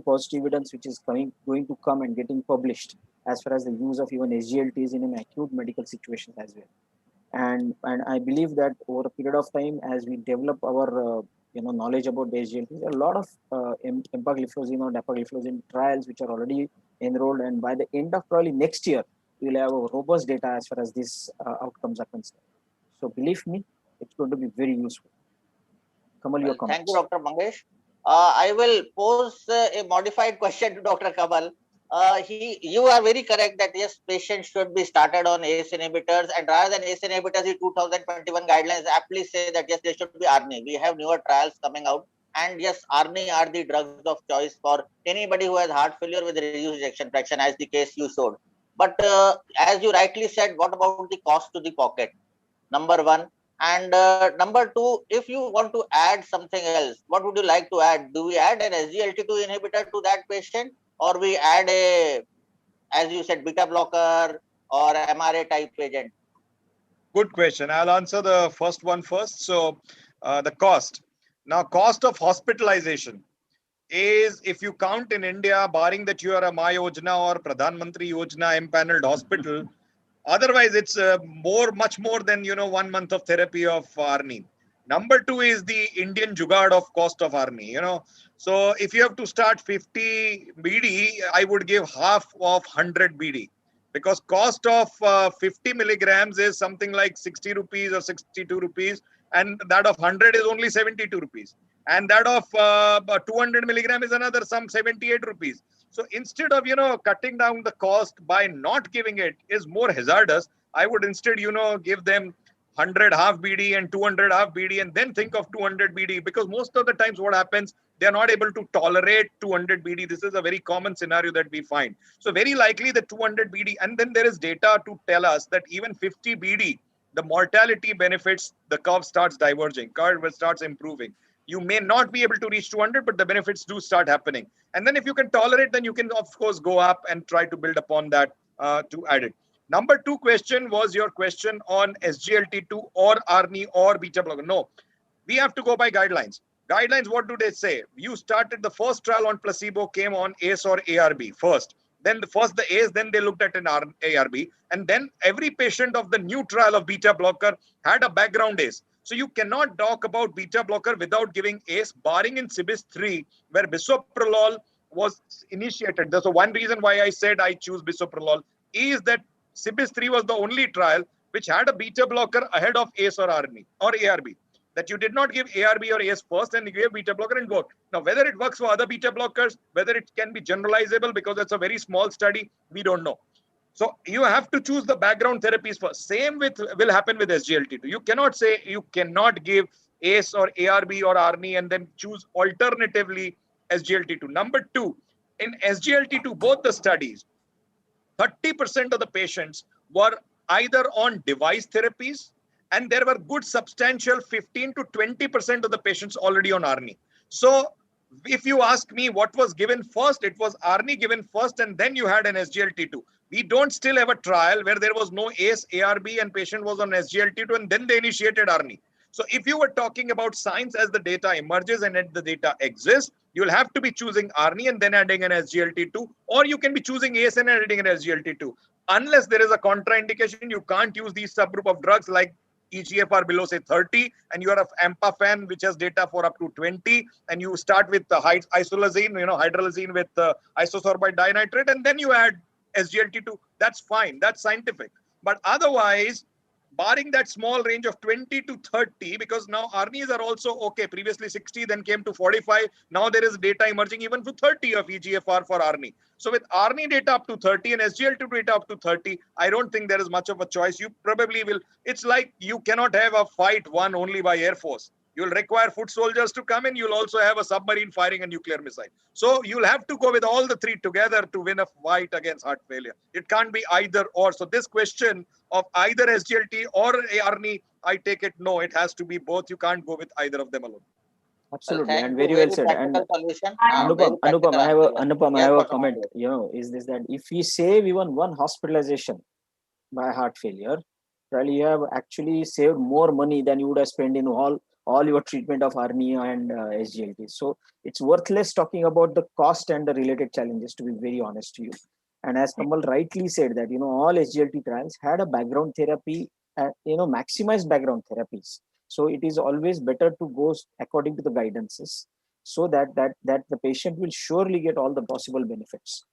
positive evidence which is going to come and getting published as far as the use of even SGLTs in an acute medical situation as well. And I believe that over a period of time, as we develop our knowledge about the SGLTs, there are a lot of empagliflozin or dapagliflozin trials which are already enrolled, and by the end of probably next year, we will have a robust data as far as these outcomes are concerned. So believe me, it's going to be very useful. Kamal, your comments. Thank you, Dr. Mangesh. I will pose a modified question to Dr. Kamal. You are very correct that yes, patients should be started on ACE inhibitors, and rather than ACE inhibitors, the 2021 guidelines aptly say that yes, there should be ARNI. We have newer trials coming out, and yes, ARNI are the drugs of choice for anybody who has heart failure with reduced ejection fraction, as the case you showed. But as you rightly said, what about the cost to the pocket? Number one. And number two, if you want to add something else, what would you like to add? Do we add an SGLT2 inhibitor to that patient, or we add a, as you said, beta blocker or MRA type agent? Good question. I'll answer the first one first. So the cost. Now, cost of hospitalization is, if you count in India, barring that you are a My Yojana or Pradhan Mantri Yojana empaneled hospital, otherwise it's much more than 1 month of therapy of ARNI. Number two is the Indian jugaad of cost of ARNI. So if you have to start 50 BD, I would give half of 100 BD, because cost of 50 milligrams is something like 60 rupees or 62 rupees, and that of 100 is only 72 rupees, and that of 200 milligram is another some 78 rupees. So instead of cutting down the cost by not giving it is more hazardous, I would instead give them 100 half BD and 200 half BD, and then think of 200 BD, because most of the times what happens, they are not able to tolerate 200 BD. This is a very common scenario that we find. So very likely the 200 BD, and then there is data to tell us that even 50 BD, the mortality benefits, the curve starts diverging, curve starts improving. You may not be able to reach 200, but the benefits do start happening. And then if you can tolerate, then you can of course go up and try to build upon that to add it. Number two question was your question on SGLT2 or ARNI or beta blocker. No, we have to go by guidelines. Guidelines, what do they say? You started the first trial on placebo, came on ACE or ARB first. Then the ACE, then they looked at an ARB. And then every patient of the new trial of beta blocker had a background ACE. So you cannot talk about beta blocker without giving ACE, barring in CIBIS 3, where bisoprolol was initiated. There's one reason why I said I choose bisoprolol is that CIBIS 3 was the only trial which had a beta blocker ahead of ACE or ARNI or ARB. That you did not give ARB or ACE first and you gave beta blocker and worked. Now, whether it works for other beta blockers, whether it can be generalizable because it's a very small study, we don't know. So you have to choose the background therapies first. Same will happen with SGLT2. You cannot say you cannot give ACE or ARB or ARNI and then choose alternatively SGLT2. Number two, in SGLT2, both the studies, 30% of the patients were either on device therapies, and there were good substantial 15 to 20% of the patients already on ARNI. So if you ask me what was given first, it was ARNI given first, and then you had an SGLT2. We don't still have a trial where there was no ACE, ARB, and patient was on SGLT2, and then they initiated ARNI. So if you were talking about science as the data emerges and the data exists, you'll have to be choosing ARNI and then adding an SGLT2, or you can be choosing ACE and adding an SGLT2. Unless there is a contraindication, you can't use these subgroup of drugs like eGFR below say 30, and you are a AMPA fan which has data for up to 20, and you start with the isolazine, hydralazine with isosorbide dinitrate, and then you add SGLT2. That's fine. That's scientific. But otherwise, barring that small range of 20 to 30, because now ARNIs are also okay. Previously 60, then came to 45. Now there is data emerging even for 30 of eGFR for ARNI. So with ARNI data up to 30 and SGLT2 data up to 30, I don't think there is much of a choice. You probably will. It's like you cannot have a fight won only by Air Force. You'll require foot soldiers to come in. You'll also have a submarine firing a nuclear missile. So you'll have to go with all the three together to win a fight against heart failure. It can't be either or. So this question of either SGLT or ARNI, I take it, no, it has to be both. You can't go with either of them alone. Absolutely, and very well said. And Anupam, I have a comment. Is this that if we save even one hospitalization by heart failure, well, you have actually saved more money than you would have spent in all your treatment of ARNI and SGLT. So it's worthless talking about the cost and the related challenges, to be very honest to you. And as Kamal rightly said that, all SGLT trials had a background therapy, maximized background therapies. So it is always better to go according to the guidances, so that the patient will surely get all the possible benefits.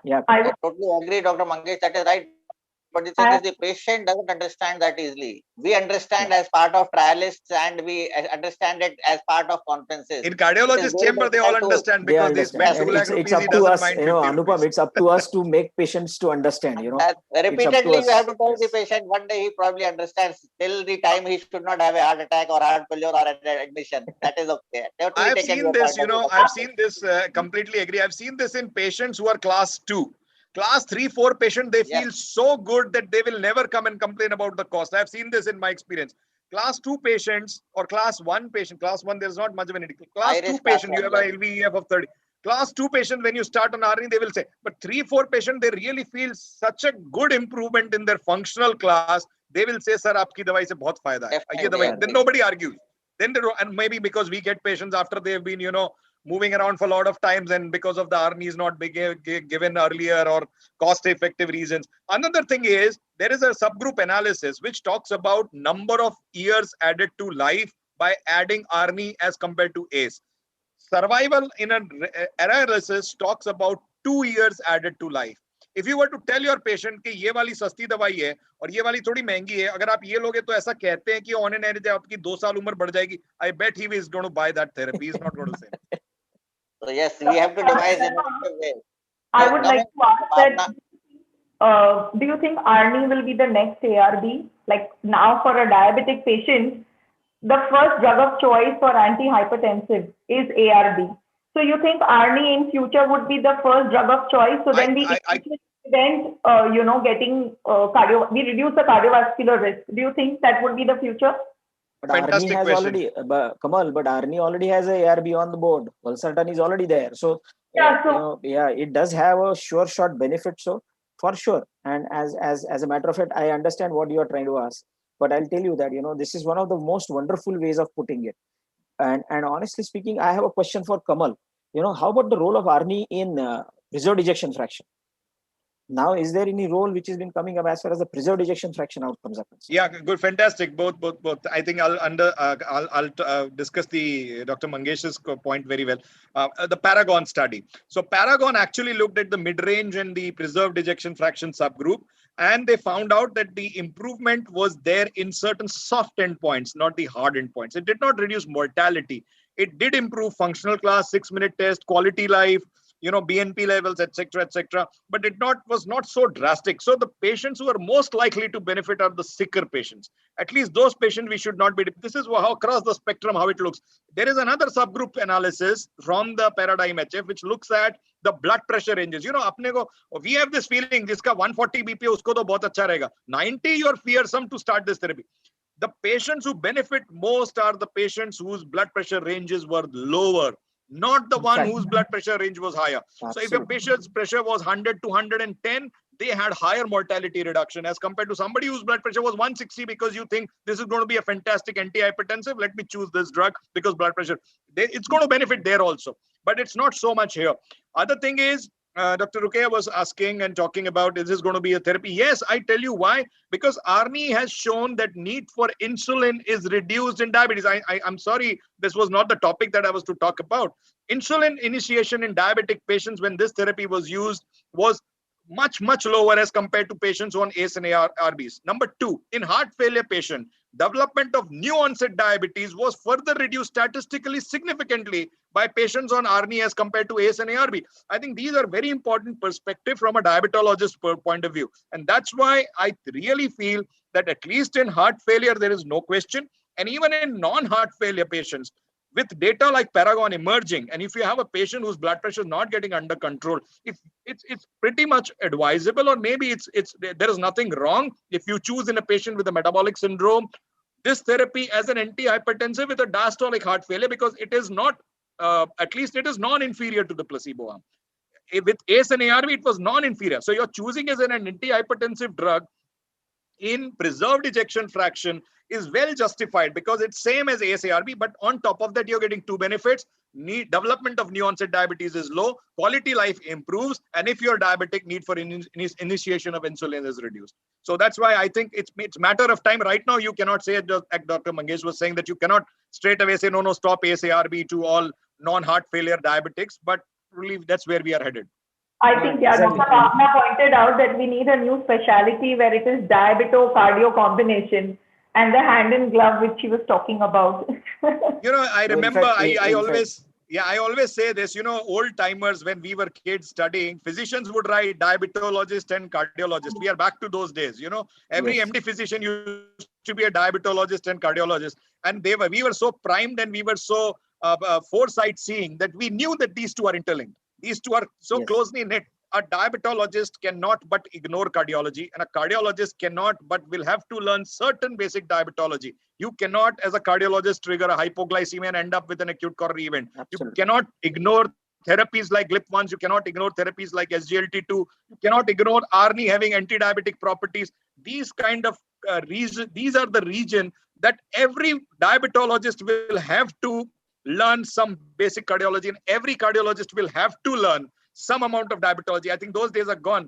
Yeah, I totally agree, Dr. Mangesh. That is right. But the thing is, the patient doesn't understand that easily. We understand as part of trialists and we understand it as part of conferences. In cardiologist chamber, they all understand They because they understand. spend 2 And lakh it's rupees, up he to doesn't us, mind you know, 50 Anupam, rupees. it's up to us to make patients to understand, you know. Repeatedly, us. you have to tell the patient one day he probably understands till the time he should not have a heart attack or heart failure or an admission. That is okay. Totally I've taken seen your this, point of view. I've seen this, completely agree. I've seen this in patients who are class 2. Class 3, 4 patient, they feel so good that they will never come and complain about the cost. I've seen this in my experience. Class 2 patients or class 1 patient, class 1, there's not much of an indication. Class 2 patient, you have an LVEF of 30. Class 2 patient, when you start on ARNI, they will say, but 3, 4 patient, they really feel such a good improvement in their functional class. They will say, sir, aapki dawai se bahut fayda hai. Then nobody argues. Then and maybe because we get patients after they've been, moving around for a lot of times and because of the ARNI is not given earlier or cost effective reasons. Another thing is there is a subgroup analysis which talks about number of years added to life by adding ARNI as compared to ACE. Survival in an analysis talks about 2 years added to life. If you were to tell your patient कि ये वाली सस्ती दवाई है और ये वाली थोड़ी महंगी है, अगर आप ये लोगे तो ऐसा कहते हैं कि on an average आपकी 2 साल उम्र बढ़ जाएगी. I bet he is going to buy that therapy. He's not going to say. So yes, we have to devise innovative ways. I would like to ask that, do you think ARNI will be the next ARB? Like now for a diabetic patient, the first drug of choice for antihypertensive is ARB. So you think ARNI in future would be the first drug of choice? So then we prevent, getting we reduce the cardiovascular risk. Do you think that would be the future? But ARNI has already, Kamal, but ARNI already has a ARB on the board. Valsartan is already there. So, it does have a sure shot benefit. So, for sure. And as a matter of fact, I understand what you are trying to ask. But I'll tell you that, this is one of the most wonderful ways of putting it. And honestly speaking, I have a question for Kamal. How about the role of ARNI in preserved ejection fraction? Now, is there any role which has been coming up as far as the preserved ejection fraction outcomes are concerned? Yeah, good, fantastic. Both. I think I'll discuss the Dr. Mangesh's point very well. The Paragon study. So Paragon actually looked at the mid-range and the preserved ejection fraction subgroup, and they found out that the improvement was there in certain soft endpoints, not the hard endpoints. It did not reduce mortality. It did improve functional class, 6-minute test, quality life, BNP levels, etc., but it was not so drastic. So the patients who are most likely to benefit are the sicker patients. At least those patients we should not be. This is how across the spectrum how it looks. There is another subgroup analysis from the Paradigm HF which looks at the blood pressure ranges. We have this feeling, jiska 140 BP usko to bahut acha rahega. 90 you're fearsome to start this therapy. The patients who benefit most are the patients whose blood pressure ranges were lower, not the one whose blood pressure range was higher. Absolutely. So if your patient's pressure was 100 to 110, they had higher mortality reduction as compared to somebody whose blood pressure was 160 because you think this is going to be a fantastic antihypertensive. Let me choose this drug because blood pressure. It's going to benefit there also, but it's not so much here. Other thing is, Dr. Ruqaiya was asking and talking about, is this going to be a therapy? Yes, I tell you why. Because ARNI has shown that need for insulin is reduced in diabetes. I'm sorry, this was not the topic that I was to talk about. Insulin initiation in diabetic patients when this therapy was used was much, much lower as compared to patients on ACE and ARBs. Number 2, in heart failure patient, development of new onset diabetes was further reduced statistically significantly by patients on ARNI as compared to ACE and ARB. I think these are very important perspective from a diabetologist point of view. And that's why I really feel that at least in heart failure, there is no question. And even in non-heart failure patients, with data like Paragon emerging, and if you have a patient whose blood pressure is not getting under control, if it's pretty much advisable, or maybe there is nothing wrong if you choose in a patient with a metabolic syndrome this therapy as an antihypertensive with a diastolic heart failure, because it is not, at least it is non-inferior to the placebo arm. With ACE and ARB, it was non-inferior. So you're choosing as an antihypertensive drug in preserved ejection fraction is well justified because it's same as ACE-ARB, but on top of that, you're getting 2 benefits. Development of new onset diabetes is low, quality life improves, and if you're diabetic, need for initiation of insulin is reduced. So that's why I think it's matter of time. Right now, you cannot say, like Dr. Mangesh was saying, that you cannot straight away say, no, stop ACE-ARB to all non-heart failure diabetics, but really that's where we are headed. I think, yeah, exactly. Dr. Bhavna pointed out that we need a new specialty where it is diabeto-cardio combination and the hand in glove which she was talking about. I No, in remember, fact, I always say this, old timers when we were kids studying, physicians would write diabetologist and cardiologist. We are back to those days, every yes. MD physician used to be a diabetologist and cardiologist. And we were so primed and we were so foresight seeing that we knew that these two are interlinked. These two are so Yes. closely knit. A diabetologist cannot but ignore cardiology, and a cardiologist cannot but will have to learn certain basic diabetology. You cannot, as a cardiologist, trigger a hypoglycemia and end up with an acute coronary event. Absolutely. You cannot ignore therapies like GLP-1s. You cannot ignore therapies like SGLT2. You cannot ignore ARNI having anti-diabetic properties. These kind of these are the region that every diabetologist will have to learn some basic cardiology, and every cardiologist will have to learn some amount of diabetology. I think those days are gone.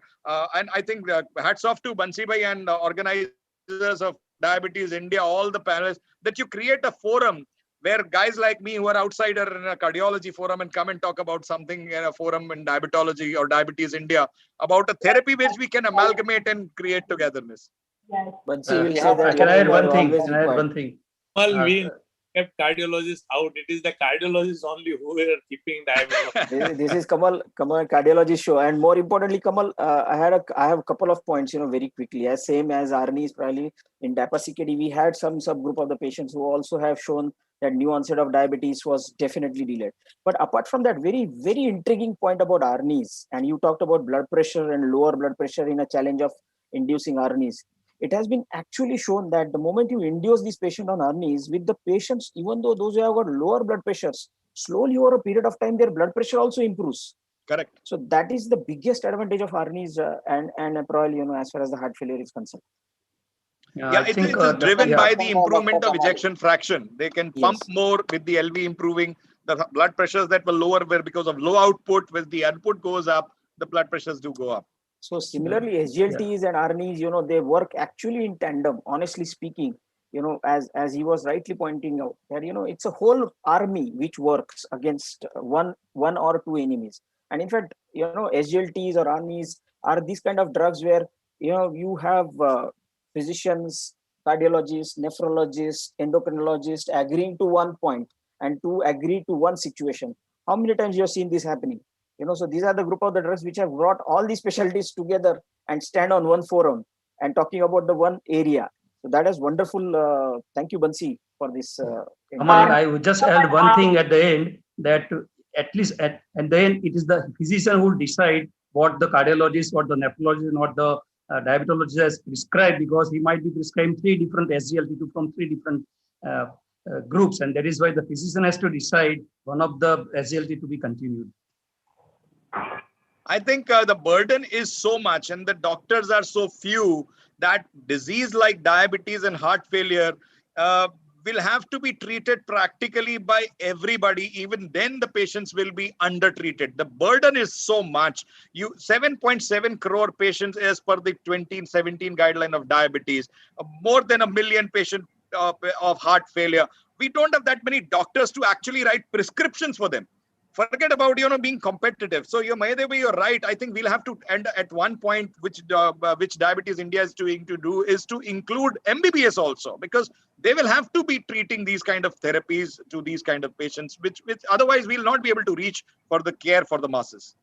And I think hats off to Bansi Bhai and organizers of Diabetes India, all the panelists, that you create a forum where guys like me who are outsider in a cardiology forum and come and talk about something in a forum in diabetology or Diabetes India about a therapy which we can amalgamate and create togetherness. Yes. But she will say So that can I add you one are thing? always Can I add required. one thing? Well, we kept cardiologists out. It is the cardiologists only who were keeping diabetes. This is Kamal cardiology show, and more importantly, Kamal, I have a couple of points, very quickly. As same as Arni is probably in DAPA-CKD, we had some subgroup of the patients who also have shown that new onset of diabetes was definitely delayed. But apart from that, very very intriguing point about ARNIs, and you talked about blood pressure and lower blood pressure in a challenge of inducing ARNIs. It has been actually shown that the moment you induce this patient on ARNIs, with the patients, even though those who have got lower blood pressures, slowly over a period of time, their blood pressure also improves. Correct. So that is the biggest advantage of ARNIs and probably, as far as the heart failure is concerned. Yeah, it is driven by the improvement of ejection fraction. They can pump more with the LV improving. The blood pressures that were lower were because of low output. When the output goes up, the blood pressures do go up. So similarly, SGLTs and ARNIs, they work actually in tandem, honestly speaking, as he was rightly pointing out, that, it's a whole army which works against one or two enemies. And in fact, SGLTs or ARNIs are these kind of drugs where, you have physicians, cardiologists, nephrologists, endocrinologists agreeing to one point and to agree to one situation. How many times you have seen this happening? So these are the group of the drugs which have brought all these specialties together and stand on one forum and talking about the one area. So that is wonderful. Thank you, Bansi, for this. I would just add one thing at the end, that at least at the end, it is the physician who will decide what the cardiologist or the nephrologist or the diabetologist has prescribed, because he might be prescribing 3 different SGLT2 from 3 different groups. And that is why the physician has to decide one of the SGLT to be continued. I think the burden is so much and the doctors are so few that disease like diabetes and heart failure will have to be treated practically by everybody. Even then the patients will be undertreated. The burden is so much. 7.7 crore patients as per the 2017 guideline of diabetes, more than 1 million patients of heart failure. We don't have that many doctors to actually write prescriptions for them. Forget about being competitive. So you're right. I think we'll have to end at one point, which Diabetes India is doing to do, is to include MBBS also, because they will have to be treating these kind of therapies to these kind of patients, which otherwise we'll not be able to reach for the care for the masses.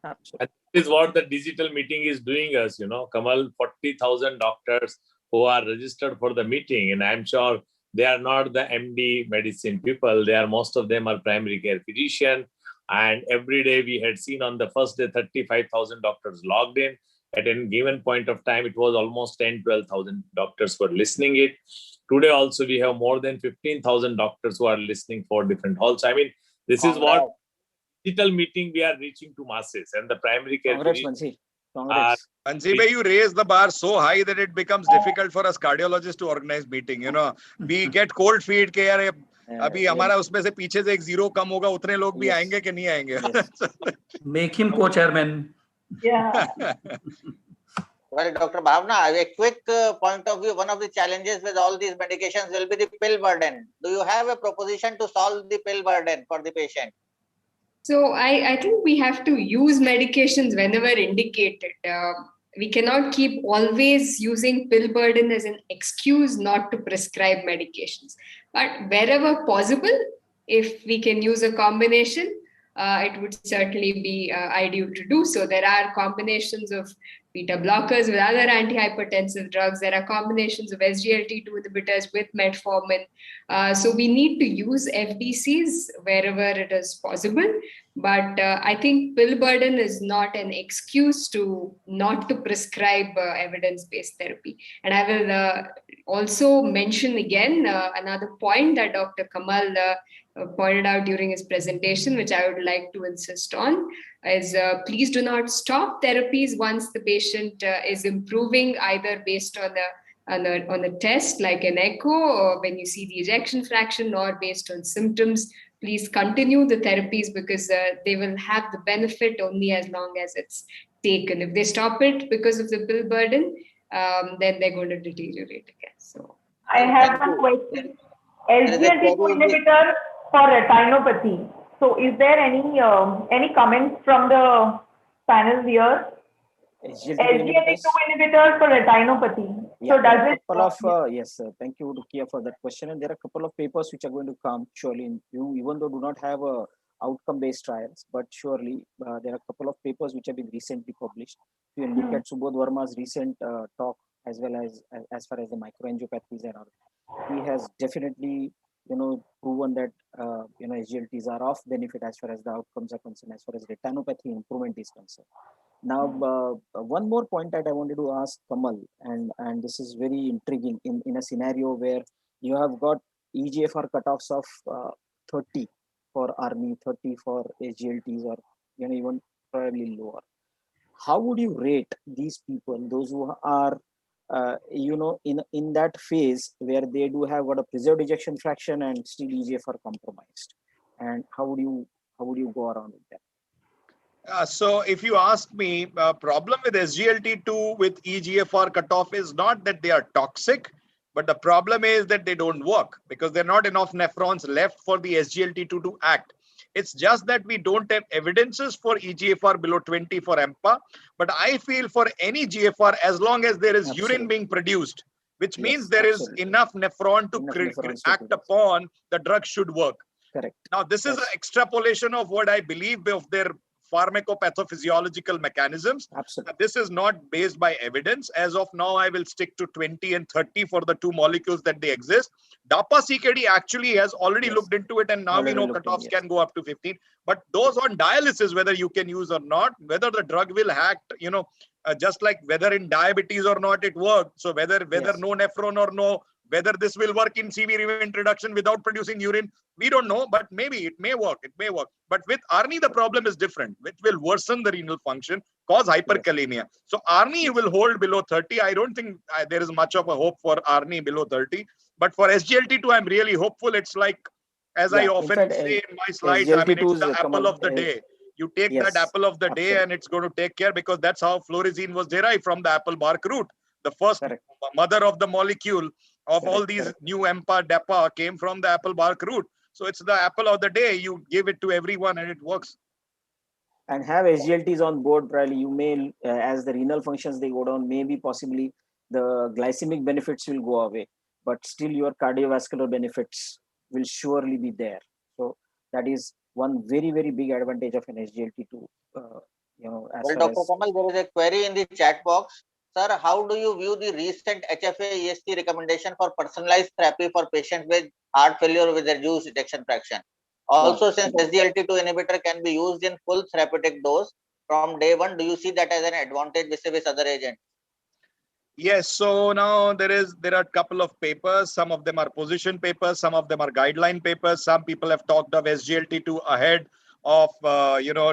That is what the digital meeting is doing us, Kamal, 40,000 doctors who are registered for the meeting, and I'm sure they are not the MD medicine people. Most of them are primary care physician. And every day we had seen on the first day, 35,000 doctors logged in. At any given point of time, it was almost 10,000-12,000 doctors were listening it. Today also, we have more than 15,000 doctors who are listening for different halls. I mean, this is what digital meeting we are reaching to masses, and the primary care physicians. Bansi bhai, you raise the bar so high that it becomes difficult for us cardiologists to organize meeting. We get cold feet के यार अभी हमारा उसमें से पीछे से एक zero कम होगा, उतने लोग भी आएंगे कि नहीं आएंगे. Make him co-chairman. Yeah. Well, Dr. Bhavna, a quick point of view, one of the challenges with all these medications will be the pill burden. Do you have a proposition to solve the pill burden for the patient? So I think we have to use medications whenever indicated. We cannot keep always using pill burden as an excuse not to prescribe medications. But wherever possible, if we can use a combination, it would certainly be ideal to do so. There are combinations of beta blockers with other antihypertensive drugs. There are combinations of SGLT2 inhibitors with metformin. So we need to use FDCs wherever it is possible. But I think pill burden is not an excuse to not to prescribe evidence-based therapy. And I will also mention again another point that Dr. Kamal pointed out during his presentation, which I would like to insist on, is please do not stop therapies once the patient is improving, either based on a test like an echo or when you see the ejection fraction, or based on symptoms. Please continue the therapies because they will have the benefit only as long as it's taken. If they stop it because of the pill burden, then they're going to deteriorate again. So I have one question. SGLT2 inhibitor for retinopathy. So is there any comments from the panel here? SGLT2 inhibitors for retinopathy. Yeah, So does it? Yes, thank you, Rukia, for that question. And there are a couple of papers which are going to come surely, even though do not have outcome-based trials, but surely there are a couple of papers which have been recently published. If you look at Subodh Verma's recent talk, as well as far as the microangiopathies and all, he has definitely proven that SGLTs are of benefit as far as the outcomes are concerned, as far as retinopathy improvement is concerned. Now, one more point that I wanted to ask Kamal, and this is very intriguing in a scenario where you have got EGFR cutoffs of 30 for ARNI, 30 for SGLTs, or even probably lower. How would you rate these people, those who are in that phase where they do have got a preserved ejection fraction and still EGFR compromised, and how would you go around with that? So if you ask me, problem with SGLT2 with EGFR cutoff is not that they are toxic, but the problem is that they don't work because there are not enough nephrons left for the SGLT2 to act. It's just that we don't have evidences for EGFR below 20 for EMPA, but I feel for any GFR, as long as there is urine being produced, which means there is enough nephron to act upon, the drug should work. Correct. Now, this is an extrapolation of what I believe of their pharmacopathophysiciological mechanisms. This is not based by evidence. As of now, I will stick to 20 and 30 for the two molecules that they exist. DAPA-CKD actually has already looked into it, and now we know cutoffs can go up to 15. But those on dialysis, whether you can use or not, whether the drug will act, just like whether in diabetes or not, it worked. So whether no nephron or no, whether this will work in CV event reduction without producing urine, we don't know, but maybe it may work. It may work. But with ARNI, the problem is different, which will worsen the renal function, cause hyperkalemia. So ARNI will hold below 30. I don't think there is much of a hope for ARNI below 30. But for SGLT2, I'm really hopeful. It's like, as I often say in my slides, I mean, it's the apple of the day. You take that apple of the day and it's going to take care, because that's how fluorescein was derived, from the apple bark root. The first mother of the molecule of all these new EMPA, DAPA came from the apple bark root. So it's the apple of the day. You give it to everyone and it works. And have SGLTs on board, probably you may, as the renal functions, they go down, maybe possibly the glycemic benefits will go away, but still your cardiovascular benefits will surely be there. So that is one very, very big advantage of an SGLT2. Well, Dr. Kamal, there is a query in the chat box. Sir, how do you view the recent HFA-EST recommendation for personalized therapy for patients with heart failure with reduced ejection fraction? Also, since SGLT2 inhibitor can be used in full therapeutic dose from day one, do you see that as an advantage vis-a-vis other agents? Yes, so now there are a couple of papers. Some of them are position papers, some of them are guideline papers. Some people have talked of SGLT2 ahead of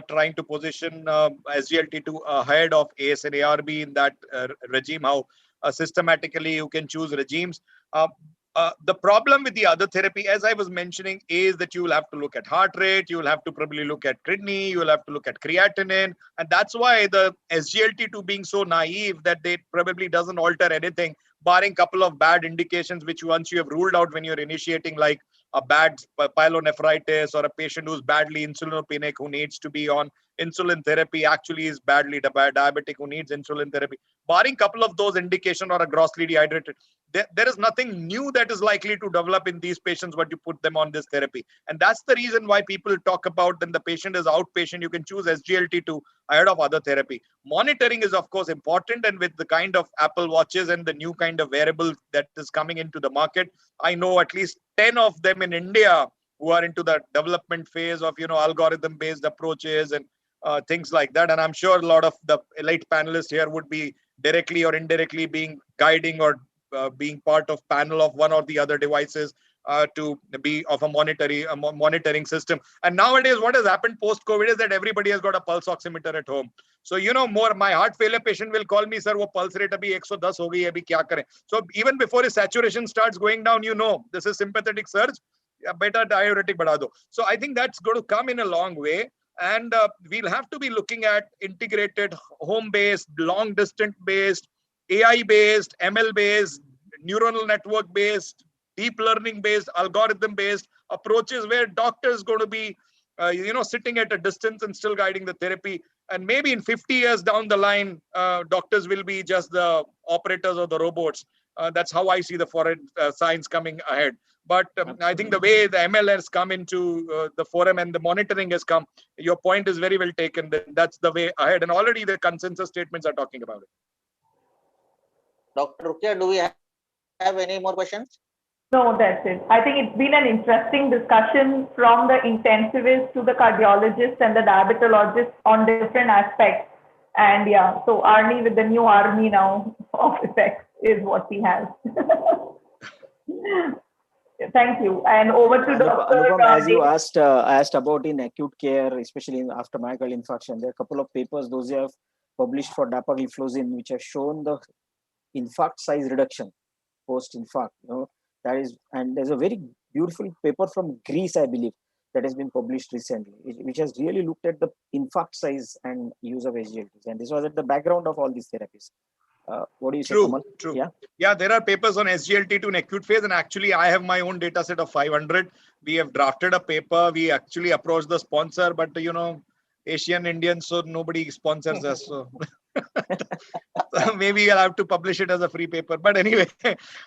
trying to position SGLT2 ahead of ACE and ARB in that regime, how systematically you can choose regimes. The problem with the other therapy, as I was mentioning, is that you will have to look at heart rate, you will have to probably look at kidney, you will have to look at creatinine, and that's why the SGLT2 being so naive that they probably doesn't alter anything, barring a couple of bad indications which once you have ruled out when you're initiating, like a bad pyelonephritis or a patient who's badly insulinopenic who needs to be on insulin therapy actually is badly diabetic who needs insulin therapy. Barring a couple of those indications or a grossly dehydrated, there is nothing new that is likely to develop in these patients when you put them on this therapy. And that's the reason why people talk about when the patient is outpatient, you can choose SGLT2 ahead of other therapy. Monitoring is of course important, and with the kind of Apple Watches and the new kind of wearable that is coming into the market, I know at least 10 of them in India who are into the development phase of, algorithm based approaches and things like that. And I'm sure a lot of the elite panelists here would be directly or indirectly being guiding or being part of panel of one or the other devices to be of a monitoring system. And nowadays, what has happened post-COVID is that everybody has got a pulse oximeter at home. So, my heart failure patient will call me, sir, wo pulse rate abhi 110 ho gayi, abhi kya kare? So even before his saturation starts going down, this is sympathetic surge, better diuretic badha do. So I think that's going to come in a long way. And we'll have to be looking at integrated, home-based, long-distance-based, AI-based, ML-based, neuronal network-based, deep learning-based, algorithm-based approaches where doctors going to be, sitting at a distance and still guiding the therapy. And maybe in 50 years down the line, doctors will be just the operators or the robots. That's how I see the foreign science coming ahead. But I think the way the ML has come into the forum and the monitoring has come, your point is very well taken. That's the way ahead. And already the consensus statements are talking about it. Dr. Rukia, do we have any more questions? No, that's it. I think it's been an interesting discussion from the intensivists to the cardiologists and the diabetologists on different aspects. And yeah, so Arnie with the new army now of effects is what we have. Thank you. And over to Dr. Anupam, as you asked about in acute care, especially after myocardial infarction, there are a couple of papers those you have published for dapagliflozin, which have shown the infarct size reduction post-infarct. That is, and there's a very beautiful paper from Greece, I believe, that has been published recently, which has really looked at the infarct size and use of SGLTs. And this was at the background of all these therapies. What do you say, Kamal? True. Yeah, there are papers on SGLT2 in acute phase, and actually I have my own data set of 500. We have drafted a paper. We actually approached the sponsor, but Asian Indians, so nobody sponsors us. So maybe I'll have to publish it as a free paper. But anyway,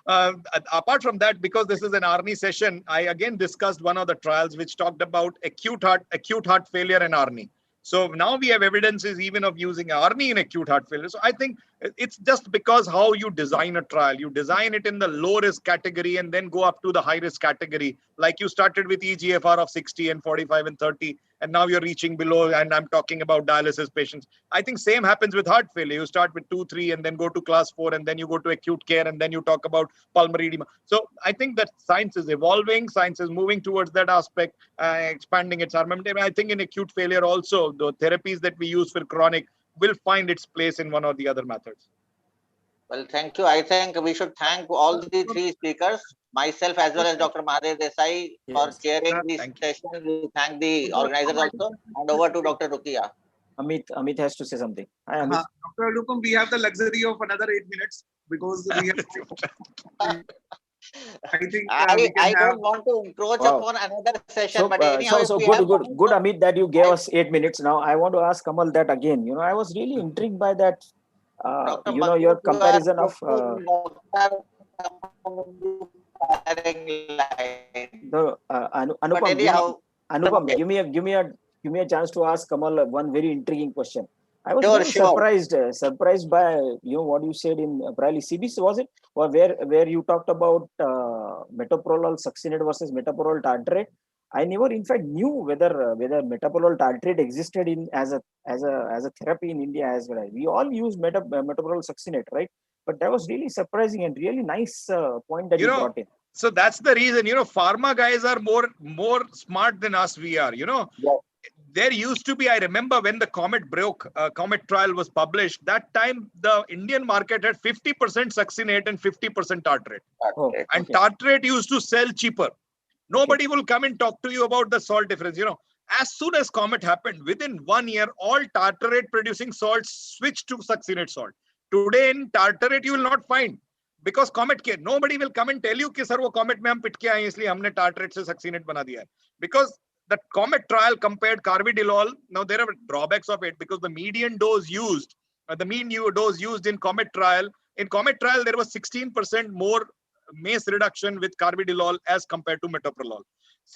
apart from that, because this is an ARNI session, I again discussed one of the trials which talked about acute heart failure and ARNI. So now we have evidences even of using ARNI in acute heart failure. So I think it's just because how you design a trial. You design it in the low risk category and then go up to the high risk category. Like you started with EGFR of 60 and 45 and 30, and now you're reaching below, and I'm talking about dialysis patients. I think same happens with heart failure. You start with 2, 3, and then go to class 4, and then you go to acute care, and then you talk about pulmonary edema. So I think that science is evolving. Science is moving towards that aspect, expanding its armamentarium. I think in acute failure also, the therapies that we use for chronic will find its place in one or the other methods. Well, thank you. I think we should thank all the three speakers, myself as well as Dr. Mahadev Desai for chairing this session. We thank the organizers also. And over to Dr. Rukia. Amit has to say something. Hi, Amit. Dr. Lupam, we have the luxury of another 8 minutes because we have. I think I don't want to encroach upon another session, but anyhow, good, Amit, that you gave us 8 minutes. Now I want to ask Kamal that again. I was really intrigued by that. Your comparison of Anupam. Give me a chance to ask Kamal one very intriguing question. I was surprised by what you said in probably CBC, was it, or where you talked about metoprolol succinate versus metoprolol tartrate. I never, in fact, knew whether metoprolol tartrate existed as a therapy in India as well. We all use metoprolol succinate, right? But that was really surprising and really nice point that you brought in. So that's the reason. Pharma guys are more smart than us. We are. Yeah. There used to be, I remember when the Comet broke, Comet trial was published, that time the Indian market had 50% succinate and 50% tartrate. And tartrate used to sell cheaper. Nobody will come and talk to you about the salt difference. As soon as Comet happened, within 1 year, all tartrate producing salts switched to succinate salt. Today in tartrate, you will not find, because comet के nobody will come and tell you कि sir वो comet में हम पिट के आए हैं इसलिए हमने tartrate से succinate बना दिया है. Because the comet trial compared carvedilol. Now there are drawbacks of it because the median dose used, the mean dose used in comet trial. In comet trial there was 16% more MACE reduction with carvedilol as compared to metoprolol.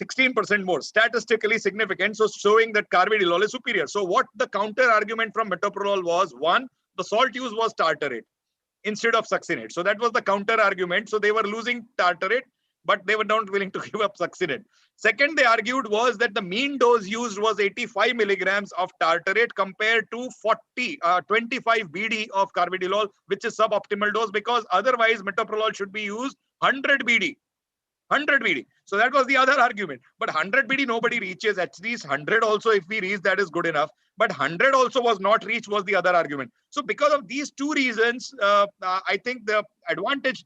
16% more, statistically significant, so showing that carvedilol is superior. So what the counter argument from metoprolol was, one, the salt use was tartarate instead of succinate. So that was the counter argument. So they were losing tartarate, but they were not willing to give up succinate. Second, they argued was that the mean dose used was 85 milligrams of tartarate compared to 25 BD of carvedilol, which is suboptimal dose, because otherwise metoprolol should be used 100 BD. 100 BD. So that was the other argument. But 100 BD nobody reaches. At least 100 also, if we reach, that is good enough. But 100 also was not reached, was the other argument. So because of these two reasons, I think the advantage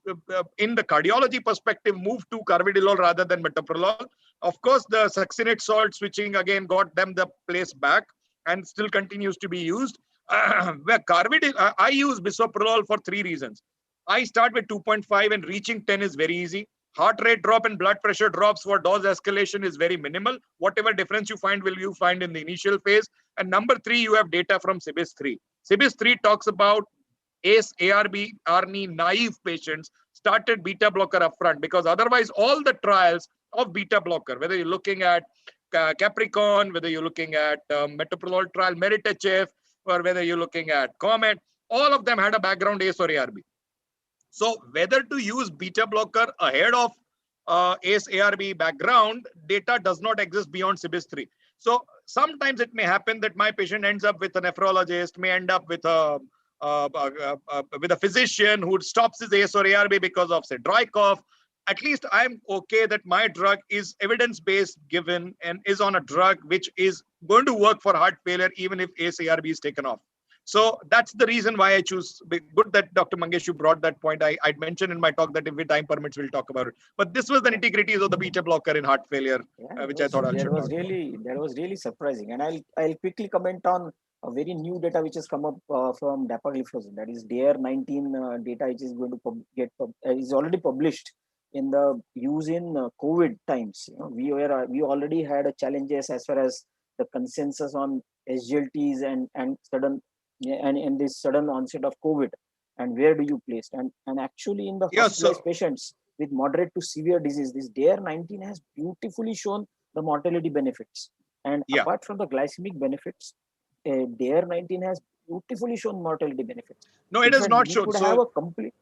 in the cardiology perspective moved to carvedilol rather than metoprolol. Of course, the succinate salt switching again got them the place back and still continues to be used. Where carvedilol, I use bisoprolol for 3 reasons. I start with 2.5 and reaching 10 is very easy. Heart rate drop and blood pressure drops for dose escalation is very minimal. Whatever difference you find, will you find in the initial phase. And number 3, you have data from CBIS-3. CBIS-3 talks about ACE, ARB, ARNI naive patients started beta blocker upfront, because otherwise all the trials of beta blocker, whether you're looking at Capricorn, whether you're looking at metoprolol trial, Merit-HF, or whether you're looking at Comet, all of them had a background ACE or ARB. So whether to use beta blocker ahead of ACE ARB background, data does not exist beyond CBIS-3. So sometimes it may happen that my patient ends up with a nephrologist, may end up with a physician who stops his ACE or ARB because of, say, dry cough. At least I'm okay that my drug is evidence-based given and is on a drug which is going to work for heart failure even if ACE ARB is taken off. So that's the reason why I choose. Good that Dr. Mangesh, you brought that point. I'd mentioned in my talk that if time permits, we'll talk about it. But this was the nitty-gritties of the beta blocker in heart failure, which I thought I'll share. That was really surprising. And I'll quickly comment on a very new data which has come up from dapagliflozin. That is DARE19 data, which is going to is already published in the use in COVID times. You know, we already had challenges as far as the consensus on SGLTs and this sudden onset of COVID, and where do you place? And actually in the hospitalized patients with moderate to severe disease, this DARE19 has beautifully shown the mortality benefits. And apart from the glycemic benefits, DARE19 has beautifully shown mortality benefits. No, it has not shown. So have a complete,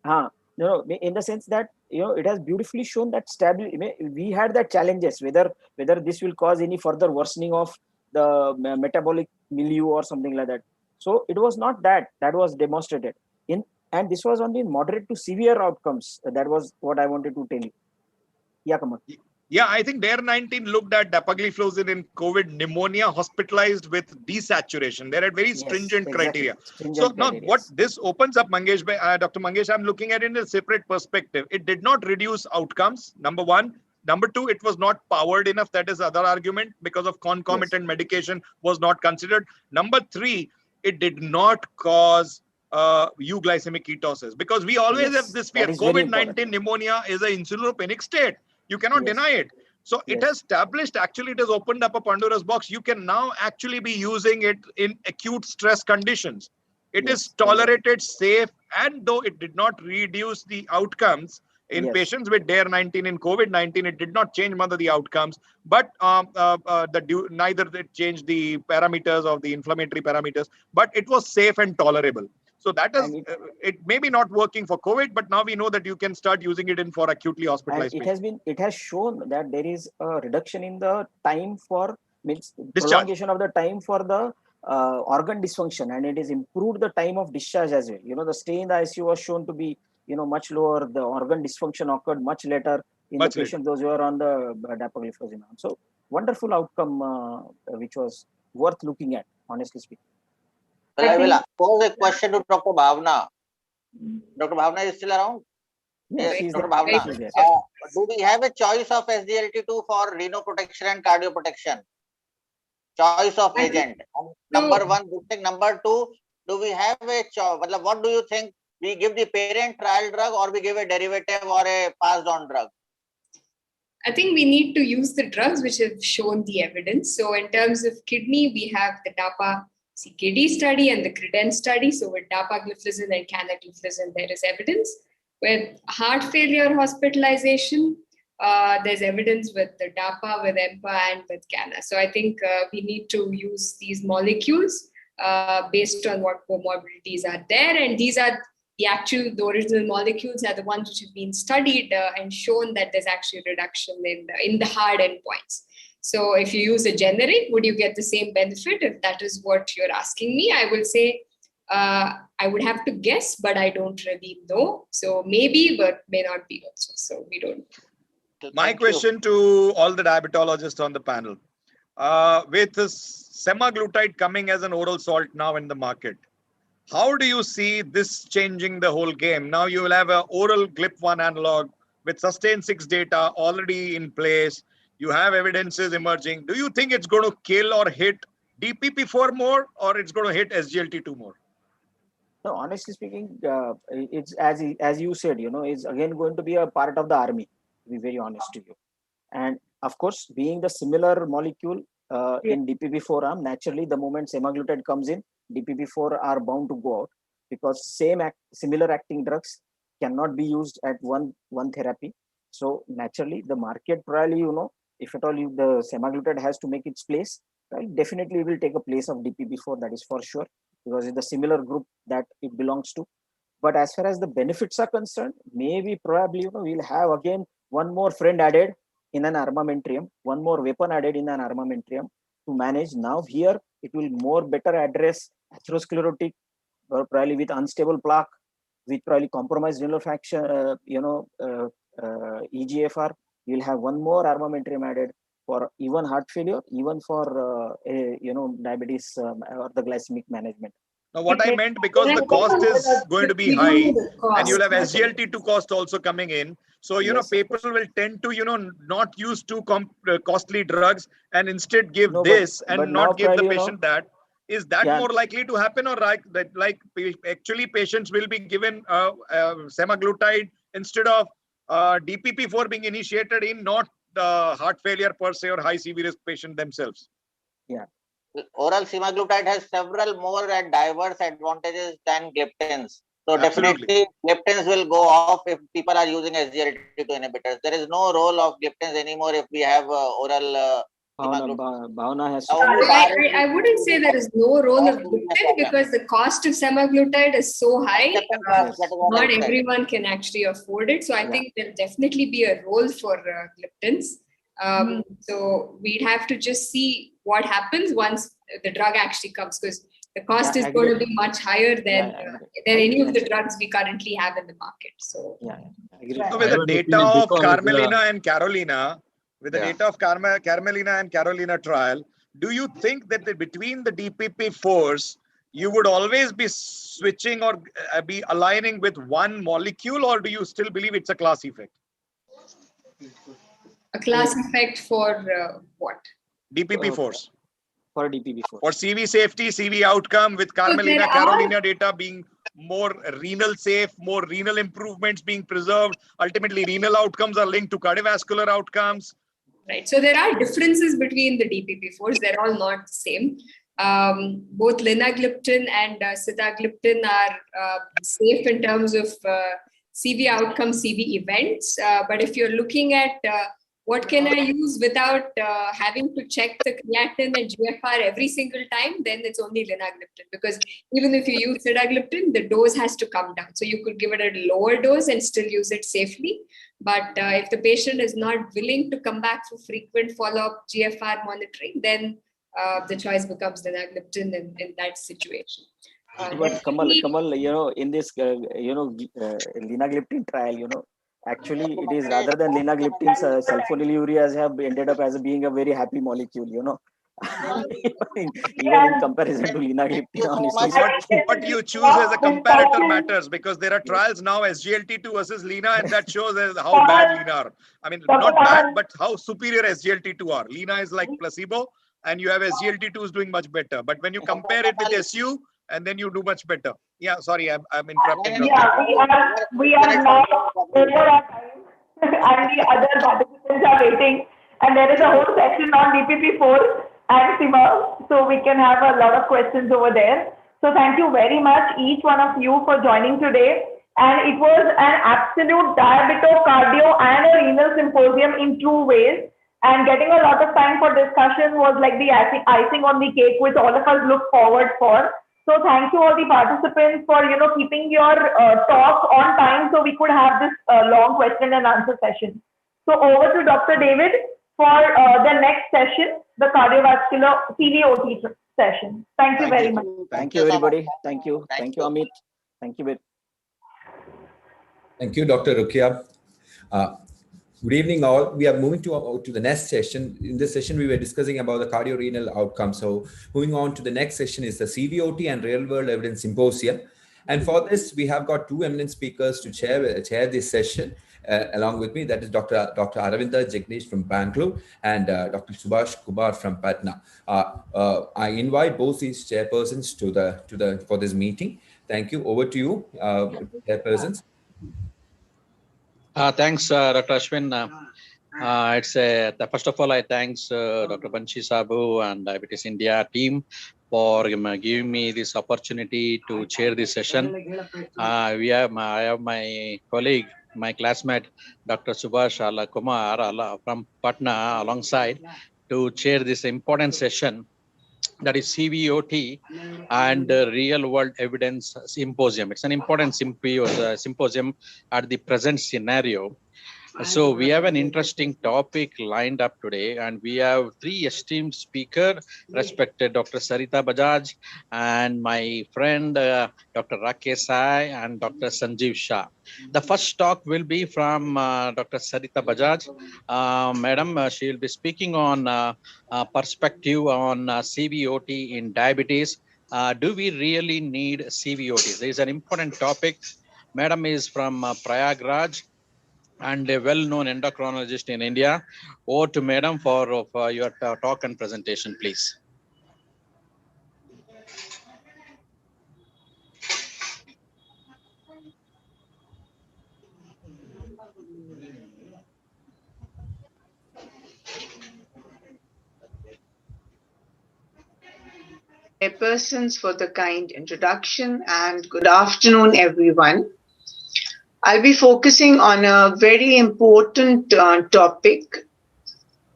in the sense that it has beautifully shown that stability. We had that challenges whether this will cause any further worsening of the metabolic milieu or something like that. So it was not that was demonstrated and this was only in moderate to severe outcomes. That was what I wanted to tell you. Yeah, Kamal. Yeah, I think DARE19 looked at dapagliflozin in COVID pneumonia hospitalized with desaturation. They had very stringent criteria. Now what this opens up, Mangesh, Dr. Mangesh, I'm looking at it in a separate perspective. It did not reduce outcomes, number 1. Number 2, it was not powered enough. That is other argument, because of concomitant medication was not considered. Number 3, it did not cause euglycemic ketosis, because we always have this fear. COVID-19 pneumonia is an insulinopenic state. You cannot deny it. So it has established, actually, it has opened up a Pandora's box. You can now actually be using it in acute stress conditions. It is tolerated, safe, and though it did not reduce the outcomes in patients with DARE19 in COVID-19, it did not change much of the outcomes, but neither it changed the parameters of the inflammatory parameters, but it was safe and tolerable. So that is, it may be not working for COVID, but now we know that you can start using it for acutely hospitalized patients. It has shown that there is a reduction in the time for prolongation of the time for the organ dysfunction, and it has improved the time of discharge as well. The stay in the ICU was shown to be much lower. The organ dysfunction occurred much later in the patient, those who are on the dapagliflozin. So wonderful outcome, which was worth looking at, honestly speaking. Well, I will pose a question to Dr. Bhavna. Dr. Bhavna is still around? Yes, Dr. Bhavna. Do we have a choice of SGLT2 for renal protection and cardio protection? Choice of agent. Number 1, good thing. Number 2, do we have a choice? What do you think we give the parent trial drug or we give a derivative or a passed on drug? I think we need to use the drugs which have shown the evidence. So in terms of kidney, we have the DAPA-CKD study and the CREDENCE study. So with dapagliflozin and canagliflozin, there is evidence. With heart failure hospitalization, there's evidence with the DAPA, with EMPA, and with CANA. So I think we need to use these molecules based on what comorbidities are there. And these are the original molecules are the ones which have been studied and shown that there's actually reduction in the hard endpoints. So if you use a generic, would you get the same benefit? If that is what you're asking me, I will say I would have to guess, but I don't really know. So maybe, but may not be also. So we don't. My question to all the diabetologists on the panel, with semaglutide coming as an oral salt now in the market, how do you see this changing the whole game? Now you will have an oral GLP-1 analog with SUSTAIN 6 data already in place. You have evidences emerging. Do you think it's going to kill or hit DPP-4 more, or it's going to hit SGLT2 more? No, honestly speaking, it's as you said, it's again going to be a part of the army, to be very honest to you. And of course, being the similar molecule in DPP-4 arm, naturally, the moment semaglutide comes in, DPP-4 are bound to go out, because similar acting drugs cannot be used at one therapy. So naturally, the market probably, if at all the semaglutide has to make its place, right, definitely it will take a place of DPP-4, that is for sure, because it's the similar group that it belongs to. But as far as the benefits are concerned, maybe probably, we'll have again one more friend added in an armamentarium, one more weapon added in an armamentarium to manage. Now here, it will more better address atherosclerotic, or probably with unstable plaque, with probably compromised renal function, EGFR. You'll have one more armamentarium added for even heart failure, even for diabetes or the glycemic management. Now, what I meant, because the cost is going to be high, and you'll have SGLT2 cost also coming in. So, people will tend to, not use too costly drugs and instead give this and not give the patient that. Is that more likely to happen, or actually patients will be given semaglutide instead of DPP-4 being initiated in not the heart failure per se or high CV risk patient themselves? Yeah. Oral semaglutide has several more and diverse advantages than gliptins. So definitely gliptins will go off if people are using SGLT2 inhibitors. There is no role of gliptins anymore if we have oral Bhavana has I wouldn't say there is no role of gliptin, because the cost of semaglutide is so high. Not everyone can actually afford it. So I think there'll definitely be a role for gliptins. So we'd have to just see what happens once the drug actually comes, because the cost is going to be much higher than any of the drugs we currently have in the market. So, So with the data of Carmelina and Carolina, trial, do you think that between the DPP-4s, you would always be switching or be aligning with one molecule, or do you still believe it's a class effect? A class effect for what? DPP-4s. For DPP-4. For CV safety, CV outcome, with Carmelina, Carolina data being more renal safe, more renal improvements being preserved. Ultimately, renal outcomes are linked to cardiovascular outcomes. Right. So there are differences between the DPP-4s. They're all not the same. Both linagliptin and sitagliptin are safe in terms of CV outcomes, CV events. But if you're looking at what can I use without having to check the creatinine and GFR every single time, then it's only linagliptin. Because even if you use sitagliptin, the dose has to come down. So you could give it a lower dose and still use it safely. But if the patient is not willing to come back for frequent follow-up GFR monitoring, then the choice becomes linagliptin in that situation. But Kamal, in this, linagliptin trial, actually, it is rather than linagliptin, sulfonylureas have ended up as being a very happy molecule, even in comparison to linagliptin. Honestly, what you choose as a comparator matters, because there are trials now SGLT2 versus Lina, and that shows how bad Lina are. I mean, not bad, but how superior SGLT2 are. Lina is like placebo, and you have SGLT2 is doing much better. But when you compare it with SU, and then you do much better. Yeah, sorry, I'm interrupting. Yeah, we are not over our time, and the other participants are waiting. And there is a whole session on DPP4 and SIMA, so we can have a lot of questions over there. So thank you very much, each one of you, for joining today. And it was an absolute diabetocardio and a renal symposium in two ways. And getting a lot of time for discussion was like the icing on the cake, which all of us look forward for. So thank you all the participants for keeping your talk on time so we could have this long question and answer session. So over to Dr. David for the next session, the cardiovascular CVOT session. Thank you very much. Thank you, everybody. Thank you. Thank you, Amit. Thank you. Thank you, Dr. Rukia. Good evening, all. We are moving to the next session. In this session, we were discussing about the cardiorenal outcomes. So moving on to the next session is the CVOT and real-world evidence symposium. And for this, we have got two eminent speakers to chair this session along with me. That is Dr. Aravinda Jagnesh from Bangalore and Dr. Subhash Kumar from Patna. I invite both these chairpersons for this meeting. Thank you. Over to you, chairpersons. Thanks, Dr. Ashwin. First of all, I thanks Dr. Bansi Sabu and Diabetes India team for giving me this opportunity to chair this session. I have my colleague, my classmate, Dr. Subhash Kumar from Patna alongside to chair this important session, that is CVOT and real world evidence symposium. It's an important symposium at the present scenario. So we have an interesting topic lined up today, and we have three esteemed speakers, respected Dr. Sarita Bajaj and my friend Dr. Rakesh Sai and Dr. Sanjeev Shah. The first talk will be from Dr. Sarita Bajaj. Madam, she will be speaking on perspective on CVOT in diabetes. Do we really need CVOT? There is an important topic. Madam is from Prayagraj and a well-known endocrinologist in India. Over to Madam for your talk and presentation, please. Persons for the kind introduction, and good afternoon, everyone. I'll be focusing on a very important topic,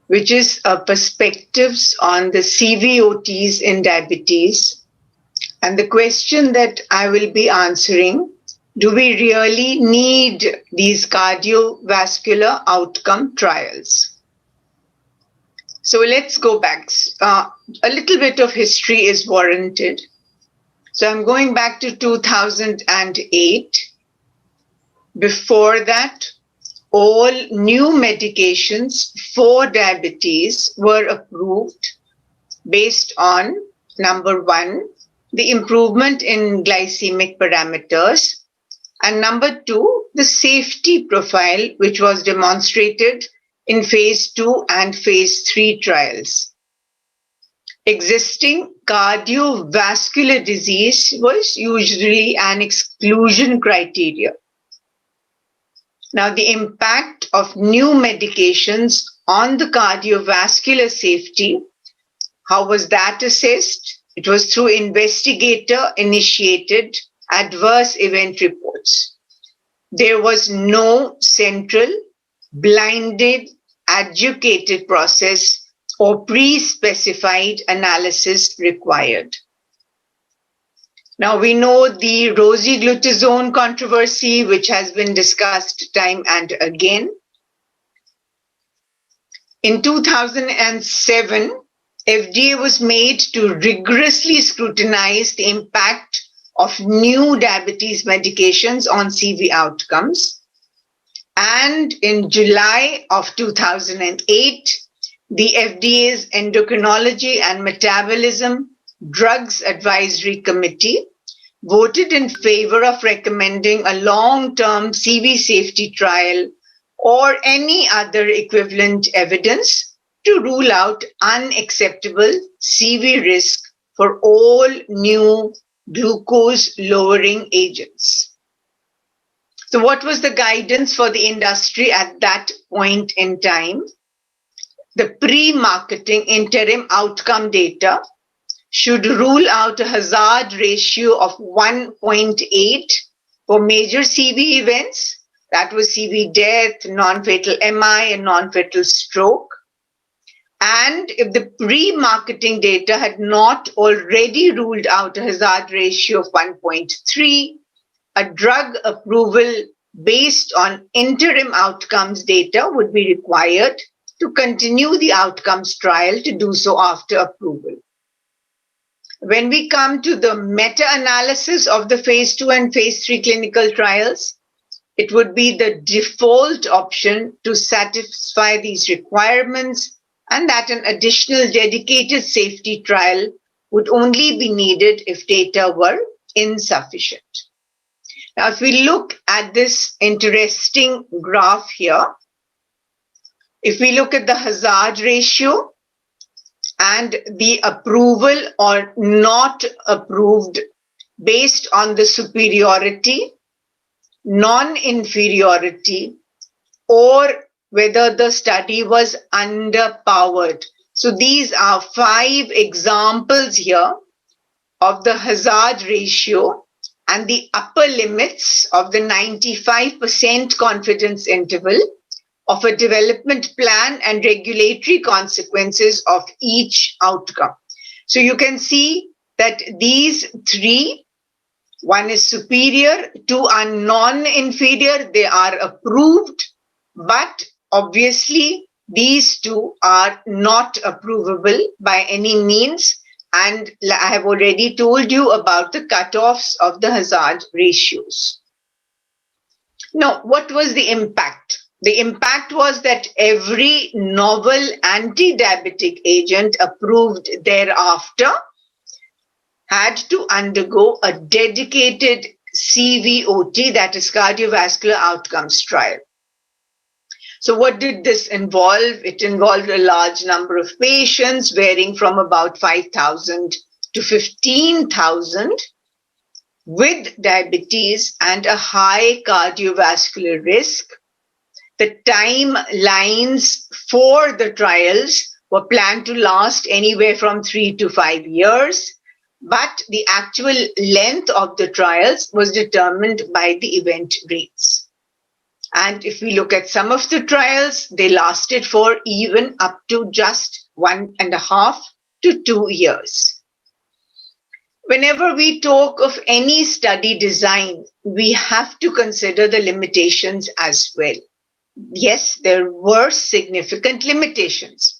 which is perspectives on the CVOTs in diabetes. And the question that I will be answering, do we really need these cardiovascular outcome trials? So let's go back. A little bit of history is warranted. So I'm going back to 2008. Before that, all new medications for diabetes were approved based on, number one, the improvement in glycemic parameters, and number two, the safety profile, which was demonstrated in phase 2 and phase 3 trials. Existing cardiovascular disease was usually an exclusion criteria. Now, the impact of new medications on the cardiovascular safety, how was that assessed? It was through investigator-initiated adverse event reports. There was no central, blinded, adjudicated process or pre-specified analysis required. Now we know the rosiglitazone controversy, which has been discussed time and again. In 2007, FDA was made to rigorously scrutinize the impact of new diabetes medications on CV outcomes. And in July of 2008, the FDA's Endocrinology and Metabolism Drugs Advisory Committee voted in favor of recommending a long-term CV safety trial or any other equivalent evidence to rule out unacceptable CV risk for all new glucose lowering agents. So what was the guidance for the industry at that point in time? The pre-marketing interim outcome data should rule out a hazard ratio of 1.8 for major CV events. That was CV death, non-fatal MI, and non-fatal stroke. And if the pre-marketing data had not already ruled out a hazard ratio of 1.3, a drug approval based on interim outcomes data would be required to continue the outcomes trial to do so after approval. When we come to the meta-analysis of the phase 2 and phase 3 clinical trials, it would be the default option to satisfy these requirements, and that an additional dedicated safety trial would only be needed if data were insufficient. Now, if we look at this interesting graph here, if we look at the hazard ratio and the approval or not approved based on the superiority, non-inferiority, or whether the study was underpowered. So these are 5 examples here of the hazard ratio and the upper limits of the 95% confidence interval of a development plan and regulatory consequences of each outcome. So you can see that these 3, one is superior, 2 are non-inferior, they are approved, but obviously these 2 are not approvable by any means. And I have already told you about the cutoffs of the hazard ratios. Now, what was the impact? The impact was that every novel anti-diabetic agent approved thereafter had to undergo a dedicated CVOT, that is cardiovascular outcomes trial. So what did this involve? It involved a large number of patients varying from about 5,000 to 15,000 with diabetes and a high cardiovascular risk. The timelines for the trials were planned to last anywhere from 3 to 5 years, but the actual length of the trials was determined by the event rates. And if we look at some of the trials, they lasted for even up to just 1.5 to 2 years. Whenever we talk of any study design, we have to consider the limitations as well. Yes, there were significant limitations.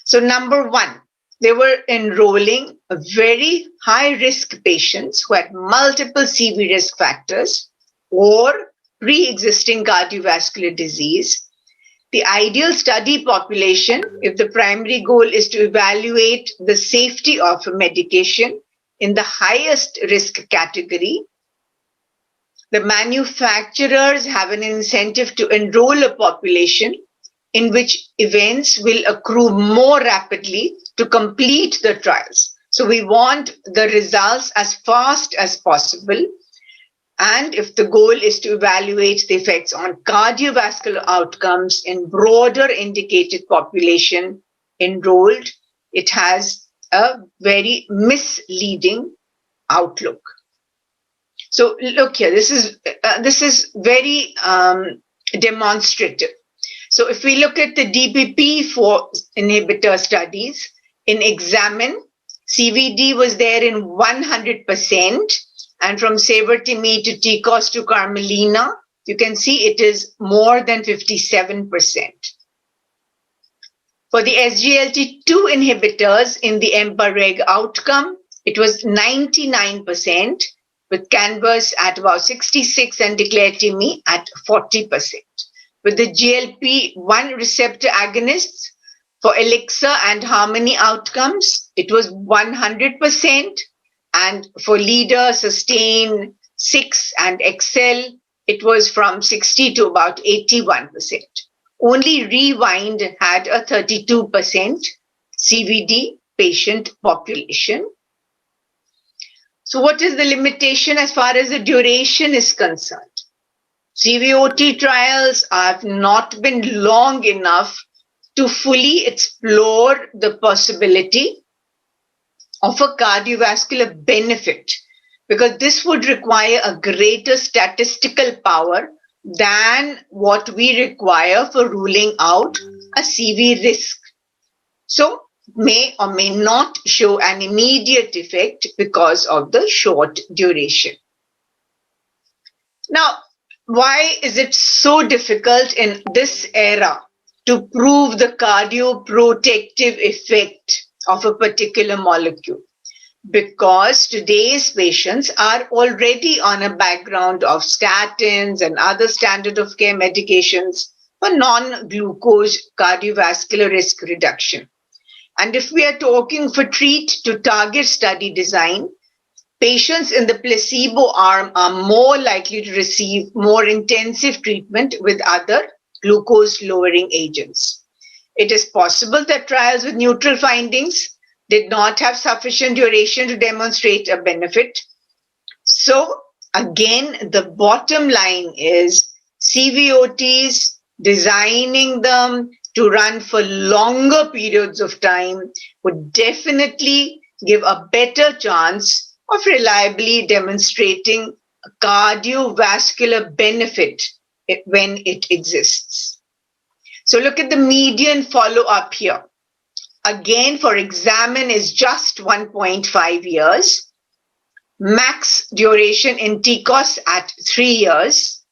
So number 1, they were enrolling very high-risk patients who had multiple CV risk factors or pre-existing cardiovascular disease. The ideal study population, if the primary goal is to evaluate the safety of a medication in the highest risk category, the manufacturers have an incentive to enroll a population in which events will accrue more rapidly to complete the trials. So we want the results as fast as possible. And if the goal is to evaluate the effects on cardiovascular outcomes in broader indicated population enrolled, it has a very misleading outlook. So look here, this is very demonstrative. So if we look at the DPP-4 inhibitor studies, in Examine, CVD was there in 100%, and from Savertimi to TCOS to Carmelina, you can see it is more than 57%. For the SGLT2 inhibitors in the EMPA-REG outcome, it was 99%, with CANVAS at about 66 and Declare-Timi at 40%. With the GLP-1 receptor agonists, for Elixir and Harmony outcomes, it was 100%. And for Leader, Sustain, 6 and Excel, it was from 60 to about 81%. Only Rewind had a 32% CVD patient population. So what is the limitation as far as the duration is concerned? CVOT trials have not been long enough to fully explore the possibility of a cardiovascular benefit, because this would require a greater statistical power than what we require for ruling out a CV risk. So may or may not show an immediate effect because of the short duration. Now, why is it so difficult in this era to prove the cardioprotective effect of a particular molecule? Because today's patients are already on a background of statins and other standard of care medications for non-glucose cardiovascular risk reduction. And if we are talking for treat to target study design, patients in the placebo arm are more likely to receive more intensive treatment with other glucose-lowering agents. It is possible that trials with neutral findings did not have sufficient duration to demonstrate a benefit. So again, the bottom line is CVOTs, designing them to run for longer periods of time would definitely give a better chance of reliably demonstrating a cardiovascular benefit when it exists. So look at the median follow-up here. Again, for examine is just 1.5 years. Max duration in TCOS at 3 years.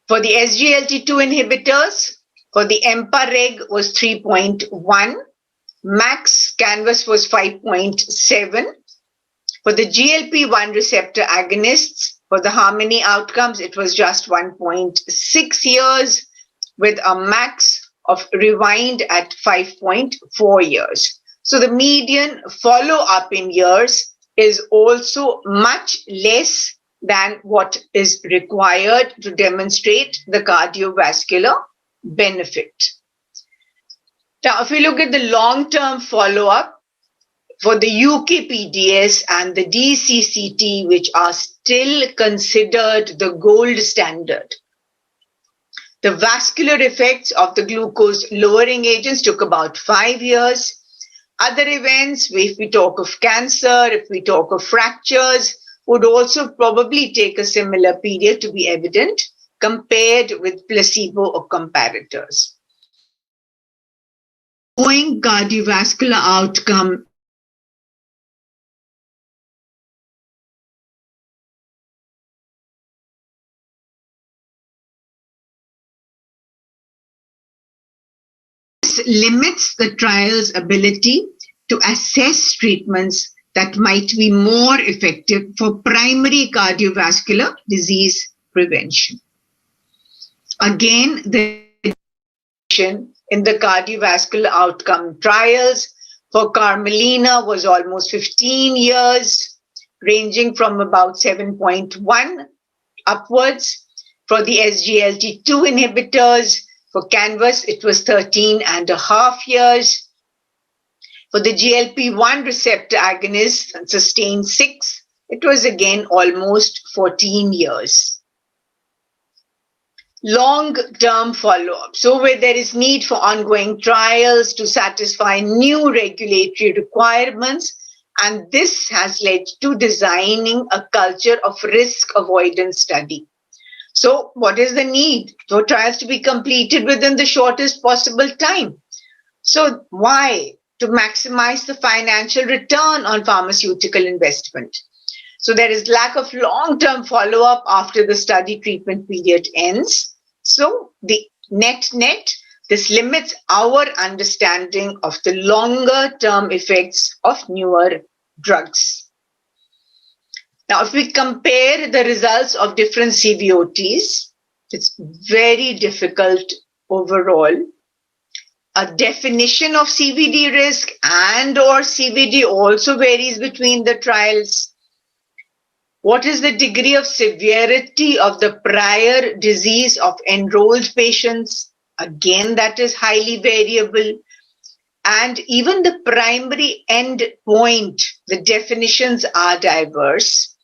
For the SGLT2 inhibitors, for the EMPA-REG was 3.1. Max canvas was 5.7. For the GLP-1 receptor agonists, for the Harmony outcomes, it was just 1.6 years with a max of Rewind at 5.4 years. So the median follow-up in years is also much less than what is required to demonstrate the cardiovascular benefit. Now, if we look at the long-term follow-up for the UKPDS and the DCCT, which are still considered the gold standard, the vascular effects of the glucose-lowering agents took about 5 years. Other events, if we talk of cancer, if we talk of fractures, would also probably take a similar period to be evident compared with placebo or comparators. Going cardiovascular outcome limits the trial's ability to assess treatments that might be more effective for primary cardiovascular disease prevention. Again, the in the cardiovascular outcome trials for Carmelina was almost 15 years, ranging from about 7.1 upwards. For the SGLT2 inhibitors, for Canvas, it was 13.5 years. For the GLP-1 receptor agonist, Sustain 6, it was again almost 14 years. Long-term follow-up. So where there is need for ongoing trials to satisfy new regulatory requirements, and this has led to designing a culture of risk avoidance study. So what is the need for trials to be completed within the shortest possible time? So why? To maximize the financial return on pharmaceutical investment. So there is lack of long-term follow-up after the study treatment period ends. So the net, this limits our understanding of the longer-term effects of newer drugs. Now, if we compare the results of different CVOTs, it's very difficult overall. A definition of CVD risk and or CVD also varies between the trials. What is the degree of severity of the prior disease of enrolled patients? Again, that is highly variable. And even the primary end point, the definitions are diverse.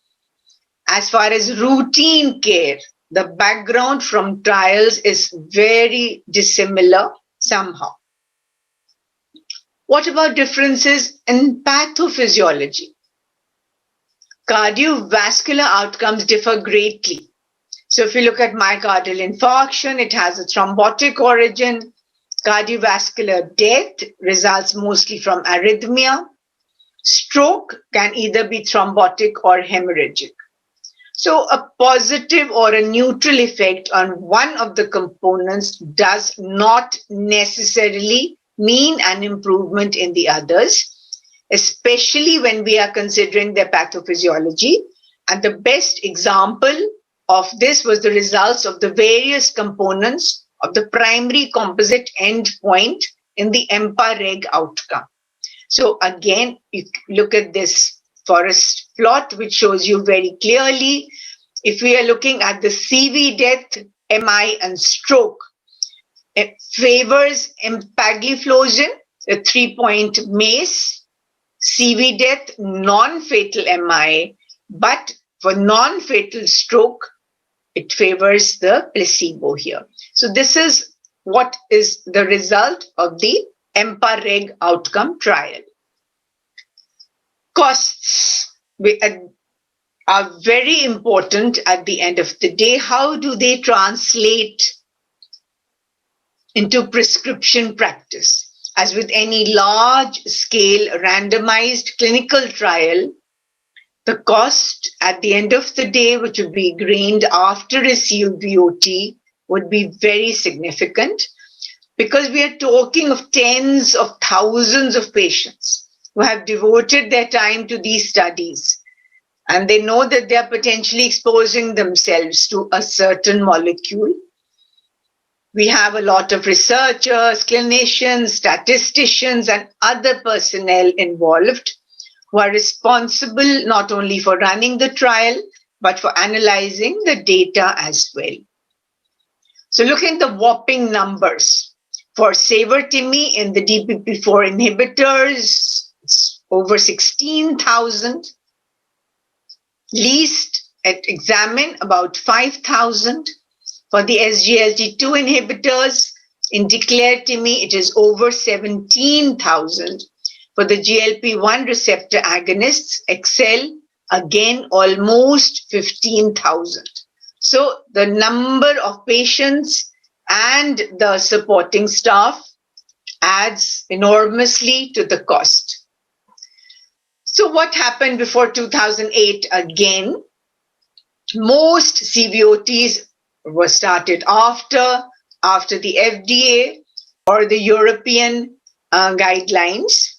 As far as routine care, the background from trials is very dissimilar somehow. What about differences in pathophysiology? Cardiovascular outcomes differ greatly. So if you look at myocardial infarction, it has a thrombotic origin. Cardiovascular death results mostly from arrhythmia. Stroke can either be thrombotic or hemorrhagic. So a positive or a neutral effect on one of the components does not necessarily mean an improvement in the others, especially when we are considering their pathophysiology. And the best example of this was the results of the various components of the primary composite endpoint in the EMPA-REG outcome. So again, you look at this forest plot, which shows you very clearly, if we are looking at the CV death, MI and stroke, it favors empagliflozin, a 3-point MACE, CV death, non-fatal MI, but for non-fatal stroke, it favors the placebo here. So this is what is the result of the EMPA-REG outcome trial. Costs are very important at the end of the day. How do they translate into prescription practice? As with any large-scale randomized clinical trial, the cost at the end of the day, which would be gained after a CVOT, would be very significant, because we are talking of tens of thousands of patients who have devoted their time to these studies, and they know that they are potentially exposing themselves to a certain molecule. We have a lot of researchers, clinicians, statisticians, and other personnel involved who are responsible not only for running the trial, but for analyzing the data as well. So looking at the whopping numbers, for Savertimi in the DPP-4 inhibitors, it's over 16,000. Least at Examine, about 5,000. For the SGLT2 inhibitors, in Declare-Timi, it is over 17,000. For the GLP-1 receptor agonists, Excel, again, almost 15,000. So the number of patients and the supporting staff adds enormously to the cost. So what happened before 2008 again? Most CVOTs were started after the FDA or the European guidelines.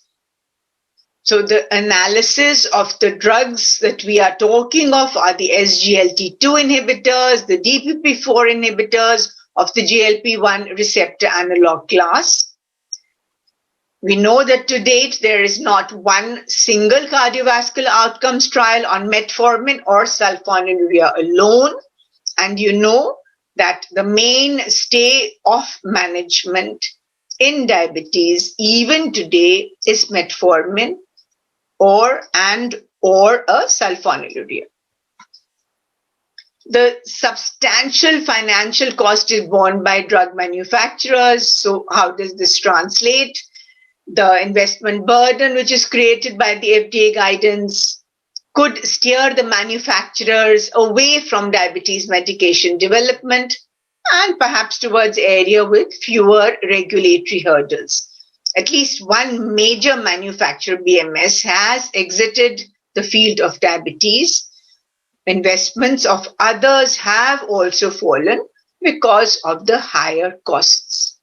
So the analysis of the drugs that we are talking of are the SGLT2 inhibitors, the DPP-4 inhibitors of the GLP-1 receptor analog class. We know that to date, there is not one single cardiovascular outcomes trial on metformin or sulfonylurea alone. And you know that the mainstay of management in diabetes, even today, is metformin or a sulfonylurea. The substantial financial cost is borne by drug manufacturers. So how does this translate? The investment burden, which is created by the FDA guidance, could steer the manufacturers away from diabetes medication development and perhaps towards area with fewer regulatory hurdles. At least one major manufacturer, BMS, has exited the field of diabetes. Investments of others have also fallen because of the higher costs.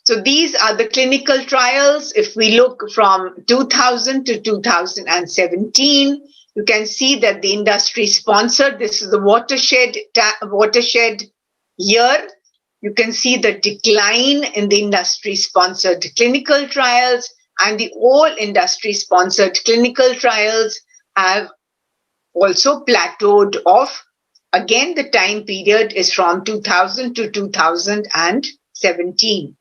So these are the clinical trials. If we look from 2000 to 2017, you can see that the industry sponsored, this is the watershed year. You can see the decline in the industry sponsored clinical trials, and the all industry sponsored clinical trials have also plateaued off. Again, the time period is from 2000 to 2017.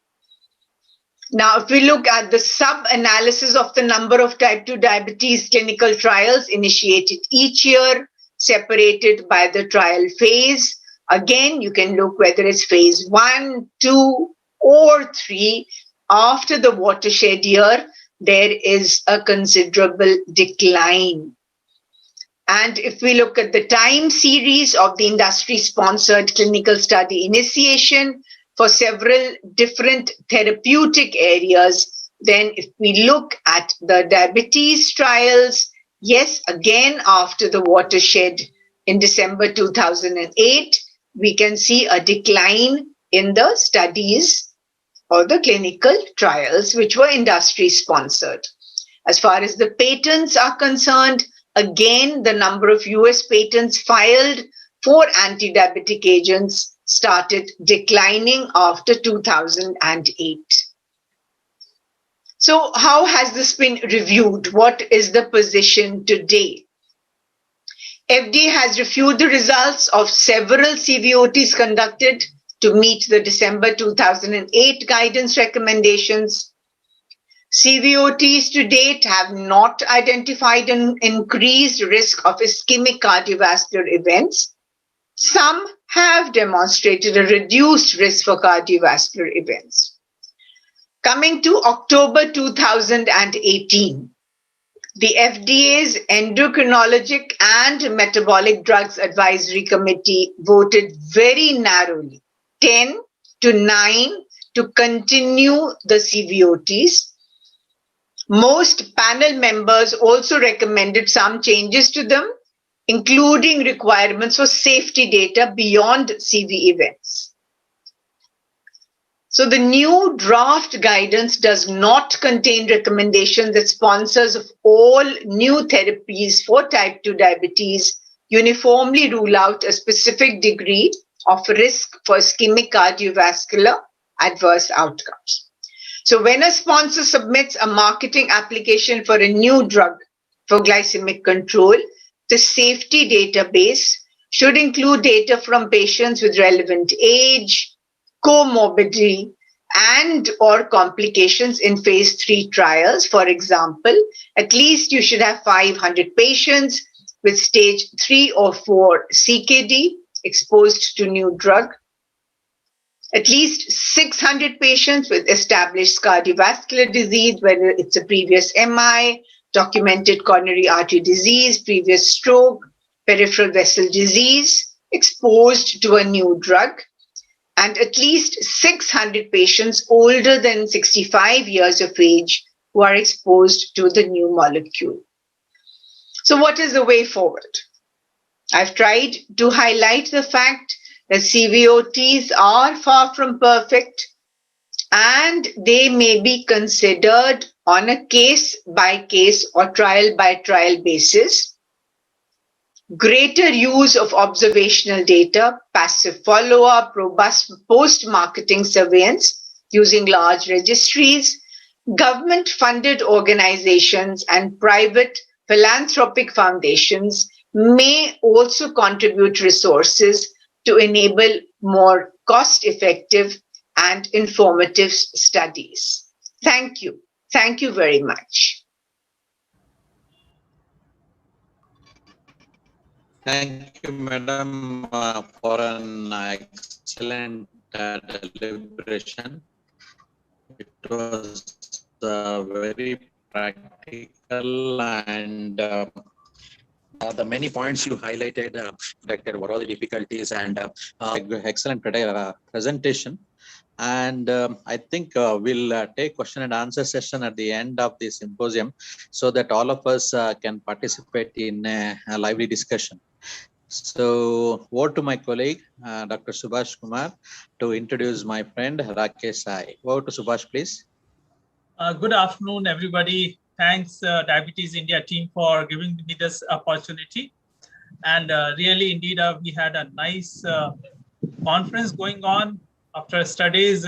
Now, if we look at the sub-analysis of the number of type 2 diabetes clinical trials initiated each year, separated by the trial phase, again, you can look whether it's phase 1, 2, or 3. After the watershed year, there is a considerable decline. And if we look at the time series of the industry-sponsored clinical study initiation for several different therapeutic areas, then if we look at the diabetes trials, yes, again, after the watershed in December 2008, we can see a decline in the studies or the clinical trials which were industry-sponsored. As far as the patents are concerned, again, the number of US patents filed for anti-diabetic agents started declining after 2008. So how has this been reviewed? What is the position today? FDA has reviewed the results of several CVOTs conducted to meet the December 2008 guidance recommendations. CVOTs to date have not identified an increased risk of ischemic cardiovascular events. Some have demonstrated a reduced risk for cardiovascular events. Coming to October 2018, the FDA's Endocrinologic and Metabolic Drugs Advisory Committee voted very narrowly, 10 to 9, to continue the CVOTs. Most panel members also recommended some changes to them, including requirements for safety data beyond CV events. So the new draft guidance does not contain recommendations that sponsors of all new therapies for type 2 diabetes uniformly rule out a specific degree of risk for ischemic cardiovascular adverse outcomes. So when a sponsor submits a marketing application for a new drug for glycemic control, the safety database should include data from patients with relevant age, comorbidity, and or complications in phase 3 trials. For example, at least you should have 500 patients with stage 3 or 4 CKD exposed to new drug, at least 600 patients with established cardiovascular disease, whether it's a previous MI, documented coronary artery disease, previous stroke, peripheral vessel disease, exposed to a new drug, and at least 600 patients older than 65 years of age who are exposed to the new molecule. So what is the way forward? I've tried to highlight the fact that CVOTs are far from perfect and they may be considered on a case-by-case or trial-by-trial basis. Greater use of observational data, passive follow-up, robust post-marketing surveillance using large registries, government-funded organizations and private philanthropic foundations may also contribute resources to enable more cost-effective and informative studies. Thank you. Thank you very much. Thank you, Madam, for an excellent deliberation. It was very practical and the many points you highlighted, Dr. what are the difficulties and excellent presentation. And I think we'll take question and answer session at the end of the symposium so that all of us can participate in a lively discussion. So over to my colleague, Dr. Subhash Kumar, to introduce my friend Rakesh Sai. Over to Subhash, please. Good afternoon, everybody. Thanks, Diabetes India team, for giving me this opportunity. And really, indeed, we had a nice conference going on after studies,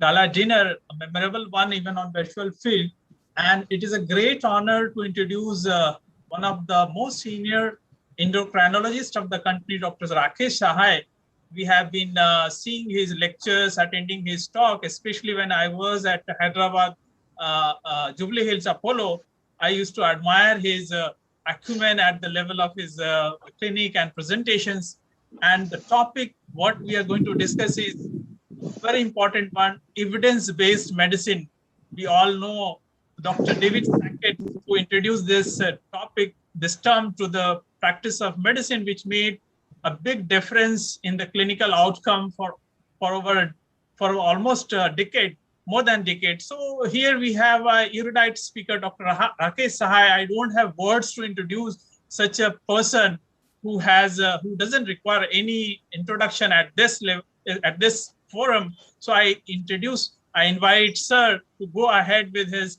gala dinner, a memorable one even on virtual field. And it is a great honor to introduce one of the most senior endocrinologists of the country, Dr. Rakesh Sahai, We have been seeing his lectures, attending his talk, especially when I was at Hyderabad, Jubilee Hills Apollo. I used to admire his acumen at the level of his clinic and presentations. And the topic, what we are going to discuss is very important one, evidence-based medicine. We all know Dr. David Sackett, who introduced this topic, this term to the practice of medicine, which made a big difference in the clinical outcome for almost a decade, more than a decade. So here we have a erudite speaker, Dr. Rakesh Sahai. I don't have words to introduce such a person who who doesn't require any introduction at this level, at this forum. So I invite sir to go ahead with his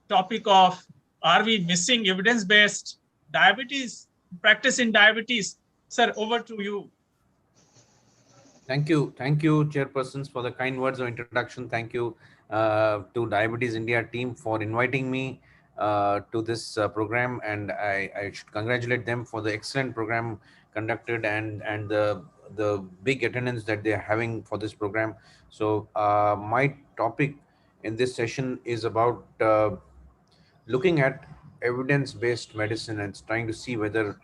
topic of, are we missing evidence-based diabetes, practice in diabetes? Sir, over to you. Thank you, chairpersons, for the kind words of introduction. Thank you to Diabetes India team for inviting me to this program, and I should congratulate them for the excellent program conducted and the big attendance that they are having for this program. So my topic in this session is about looking at evidence-based medicine and trying to see whether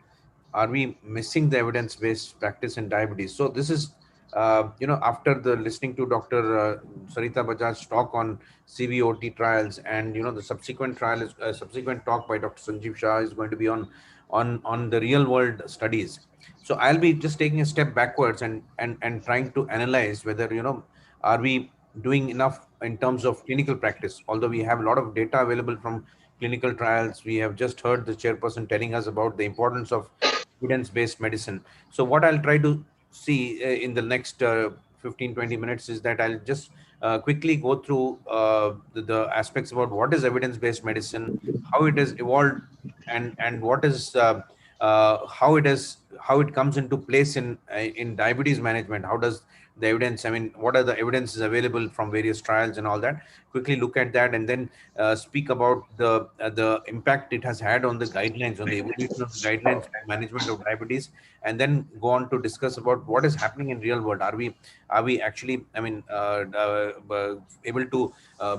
are we missing the evidence-based practice in diabetes. So this is after the listening to Dr. Sarita Bajaj's talk on CVOT trials, and the subsequent trial is subsequent talk by Dr. Sanjeev Shah is going to be on the real world studies. So I'll be just taking a step backwards and trying to analyze whether are we doing enough in terms of clinical practice. Although we have a lot of data available from clinical trials, we have just heard the chairperson telling us about the importance of evidence-based medicine. So what I'll try to see in the next 15-20 minutes is that I'll just quickly go through the aspects about what is evidence-based medicine, how it has evolved, and what is how it comes into place in diabetes management. How does the evidence, what are the evidences available from various trials and all that? Quickly look at that, and then speak about the impact it has had on the guidelines, on the evolution of the guidelines and management of diabetes, and then go on to discuss about what is happening in real world. Are we actually able to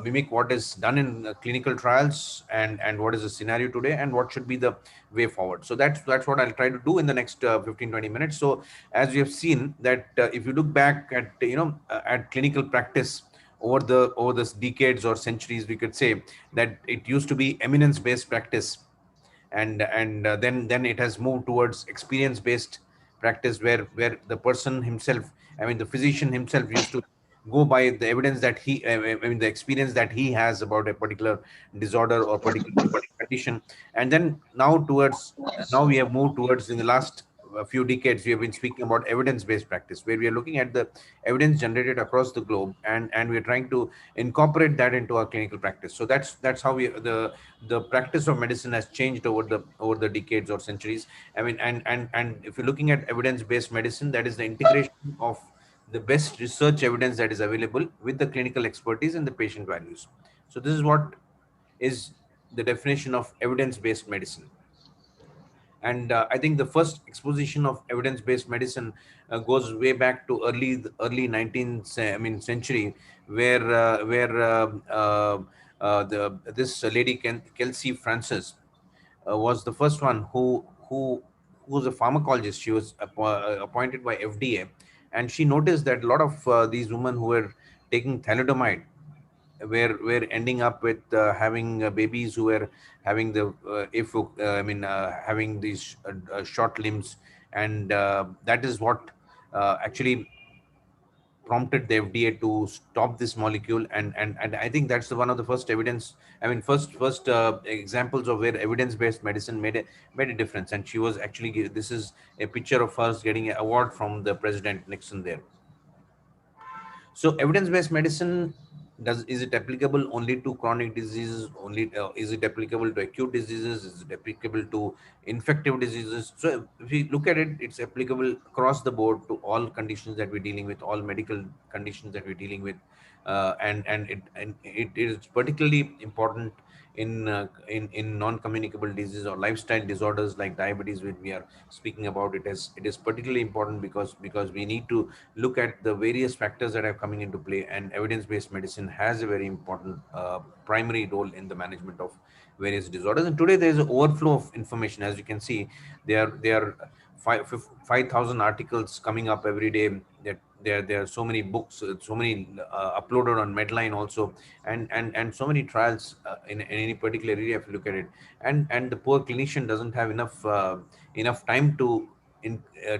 mimic what is done in clinical trials, and what is the scenario today, and what should be the way forward? So that's what I'll try to do in the next 15-20 minutes. So as we have seen that if you look back at at clinical practice over the decades or centuries, we could say that it used to be eminence-based practice, and then it has moved towards experience-based practice, where the person himself, the physician himself, used to go by the evidence that the experience that he has about a particular disorder or particular condition. And then now we have moved towards, in the last few decades, we have been speaking about evidence-based practice, where we are looking at the evidence generated across the globe, and we are trying to incorporate that into our clinical practice. So that's how the practice of medicine has changed over the decades or centuries. And if you're looking at evidence-based medicine, that is the integration of the best research evidence that is available with the clinical expertise and the patient values. So this is what is the definition of evidence-based medicine. And I think the first exposition of evidence-based medicine goes way back to early 19th century, where this lady Kelsey Francis was the first one who was a pharmacologist. She was appointed by FDA, and she noticed that a lot of these women who were taking thalidomide were ending up with having babies who were having the having these short limbs, and that is what actually prompted the FDA to stop this molecule. And I think that's one of the first evidence, first examples of where evidence-based medicine made a difference. And she was actually, this is a picture of us getting an award from the President Nixon there. So evidence-based medicine, is it applicable only to chronic diseases? Is it applicable to acute diseases? Is it applicable to infective diseases? So if we look at it, it's applicable across the board to all conditions that we're dealing with, all medical conditions that we're dealing with, and it is particularly important in non-communicable diseases or lifestyle disorders like diabetes, which we are speaking about. It is particularly important because we need to look at the various factors that are coming into play, and evidence-based medicine has a very important primary role in the management of various disorders. And today there is an overflow of information. As you can see, there are 5,000 articles coming up every day. That there are so many books, so many uploaded on Medline also, and so many trials in any particular area if you look at it. And the poor clinician doesn't have enough time to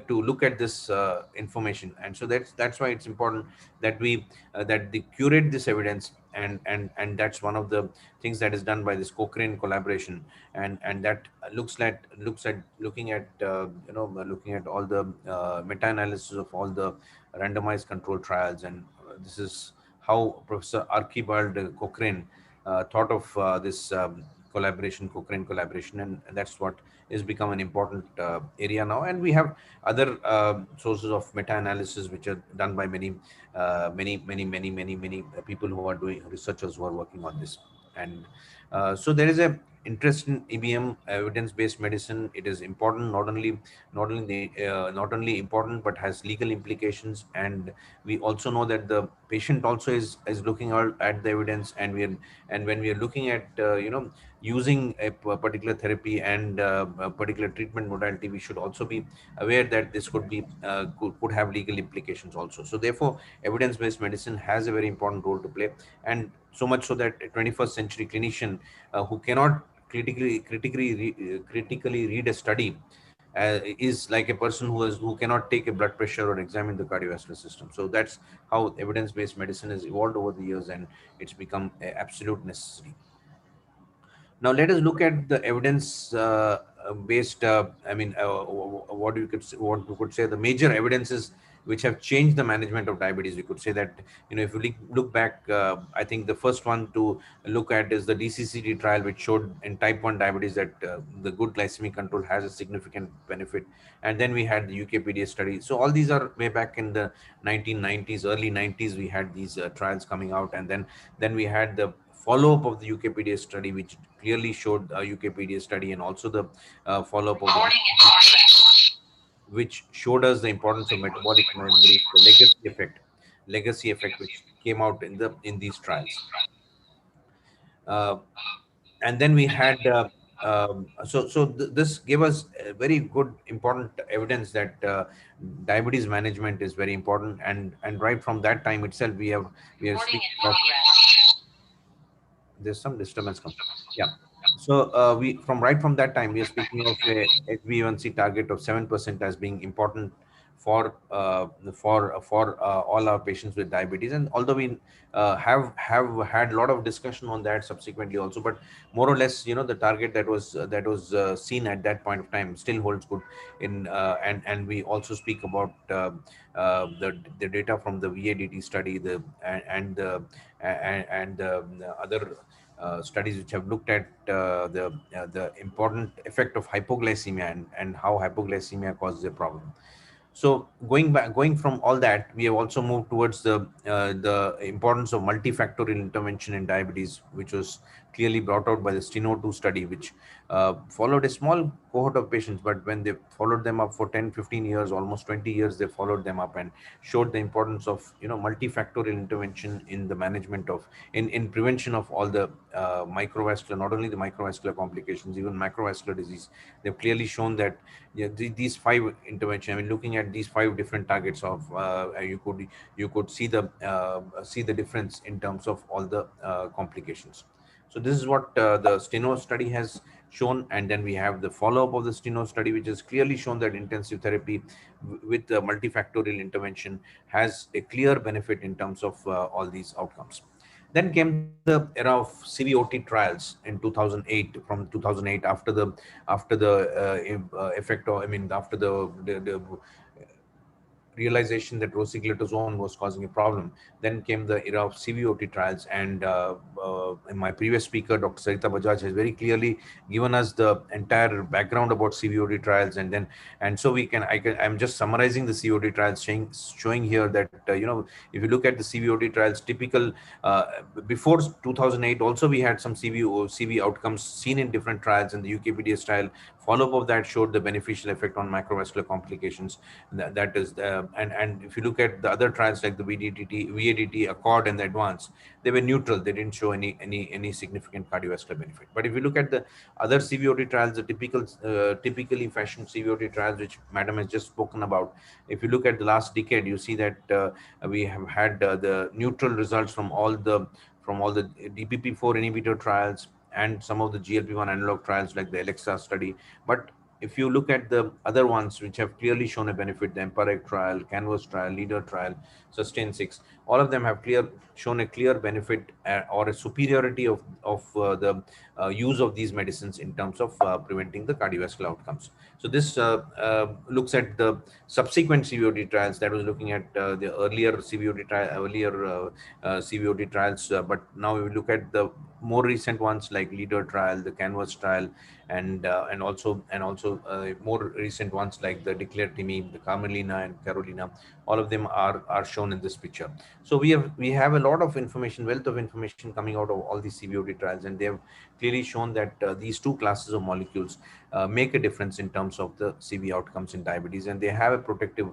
look at this information. And so that's why it's important that we that they curate this evidence, and that's one of the things that is done by this Cochrane collaboration, and that looking at looking at all the meta-analysis of all the randomized controlled trials. And this is how Professor Archibald Cochrane thought of this Cochrane collaboration, and that's what has become an important area now. And we have other sources of meta-analysis which are done by many people who are doing researchers who are working on this. And so there is a interest in EBM, evidence-based medicine. It is important, not only important, but has legal implications. And we also know that the patient also is looking at the evidence, and when we are looking at using a particular therapy and a particular treatment modality, we should also be aware that this could have legal implications also. So therefore, evidence-based medicine has a very important role to play, and so much so that a 21st century clinician who cannot critically read a study is like a person who cannot take a blood pressure or examine the cardiovascular system. So that's how evidence-based medicine has evolved over the years, and it's become an absolute necessity. Now let us look at the evidence based. What we could say the major evidences which have changed the management of diabetes. We could say that, if you look back, I think the first one to look at is the DCCT trial, which showed in type 1 diabetes that the good glycemic control has a significant benefit. And then we had the UKPDS study. So all these are way back in the 1990s, early 90s, we had these trials coming out. And then we had the follow-up of the UKPDS study, which clearly showed UKPDS study, and also the follow-up of which showed us the importance of metabolic memory, the legacy effect which came out in these trials. And then we had this gave us a very good important evidence that diabetes management is very important, and right from that time itself we are speaking of. There's some disturbance coming. Yeah. So right from that time, we are speaking of a HbA1c target of 7% as being important for all our patients with diabetes. And although we have had a lot of discussion on that subsequently also, but more or less, the target that was seen at that point of time still holds good. And we also speak about the data from the VADT study, and the other studies which have looked at the important effect of hypoglycemia and how hypoglycemia causes a problem. So going from all that, we have also moved towards the importance of multifactorial intervention in diabetes, which was clearly brought out by the STENO2 study, which followed a small cohort of patients, but when they followed them up for 10, 15 years, almost 20 years, they followed them up and showed the importance of multifactorial intervention in the management of in prevention of all the microvascular, not only the microvascular complications, even macrovascular disease. They've clearly shown that these 5 interventions, looking at these 5 different targets of you could see the difference in terms of all the complications. So this is what the STENO study has shown, and then we have the follow-up of the STENO study, which has clearly shown that intensive therapy with multifactorial intervention has a clear benefit in terms of all these outcomes. Then came the era of CVOT trials in 2008. From 2008, after the effect of, after the realization that rosiglitazone was causing a problem. Then came the era of CVOT trials, and my previous speaker, Dr. Sarita Bajaj, has very clearly given us the entire background about CVOT trials, and so I'm just summarizing the CVOT trials, showing here that if you look at the CVOT trials, typical before 2008, also we had some CV outcomes seen in different trials, and the UKPDS trial follow-up of that showed the beneficial effect on macrovascular complications. That is, and if you look at the other trials like the VADT, Accord, and the Advance, they were neutral. They didn't show any significant cardiovascular benefit. But if you look at the other CVOT trials, the typically fashioned CVOT trials, which Madam has just spoken about, if you look at the last decade, you see that we have had the neutral results from all the DPP-4 inhibitor trials and some of the GLP-1 analog trials like the Alexa study. But if you look at the other ones which have clearly shown a benefit, the EMPA-REG trial, Canvas trial, Leader trial, Sustain 6, all of them have shown a clear benefit or a superiority of the use of these medicines in terms of preventing the cardiovascular outcomes. So this looks at the subsequent CVOT trials that was looking at the earlier CVOT trials, but now we look at the more recent ones like Leader trial, the Canvas trial, and also more recent ones like the Declare-TIMI, the Carmelina and Carolina. All of them are shown in this picture. So we have a lot of information, wealth of information coming out of all these CVOT trials, and they have clearly shown that these two classes of molecules make a difference in terms of the CV outcomes in diabetes, and they have a protective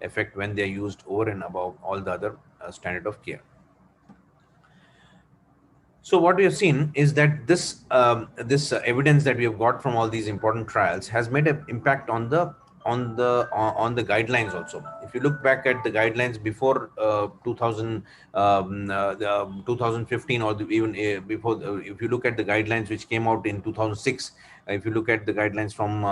effect when they are used over and above all the other standard of care. So what we have seen is that this evidence that we have got from all these important trials has made an impact on the guidelines also. If you look back at the guidelines before 2015 or even before, if you look at the guidelines which came out in 2006, if you look at the guidelines from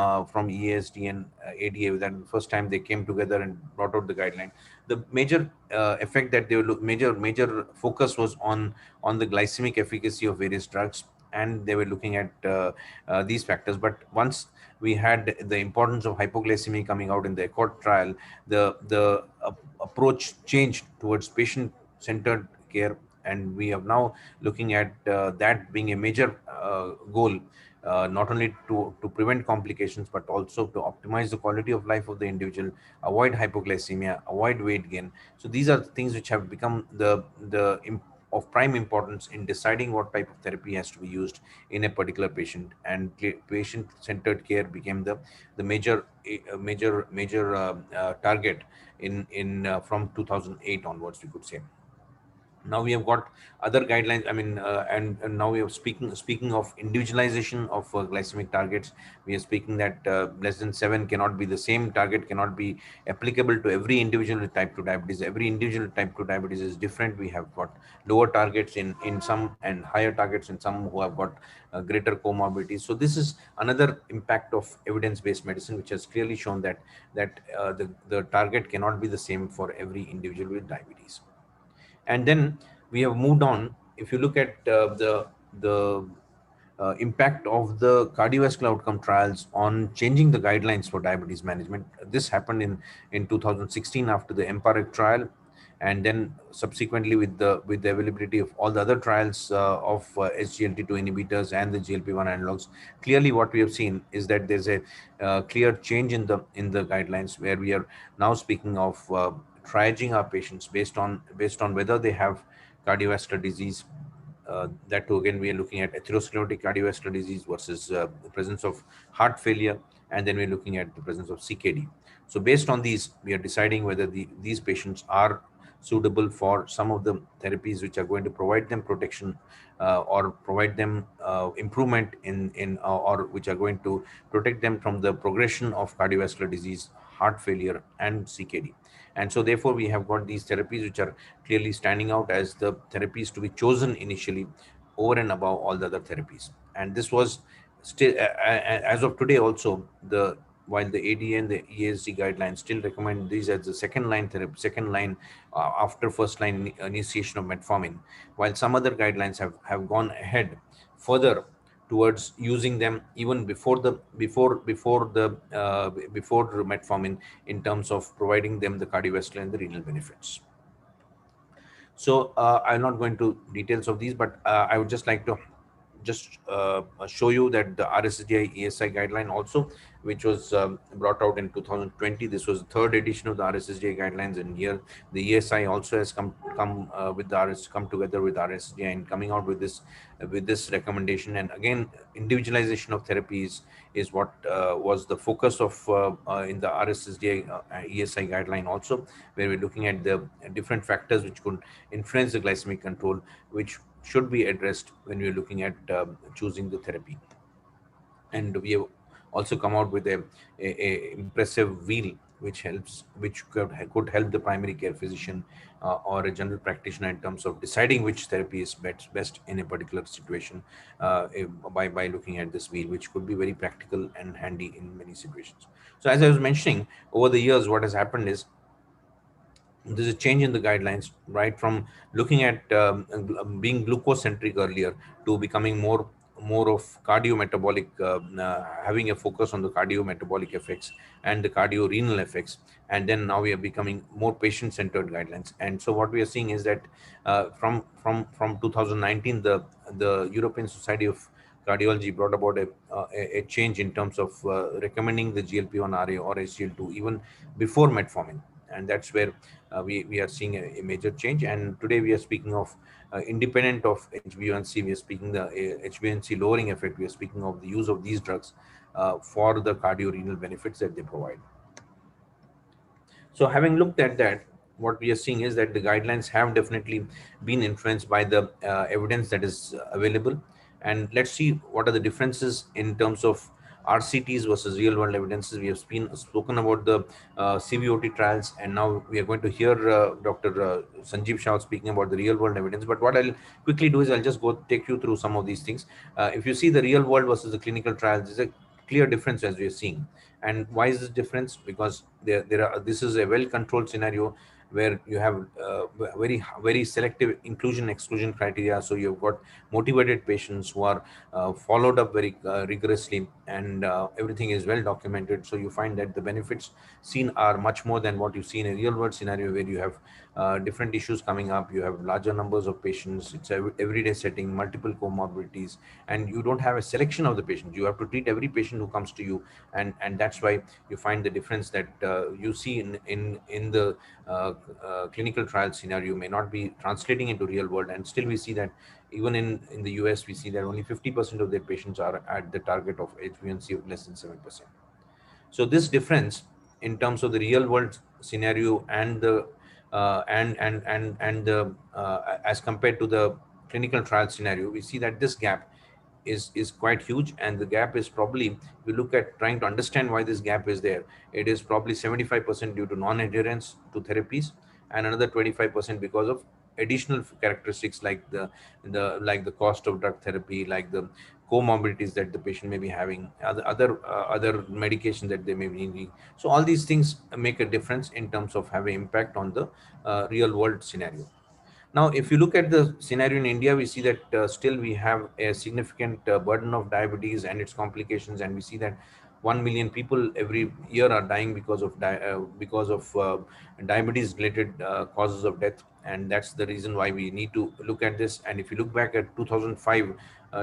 EASD and ADA, that first time they came together and brought out the guideline, the major effect that they were major focus was on the glycemic efficacy of various drugs, and they were looking at these factors. But once we had the importance of hypoglycemia coming out in the Accord trial, the approach changed towards patient-centered care, and we are now looking at that being a major goal, not only to prevent complications, but also to optimize the quality of life of the individual, avoid hypoglycemia, avoid weight gain. So these are things which have become of prime importance in deciding what type of therapy has to be used in a particular patient, and patient-centered care became the major target from 2008 onwards, we could say. Now we have got other guidelines. I mean, and now we are speaking of individualization of glycemic targets. We are speaking that less than 7 cannot be the same target, cannot be applicable to every individual with type 2 diabetes. Every individual with type 2 diabetes is different. We have got lower targets in some and higher targets in some who have got greater comorbidities. So this is another impact of evidence-based medicine, which has clearly shown that the target cannot be the same for every individual with diabetes. And then we have moved on. If you look at the impact of the cardiovascular outcome trials on changing the guidelines for diabetes management, this happened in 2016 after the EMPA-REG trial, and then subsequently with the availability of all the other trials of SGLT2 inhibitors and the GLP-1 analogs. Clearly, what we have seen is that there's a clear change in the guidelines, where we are now speaking of triaging our patients based on whether they have cardiovascular disease. That too, again, we are looking at atherosclerotic cardiovascular disease versus the presence of heart failure, and then we're looking at the presence of CKD. So based on these, we are deciding whether these patients are suitable for some of the therapies which are going to provide them protection or provide them improvement or which are going to protect them from the progression of cardiovascular disease, heart failure, and CKD. And so therefore we have got these therapies which are clearly standing out as the therapies to be chosen initially over and above all the other therapies. And this was still, as of today also, while the ADA and the EASD guidelines still recommend these as the second line therapy, after first line initiation of metformin, while some other guidelines have gone ahead further towards using them even before the metformin, in terms of providing them the cardiovascular and the renal benefits. So I'm not going to details of these, but I would just like to just show you that the RSSDI ESI guideline also, which was brought out in 2020. This was the third edition of the RSSDI guidelines, and here the ESI also has come together with RSSDI and coming out with this recommendation. And again, individualization of therapies is what was the focus of in the RSSDI ESI guideline also, where we're looking at the different factors which could influence the glycemic control, which should be addressed when we're looking at choosing the therapy. And we have also come out with a impressive wheel which could help the primary care physician or a general practitioner in terms of deciding which therapy is best in a particular situation, by looking at this wheel, which could be very practical and handy in many situations. So as I was mentioning, over the years what has happened is there's a change in the guidelines, right from looking at being glucose-centric earlier to becoming more of cardiometabolic, having a focus on the cardiometabolic effects and the cardio-renal effects. And then now we are becoming more patient-centered guidelines. And so what we are seeing is that from 2019, the European Society of Cardiology brought about a change in terms of recommending the GLP-1 RA or SGLT2 even before metformin. And that's where we are seeing a major change. And today we are speaking of independent of HbA1c, we are speaking the HbA1c lowering effect. We are speaking of the use of these drugs for the cardio-renal benefits that they provide. So having looked at that, what we are seeing is that the guidelines have definitely been influenced by the evidence that is available. And let's see what are the differences in terms of RCTs versus real-world evidences. We have spoken about the CVOT trials, and now we are going to hear Dr. Sanjeev Shah speaking about the real-world evidence. But what I'll quickly do is I'll just take you through some of these things. If you see the real-world versus the clinical trials, there's a clear difference as we are seeing. And why is this difference? Because this is a well-controlled scenario where you have very selective inclusion exclusion criteria. So you've got motivated patients who are followed up very rigorously, and everything is well documented. So you find that the benefits seen are much more than what you see in a real world scenario, where you have different issues coming up. You have larger numbers of patients. It's a everyday setting, multiple comorbidities, and you don't have a selection of the patients. You have to treat every patient who comes to you, and that's why you find the difference that you see in the clinical trial scenario may not be translating into real world. And still we see that even in the US, we see that only 50% of their patients are at the target of HbA1c of less than 7%. So this difference in terms of the real world scenario and the as compared to the clinical trial scenario, we see that this gap is quite huge. And the gap is probably, if you look at trying to understand why this gap is there, it is probably 75% due to non-adherence to therapies, and another 25% because of additional characteristics like the cost of drug therapy, like the comorbidities that the patient may be having, other medications that they may be needing. So all these things make a difference in terms of having impact on the real world scenario. Now, if you look at the scenario in India, we see that still we have a significant burden of diabetes and its complications, and we see that 1 million people every year are dying because of diabetes-related causes of death, and that's the reason why we need to look at this. And if you look back at 2005,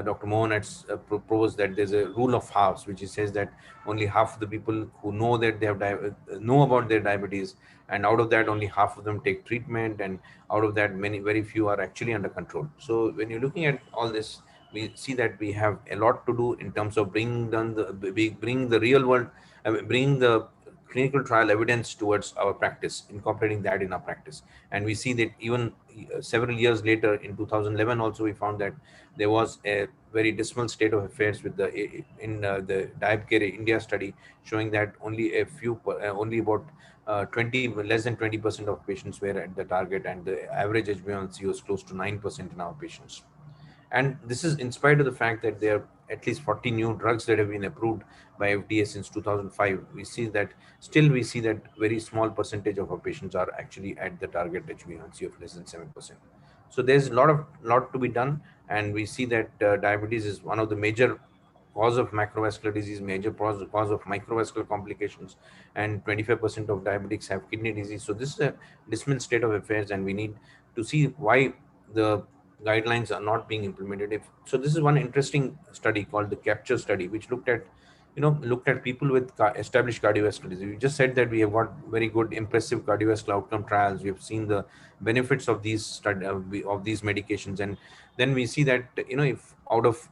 Dr. Mohan has proposed that there's a rule of halves, which says that only half of the people who know that they have know about their diabetes, and out of that only half of them take treatment, and out of that very few are actually under control. So when you're looking at all this, we see that we have a lot to do in terms of bringing the real world, bringing the clinical trial evidence towards our practice, incorporating that in our practice. And we see that even several years later, in 2011 also, we found that there was a very dismal state of affairs with the Diabcare India study, showing that only about less than 20% of patients were at the target, and the average HbA1c was close to 9% in our patients. And this is in spite of the fact that there are at least 40 new drugs that have been approved by FDA since 2005. We see that very small percentage of our patients are actually at the target HbA1c of less than 7%. So there's a lot to be done. And we see that diabetes is one of the major cause of macrovascular disease, major cause of microvascular complications, and 25% of diabetics have kidney disease. So this is a dismal state of affairs, and we need to see why the guidelines are not being implemented. So this is one interesting study called the CAPTURE study, which looked at people with established cardiovascular disease. We just said that we have got very good, impressive cardiovascular outcome trials. We have seen the benefits of these of these medications, and then we see that if out of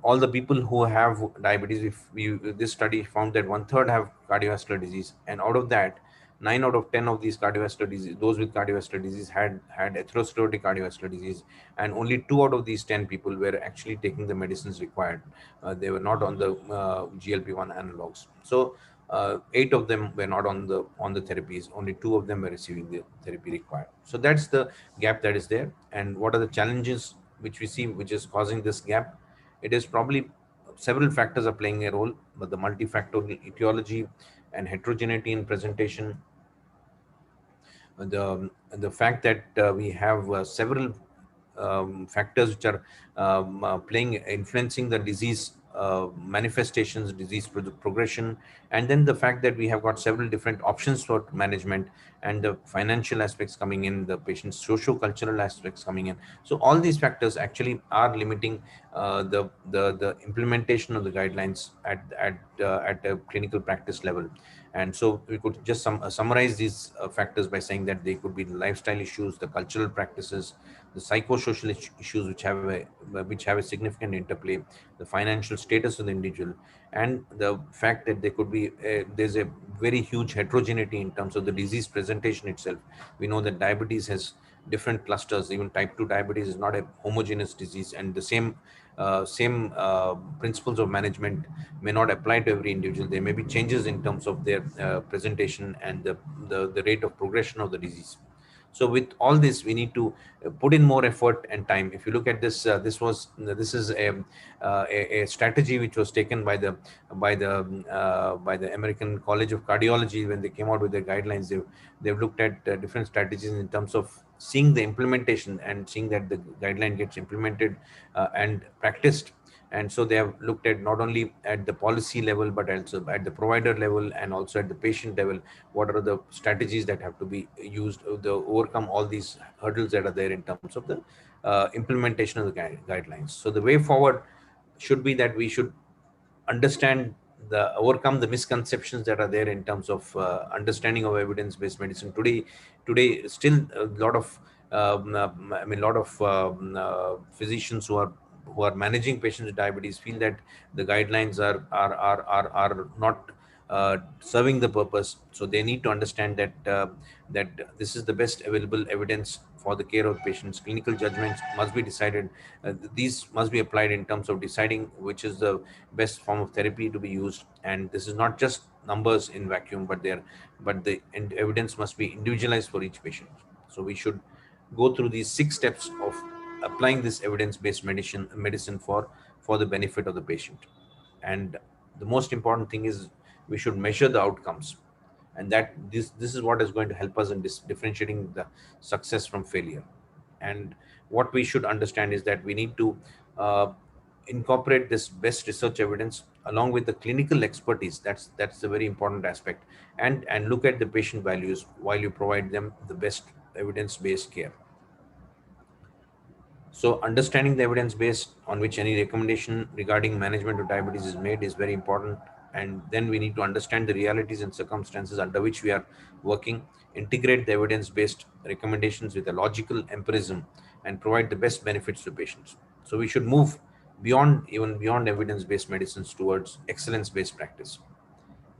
all the people who have diabetes, this study found that 1/3 have cardiovascular disease, and out of that, 9 out of 10 of these cardiovascular disease, those with cardiovascular disease had atherosclerotic cardiovascular disease, and only 2 out of these 10 people were actually taking the medicines required. They were not on the GLP-1 analogs. So 8 of them were not on the therapies. Only 2 of them were receiving the therapy required. So that's the gap that is there. And what are the challenges which we see, which is causing this gap? It is probably several factors are playing a role, but the multifactorial etiology and heterogeneity in presentation, the fact that we have several factors which are influencing the disease manifestations, disease progression, and then the fact that we have got several different options for management, and the financial aspects coming in, the patient's socio-cultural aspects coming in. So all these factors actually are limiting the implementation of the guidelines at a clinical practice level. And so we could just summarize these factors by saying that they could be the lifestyle issues, the cultural practices, the psychosocial issues which have a significant interplay, the financial status of the individual, and the fact that there could be there's a very huge heterogeneity in terms of the disease presentation itself. We know that diabetes has different clusters. Even type 2 diabetes is not a homogeneous disease, and the same principles of management may not apply to every individual. There may be changes in terms of their presentation and the rate of progression of the disease. So with all this, we need to put in more effort and time. If you look at this, this is a strategy which was taken by the American College of Cardiology when they came out with their guidelines. They've looked at different strategies in terms of seeing the implementation and seeing that the guideline gets implemented and practiced. And so they have looked at not only at the policy level, but also at the provider level and also at the patient level. What are the strategies that have to be used to overcome all these hurdles that are there in terms of the implementation of the guidelines? So the way forward should be that we should overcome the misconceptions that are there in terms of understanding of evidence-based medicine. Today, still a lot of physicians who are managing patients with diabetes feel that the guidelines are not serving the purpose. So they need to understand that this is the best available evidence for the care of patients. Clinical judgments must be decided. These must be applied in terms of deciding which is the best form of therapy to be used. And this is not just numbers in vacuum, but the evidence must be individualized for each patient. So we should go through these 6 steps of applying this evidence-based medicine for the benefit of the patient. And the most important thing is we should measure the outcomes, and that this is what is going to help us in differentiating the success from failure. And what we should understand is that we need to incorporate this best research evidence along with the clinical expertise. That's a very important aspect, and look at the patient values while you provide them the best evidence-based care. So understanding the evidence base on which any recommendation regarding management of diabetes is made is very important. And then we need to understand the realities and circumstances under which we are working, integrate the evidence-based recommendations with a logical empirism, and provide the best benefits to patients. So we should move beyond evidence-based medicines towards excellence-based practice.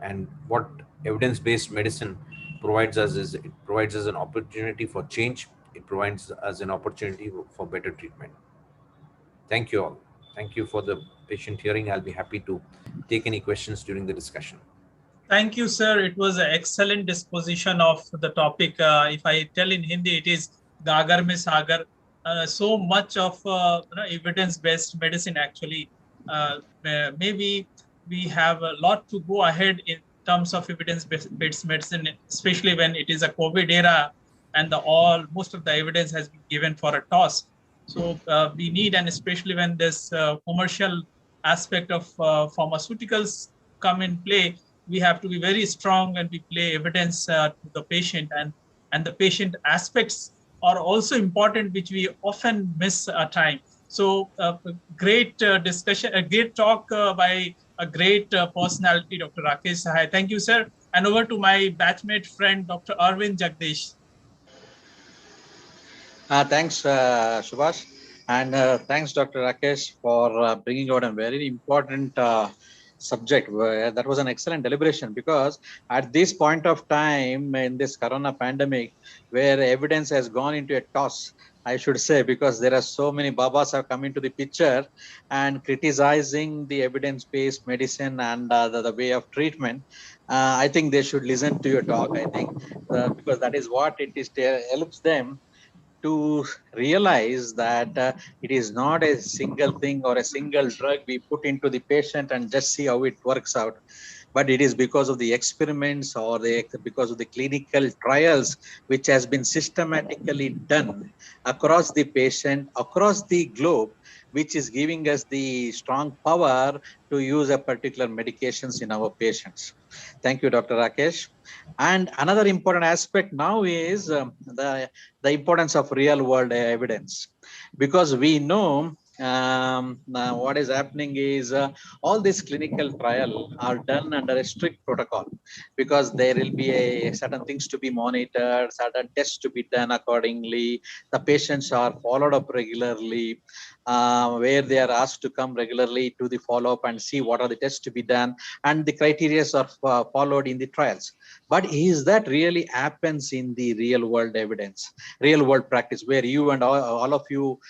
And what evidence-based medicine provides us is it provides us an opportunity for change. It provides us an opportunity for better treatment. Thank you all. Thank you for the patient hearing. I'll be happy to take any questions during the discussion. Thank you, sir. It was an excellent disposition of the topic. If I tell in Hindi, it is Gagar mein Sagar. So much of evidence-based medicine actually. Maybe we have a lot to go ahead in terms of evidence-based medicine, especially when it is a COVID era and most of the evidence has been given for a toss. So we need, and especially when this commercial aspect of pharmaceuticals come in play, we have to be very strong when we play evidence to the patient, and the patient aspects are also important, which we often miss at time. So a great discussion, a great talk by a great personality, Dr. Rakesh Sahai. Thank you, sir. And over to my batchmate friend, Dr. Arvind Jagdish. Thanks, Subhash. And thanks, Dr. Rakesh, for bringing out a very important subject. That was an excellent deliberation, because at this point of time in this corona pandemic, where evidence has gone into a toss, I should say, because there are so many babas have come into the picture and criticizing the evidence-based medicine and the way of treatment. I think they should listen to your talk, I think, because that is what it is, helps them to realize that it is not a single thing or a single drug we put into the patient and just see how it works out, but it is because of the experiments or because of the clinical trials which has been systematically done across the patient, across the globe, which is giving us the strong power to use a particular medications in our patients. Thank you, Dr. Rakesh. And another important aspect now is the importance of real world evidence, because we know what is happening is all these clinical trial are done under a strict protocol, because there will be a certain things to be monitored, certain tests to be done accordingly. The patients are followed up regularly, where they are asked to come regularly to the follow-up and see what are the tests to be done, and the criteria are followed in the trials. But is that really happens in the real world evidence, real world practice, where you and all of you,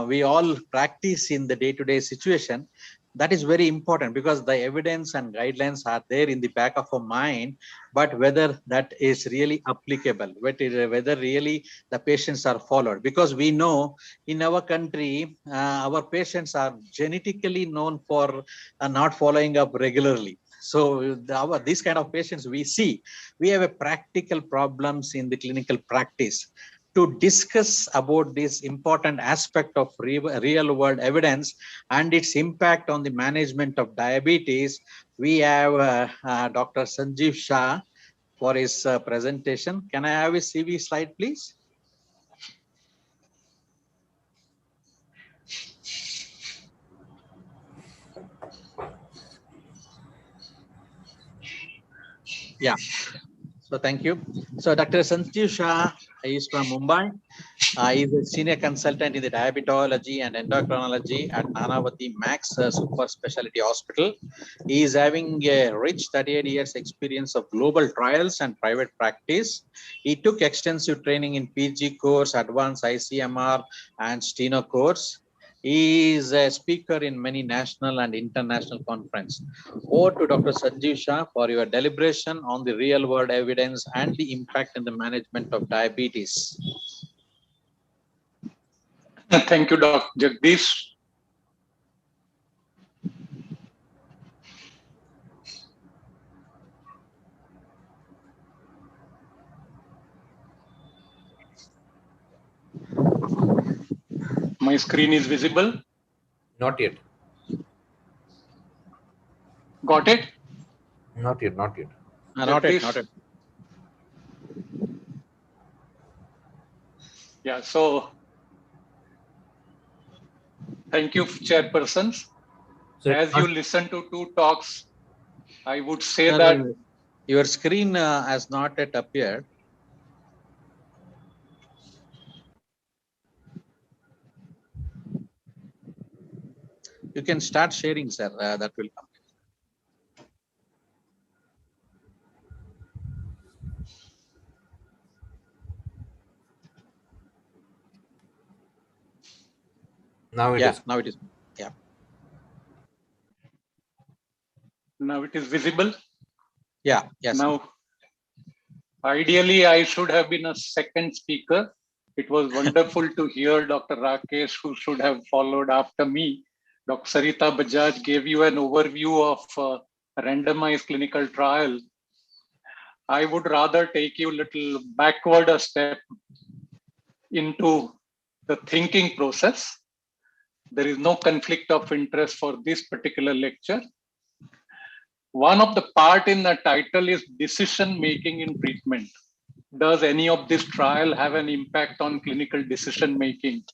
we all practice in the day-to-day situation? That is very important, because the evidence and guidelines are there in the back of our mind, but whether that is really applicable, whether really the patients are followed, because we know in our country, our patients are genetically known for not following up regularly. So these kind of patients we see, we have a practical problems in the clinical practice. To discuss about this important aspect of real world evidence and its impact on the management of diabetes, we have Dr. Sanjeev Shah for his presentation. Can I have a CV slide, please? Yeah. So thank you. So Dr. Sanjeev Shah is from Mumbai. He is a senior consultant in the diabetology and endocrinology at Nanavati Max Super Specialty Hospital. He is having a rich 38 years experience of global trials and private practice. He took extensive training in PG course, advanced ICMR and Steno course. He is a speaker in many national and international conferences. Over to Dr. Sanjeev Shah for your deliberation on the real world evidence and the impact in the management of diabetes. Thank you, Dr. Jagdish. My screen is visible? Not yet. Got it? Not yet, not yet. Not yet. Yeah, so thank you, chairpersons. So as you listen to two talks, I would say that your screen has not yet appeared. You can start sharing, sir. That will come. Now it is. Now it is. Yeah. Now it is visible. Yeah. Yes. Now, ideally, I should have been a second speaker. It was wonderful to hear Dr. Rakesh, who should have followed after me. Dr. Sarita Bajaj gave you an overview of a randomized clinical trial. I would rather take you a little backward a step into the thinking process. There is no conflict of interest for this particular lecture. One of the part in the title is decision making in treatment. Does any of this trial have an impact on clinical decision making?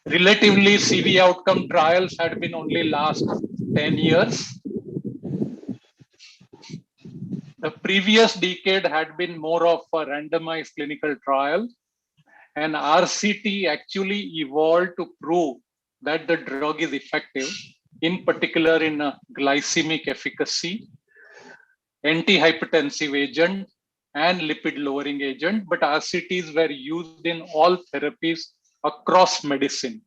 Relatively, CV outcome trials had been only last 10 years. The previous decade had been more of a randomized clinical trial, and RCT actually evolved to prove that the drug is effective, in particular in glycemic efficacy, antihypertensive agent, and lipid lowering agent, but RCTs were used in all therapies across medicine.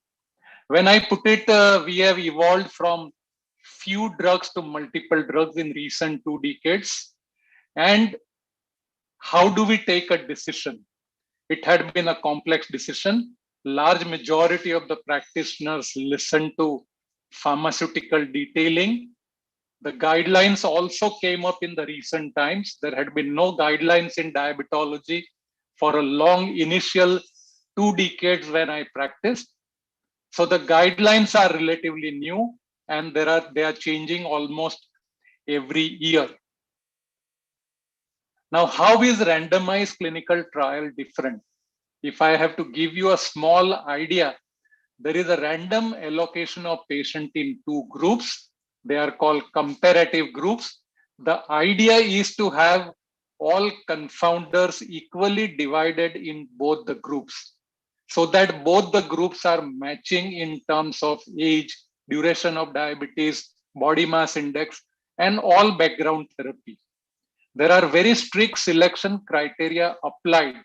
When I put it, we have evolved from few drugs to multiple drugs in recent 2 decades. And how do we take a decision? It had been a complex decision. Large majority of the practitioners listened to pharmaceutical detailing. The guidelines also came up in the recent times. There had been no guidelines in diabetology for a long initial 2 decades when I practiced. So the guidelines are relatively new, and they are changing almost every year. Now, how is randomized clinical trial different? If I have to give you a small idea, there is a random allocation of patient in 2 groups. They are called comparative groups. The idea is to have all confounders equally divided in both the groups, so that both the groups are matching in terms of age, duration of diabetes, body mass index, and all background therapy. There are very strict selection criteria applied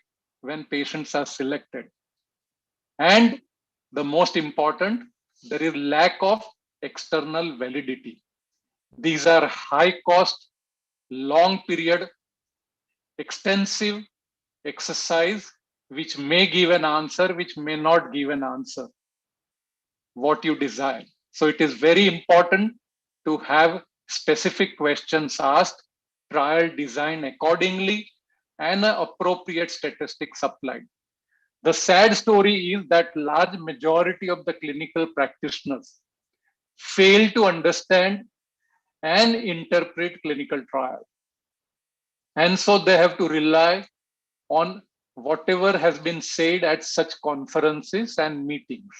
when patients are selected. And the most important, there is lack of external validity. These are high cost, long period, extensive exercise, which may give an answer, which may not give an answer, what you desire. So it is very important to have specific questions asked, trial design accordingly, and appropriate statistics applied. The sad story is that large majority of the clinical practitioners fail to understand and interpret clinical trial. And so they have to rely on whatever has been said at such conferences and meetings.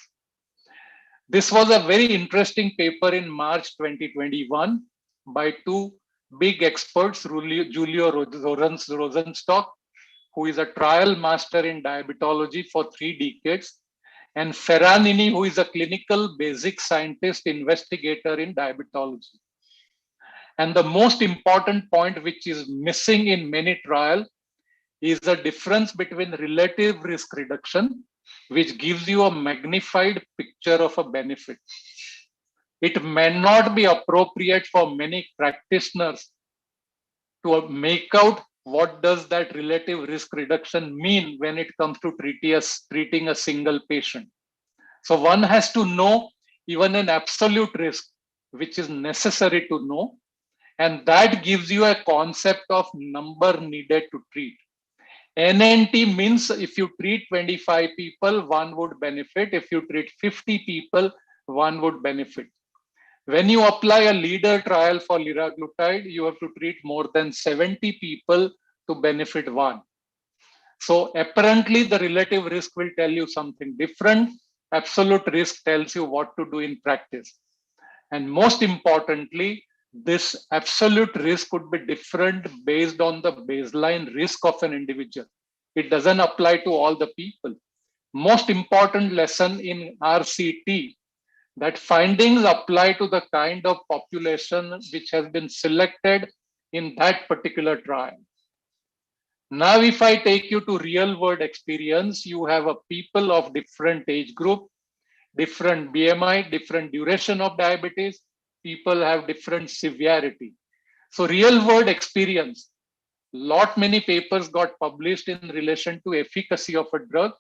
This was a very interesting paper in March 2021 by 2 big experts, Julio Rosenstock, who is a trial master in diabetology for 3 decades, and Ferranini, who is a clinical basic scientist investigator in diabetology. And the most important point, which is missing in many trials, is the difference between relative risk reduction, which gives you a magnified picture of a benefit. It may not be appropriate for many practitioners to make out what does that relative risk reduction mean when it comes to treating a single patient. So one has to know even an absolute risk, which is necessary to know. And that gives you a concept of number needed to treat. NNT means if you treat 25 people, 1 would benefit. If you treat 50 people, 1 would benefit. When you apply a leader trial for liraglutide, you have to treat more than 70 people to benefit 1. So apparently the relative risk will tell you something different. Absolute risk tells you what to do in practice. And most importantly, this absolute risk could be different based on the baseline risk of an individual. It doesn't apply to all the people. Most important lesson in RCT, that findings apply to the kind of population which has been selected in that particular trial. Now, if I take you to real world experience, you have a people of different age group, different BMI, different duration of diabetes. People have different severity. So real world experience, many papers got published in relation to efficacy of a drug,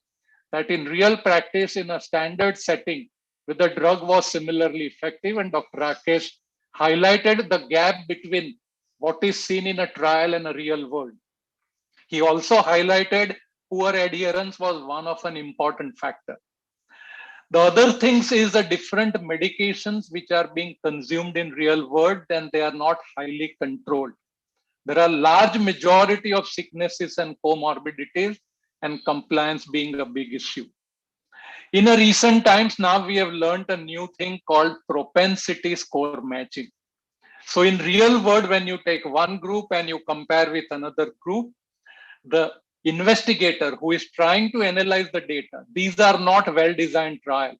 that in real practice in a standard setting, the drug was similarly effective, and Dr. Rakesh highlighted the gap between what is seen in a trial and a real world. He also highlighted poor adherence was one of an important factor. The other things is the different medications which are being consumed in real world, and they are not highly controlled. There are large majority of sicknesses and comorbidities, and compliance being a big issue. In a recent times, now we have learned a new thing called propensity score matching. So in real world, when you take one group and you compare with another group, the investigator who is trying to analyze the data, these are not well-designed trials.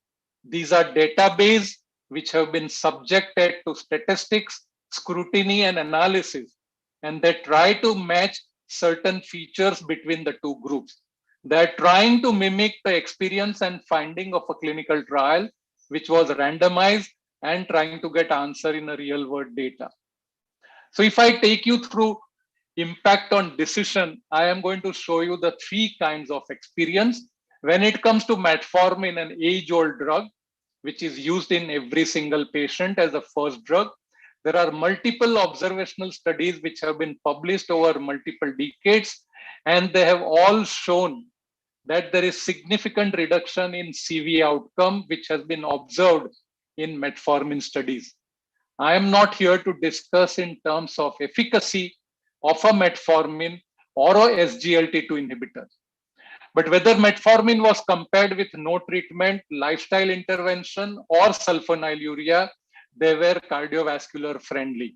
These are database which have been subjected to statistics, scrutiny, and analysis, and they try to match certain features between the two groups. They're trying to mimic the experience and finding of a clinical trial, which was randomized, and trying to get answer in a real world data. So if I take you through impact on decision, I am going to show you the three kinds of experience. When it comes to metformin, an age-old drug, which is used in every single patient as a first drug, there are multiple observational studies which have been published over multiple decades, and they have all shown that there is significant reduction in CV outcome, which has been observed in metformin studies. I am not here to discuss in terms of efficacy of a metformin or a SGLT2 inhibitor. But whether metformin was compared with no treatment, lifestyle intervention, or sulfonylurea, they were cardiovascular friendly.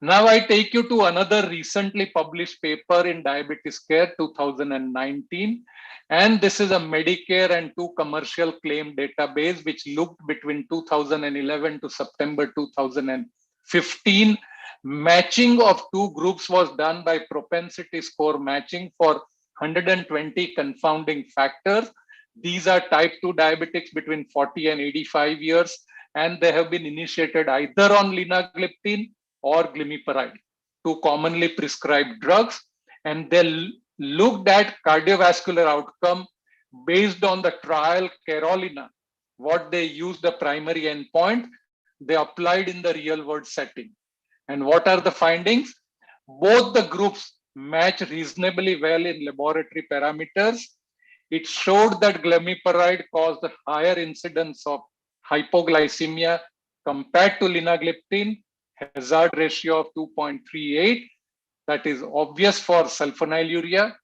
Now I take you to another recently published paper in Diabetes Care 2019. And this is a Medicare and two commercial claim database, which looked between 2011 to September 2015. Matching of two groups was done by propensity score matching for 120 confounding factors. These are type 2 diabetics between 40 and 85 years, and they have been initiated either on linagliptin or glimepiride, two commonly prescribed drugs. And they looked at cardiovascular outcome based on the trial Carolina. What they used the primary endpoint, they applied in the real world setting. And what are the findings? Both the groups match reasonably well in laboratory parameters. It showed that glimepiride caused a higher incidence of hypoglycemia compared to linagliptin, hazard ratio of 2.38. That is obvious for sulfonylurea.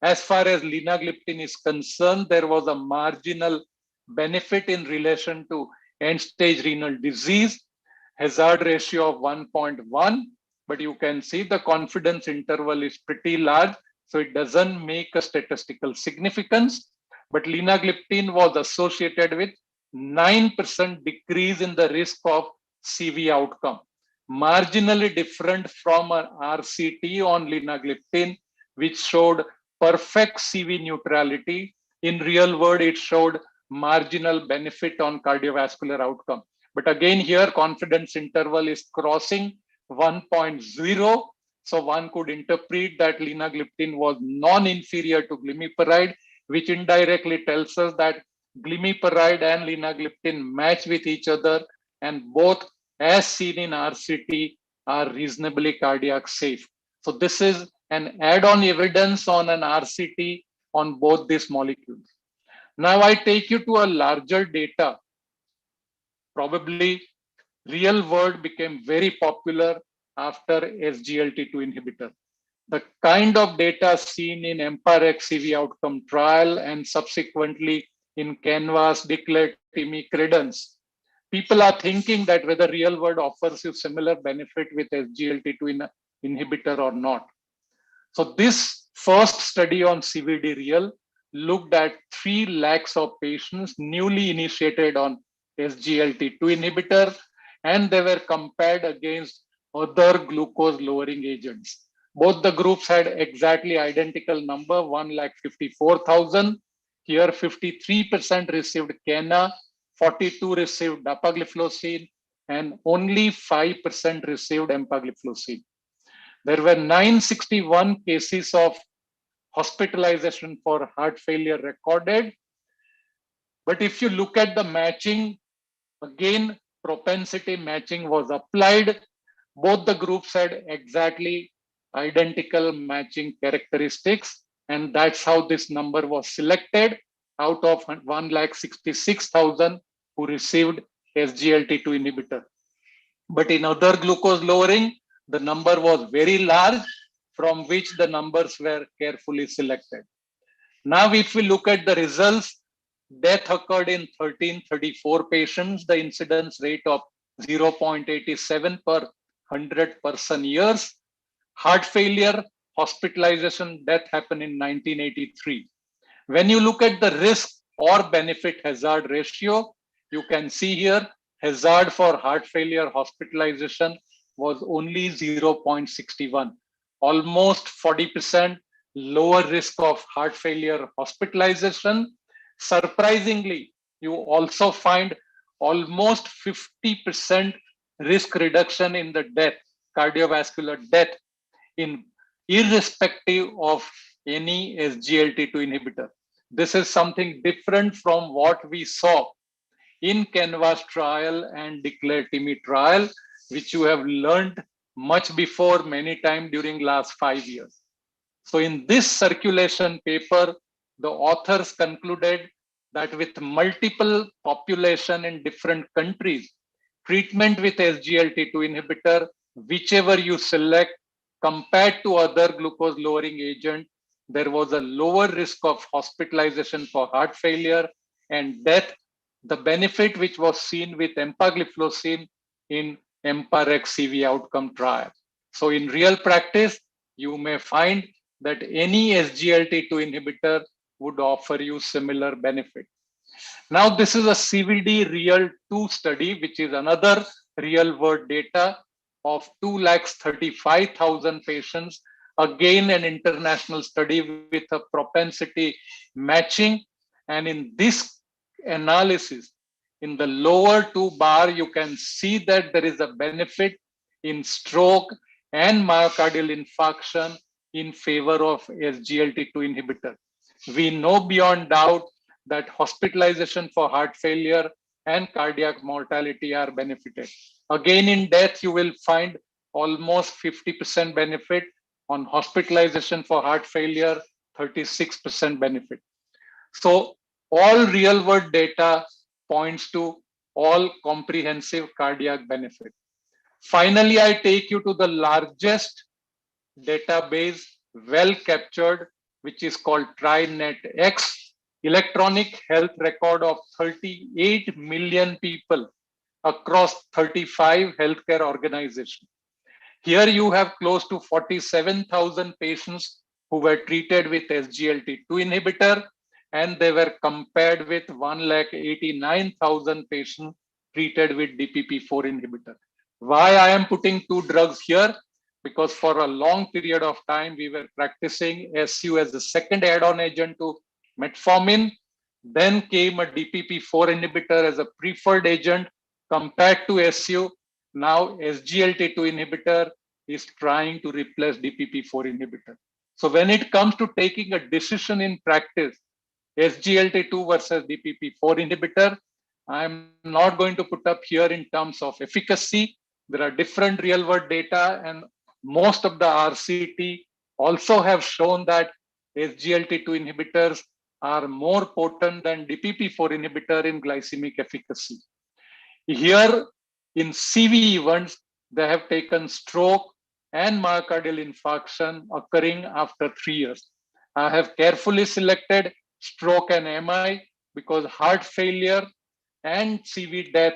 As far as linagliptin is concerned, there was a marginal benefit in relation to end-stage renal disease, hazard ratio of 1.1, but you can see the confidence interval is pretty large, so it doesn't make a statistical significance. But linagliptin was associated with 9% decrease in the risk of CV outcome, marginally different from an RCT on linagliptin, which showed perfect CV neutrality. In real world, it showed marginal benefit on cardiovascular outcome. But again, here confidence interval is crossing 1.0. So one could interpret that linagliptin was non-inferior to glimepiride, which indirectly tells us that glimepiride and linagliptin match with each other, and both, as seen in RCT, are reasonably cardiac safe. So this is an add-on evidence on an RCT on both these molecules. Now I take you to a larger data. Probably real world became very popular after SGLT2 inhibitor. The kind of data seen in EMPA-REX CV outcome trial and subsequently in CANVAS, DICLET, TIMI, CREDENCE, people are thinking that whether real world offers you similar benefit with SGLT2 inhibitor or not. So this first study on CVD real looked at 3 lakhs of patients newly initiated on SGLT2 inhibitor, and they were compared against other glucose lowering agents. Both the groups had exactly identical number, 1,54,000. Here 53% received Cana, 42 received dapagliflozin, and only 5% received empagliflozin. There were 961 cases of hospitalization for heart failure recorded. But if you look at the matching, again, propensity matching was applied. Both the groups had exactly identical matching characteristics, and that's how this number was selected. out of 166,000 who received SGLT2 inhibitor. But in other glucose lowering, the number was very large, from which the numbers were carefully selected. Now, if we look at the results, death occurred in 1334 patients, the incidence rate of 0.87 per 100 person years. Heart failure, hospitalization, death happened in 1983. When you look at the risk or benefit hazard ratio, you can see here hazard for heart failure hospitalization was only 0.61, almost 40% lower risk of heart failure hospitalization. Surprisingly, you also find almost 50% risk reduction in the death, cardiovascular death, in irrespective of any SGLT2 inhibitor. This is something different from what we saw in Canvas trial and Declare-TIMI trial, which you have learned much before many times during last 5 years. So in this circulation paper, the authors concluded that with multiple population in different countries, treatment with SGLT2 inhibitor, whichever you select, compared to other glucose lowering agent, there was a lower risk of hospitalization for heart failure and death. The benefit which was seen with empagliflozin in EMPA-REG-CV outcome trial. So in real practice, you may find that any SGLT2 inhibitor would offer you similar benefit. Now, this is a CVD Real 2 study, which is another real world data of 235,000 patients. Again, an international study with a propensity matching. And in this analysis, in the lower two bar, you can see that there is a benefit in stroke and myocardial infarction in favor of SGLT2 inhibitor. We know beyond doubt that hospitalization for heart failure and cardiac mortality are benefited. Again, in death, you will find almost 50% benefit. On hospitalization for heart failure, 36% benefit. So all real world data points to all comprehensive cardiac benefit. Finally, I take you to the largest database well captured, which is called TriNet-X, electronic health record of 38 million people across 35 healthcare organizations. Here you have close to 47,000 patients who were treated with SGLT2 inhibitor, and they were compared with 189,000 patients treated with DPP-4 inhibitor. Why I am putting two drugs here? Because for a long period of time, we were practicing SU as the second add-on agent to metformin. Then came a DPP-4 inhibitor as a preferred agent compared to SU. Now SGLT2 inhibitor is trying to replace DPP-4 inhibitor. So when it comes to taking a decision in practice, SGLT2 versus DPP-4 inhibitor, I'm not going to put up here in terms of efficacy. There are different real world data, and most of the RCT also have shown that SGLT2 inhibitors are more potent than DPP-4 inhibitor in glycemic efficacy. Here in CV events, they have taken stroke and myocardial infarction occurring after 3 years. I have carefully selected stroke and MI because heart failure and CV death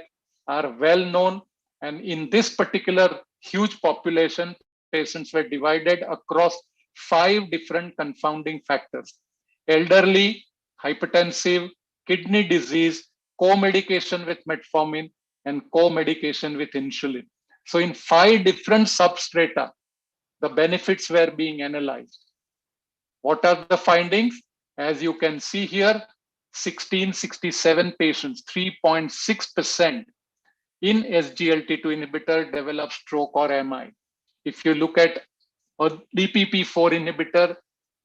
are well known. And in this particular huge population, patients were divided across 5 different confounding factors: elderly, hypertensive, kidney disease, co-medication with metformin, and co-medication with insulin. So in 5 different substrata, the benefits were being analyzed. What are the findings? As you can see here, 1667 patients, 3.6% in SGLT2 inhibitor develop stroke or MI. If you look at a DPP-4 inhibitor,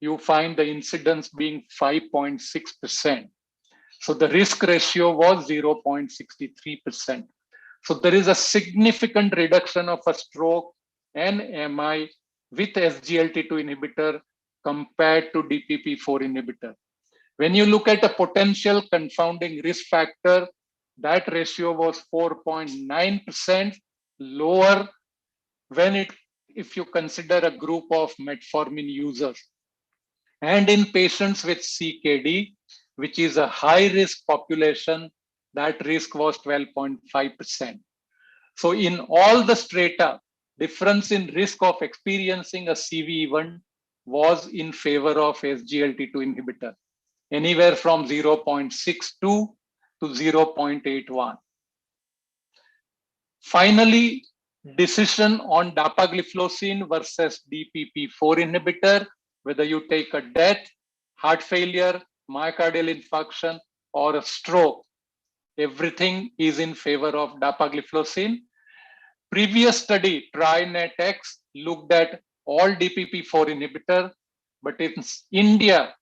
you find the incidence being 5.6%. So the risk ratio was 0.63%. So there is a significant reduction of a stroke and MI with SGLT2 inhibitor compared to DPP-4 inhibitor. When you look at a potential confounding risk factor, that ratio was 4.9% lower if you consider a group of metformin users. And in patients with CKD, which is a high risk population, that risk was 12.5%. So in all the strata, difference in risk of experiencing a CV event was in favor of SGLT2 inhibitor, anywhere from 0.62 to 0.81. Finally, decision on dapagliflozin versus DPP-4 inhibitor, whether you take a death, heart failure, myocardial infarction, or a stroke, everything is in favor of dapagliflozin. Previous study, TriNet-X, looked at all DPP-4 inhibitor, but in India,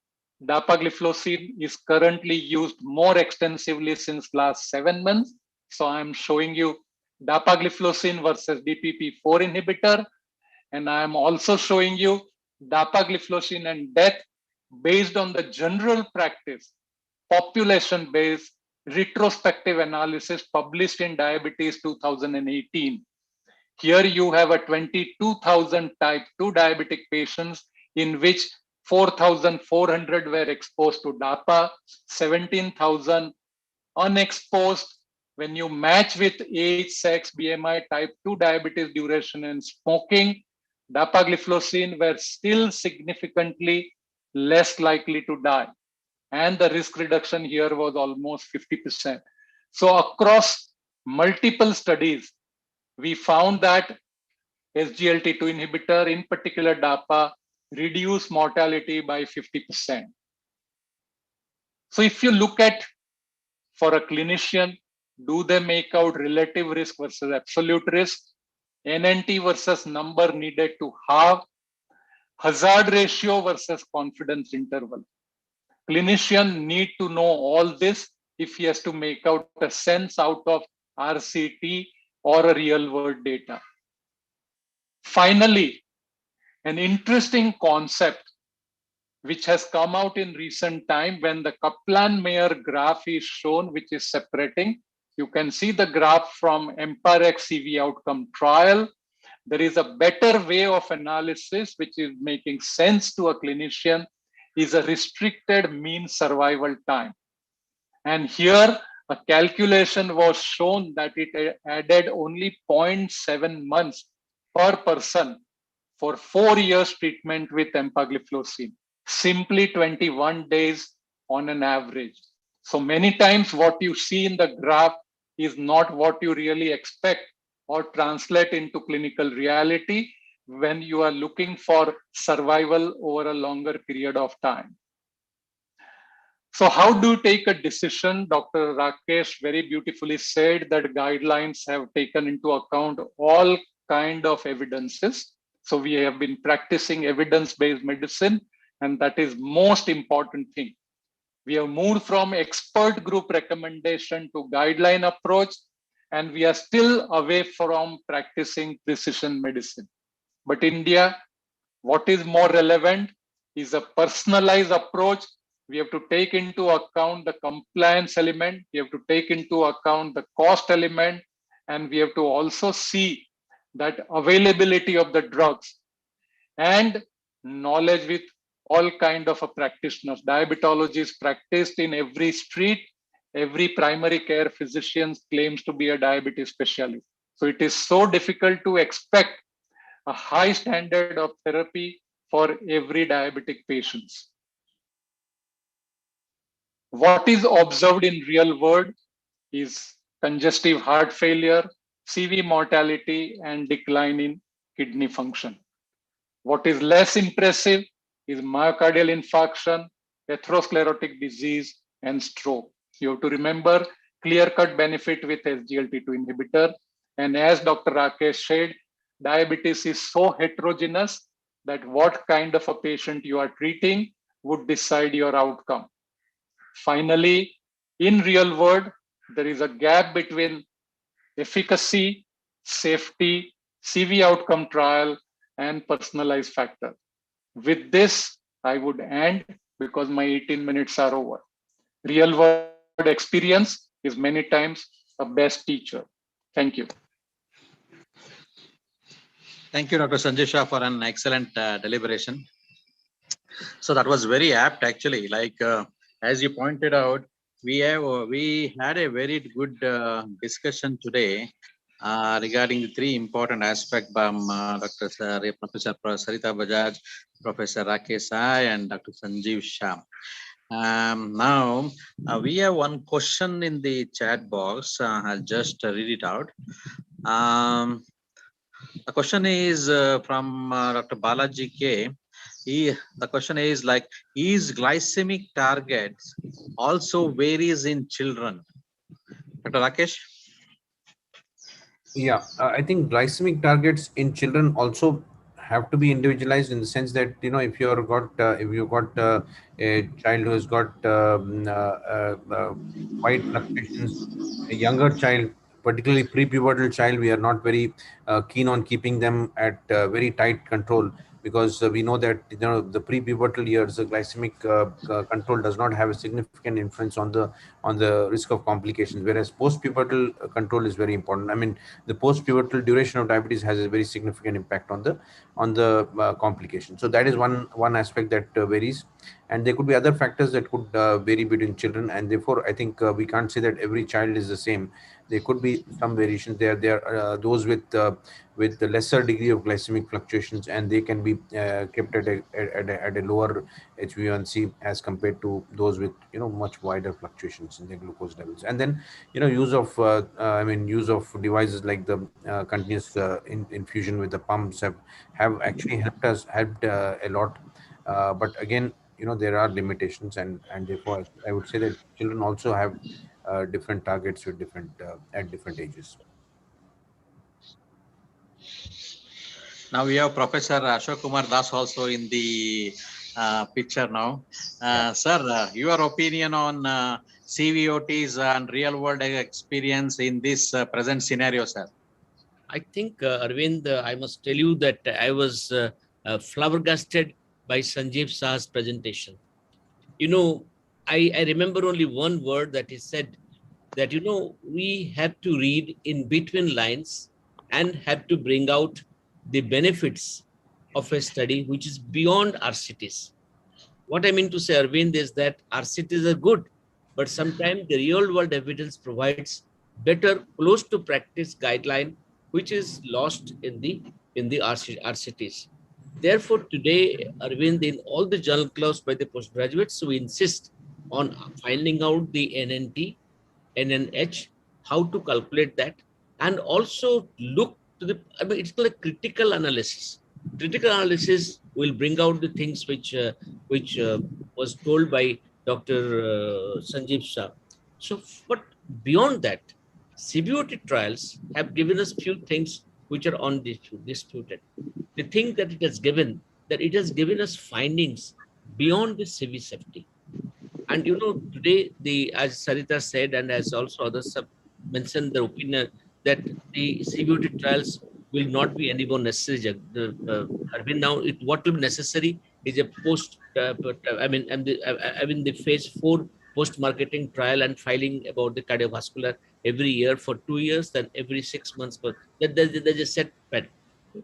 dapagliflozin is currently used more extensively since last 7 months. So I'm showing you dapagliflozin versus DPP-4 inhibitor, and I'm also showing you dapagliflozin and death based on the general practice, population-based retrospective analysis published in Diabetes 2018. Here you have a 22,000 type 2 diabetic patients in which 4,400 were exposed to DAPA, 17,000 unexposed. When you match with age, sex, BMI, type 2 diabetes duration and smoking, dapagliflozin were still significantly less likely to die. And the risk reduction here was almost 50%. So across multiple studies, we found that SGLT2 inhibitor, in particular DAPA, reduced mortality by 50%. So if you look at, for a clinician, do they make out relative risk versus absolute risk? NNT versus number needed to halve, hazard ratio versus confidence interval. Clinician need to know all this if he has to make out a sense out of RCT or a real world data. Finally, an interesting concept which has come out in recent time when the Kaplan-Meier graph is shown, which is separating. You can see the graph from EMPA-REX CV outcome trial. There is a better way of analysis, which is making sense to a clinician, is a restricted mean survival time. And here a calculation was shown that it added only 0.7 months per person for 4 years treatment with empagliflozin, simply 21 days on an average. So many times what you see in the graph is not what you really expect or translate into clinical reality when you are looking for survival over a longer period of time. So how do you take a decision? Dr. Rakesh very beautifully said that guidelines have taken into account all kind of evidences. So we have been practicing evidence-based medicine, and that is most important thing. We have moved from expert group recommendation to guideline approach, and we are still away from practicing precision medicine. But India, what is more relevant is a personalized approach. We have to take into account the compliance element, we have to take into account the cost element, and we have to also see that availability of the drugs and knowledge with all kind of practitioners. Diabetology is practiced in every street. Every primary care physician claims to be a diabetes specialist. So it is so difficult to expect a high standard of therapy for every diabetic patients. What is observed in real world is congestive heart failure, CV mortality, and decline in kidney function. What is less impressive is myocardial infarction, atherosclerotic disease, and stroke. You have to remember clear-cut benefit with SGLT2 inhibitor. And as Dr. Rakesh said, diabetes is so heterogeneous that what kind of a patient you are treating would decide your outcome. Finally, in real world, there is a gap between efficacy, safety, CV outcome trial, and personalized factor. With this, I would end because my 18 minutes are over. Real world experience is many times a best teacher. Thank you. Thank you, Dr. Sanjay Shah, for an excellent deliberation. So that was very apt, actually. Like as you pointed out, we had a very good discussion today regarding the three important aspects by Professor Sarita Bajaj, Professor Rakesh Sai, and Dr. Sanjeev Shah. Now we have one question in the chat box. I'll just read it out. The question is from Dr. Balaji K. The question is like, is glycemic targets also varies in children? Dr. Rakesh? Yeah, I think glycemic targets in children also have to be individualized, in the sense that, you know, if you've got a child who has got wide fluctuations, a younger child, particularly pre-pubertal child, we are not very keen on keeping them at very tight control, because we know that, you know, the pre-pubertal years, the glycemic control does not have a significant influence on the risk of complications, whereas post-pubertal control is very important. I mean, the post-pubertal duration of diabetes has a very significant impact on the complication. So that is one aspect that varies, and there could be other factors that could vary between children, and therefore I think we can't say that every child is the same. There could be some variations. There are those with the lesser degree of glycemic fluctuations, and they can be kept at a lower HbA1c as compared to those with, you know, much wider fluctuations in their glucose levels. And then, you know, use of devices like the continuous infusion with the pumps have actually helped a lot. But again, you know, there are limitations, and therefore I would say that children also have different targets with at different ages. Now we have Professor Ashok Kumar Das also in the picture now. Sir, your opinion on CVOTs and real world experience in this present scenario, sir? I think, Arvind, I must tell you that I was flabbergasted by Sanjeev Shah's presentation. You know, I remember only one word that he said, that, you know, we have to read in between lines and have to bring out the benefits of a study which is beyond RCTs. What I mean to say, Arvind, is that RCTs are good, but sometimes the real world evidence provides better close to practice guideline, which is lost in the RCTs. Therefore, today, Arvind, in all the journal clubs by the postgraduates, we insist on finding out the NNT, NNH, how to calculate that, and also look to the, I mean, it's called a critical analysis. Critical analysis will bring out the things which was told by Dr. Sanjeev Shah. So, but beyond that, CVOT trials have given us few things which are undisputed. The thing that it has given us findings beyond the CV safety. And you know, today, as Sarita said, and as also others have mentioned their opinion, that the CVOT trials will not be any more necessary. Now, what will be necessary is a the phase 4 post-marketing trial and filing about the cardiovascular every year for 2 years, then every 6 months. But there's a set pattern.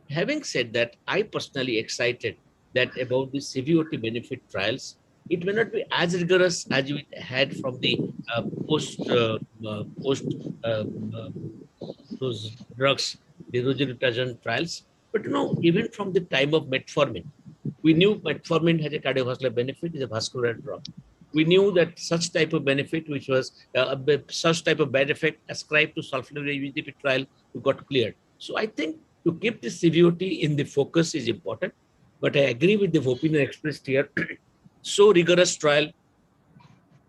Having said that, I personally excited that about the CVOT benefit trials. It may not be as rigorous as we had from the those drugs, the rosuvastatin trials. But you know, even from the time of metformin, we knew metformin has a cardiovascular benefit, is a vascular drug. We knew that such type of benefit, which was such type of bad effect ascribed to sulfonylurea trial, we got cleared. So I think to keep the CVOT in the focus is important. But I agree with the opinion expressed here. So rigorous trial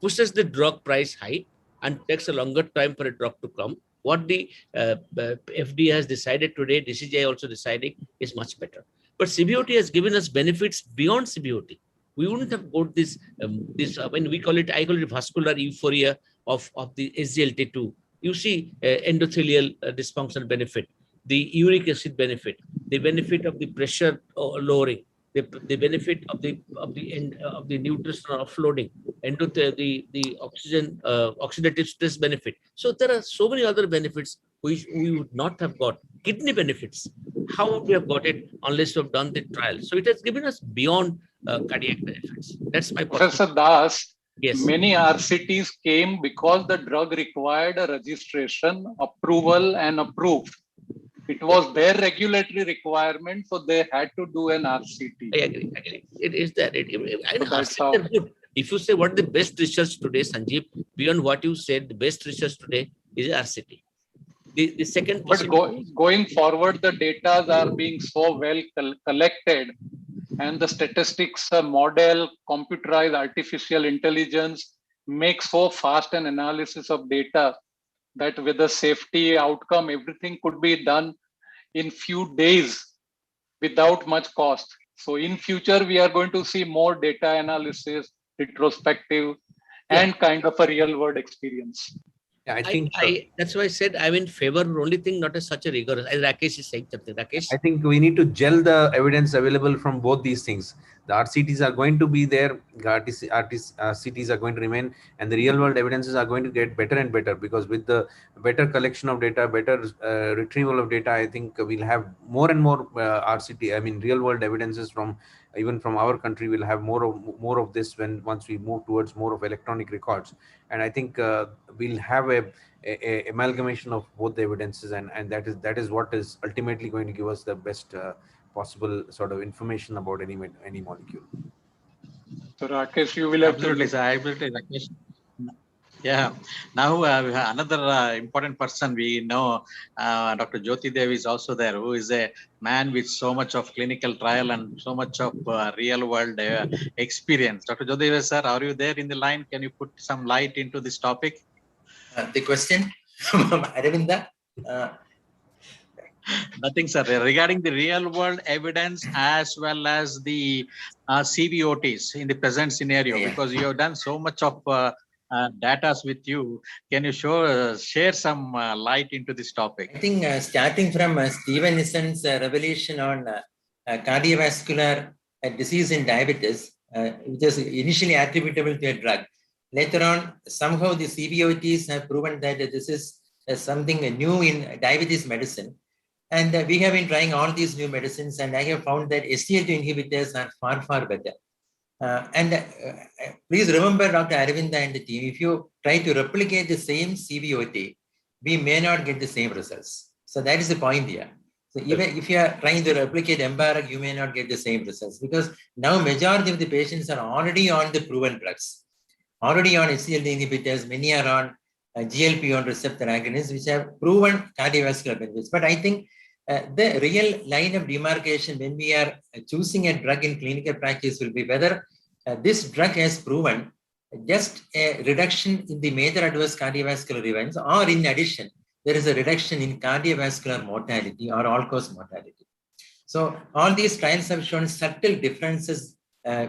pushes the drug price high and takes a longer time for a drug to come. What the FDA has decided today, DCGI also deciding, is much better. But CVOT has given us benefits beyond CVOT. We wouldn't have got this. When we call it, I call it vascular euphoria of the SGLT2. You see endothelial dysfunction benefit, the uric acid benefit, the benefit of the pressure lowering. the benefit of the nutritional offloading into the oxygen oxidative stress benefit. So there are so many other benefits which we would not have got. Kidney benefits, how would we have got it unless we have done the trial? So it has given us beyond cardiac benefits. That's my Professor Das. Yes. Many RCTs came because the drug required a registration, approval, and approved. It was their regulatory requirement, so they had to do an RCT. I agree. It is that. That's how. If you say what the best research today, Sanjeev, beyond what you said, the best research today is RCT. The second. But going forward, the data are being so well collected, and the statistics model, computerized artificial intelligence makes so fast an analysis of data that with the safety outcome, everything could be done in few days without much cost. So in future, we are going to see more data analysis, retrospective, and kind of a real world experience. Yeah, I think that's why I said I'm in favor. Only thing, not as such a rigorous. As Rakesh is saying something. Rakesh, I think we need to gel the evidence available from both these things. The RCTs are going to be there, RCTs are going to remain, and the real world evidences are going to get better and better, because with the better collection of data, better retrieval of data, I think we'll have more and more real world evidences from even from our country. We'll have more of this once we move towards more of electronic records, and I think we'll have a amalgamation of both the evidences, and that is what is ultimately going to give us the best possible sort of information about any molecule. So Rakesh, you will have absolutely, sir. Absolutely, Rakesh. Yeah. Now another important person we know, Dr. Jyoti Dev is also there, who is a man with so much of clinical trial and so much of real world experience. Dr. Jyoti Dev, sir, are you there in the line? Can you put some light into this topic? The question, Aravinda? Nothing, sir. Regarding the real world evidence as well as the CVOTs in the present scenario, because you have done so much of data with you, can you share some light into this topic? I think starting from Stevenson's revelation on cardiovascular disease in diabetes, which is initially attributable to a drug. Later on, somehow the CVOTs have proven that this is something new in diabetes medicine. And we have been trying all these new medicines, and I have found that SGLT2 inhibitors are far, far better. Please remember, Dr. Aravinda and the team, if you try to replicate the same CVOT, we may not get the same results. So that is the point here. So even if you are trying to replicate EMBARAC, you may not get the same results, because now majority of the patients are already on the proven drugs, already on SGLT inhibitors. Many are on GLP-1 receptor agonists, which have proven cardiovascular benefits. But I think the real line of demarcation when we are choosing a drug in clinical practice will be whether this drug has proven just a reduction in the major adverse cardiovascular events, or in addition, there is a reduction in cardiovascular mortality or all-cause mortality. So all these trials have shown subtle differences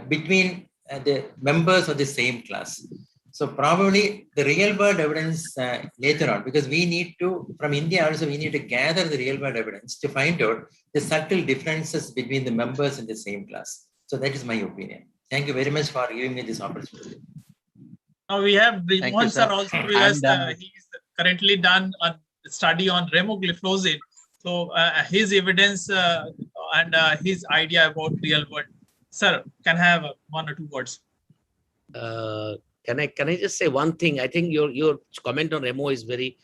between the members of the same class. So probably the real world evidence later on, because we need to, from India also, we need to gather the real world evidence to find out the subtle differences between the members in the same class. So that is my opinion. Thank you very much for giving me this opportunity. Now we have Rizwan sir also with us. He's currently done a study on remogliflozin. So his evidence and his idea about real world. Sir, can I have one or two words? Can I just say one thing? I think your comment on Remo is very,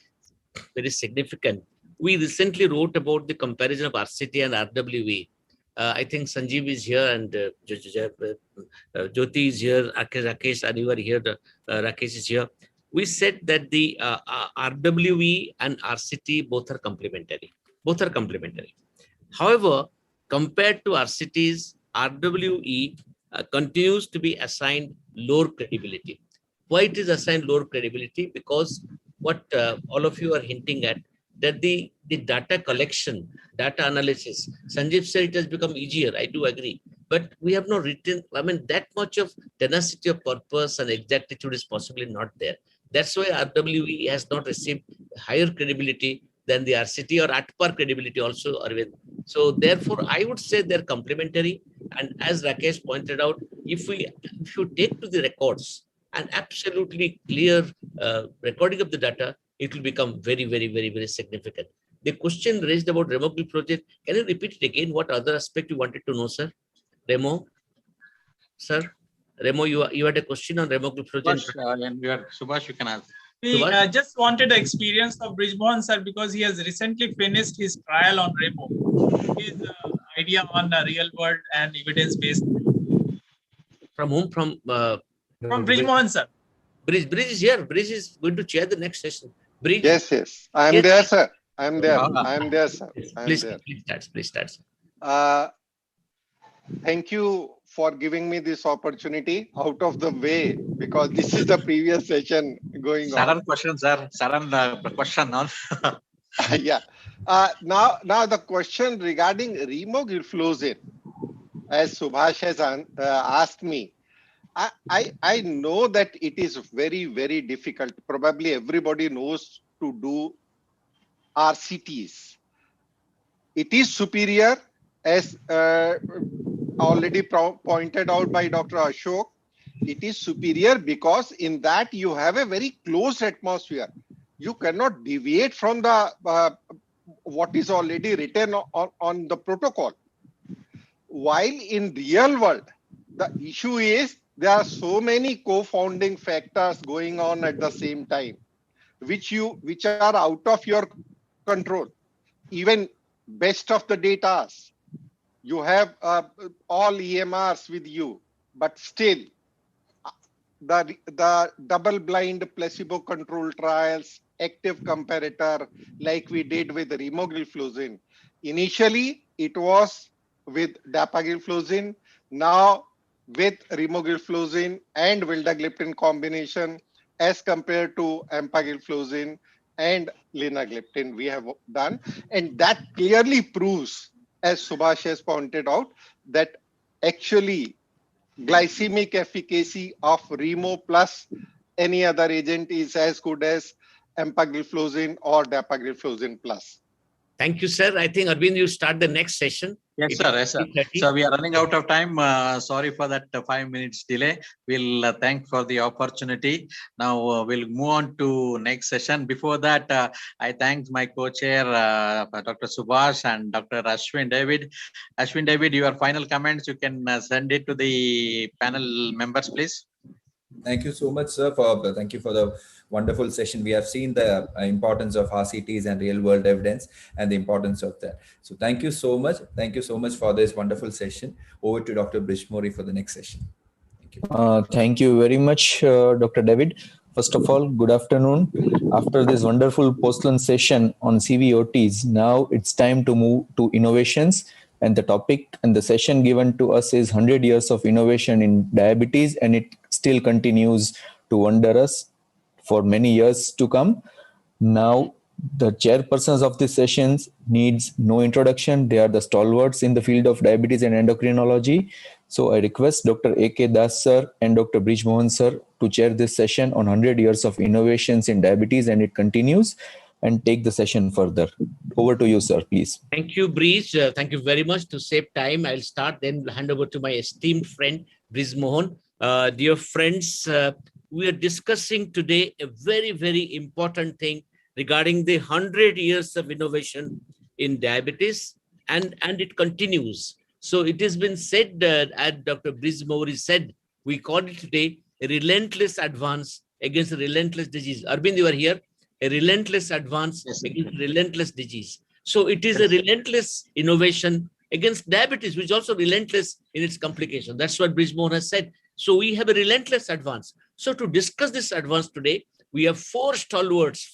very significant. We recently wrote about the comparison of RCT and RWE. I think Sanjeev is here and Jyoti is here, Rakesh, and you are here, Rakesh is here. We said that the RWE and RCT both are complementary. However, compared to RCTs, RWE continues to be assigned lower credibility. Why it is assigned lower credibility? Because what all of you are hinting at, that the data collection, data analysis, Sanjeev said it has become easier. I do agree. But we have not written, that much of tenacity of purpose and exactitude is possibly not there. That's why RWE has not received higher credibility than the RCT or at par credibility also, Arvind. So therefore, I would say they're complementary. And as Rakesh pointed out, if you take to the records and absolutely clear recording of the data, it will become very, very, very, very significant. The question raised about Remogliflozin project, can you repeat it again? What other aspect you wanted to know, sir? Remo? Sir? Remo, you had a question on Remogliflozin. Subhash, you can ask. We just wanted the experience of Brijmohan sir because he has recently finished his trial on Remo. His idea on real world and evidence based. From whom? From Brijmohan sir. Brij is here. Brij is going to chair the next session. Brij. Yes. I am there, sir. I am there. I am there, sir. Please start. Thank you for giving me this opportunity out of the way because this is the previous session going on. Sudden question, sir. Sudden question on. Yeah. Now the question regarding Remogliflozin, as Subhash has asked me, I know that it is very, very difficult. Probably everybody knows to do RCTs. It is superior as already pointed out by Dr. Ashok. It is superior because in that you have a very closed atmosphere. You cannot deviate from the what is already written on the protocol. While in real world, the issue is there are so many co-founding factors going on at the same time, which are out of your control. Even best of the data, you have all EMRs with you, but still the double-blind placebo-controlled trials, active comparator, like we did with Remogliflozin. Initially, it was with Dapagliflozin. Now, with Remogliflozin and Vildagliptin combination, as compared to Empagliflozin and Linagliptin, we have done, and that clearly proves, as Subhash has pointed out, that actually glycemic efficacy of Remo plus any other agent is as good as Empagliflozin or Dapagliflozin plus. Thank you, sir. I think, Arvind, you start the next session. Yes, sir. So we are running out of time. Sorry for that 5 minutes delay. We'll thank for the opportunity. Now we'll move on to next session. Before that, I thank my co-chair, Dr. Subhash and Dr. Ashwin David. Ashwin David, your final comments, you can send it to the panel members, please. Thank you so much, sir. Thank you for the wonderful session. We have seen the importance of RCTs and real world evidence and the importance of that. So thank you so much. Thank you so much for this wonderful session. Over to Dr. Brijmohan for the next session. Thank you. Thank you very much, Dr. David. First of all, good afternoon. After this wonderful post-lunch session on CVOTs, now it's time to move to innovations. And the topic and the session given to us is 100 years of innovation in diabetes, and it still continues to wonder us for many years to come. Now, the chairpersons of these sessions needs no introduction. They are the stalwarts in the field of diabetes and endocrinology. So I request Dr. A.K. Das sir and Dr. Brijmohan sir to chair this session on 100 years of innovations in diabetes, and it continues, and take the session further. Over to you, sir, please. Thank you, Brij. Thank you very much. To save time, I'll start, then hand over to my esteemed friend, Brijmohan. Dear friends, we are discussing today a very, very important thing regarding the 100 years of innovation in diabetes, and it continues. So it has been said, as Dr. Brijmohan said, we call it today a relentless advance against a relentless disease. Arvind, you are here. A relentless advance against relentless disease. So it is a relentless innovation against diabetes, which is also relentless in its complication. That's what Brijmohan has said. So we have a relentless advance. So to discuss this advance today, we have four stalwarts,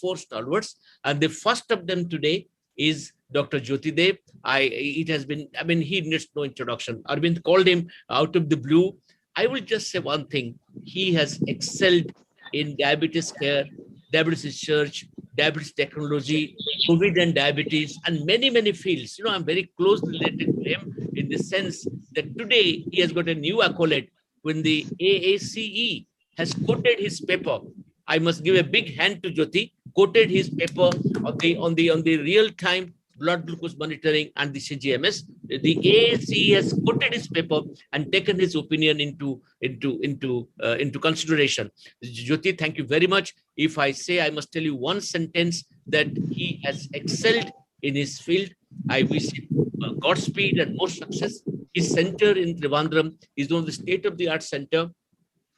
and the first of them today is Dr. Jyoti Dev. He needs no introduction. Arvind called him out of the blue. I will just say one thing. He has excelled in diabetes care, diabetes research, diabetes technology, COVID and diabetes, and many, many fields. You know, I'm very closely related to him in the sense that today he has got a new accolade when the AACE has quoted his paper. I must give a big hand to Jyoti quoted his paper on the real-time blood glucose monitoring and the CGMS. The AAC has quoted his paper and taken his opinion into consideration. Jyoti, thank you very much. If I say, I must tell you one sentence that he has excelled in his field. I wish him Godspeed and more success. His center in Trivandrum is one of the state-of-the-art center.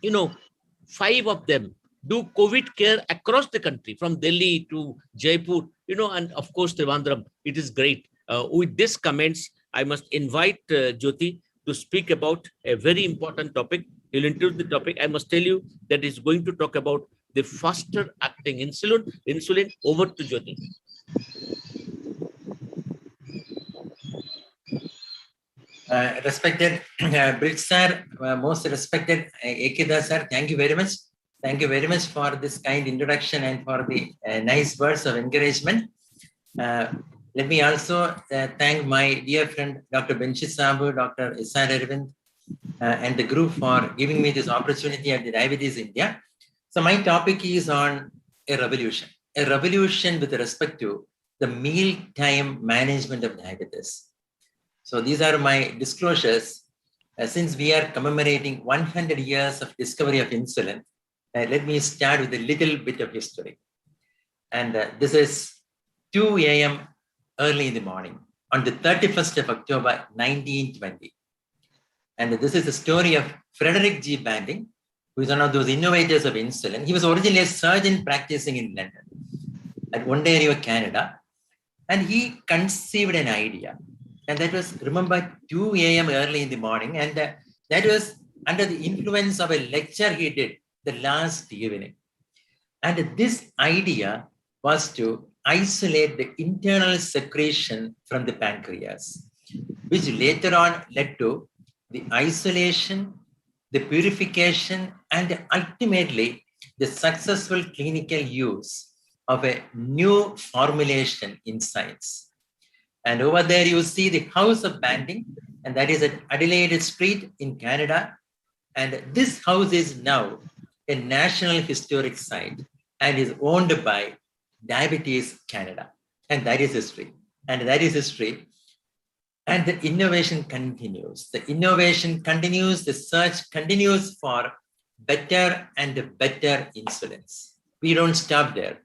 5 of them do COVID care across the country, from Delhi to Jaipur, and of course, Trivandrum. It is great. With these comments, I must invite Jyoti to speak about a very important topic. He'll introduce the topic. I must tell you that he's going to talk about the faster acting insulin. Over to Jyoti. Respected Brit sir, most respected Ekida sir, thank you very much. Thank you very much for this kind introduction and for the nice words of encouragement. Let me also thank my dear friend, Dr. Banshi Saboo, Dr. SR Aravind, and the group for giving me this opportunity at the Diabetes India. So my topic is on a revolution with respect to the mealtime management of diabetes. So these are my disclosures. Since we are commemorating 100 years of discovery of insulin, let me start with a little bit of history. And this is 2 a.m. early in the morning on the 31st of October, 1920. And this is the story of Frederick G. Banting, who is one of those innovators of insulin. He was originally a surgeon practicing in London at Ontario, Canada. And he conceived an idea. And that was, remember, 2 a.m. early in the morning. And that was under the influence of a lecture he did the last evening. And this idea was to isolate the internal secretion from the pancreas, which later on led to the isolation, the purification, and ultimately the successful clinical use of a new formulation in science. And over there, you see the House of Banting, and that is at Adelaide Street in Canada. And this house is now a National Historic Site and is owned by Diabetes Canada. And that is history. And that is history. And the innovation continues. The innovation continues. The search continues for better and better insulins. We don't stop there.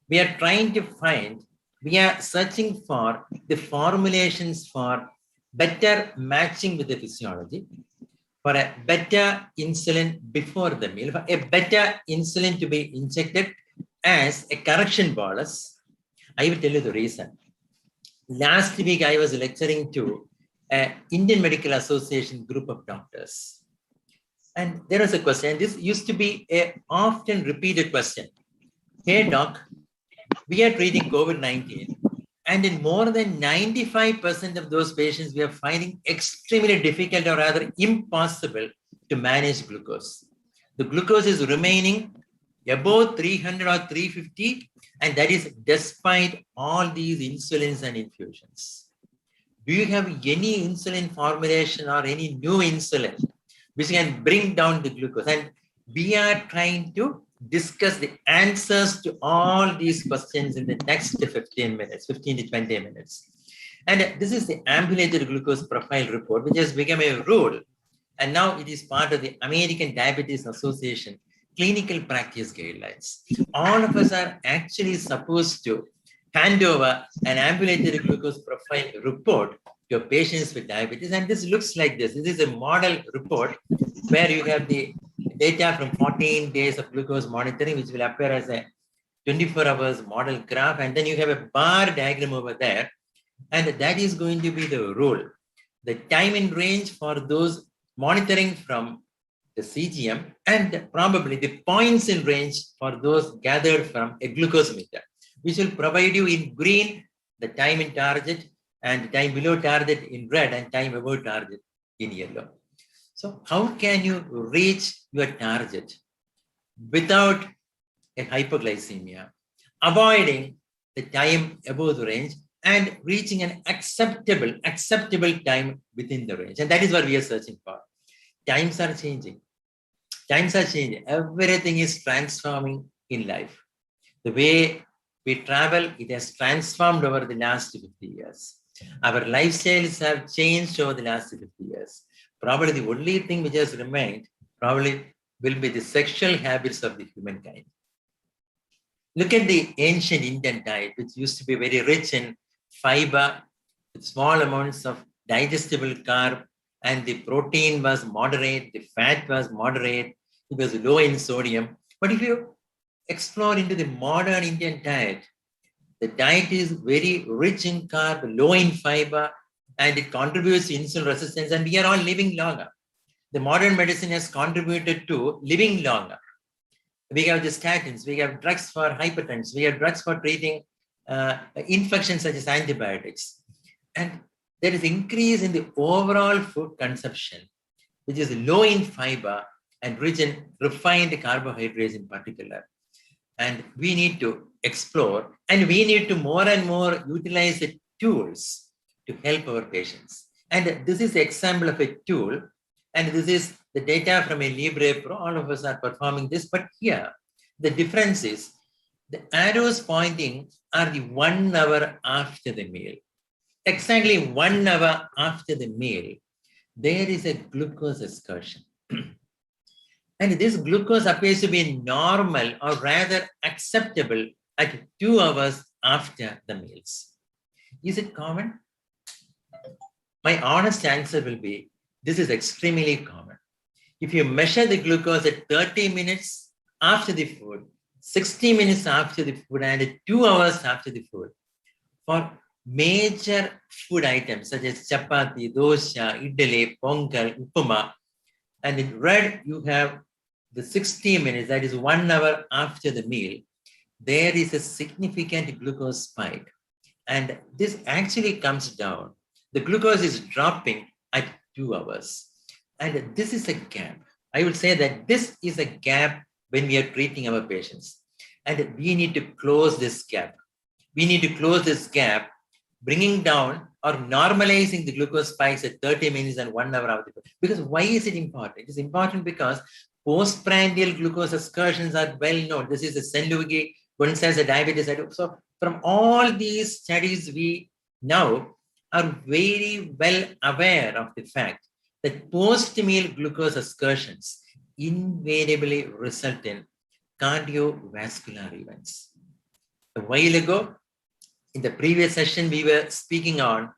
We are trying to find, we are searching for the formulations for better matching with the physiology, for a better insulin before the meal, for a better insulin to be injected as a correction bolus. I will tell you the reason. Last week, I was lecturing to an Indian Medical Association group of doctors. And there was a question. This used to be a often repeated question. Hey, doc, we are treating COVID-19. And in more than 95% of those patients, we are finding extremely difficult or rather impossible to manage glucose. The glucose is remaining above 300 or 350, and that is despite all these insulins and infusions. Do you have any insulin formulation or any new insulin which can bring down the glucose? And we are trying to discuss the answers to all these questions in the next 15 to 20 minutes. And this is the ambulatory glucose profile report, which has become a rule. And now it is part of the American Diabetes Association clinical practice guidelines. All of us are actually supposed to hand over an ambulatory glucose profile report to patients with diabetes. And this looks like this. This is a model report where you have the data from 14 days of glucose monitoring, which will appear as a 24 hours model graph. And then you have a bar diagram over there. And that is going to be the rule. The time in range for those monitoring from the CGM and probably the points in range for those gathered from a glucose meter, which will provide you in green, the time in target, and time below target in red, and time above target in yellow. So how can you reach your target without a hypoglycemia, avoiding the time above the range and reaching an acceptable time within the range? And that is what we are searching for. Times are changing. Times are changing. Everything is transforming in life. The way we travel, it has transformed over the last 50 years. Our lifestyles have changed over the last 50 years. Probably the only thing which has remained probably will be the sexual habits of the humankind. Look at the ancient Indian diet, which used to be very rich in fiber, with small amounts of digestible carb, and the protein was moderate, the fat was moderate, it was low in sodium. But if you explore into the modern Indian diet, the diet is very rich in carb, low in fiber, and it contributes to insulin resistance, and we are all living longer. The modern medicine has contributed to living longer. We have the statins, we have drugs for hypertension, we have drugs for treating infections such as antibiotics. And there is increase in the overall food consumption, which is low in fiber and rich in refined carbohydrates in particular. And we need to explore, and we need to more and more utilize the tools to help our patients. And this is the example of a tool, and this is the data from a Libre Pro. All of us are performing this, but here the difference is the arrows pointing are the 1 hour after the meal. Exactly 1 hour after the meal, there is a glucose excursion. And this glucose appears to be normal or rather acceptable at 2 hours after the meals. Is it common? My honest answer will be, this is extremely common. If you measure the glucose at 30 minutes after the food, 60 minutes after the food, and 2 hours after the food, for major food items such as chapati, dosha, idli, pongal, upama, and in red you have the 60 minutes, that is 1 hour after the meal, there is a significant glucose spike. And this actually comes down. The glucose is dropping at 2 hours. And this is a gap. I would say that this is a gap when we are treating our patients. And we need to close this gap. We need to close this gap, bringing down or normalizing the glucose spikes at 30 minutes and 1 hour after. Because why is it important? It is important because postprandial glucose excursions are well known. This is a Saint-Louis Gonzalez diabetes. So from all these studies, we now are very well aware of the fact that post-meal glucose excursions invariably result in cardiovascular events. A while ago, in the previous session, we were speaking on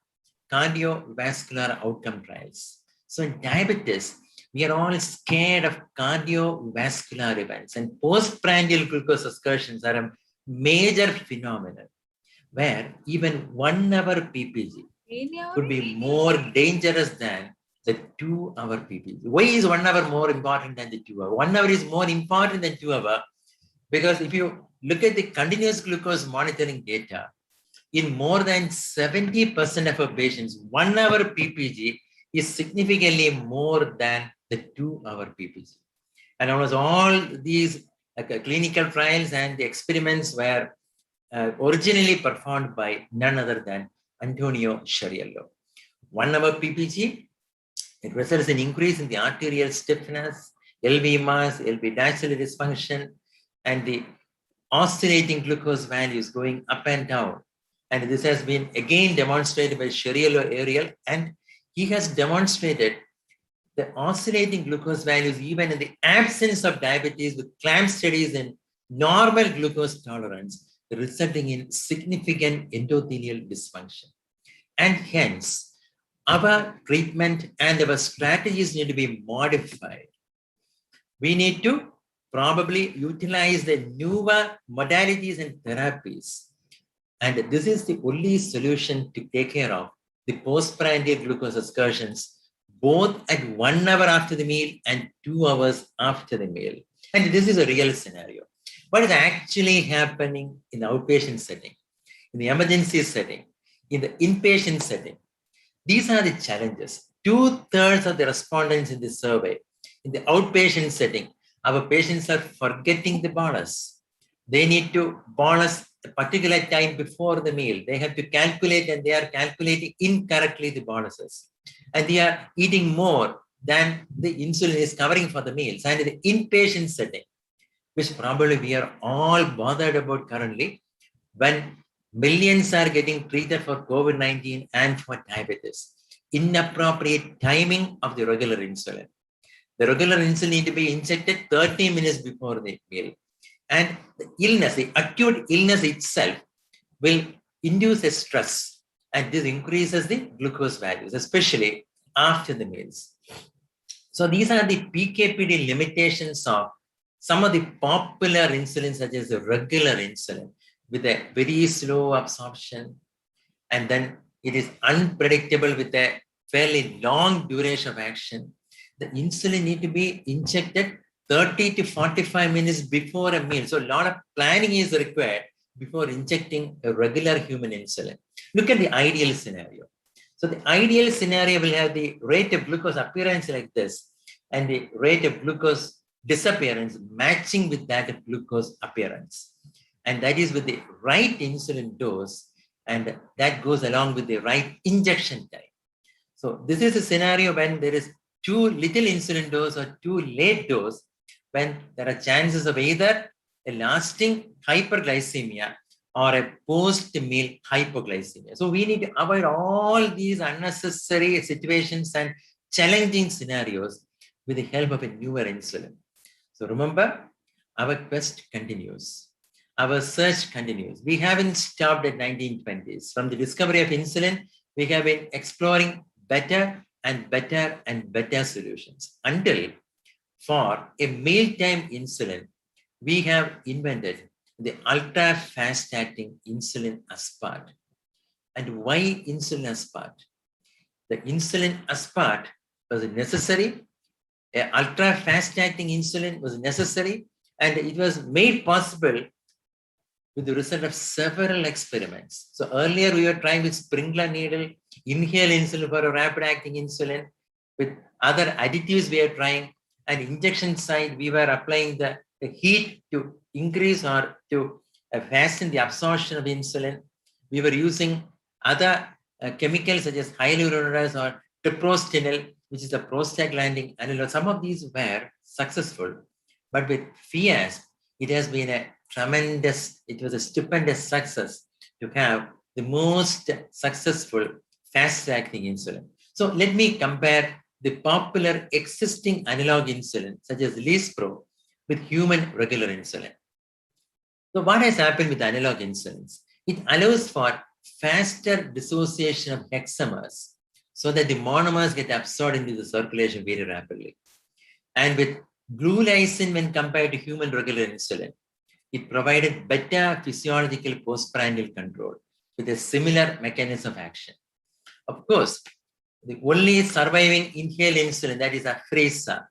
cardiovascular outcome trials. So in diabetes, we are all scared of cardiovascular events, and postprandial glucose excursions are a major phenomenon where even 1 hour PPG could be more dangerous than the 2 hour PPG. Why is 1 hour more important than the 2 hour? 1 hour is more important than 2 hour because if you look at the continuous glucose monitoring data, in more than 70% of our patients, 1 hour PPG is significantly more than the 2 hour PPG. And almost all these clinical trials and the experiments were originally performed by none other than Antonio Sciariello. 1 hour PPG, it results in increase in the arterial stiffness, LV mass, LV diastolic dysfunction, and the oscillating glucose values going up and down. And this has been again demonstrated by Sciariello Ariel, and he has demonstrated the oscillating glucose values even in the absence of diabetes with clamp studies in normal glucose tolerance, resulting in significant endothelial dysfunction. And hence, our treatment and our strategies need to be modified. We need to probably utilize the newer modalities and therapies. And this is the only solution to take care of the postprandial glucose excursions, both at 1 hour after the meal and 2 hours after the meal. And this is a real scenario. What is actually happening in the outpatient setting, in the emergency setting, in the inpatient setting? These are the challenges. 2/3 of the respondents in this survey, in the outpatient setting, our patients are forgetting the bolus. They need to bolus a particular time before the meal. They have to calculate, and they are calculating incorrectly the boluses. And they are eating more than the insulin is covering for the meals. And in the inpatient setting, which probably we are all bothered about currently, when millions are getting treated for COVID-19 and for diabetes. Inappropriate timing of the regular insulin. The regular insulin need to be injected 30 minutes before the meal. And the illness, the acute illness itself will induce a stress, and this increases the glucose values, especially after the meals. So these are the PKPD limitations of some of the popular insulin, such as the regular insulin, with a very slow absorption, and then it is unpredictable with a fairly long duration of action. The insulin need to be injected 30 to 45 minutes before a meal. So a lot of planning is required before injecting a regular human insulin. Look at the ideal scenario. So the ideal scenario will have the rate of glucose appearance like this, and the rate of glucose disappearance matching with that of glucose appearance. And that is with the right insulin dose, and that goes along with the right injection time. So this is a scenario when there is too little insulin dose or too late dose, when there are chances of either a lasting hyperglycemia or a post-meal hypoglycemia. So we need to avoid all these unnecessary situations and challenging scenarios with the help of a newer insulin. So remember, our quest continues. Our search continues. We haven't stopped at 1920s. From the discovery of insulin, we have been exploring better and better and better solutions until for a mealtime insulin, we have invented the ultra fast acting insulin aspart. And why insulin aspart? The insulin aspart was necessary. An ultra fast acting insulin was necessary, and it was made possible with the result of several experiments. So earlier we were trying with sprinkler needle, inhale insulin for a rapid acting insulin. With other additives we are trying, and injection side we were applying the heat to increase or to hasten the absorption of insulin. We were using other chemicals such as hyaluronidase or treprostinil, which is a prostaglandin analog. Some of these were successful, but with Fiasp, it has been a tremendous, it was a stupendous success to have the most successful fast-acting insulin. So let me compare the popular existing analog insulin, such as Lispro, with human regular insulin. So what has happened with analog insulins? It allows for faster dissociation of hexamers so that the monomers get absorbed into the circulation very rapidly. And with glulysin, when compared to human regular insulin, it provided better physiological postprandial control with a similar mechanism of action. Of course, the only surviving inhaled insulin, that is Afrezza,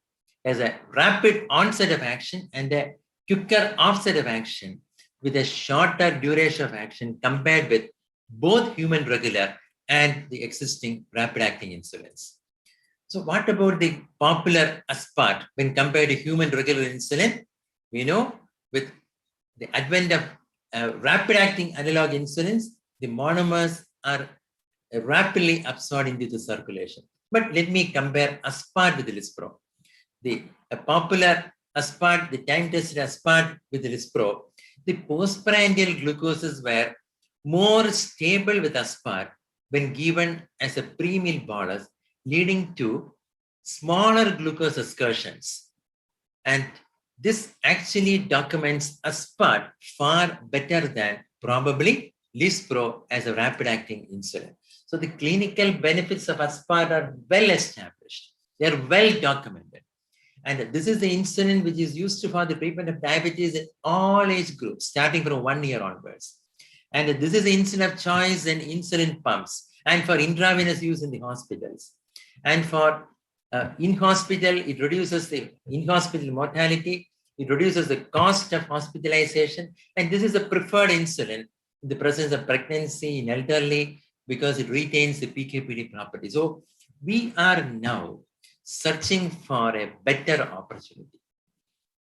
has a rapid onset of action and a quicker offset of action with a shorter duration of action compared with both human regular and the existing rapid-acting insulins. So what about the popular aspart when compared to human regular insulin? We know with the advent of rapid-acting analog insulins, the monomers are rapidly absorbed into the circulation. But let me compare aspart with Lispro. The popular aspart, the time-tested aspart with Lispro, the postprandial glucoses were more stable with aspart when given as a pre-meal bolus, leading to smaller glucose excursions. And this actually documents aspart far better than probably Lispro as a rapid-acting insulin. So the clinical benefits of aspart are well established. They are well documented. And this is the insulin which is used for the treatment of diabetes in all age groups, starting from 1 year onwards. And this is the insulin of choice in insulin pumps and for intravenous use in the hospitals. And for in-hospital, it reduces the in-hospital mortality. It reduces the cost of hospitalization. And this is a preferred insulin in the presence of pregnancy in elderly because it retains the PKPD property. So we are now searching for a better opportunity.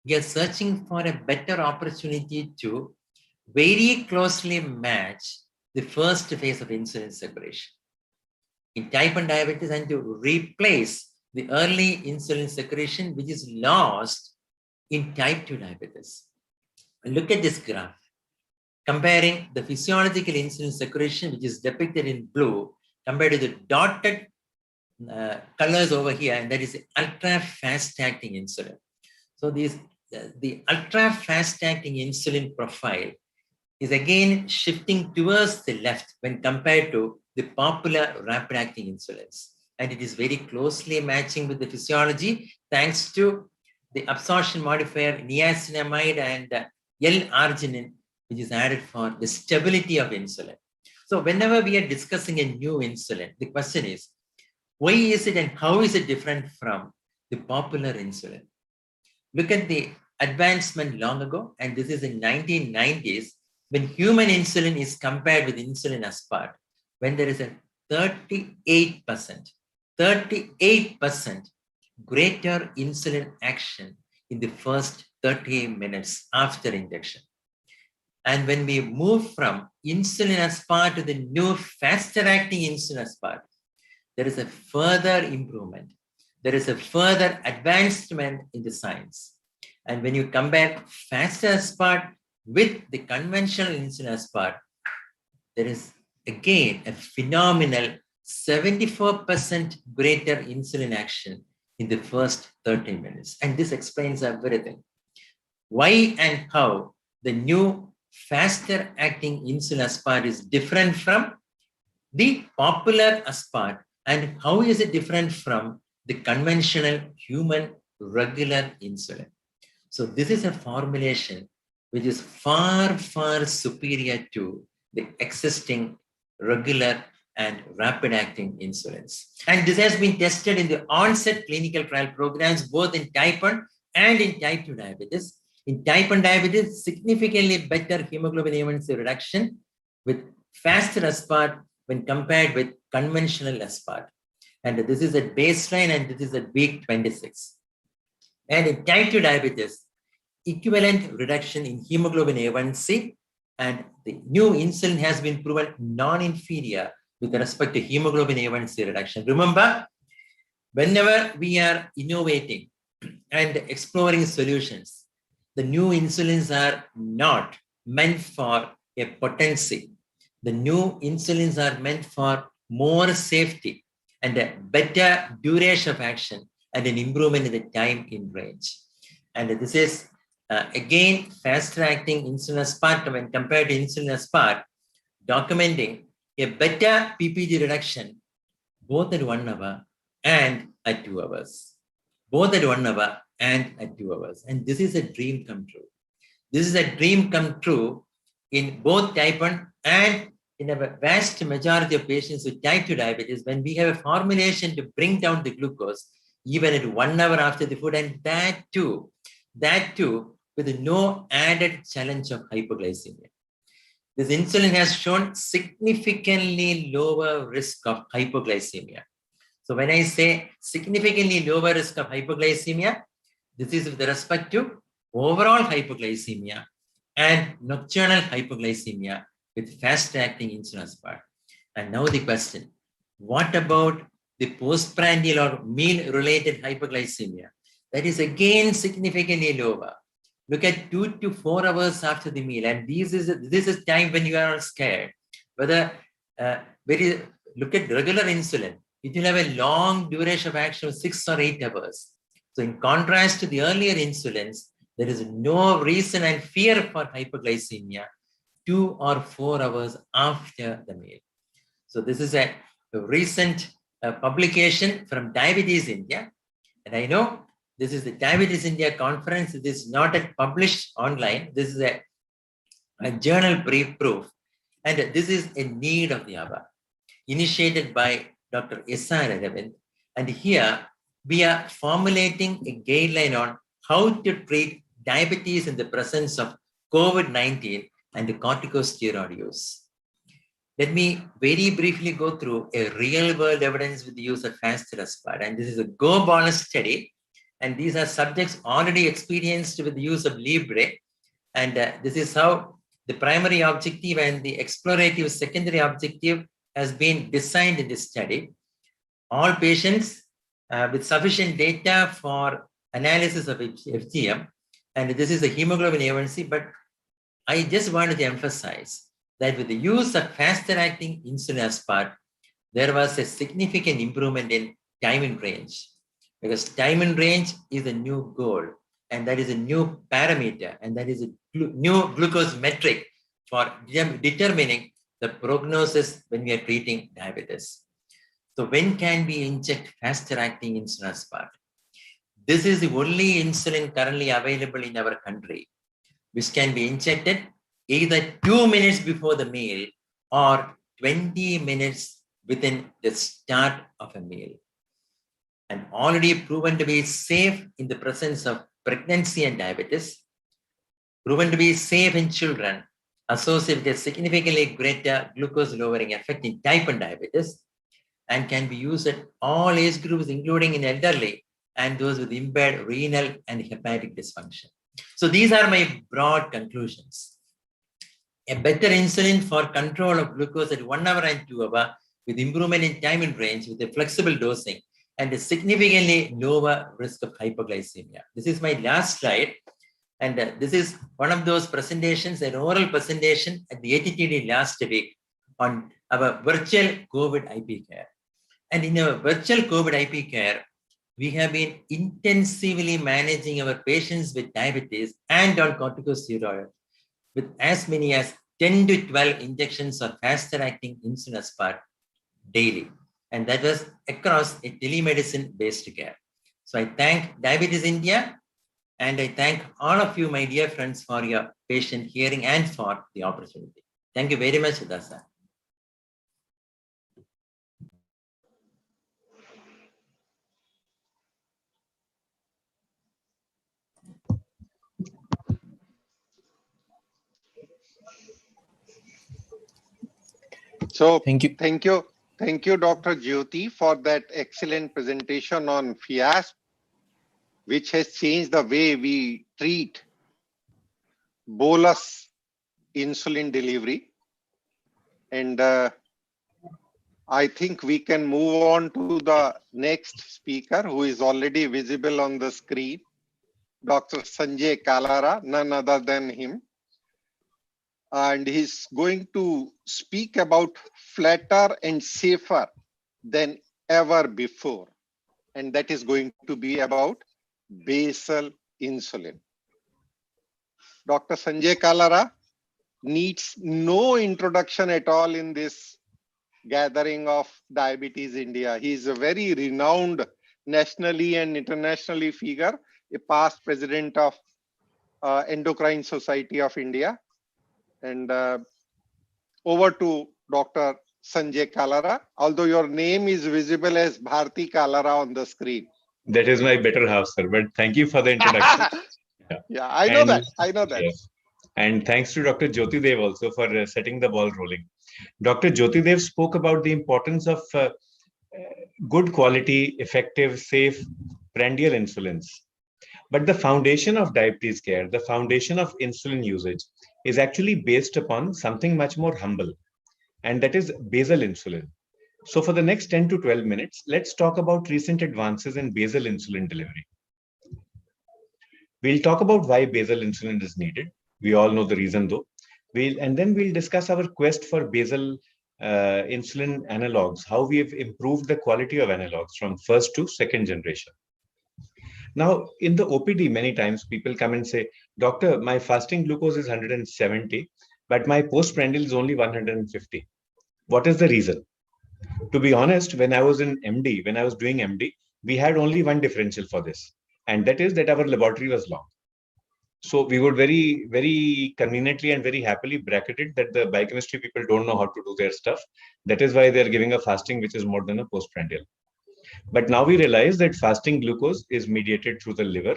We are searching for a better opportunity to very closely match the first phase of insulin secretion in type 1 diabetes and to replace the early insulin secretion which is lost in type 2 diabetes. Look at this graph. comparing the physiological insulin secretion, which is depicted in blue, compared to the dotted colors over here, and that is ultra fast-acting insulin. So the ultra fast-acting insulin profile is again shifting towards the left when compared to the popular rapid-acting insulins. And it is very closely matching with the physiology thanks to the absorption modifier niacinamide and L-arginine, which is added for the stability of insulin. So whenever we are discussing a new insulin, the question is, why is it and how is it different from the popular insulin? Look at the advancement long ago, and this is in 1990s, when human insulin is compared with insulin aspart, when there is a 38% greater insulin action in the first 30 minutes after injection. And when we move from insulin aspart to the new faster acting insulin aspart, there is a further improvement. There is a further advancement in the science. And when you compare faster aspart with the conventional insulin aspart, there is again a phenomenal 74% greater insulin action in the first 30 minutes. And this explains everything. Why and how the new faster acting insulin aspart is different from the popular aspart, and how is it different from the conventional human regular insulin. So this is a formulation which is far, far superior to the existing regular and rapid-acting insulins. And this has been tested in the onset clinical trial programs, both in type 1 and in type 2 diabetes. In type 1 diabetes, significantly better hemoglobin A1C reduction with faster aspart when compared with conventional aspart. And this is at baseline and this is at week 26. And in type 2 diabetes, equivalent reduction in hemoglobin A1C, and the new insulin has been proven non-inferior with respect to hemoglobin A1C reduction. Remember, whenever we are innovating and exploring solutions, the new insulins are not meant for a potency. The new insulins are meant for more safety and a better duration of action and an improvement in the time in range. And this is again faster acting insulin aspart when compared to insulin aspart, documenting a better PPG reduction both at 1 hour and at 2 hours. Both at 1 hour and at 2 hours. And this is a dream come true. This is a dream come true in both type 1 and in a vast majority of patients with type 2 diabetes, when we have a formulation to bring down the glucose even at 1 hour after the food, and that too with no added challenge of hypoglycemia. This insulin has shown significantly lower risk of hypoglycemia. So when I say significantly lower risk of hypoglycemia, this is with respect to overall hypoglycemia and nocturnal hypoglycemia with fast-acting insulin aspart. And now the question, what about the postprandial or meal-related hypoglycemia? That is again significantly lower. Look at 2 to 4 hours after the meal, and this is time when you are scared. Whether look at regular insulin, it will have a long duration of action of 6 or 8 hours. So in contrast to the earlier insulins, there is no reason and fear for hypoglycemia 2 or 4 hours after the meal. So this is a recent publication from Diabetes India, and I know this is the Diabetes India conference. It is not published online. This is a journal proof. And this is a need of the hour, initiated by Dr. S.R. Aravind. And here we are formulating a guideline on how to treat diabetes in the presence of COVID-19 and the corticosteroid use. Let me very briefly go through a real-world evidence with the use of faster aspart. And this is a Go-Bonus study. And these are subjects already experienced with the use of Libre. And this is how the primary objective and the explorative secondary objective has been designed in this study. All patients with sufficient data for analysis of FGM. And this is the hemoglobin A1C, but I just wanted to emphasize that with the use of faster acting insulin aspart, there was a significant improvement in time in range, because time in range is a new goal, and that is a new parameter, and that is a new glucose metric for determining the prognosis when we are treating diabetes. So when can we inject faster acting insulin aspart? This is the only insulin currently available in our country, which can be injected either 2 minutes before the meal or 20 minutes within the start of a meal. And already proven to be safe in the presence of pregnancy and diabetes, proven to be safe in children, associated with a significantly greater glucose lowering effect in type 1 diabetes, and can be used at all age groups, including in elderly and those with impaired renal and hepatic dysfunction. So these are my broad conclusions. A better insulin for control of glucose at 1 hour and 2 hours with improvement in time in range with a flexible dosing and a significantly lower risk of hypoglycemia. This is my last slide. And this is one of those presentations, an oral presentation at the ATTD last week on our virtual COVID IP care. And in our virtual COVID IP care, we have been intensively managing our patients with diabetes and on corticosteroid with as many as 10 to 12 injections of faster acting insulin aspart daily. And that was across a telemedicine based care. So I thank Diabetes India, and I thank all of you, my dear friends, for your patient hearing and for the opportunity. Thank you very much, Udasa. So thank you, Dr. Jyoti, for that excellent presentation on FIASP, which has changed the way we treat bolus insulin delivery. And I think we can move on to the next speaker, who is already visible on the screen, Dr. Sanjay Kalara, none other than him. And he's going to speak about flatter and safer than ever before. And that is going to be about basal insulin. Dr. Sanjay Kalara needs no introduction at all in this gathering of Diabetes India. He is a very renowned nationally and internationally figure, a past president of Endocrine Society of India. And over to Dr. Sanjay Kalara, although your name is visible as Bharti Kalara on the screen. That is my better half, sir, but thank you for the introduction. Yeah, I know that. I know that. Yes. And thanks to Dr. Jyoti Dev also for setting the ball rolling. Dr. Jyoti Dev spoke about the importance of good quality, effective, safe prandial insulins. But the foundation of diabetes care, the foundation of insulin usage, is actually based upon something much more humble, and that is basal insulin. So for the next 10 to 12 minutes, let's talk about recent advances in basal insulin delivery. We'll talk about why basal insulin is needed. We all know the reason though. And then we'll discuss our quest for basal insulin analogs, how we have improved the quality of analogs from first to second generation. Now, in the OPD, many times people come and say, doctor, my fasting glucose is 170, but my postprandial is only 150. What is the reason? To be honest, when I was in MD, when I was doing MD, we had only one differential for this. And that is that our laboratory was long. So we would very, very conveniently and very happily bracket it that the biochemistry people don't know how to do their stuff. That is why they're giving a fasting which is more than a postprandial. But now we realize that fasting glucose is mediated through the liver,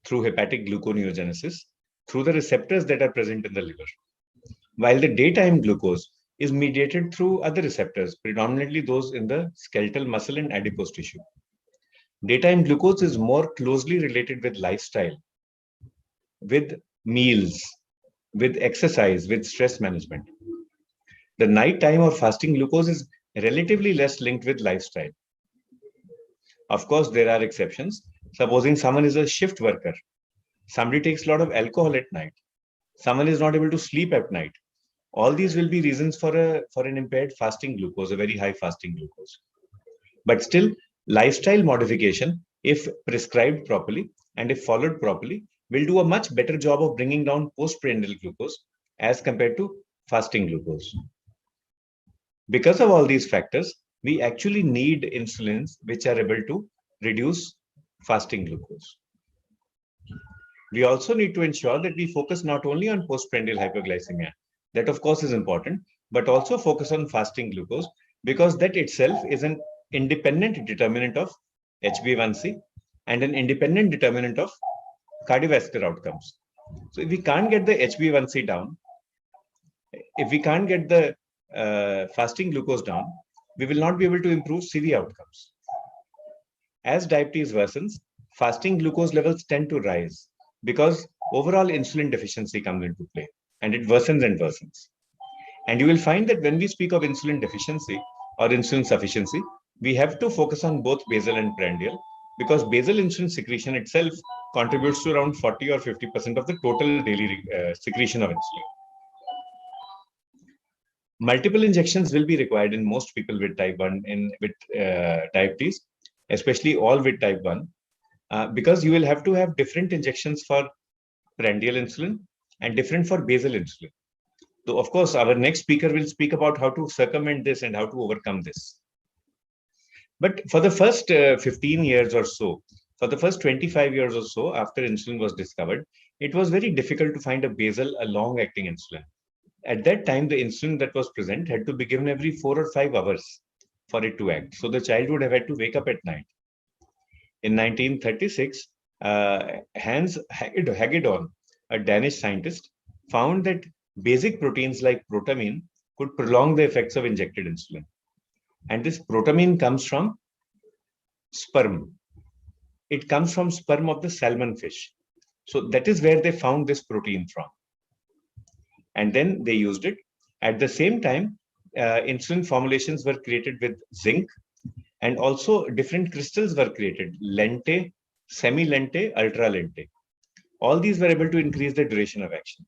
through hepatic gluconeogenesis, through the receptors that are present in the liver. While the daytime glucose is mediated through other receptors, predominantly those in the skeletal muscle and adipose tissue. Daytime glucose is more closely related with lifestyle, with meals, with exercise, with stress management. The nighttime or fasting glucose is relatively less linked with lifestyle. Of course, there are exceptions. Supposing someone is a shift worker, somebody takes a lot of alcohol at night, Someone is not able to sleep at night. All these will be reasons for an impaired fasting glucose, a very high fasting glucose. But still, lifestyle modification, if prescribed properly and if followed properly, will do a much better job of bringing down postprandial glucose as compared to fasting glucose. Because of all these factors, we actually need insulins which are able to reduce fasting glucose. We also need to ensure that we focus not only on postprandial hyperglycemia, that of course is important, but also focus on fasting glucose, because that itself is an independent determinant of HbA1c and an independent determinant of cardiovascular outcomes. So if we can't get the HbA1c down, if we can't get the fasting glucose down, we will not be able to improve CV outcomes. As diabetes worsens, fasting glucose levels tend to rise because overall insulin deficiency comes into play, and it worsens and worsens. And you will find that when we speak of insulin deficiency or insulin sufficiency, we have to focus on both basal and prandial, because basal insulin secretion itself contributes to around 40 or 50% of the total daily secretion of insulin. Multiple injections will be required in most people with type 1 with diabetes, especially all with type 1, because you will have to have different injections for prandial insulin and different for basal insulin. So, of course, our next speaker will speak about how to circumvent this and how to overcome this. But for the first 15 years or so, for the first 25 years or so after insulin was discovered, it was very difficult to find a long-acting insulin. At that time, the insulin that was present had to be given every 4 or 5 hours for it to act. So the child would have had to wake up at night. In 1936, Hans Hagedorn, a Danish scientist, found that basic proteins like protamine could prolong the effects of injected insulin. And this protamine comes from sperm. It comes from sperm of the salmon fish. So that is where they found this protein from. And then they used it. At the same time, insulin formulations were created with zinc, and also different crystals were created: lente, semi-lente, ultra-lente. All these were able to increase the duration of action.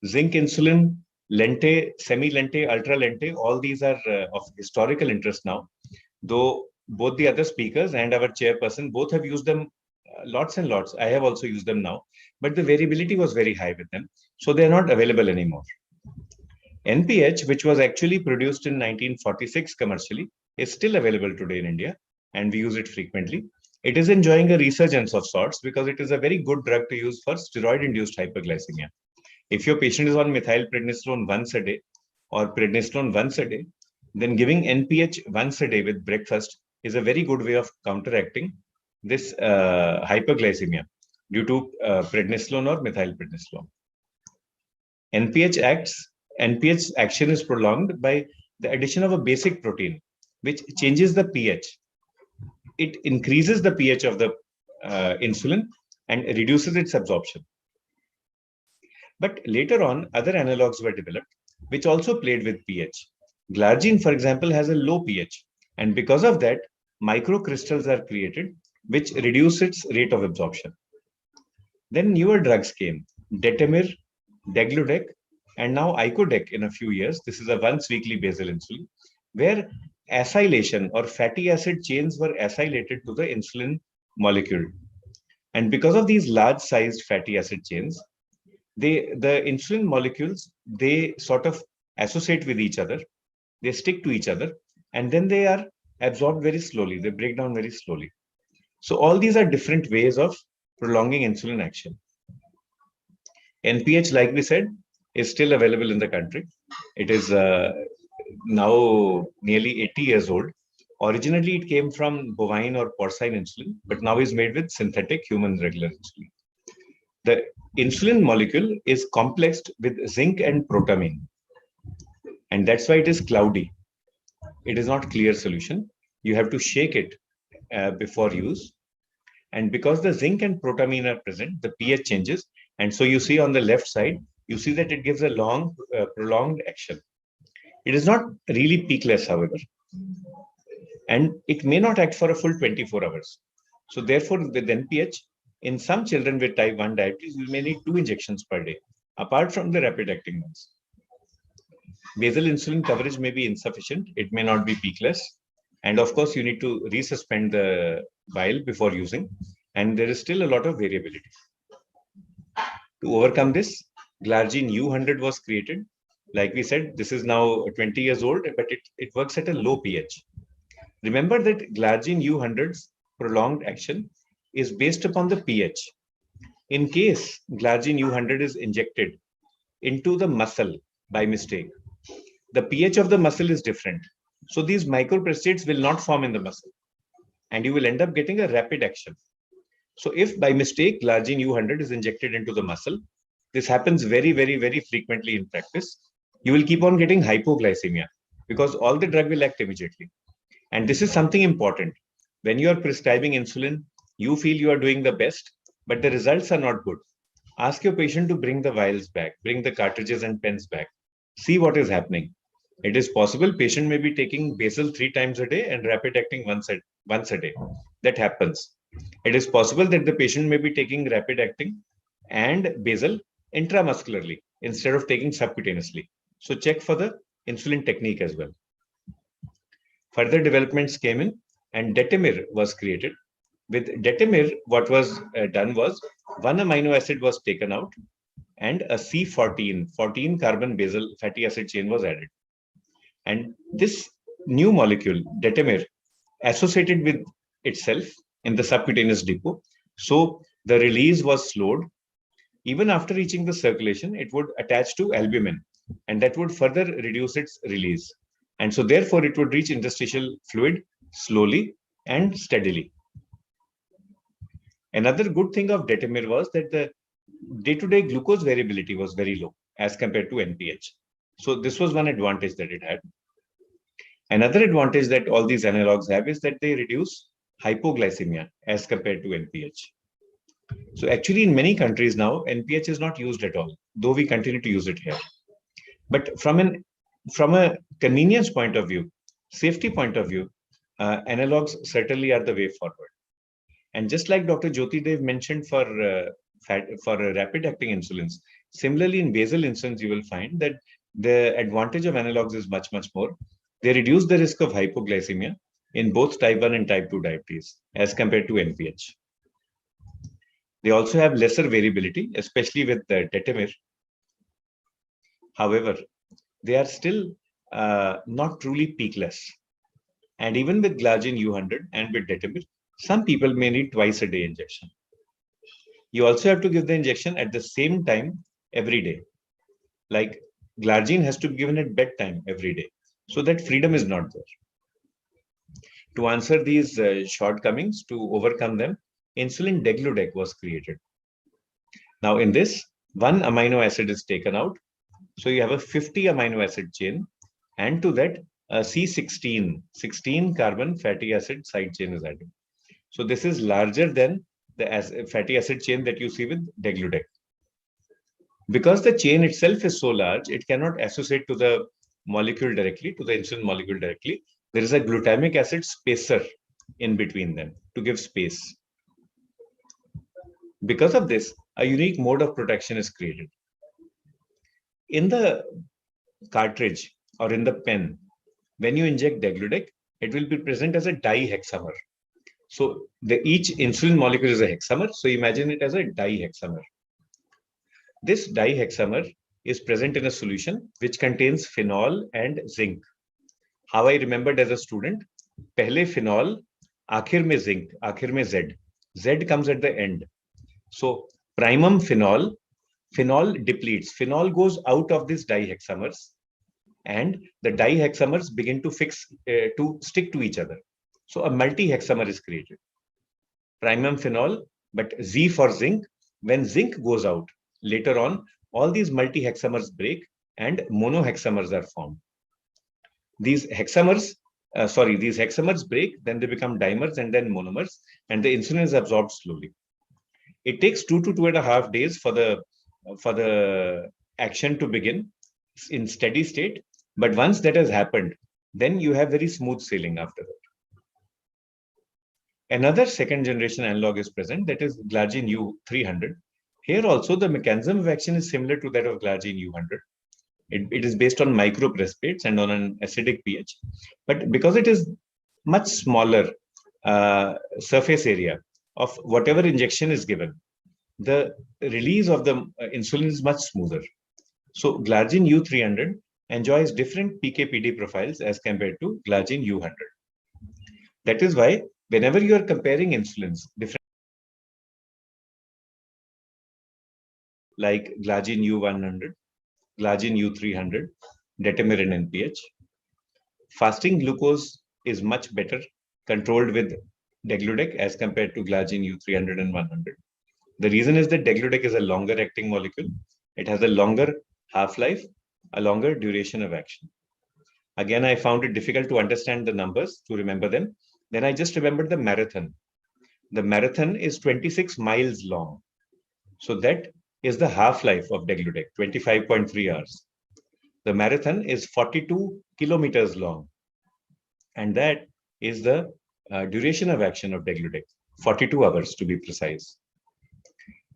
Zinc insulin, lente, semi-lente, ultra-lente, all these are of historical interest now, though both the other speakers and our chairperson both have used them lots and lots. I have also used them now, but the variability was very high with them, so they are not available anymore. NPH, which was actually produced in 1946 commercially, is still available today in India, and we use it frequently. It is enjoying a resurgence of sorts because it is a very good drug to use for steroid-induced hyperglycemia. If your patient is on methylprednisolone once a day or prednisolone once a day, then giving NPH once a day with breakfast is a very good way of counteracting this hyperglycemia due to prednisolone or methylprednisolone. NPH action is prolonged by the addition of a basic protein, which changes the pH. It increases the pH of the insulin and reduces its absorption. But later on, other analogs were developed, which also played with pH. Glargine, for example, has a low pH, and because of that, microcrystals are created, which reduce its rate of absorption. Then newer drugs came: Detamir, Degludec, and now Icodec in a few years. This is a once-weekly basal insulin, where acylation or fatty acid chains were acylated to the insulin molecule. And because of these large-sized fatty acid chains, the insulin molecules, they sort of associate with each other, they stick to each other, and then they are absorbed very slowly, they break down very slowly. So all these are different ways of prolonging insulin action. NPH, like we said, is still available in the country. It is now nearly 80 years old. Originally, it came from bovine or porcine insulin, but now is made with synthetic human regular insulin. The insulin molecule is complexed with zinc and protamine, and that's why it is cloudy. It is not clear solution. You have to shake it before use. And because the zinc and protamine are present, the pH changes. And so you see on the left side, you see that it gives a long, prolonged action. It is not really peakless, however. And it may not act for a full 24 hours. So therefore, with NPH, In some children with type 1 diabetes, you may need 2 injections per day, apart from the rapid acting ones. Basal insulin coverage may be insufficient. It may not be peakless. And of course, you need to resuspend the vial before using. And there is still a lot of variability. To overcome this, Glargine U100 was created. Like we said, this is now 20 years old, but it works at a low pH. Remember that Glargine U100's prolonged action is based upon the pH. In case Glargine U100 is injected into the muscle by mistake, the pH of the muscle is different. So these microprestates will not form in the muscle, and you will end up getting a rapid action. So if by mistake Glargine U100 is injected into the muscle, this happens very, very, very frequently in practice. You will keep on getting hypoglycemia because all the drug will act immediately. And this is something important. When you are prescribing insulin, you feel you are doing the best, but the results are not good. Ask your patient to bring the vials back, bring the cartridges and pens back. See what is happening. It is possible patient may be taking basal 3 times a day and rapid acting once a day. That happens. It is possible that the patient may be taking rapid acting and basal intramuscularly instead of taking subcutaneously. So check for the insulin technique as well. Further developments came in and Detemir was created. With Detemir, what was done was 1 amino acid was taken out and a C14, 14 carbon basal fatty acid chain was added. And this new molecule, Detemir, associated with itself in the subcutaneous depot. So the release was slowed. Even after reaching the circulation, it would attach to albumin, and that would further reduce its release. And so therefore, it would reach interstitial fluid slowly and steadily. Another good thing of Detemir was that the day-to-day glucose variability was very low as compared to NPH. So this was one advantage that it had. Another advantage that all these analogs have is that they reduce hypoglycemia as compared to NPH. So actually in many countries now, NPH is not used at all, though we continue to use it here. But from a convenience point of view, safety point of view, analogs certainly are the way forward. And just like Dr. Jyoti Dev mentioned for rapid acting insulins, similarly in basal insulins, you will find that the advantage of analogs is much, much more. They reduce the risk of hypoglycemia in both type 1 and type 2 diabetes as compared to NPH. They also have lesser variability, especially with the Detemir. However, they are still not truly peakless. And even with Glargine U100 and with Detemir, some people may need twice a day injection. You also have to give the injection at the same time every day. Like Glargine has to be given at bedtime every day. So that freedom is not there. To answer these shortcomings, to overcome them, insulin degludec was created. Now in this, 1 amino acid is taken out. So you have a 50 amino acid chain, and to that a C16, 16 carbon fatty acid side chain is added. So this is larger than the fatty acid chain that you see with degludec. Because the chain itself is so large, it cannot associate to the molecule directly, to the insulin molecule directly. There is a glutamic acid spacer in between them to give space. Because of this, a unique mode of protection is created. In the cartridge or in the pen, when you inject degludec, it will be present as a dihexamer. So each insulin molecule is a hexamer. So imagine it as a dihexamer. This dihexamer is present in a solution which contains phenol and zinc. How I remembered as a student, pehle phenol, aakhir mein zinc, aakhir mein Z. Z comes at the end. So primum phenol, phenol depletes. Phenol goes out of these dihexamers, and the dihexamers begin to stick to each other. So a multi-hexamer is created. Primum phenol, but Z for zinc. When zinc goes out, later on, all these multi-hexamers break and monohexamers are formed. These hexamers break, then they become dimers and then monomers, and the insulin is absorbed slowly. It takes 2 to 2.5 days for the action to begin in steady state. But once that has happened, then you have very smooth sailing after that. Another second generation analog is present, that is glargine U300. Here also the mechanism of action is similar to that of glargine U100. It is based on microphosphates and on an acidic pH. But because it is much smaller surface area of whatever injection is given, the release of the insulin is much smoother. So glargine U300 enjoys different PK/PD profiles as compared to glargine U100. That is why whenever you are comparing insulins, different like glargine U100, glargine U300, detameric NPH, fasting glucose is much better controlled with degludec as compared to glargine U300 and 100. The reason is that degludec is a longer acting molecule. It has a longer half-life, a longer duration of action. Again, I found it difficult to understand the numbers, to remember them. Then I just remembered the marathon. The marathon is 26 miles long. So that is the half-life of degludec, 25.3 hours. The marathon is 42 kilometers long. And that is the duration of action of degludec, 42 hours to be precise.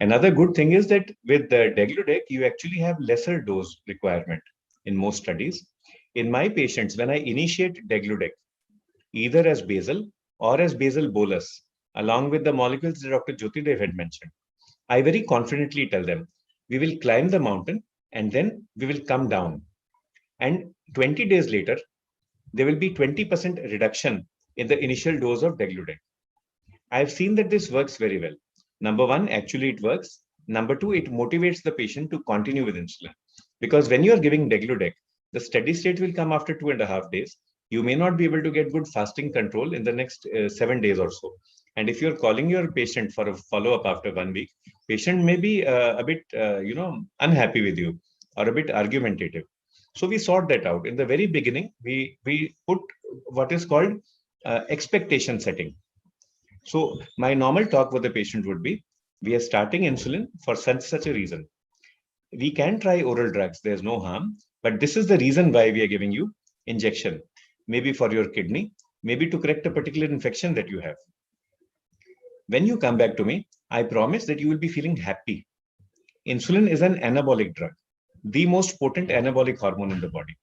Another good thing is that with the degludec, you actually have lesser dose requirement in most studies. In my patients, when I initiate degludec, either as basal or as basal bolus, along with the molecules that Dr. Jyotidev had mentioned, I very confidently tell them, we will climb the mountain and then we will come down. And 20 days later, there will be 20% reduction in the initial dose of degludec. I've seen that this works very well. Number one, actually it works. Number two, it motivates the patient to continue with insulin. Because when you're giving degludec, the steady state will come after 2.5 days. You may not be able to get good fasting control in the next 7 days or so. And if you're calling your patient for a follow-up after 1 week, patient may be a bit, unhappy with you or a bit argumentative. So we sort that out. In the very beginning, we put what is called expectation setting. So my normal talk with the patient would be, we are starting insulin for such a reason. We can try oral drugs, there's no harm, but this is the reason why we are giving you injection, maybe for your kidney, maybe to correct a particular infection that you have. When you come back to me, I promise that you will be feeling happy. Insulin is an anabolic drug, the most potent anabolic hormone in the body.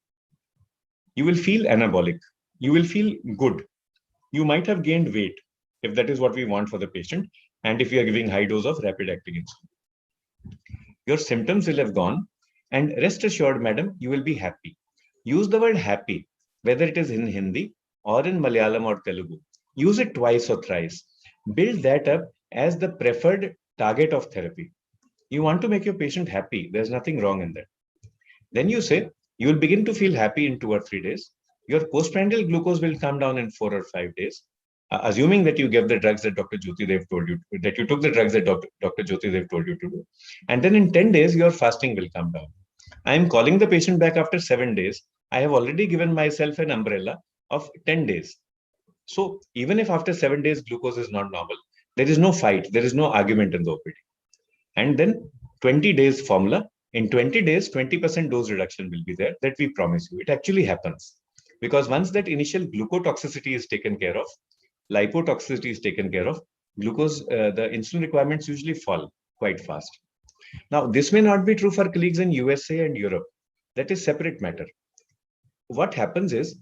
You will feel anabolic. You will feel good. You might have gained weight, if that is what we want for the patient, and if you are giving high dose of rapid acting insulin. Your symptoms will have gone, and rest assured, madam, you will be happy. Use the word happy, whether it is in Hindi or in Malayalam or Telugu. Use it twice or thrice. Build that up as the preferred target of therapy. You want to make your patient happy. There's nothing wrong in that. Then you say, you will begin to feel happy in 2 or 3 days. Your postprandial glucose will come down in 4 or 5 days. Assuming that you gave the drugs that Dr. Jyotidev told you, that you took the drugs that Dr. Jyotidev told you to do. And then in 10 days, your fasting will come down. I am calling the patient back after 7 days. I have already given myself an umbrella of 10 days. So even if after 7 days, glucose is not normal, there is no fight, there is no argument in the OPD. And then 20 days formula. In 20 days, 20% dose reduction will be there, that we promise you. It actually happens. Because once that initial glucotoxicity is taken care of, lipotoxicity is taken care of, glucose, the insulin requirements usually fall quite fast. Now, this may not be true for colleagues in USA and Europe. That is separate matter. What happens is,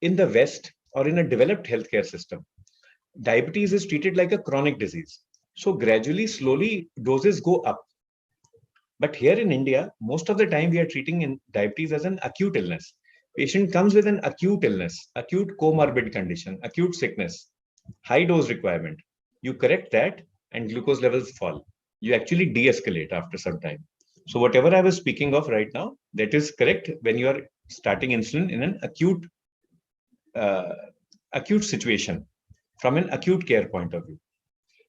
in the West or in a developed healthcare system, diabetes is treated like a chronic disease. So gradually, slowly, doses go up. But here in India, most of the time we are treating diabetes as an acute illness. Patient comes with an acute illness, acute comorbid condition, acute sickness, high dose requirement. You correct that and glucose levels fall. You actually de-escalate after some time. So whatever I was speaking of right now, that is correct when you are starting insulin in an acute situation, from an acute care point of view.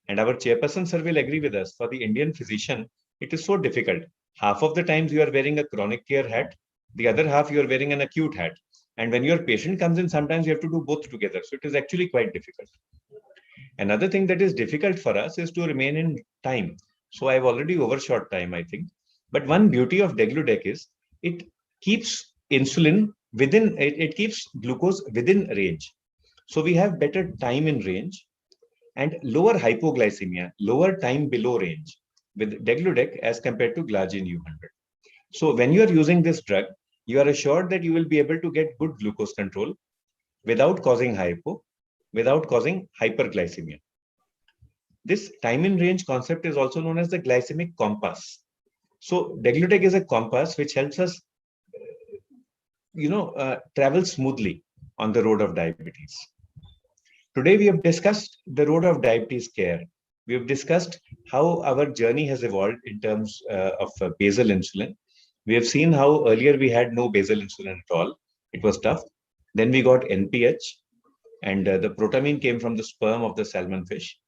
And our chairperson sir will agree with us, for the Indian physician, it is so difficult. Half of the times you are wearing a chronic care hat, the other half you are wearing an acute hat. And when your patient comes in, sometimes you have to do both together. So it is actually quite difficult. Another thing that is difficult for us is to remain in time. So I've already overshot time, I think. But one beauty of degludec is it keeps insulin within, it keeps glucose within range. So we have better time in range. and lower hypoglycemia, lower time below range with degludec as compared to glargine U100. So when you are using this drug, you are assured that you will be able to get good glucose control without causing hypo, without causing hyperglycemia. This time in range concept is also known as the glycemic compass. So degludec is a compass which helps us, travel smoothly on the road of diabetes. Today, we have discussed the road of diabetes care. We have discussed how our journey has evolved in terms of basal insulin. We have seen how earlier we had no basal insulin at all. It was tough. Then we got NPH, and the protamine came from the sperm of the salmon fish.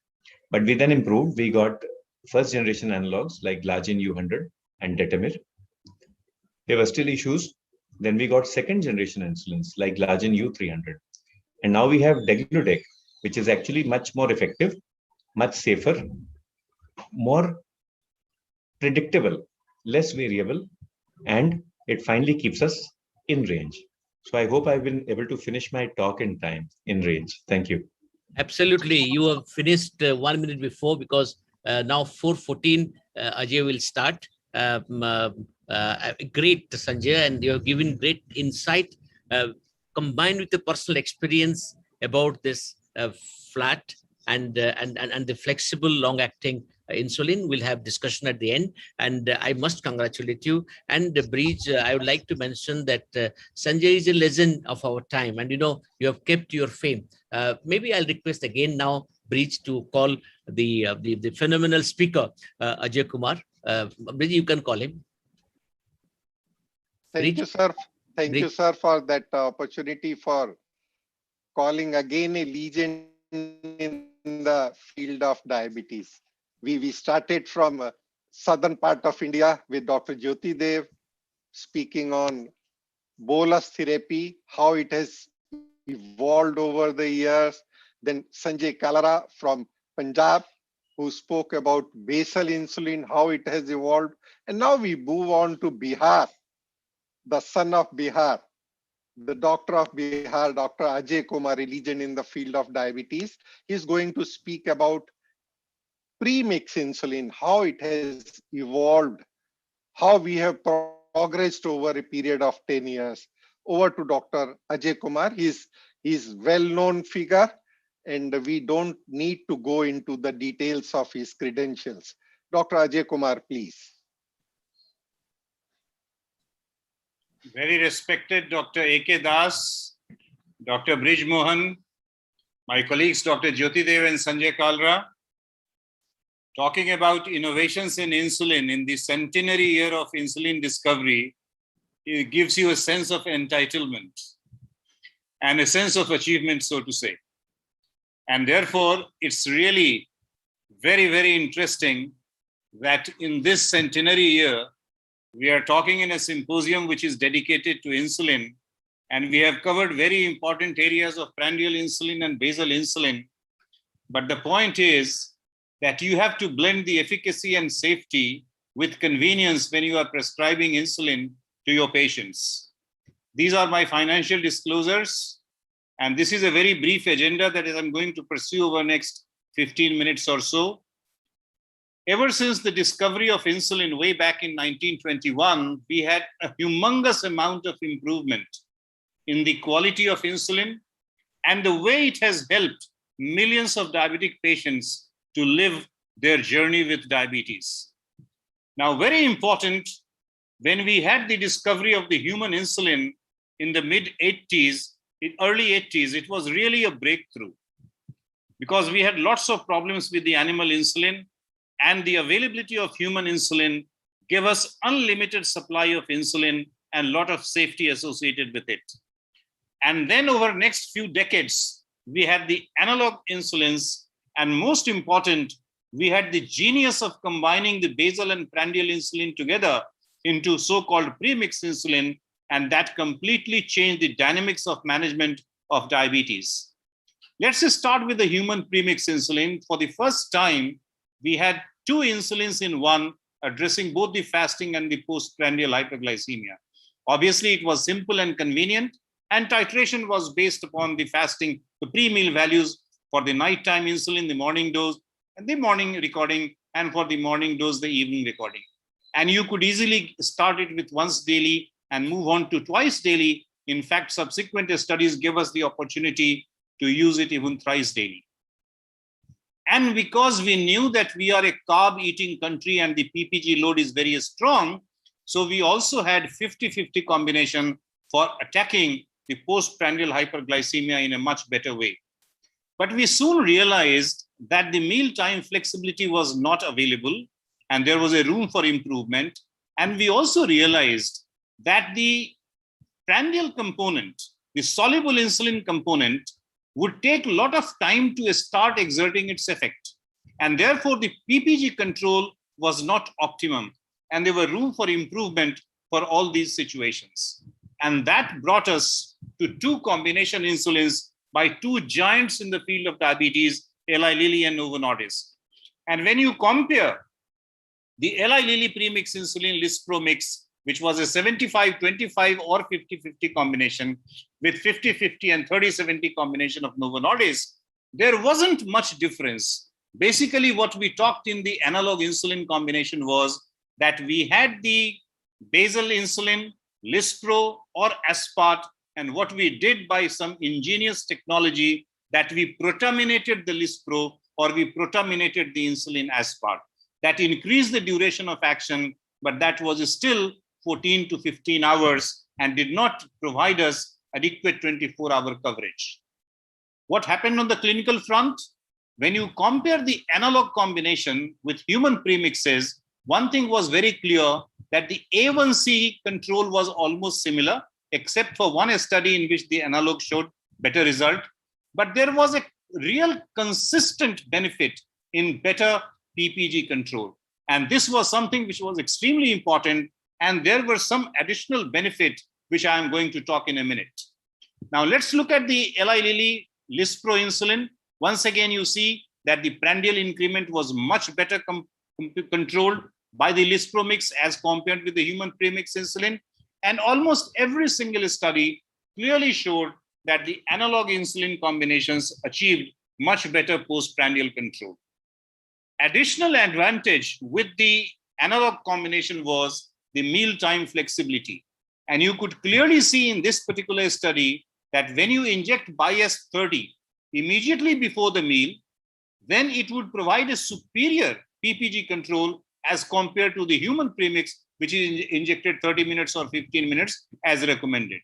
But we then improved. We got first generation analogs like glargine U100 and detamir. There were still issues. Then we got second generation insulins like glargine U300. And now we have degludec, which is actually much more effective, much safer, more predictable, less variable, and it finally keeps us in range. So I hope I've been able to finish my talk in time, in range. Thank you. Absolutely. You have finished 1 minute before, because now 4:14, Ajay will start. Great, Sanjay, and you have given great insight combined with the personal experience about this flat and the flexible long-acting insulin. We'll have discussion at the end, and I must congratulate you. And Breach, I would like to mention that Sanjay is a legend of our time, and you have kept your fame. Maybe I'll request again now, Breach, to call the phenomenal speaker, Ajay Kumar. Breach, you can call him. Thank you, sir. Thank you, sir, for that opportunity for calling again a legend in the field of diabetes. We started from southern part of India with Dr. Jyoti Dev speaking on bolus therapy, how it has evolved over the years. Then Sanjay Kalra from Punjab, who spoke about basal insulin, how it has evolved. And now we move on to Bihar, the son of Bihar, the doctor of Bihar, Dr. Ajay Kumar, a legend in the field of diabetes. He's going to speak about premix insulin, how it has evolved, how we have progressed over a period of 10 years. Over to Dr. Ajay Kumar. He's well-known figure, and we don't need to go into the details of his credentials. Dr. Ajay Kumar, please. Very respected Dr. A.K. Das, Dr. Brij Mohan, my colleagues Dr. Jyoti Dev and Sanjay Kalra, talking about innovations in insulin in the centenary year of insulin discovery, it gives you a sense of entitlement and a sense of achievement, so to say. And therefore, it's really very, very interesting that in this centenary year, we are talking in a symposium which is dedicated to insulin, and we have covered very important areas of prandial insulin and basal insulin. But the point is that you have to blend the efficacy and safety with convenience when you are prescribing insulin to your patients. These are my financial disclosures, and this is a very brief agenda that I'm going to pursue over the next 15 minutes or so. Ever since the discovery of insulin way back in 1921, we had a humongous amount of improvement in the quality of insulin and the way it has helped millions of diabetic patients to live their journey with diabetes. Now, very important, when we had the discovery of the human insulin in the mid-80s, in early 80s, it was really a breakthrough because we had lots of problems with the animal insulin, and the availability of human insulin gave us unlimited supply of insulin and a lot of safety associated with it. And then over the next few decades, we had the analog insulins, and most important, we had the genius of combining the basal and prandial insulin together into so-called premix insulin, and that completely changed the dynamics of management of diabetes. Let's just start with the human premix insulin. For the first time, we had two insulins in one, addressing both the fasting and the postprandial hyperglycemia. Obviously, it was simple and convenient, and titration was based upon the fasting, the pre-meal values for the nighttime insulin, the morning dose, and the morning recording, and for the morning dose, the evening recording. And you could easily start it with once daily and move on to twice daily. In fact, subsequent studies give us the opportunity to use it even thrice daily. And because we knew that we are a carb eating country and the PPG load is very strong, so we also had 50-50 combination for attacking the postprandial hyperglycemia in a much better way. But we soon realized that the mealtime flexibility was not available and there was a room for improvement. And we also realized that the prandial component, the soluble insulin component, would take a lot of time to start exerting its effect. And therefore, the PPG control was not optimum. And there were room for improvement for all these situations. And that brought us to two combination insulins by two giants in the field of diabetes, Eli Lilly and Novo Nordisk. And when you compare the Eli Lilly premix insulin Lispro mix, which was a 75-25 or 50-50 combination with 50-50 and 30-70 combination of Novo Nordisk, there wasn't much difference. Basically, what we talked in the analog insulin combination was that we had the basal insulin, Lispro or Aspart, and what we did by some ingenious technology that we proterminated the Lispro or we proterminated the insulin Aspart. That increased the duration of action, but that was still 14 to 15 hours and did not provide us adequate 24-hour coverage. What happened on the clinical front? When you compare the analog combination with human premixes, one thing was very clear, that the A1C control was almost similar, except for one study in which the analog showed better result. But there was a real consistent benefit in better PPG control. And this was something which was extremely important. And there were some additional benefit, which I am going to talk in a minute. Now let's look at the Eli Lilly Lispro insulin. Once again, you see that the prandial increment was much better controlled by the Lispro mix as compared with the human premix insulin. And almost every single study clearly showed that the analog insulin combinations achieved much better postprandial control. Additional advantage with the analog combination was the mealtime flexibility. And you could clearly see in this particular study that when you inject BIAS 30 immediately before the meal, then it would provide a superior PPG control as compared to the human premix, which is injected 30 minutes or 15 minutes as recommended.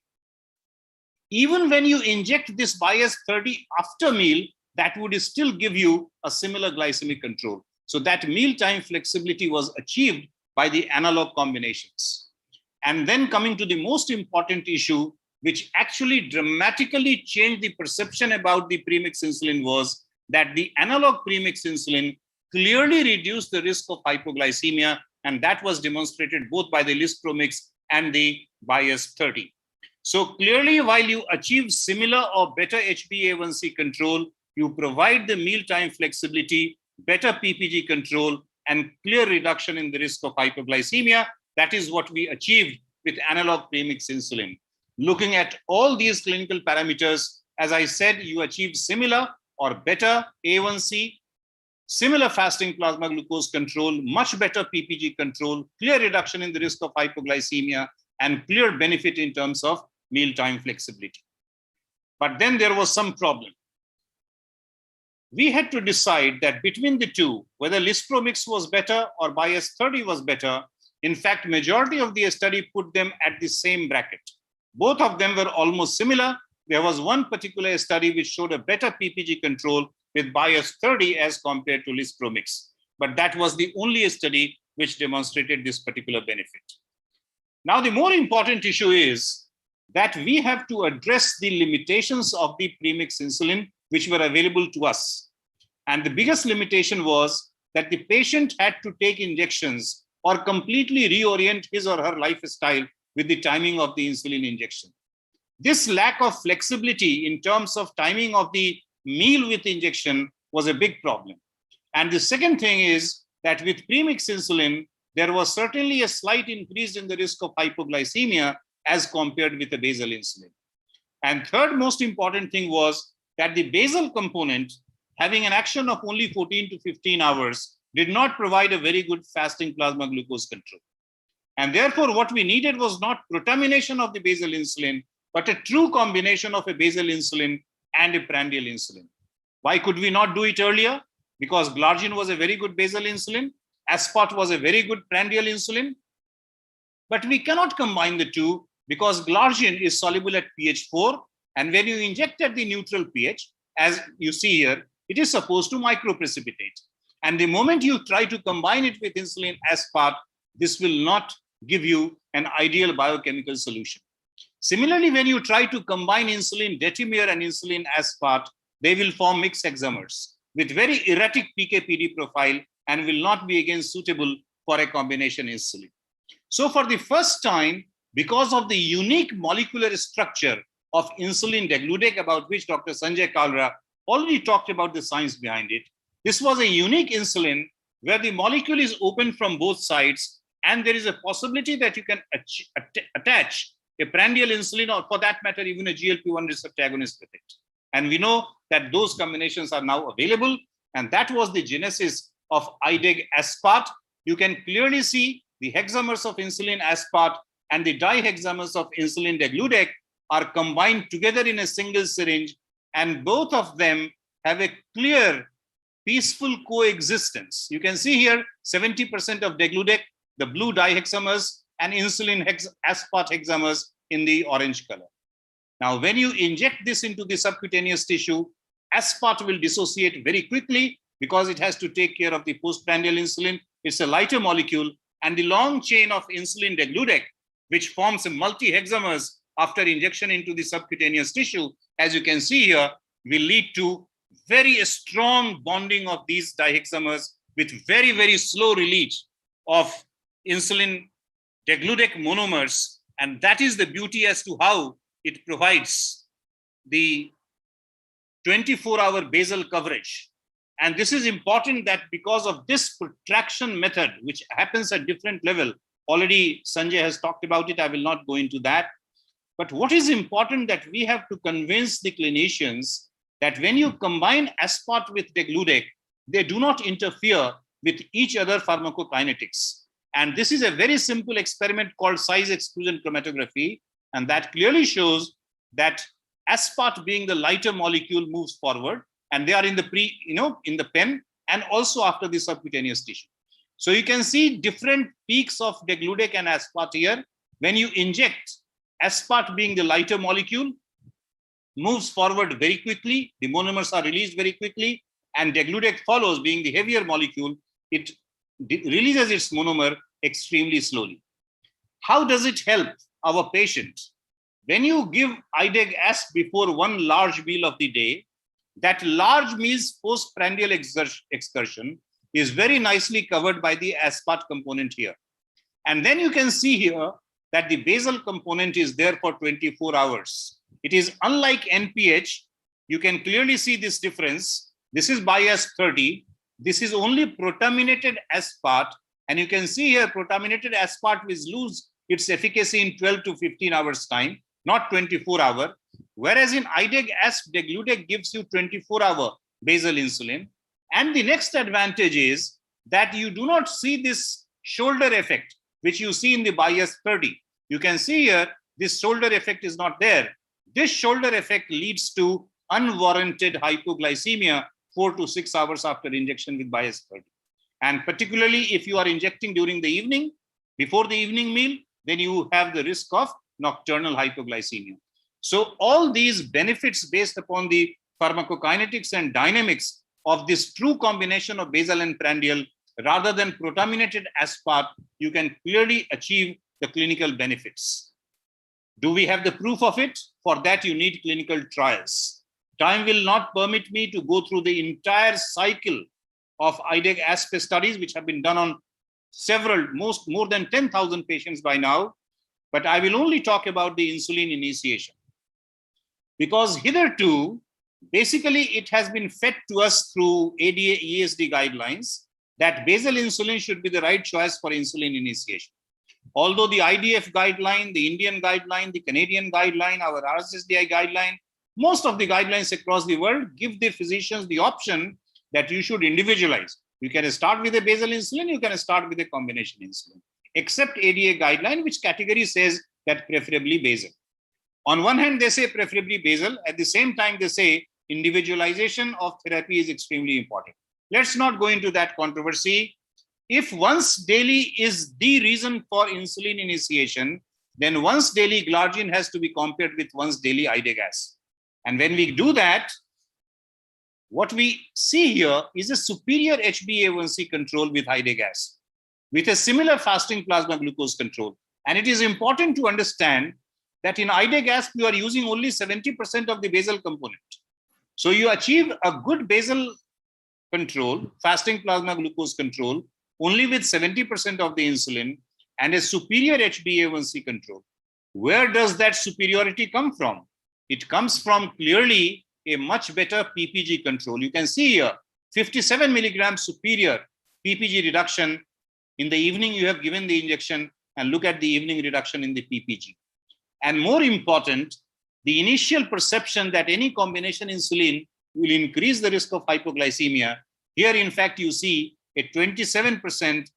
Even when you inject this BIAS 30 after meal, that would still give you a similar glycemic control. So that mealtime flexibility was achieved by the analog combinations. And then coming to the most important issue, which actually dramatically changed the perception about the premix insulin, was that the analog premix insulin clearly reduced the risk of hypoglycemia, and that was demonstrated both by the Lispro mix and the BIAS 30. So clearly, while you achieve similar or better HbA1c control, you provide the mealtime flexibility, better PPG control, and clear reduction in the risk of hypoglycemia. That is what we achieved with analog premix insulin. Looking at all these clinical parameters, as I said, you achieve similar or better A1C, similar fasting plasma glucose control, much better PPG control, clear reduction in the risk of hypoglycemia, and clear benefit in terms of mealtime flexibility. But then there was some problem. We had to decide that between the two, whether Lispro mix was better or BIAS 30 was better. In fact, majority of the study put them at the same bracket. Both of them were almost similar. There was one particular study which showed a better PPG control with BIAS 30 as compared to Lispro mix. But that was the only study which demonstrated this particular benefit. Now, the more important issue is that we have to address the limitations of the premix insulin which were available to us. And the biggest limitation was that the patient had to take injections or completely reorient his or her lifestyle with the timing of the insulin injection. This lack of flexibility in terms of timing of the meal with injection was a big problem. And the second thing is that with premix insulin, there was certainly a slight increase in the risk of hypoglycemia as compared with the basal insulin. And third most important thing was that the basal component having an action of only 14 to 15 hours, did not provide a very good fasting plasma glucose control. And therefore, what we needed was not protamination of the basal insulin, but a true combination of a basal insulin and a prandial insulin. Why could we not do it earlier? Because glargine was a very good basal insulin, aspart was a very good prandial insulin. But we cannot combine the two because glargine is soluble at pH 4. And when you inject at the neutral pH, as you see here, it is supposed to microprecipitate. And the moment you try to combine it with insulin aspart, this will not give you an ideal biochemical solution. Similarly, when you try to combine insulin detemir and insulin aspart, they will form mixed hexamers with very erratic PK/PD profile and will not be again suitable for a combination insulin. So for the first time, because of the unique molecular structure of insulin degludec, about which Dr. Sanjay Kalra already talked about the science behind it, this was a unique insulin where the molecule is open from both sides, and there is a possibility that you can attach a prandial insulin, or for that matter, even a GLP-1 receptor agonist with it. And we know that those combinations are now available, and that was the genesis of IDEG aspart. You can clearly see the hexamers of insulin aspart and the dihexamers of insulin degludec are combined together in a single syringe, and both of them have a clear, peaceful coexistence. You can see here 70% of degludec, the blue dihexamers, and insulin aspart hexamers in the orange color. Now, when you inject this into the subcutaneous tissue, aspart will dissociate very quickly because it has to take care of the postprandial insulin. It's a lighter molecule, and the long chain of insulin degludec, which forms a multi-hexamers after injection into the subcutaneous tissue, as you can see here, will lead to very strong bonding of these dihexamers with very, very slow release of insulin degludec monomers. And that is the beauty as to how it provides the 24-hour basal coverage. And this is important that because of this protraction method, which happens at different level, already Sanjay has talked about it, I will not go into that. But what is important that we have to convince the clinicians that when you combine aspart with degludec, they do not interfere with each other pharmacokinetics. And this is a very simple experiment called size exclusion chromatography. And that clearly shows that aspart, being the lighter molecule, moves forward, and they are in the in the pen and also after the subcutaneous tissue. So you can see different peaks of degludec and aspart here. When you inject, aspart, being the lighter molecule, moves forward very quickly. The monomers are released very quickly, and degludec follows, being the heavier molecule. It releases its monomer extremely slowly. How does it help our patient? When you give IDEG asp before one large meal of the day, that large meal's postprandial excursion is very nicely covered by the aspart component here. And then you can see here that the basal component is there for 24 hours. It is unlike NPH. You can clearly see this difference. This is bias 30. This is only protaminated aspart. And you can see here protaminated aspart will lose its efficacy in 12 to 15 hours time, not 24 hours. Whereas in IDEG asp, degludec gives you 24-hour basal insulin. And the next advantage is that you do not see this shoulder effect, which you see in the bias 30. You can see here, this shoulder effect is not there. This shoulder effect leads to unwarranted hypoglycemia 4 to 6 hours after injection with bias 30. And particularly if you are injecting during the evening, before the evening meal, then you have the risk of nocturnal hypoglycemia. So all these benefits based upon the pharmacokinetics and dynamics of this true combination of basal and prandial, rather than protaminated aspart, you can clearly achieve the clinical benefits. Do we have the proof of it? For that, you need clinical trials. Time will not permit me to go through the entire cycle of IDEG asp studies, which have been done on several, more than 10,000 patients by now. But I will only talk about the insulin initiation. Because hitherto, basically, it has been fed to us through ADA ESD guidelines that basal insulin should be the right choice for insulin initiation. Although the IDF guideline, the Indian guideline, the Canadian guideline, our RSSDI guideline Most of the guidelines across the world give the physicians the option that you should individualize. You can start with a basal insulin, you can start with a combination insulin, except ADA guideline, which category says that preferably basal. On one hand, they say preferably basal. At the same time, they say individualization of therapy is extremely important. Let's not go into that controversy. If once daily is the reason for insulin initiation, then once daily glargine has to be compared with once daily IDEGAS. And when we do that, what we see here is a superior HbA1c control with IDEGAS, with a similar fasting plasma glucose control. And it is important to understand that in IDEGAS, you are using only 70% of the basal component. So you achieve a good basal control, fasting plasma glucose control, only with 70% of the insulin and a superior HbA1c control. Where does that superiority come from? It comes from clearly a much better PPG control. You can see here, 57 milligrams superior PPG reduction. In the evening, you have given the injection, and look at the evening reduction in the PPG. And more important, the initial perception that any combination insulin will increase the risk of hypoglycemia. Here, in fact, you see a 27%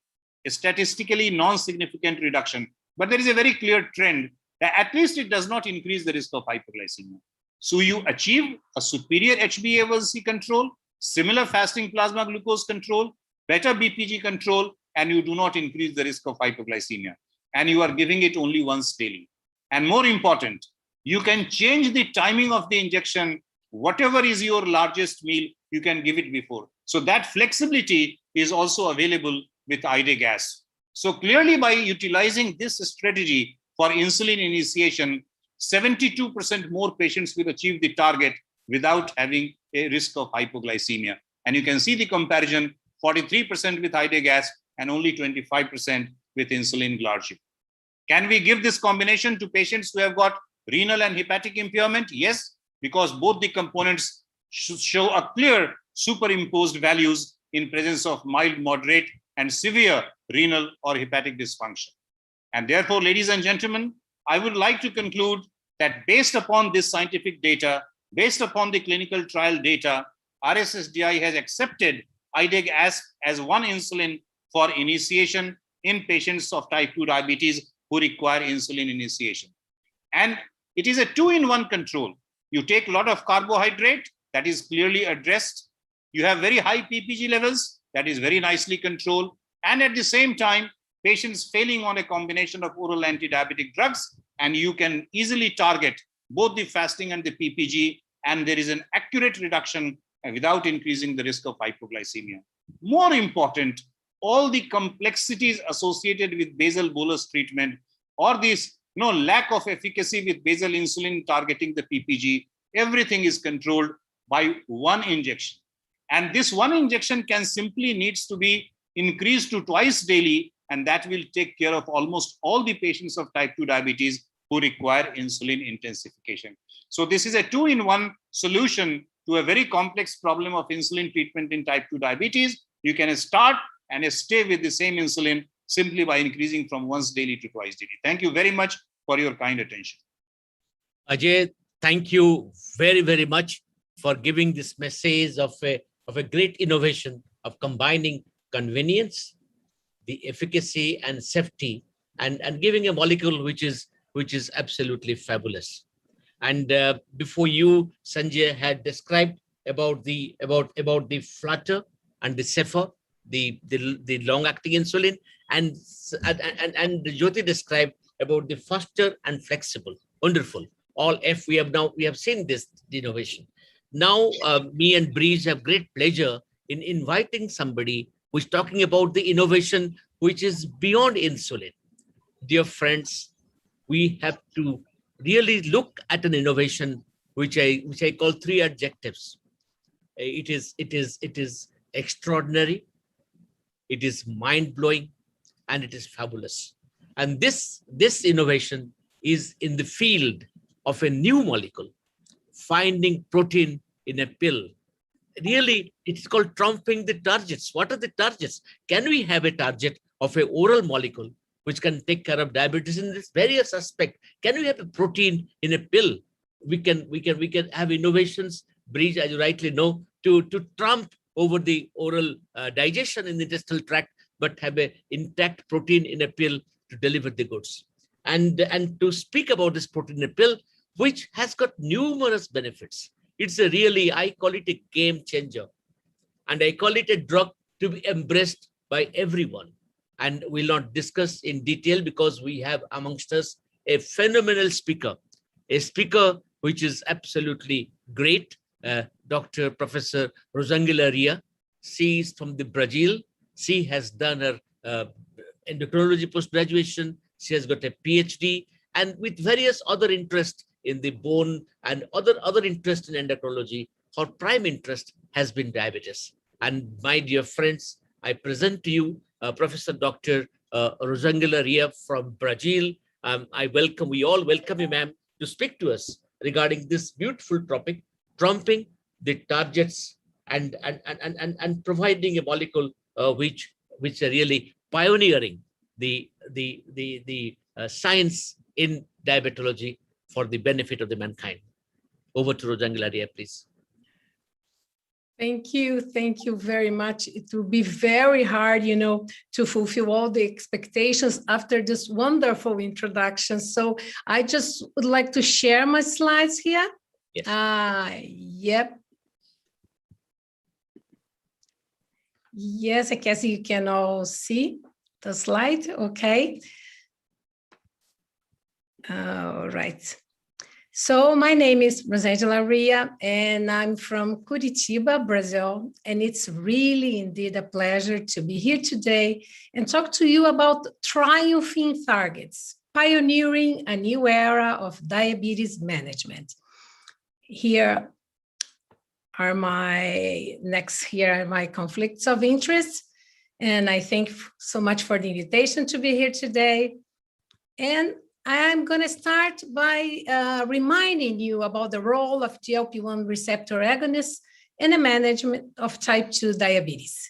statistically non-significant reduction. But there is a very clear trend that at least it does not increase the risk of hypoglycemia. So you achieve a superior HbA1c control, similar fasting plasma glucose control, better BPG control, and you do not increase the risk of hypoglycemia. And you are giving it only once daily. And more important, you can change the timing of the injection. Whatever is your largest meal, you can give it before. So that flexibility is also available with IDEGAS. So clearly, by utilizing this strategy for insulin initiation, 72% more patients will achieve the target without having a risk of hypoglycemia. And you can see the comparison, 43% with IDEGAS and only 25% with insulin glargine. Can we give this combination to patients who have got renal and hepatic impairment? Yes, because both the components show a clear superimposed values in presence of mild, moderate, and severe renal or hepatic dysfunction. And therefore, ladies and gentlemen, I would like to conclude that based upon this scientific data, based upon the clinical trial data, RSSDI has accepted IDEGAS as one insulin for initiation in patients of type 2 diabetes who require insulin initiation. And it is a 2-in-1 control. You take a lot of carbohydrate, that is clearly addressed. You have very high PPG levels, that is very nicely controlled. And at the same time, patients failing on a combination of oral anti-diabetic drugs, and you can easily target both the fasting and the PPG, and there is an accurate reduction without increasing the risk of hypoglycemia. More important, all the complexities associated with basal bolus treatment or this lack of efficacy with basal insulin targeting the PPG, everything is controlled by one injection. And this one injection can simply needs to be increased to twice daily, and that will take care of almost all the patients of type 2 diabetes who require insulin intensification. So this is a 2-in-1 solution to a very complex problem of insulin treatment in type 2 diabetes. You can start and stay with the same insulin simply by increasing from once daily to twice daily. Thank you very much for your kind attention. Ajay, thank you very, very much for giving this message of a great innovation of combining convenience, the efficacy and safety, and giving a molecule which is absolutely fabulous. And before you, Sanjay had described about the flatter and the safer, the long-acting insulin, and Jyoti described about the faster and flexible. Wonderful. All F we have seen this innovation. Now me and Breeze have great pleasure in inviting somebody who's talking about the innovation which is beyond insulin. Dear friends, we have to really look at an innovation which I call 3 adjectives. It is extraordinary, it is mind-blowing, and it is fabulous. And this innovation is in the field of a new molecule, finding protein in a pill. Really, it's called trumping the targets. What are the targets? Can we have a target of an oral molecule which can take care of diabetes in this various aspect? Can we have a protein in a pill we can have innovations bridge, as you rightly know, to trump over the oral digestion in the intestinal tract, but have an intact protein in a pill to deliver the goods. And to speak about this protein in a pill, which has got numerous benefits. It's a really, I call it a game changer. And I call it a drug to be embraced by everyone. And we'll not discuss in detail because we have amongst us a phenomenal speaker, a speaker which is absolutely great, Dr. Professor Rosângela Ria. She is from the Brazil. She has done her endocrinology post-graduation. She has got a PhD, and with various other interests in the bone and other interest in endocrinology. Her prime interest has been diabetes. And my dear friends, I present to you Professor Dr. Rosângela Ria from Brazil. We all welcome you, ma'am, to speak to us regarding this beautiful topic, trumping the targets and providing a molecule which are really pioneering the science in diabetology for the benefit of the mankind. Over to Rosângela Ria, please. Thank you very much. It will be very hard, to fulfill all the expectations after this wonderful introduction. So I just would like to share my slides here. Yes. Yep. Yes, I guess you can all see the slide. Okay. All right. So my name is Rosângela Ria, and I'm from Curitiba, Brazil. And it's really indeed a pleasure to be here today and talk to you about triumphing targets, pioneering a new era of diabetes management. Here are my conflicts of interest. And I thank so much for the invitation to be here today. And I'm going to start by reminding you about the role of GLP-1 receptor agonists in the management of type 2 diabetes.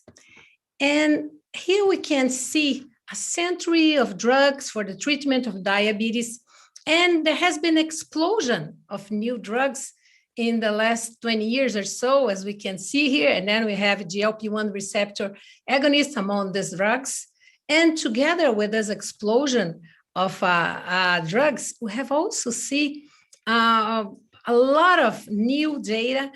And here we can see a century of drugs for the treatment of diabetes. And there has been an explosion of new drugs in the last 20 years or so, as we can see here. And then we have GLP-1 receptor agonists among these drugs. And together with this explosion of drugs, we have also seen a lot of new data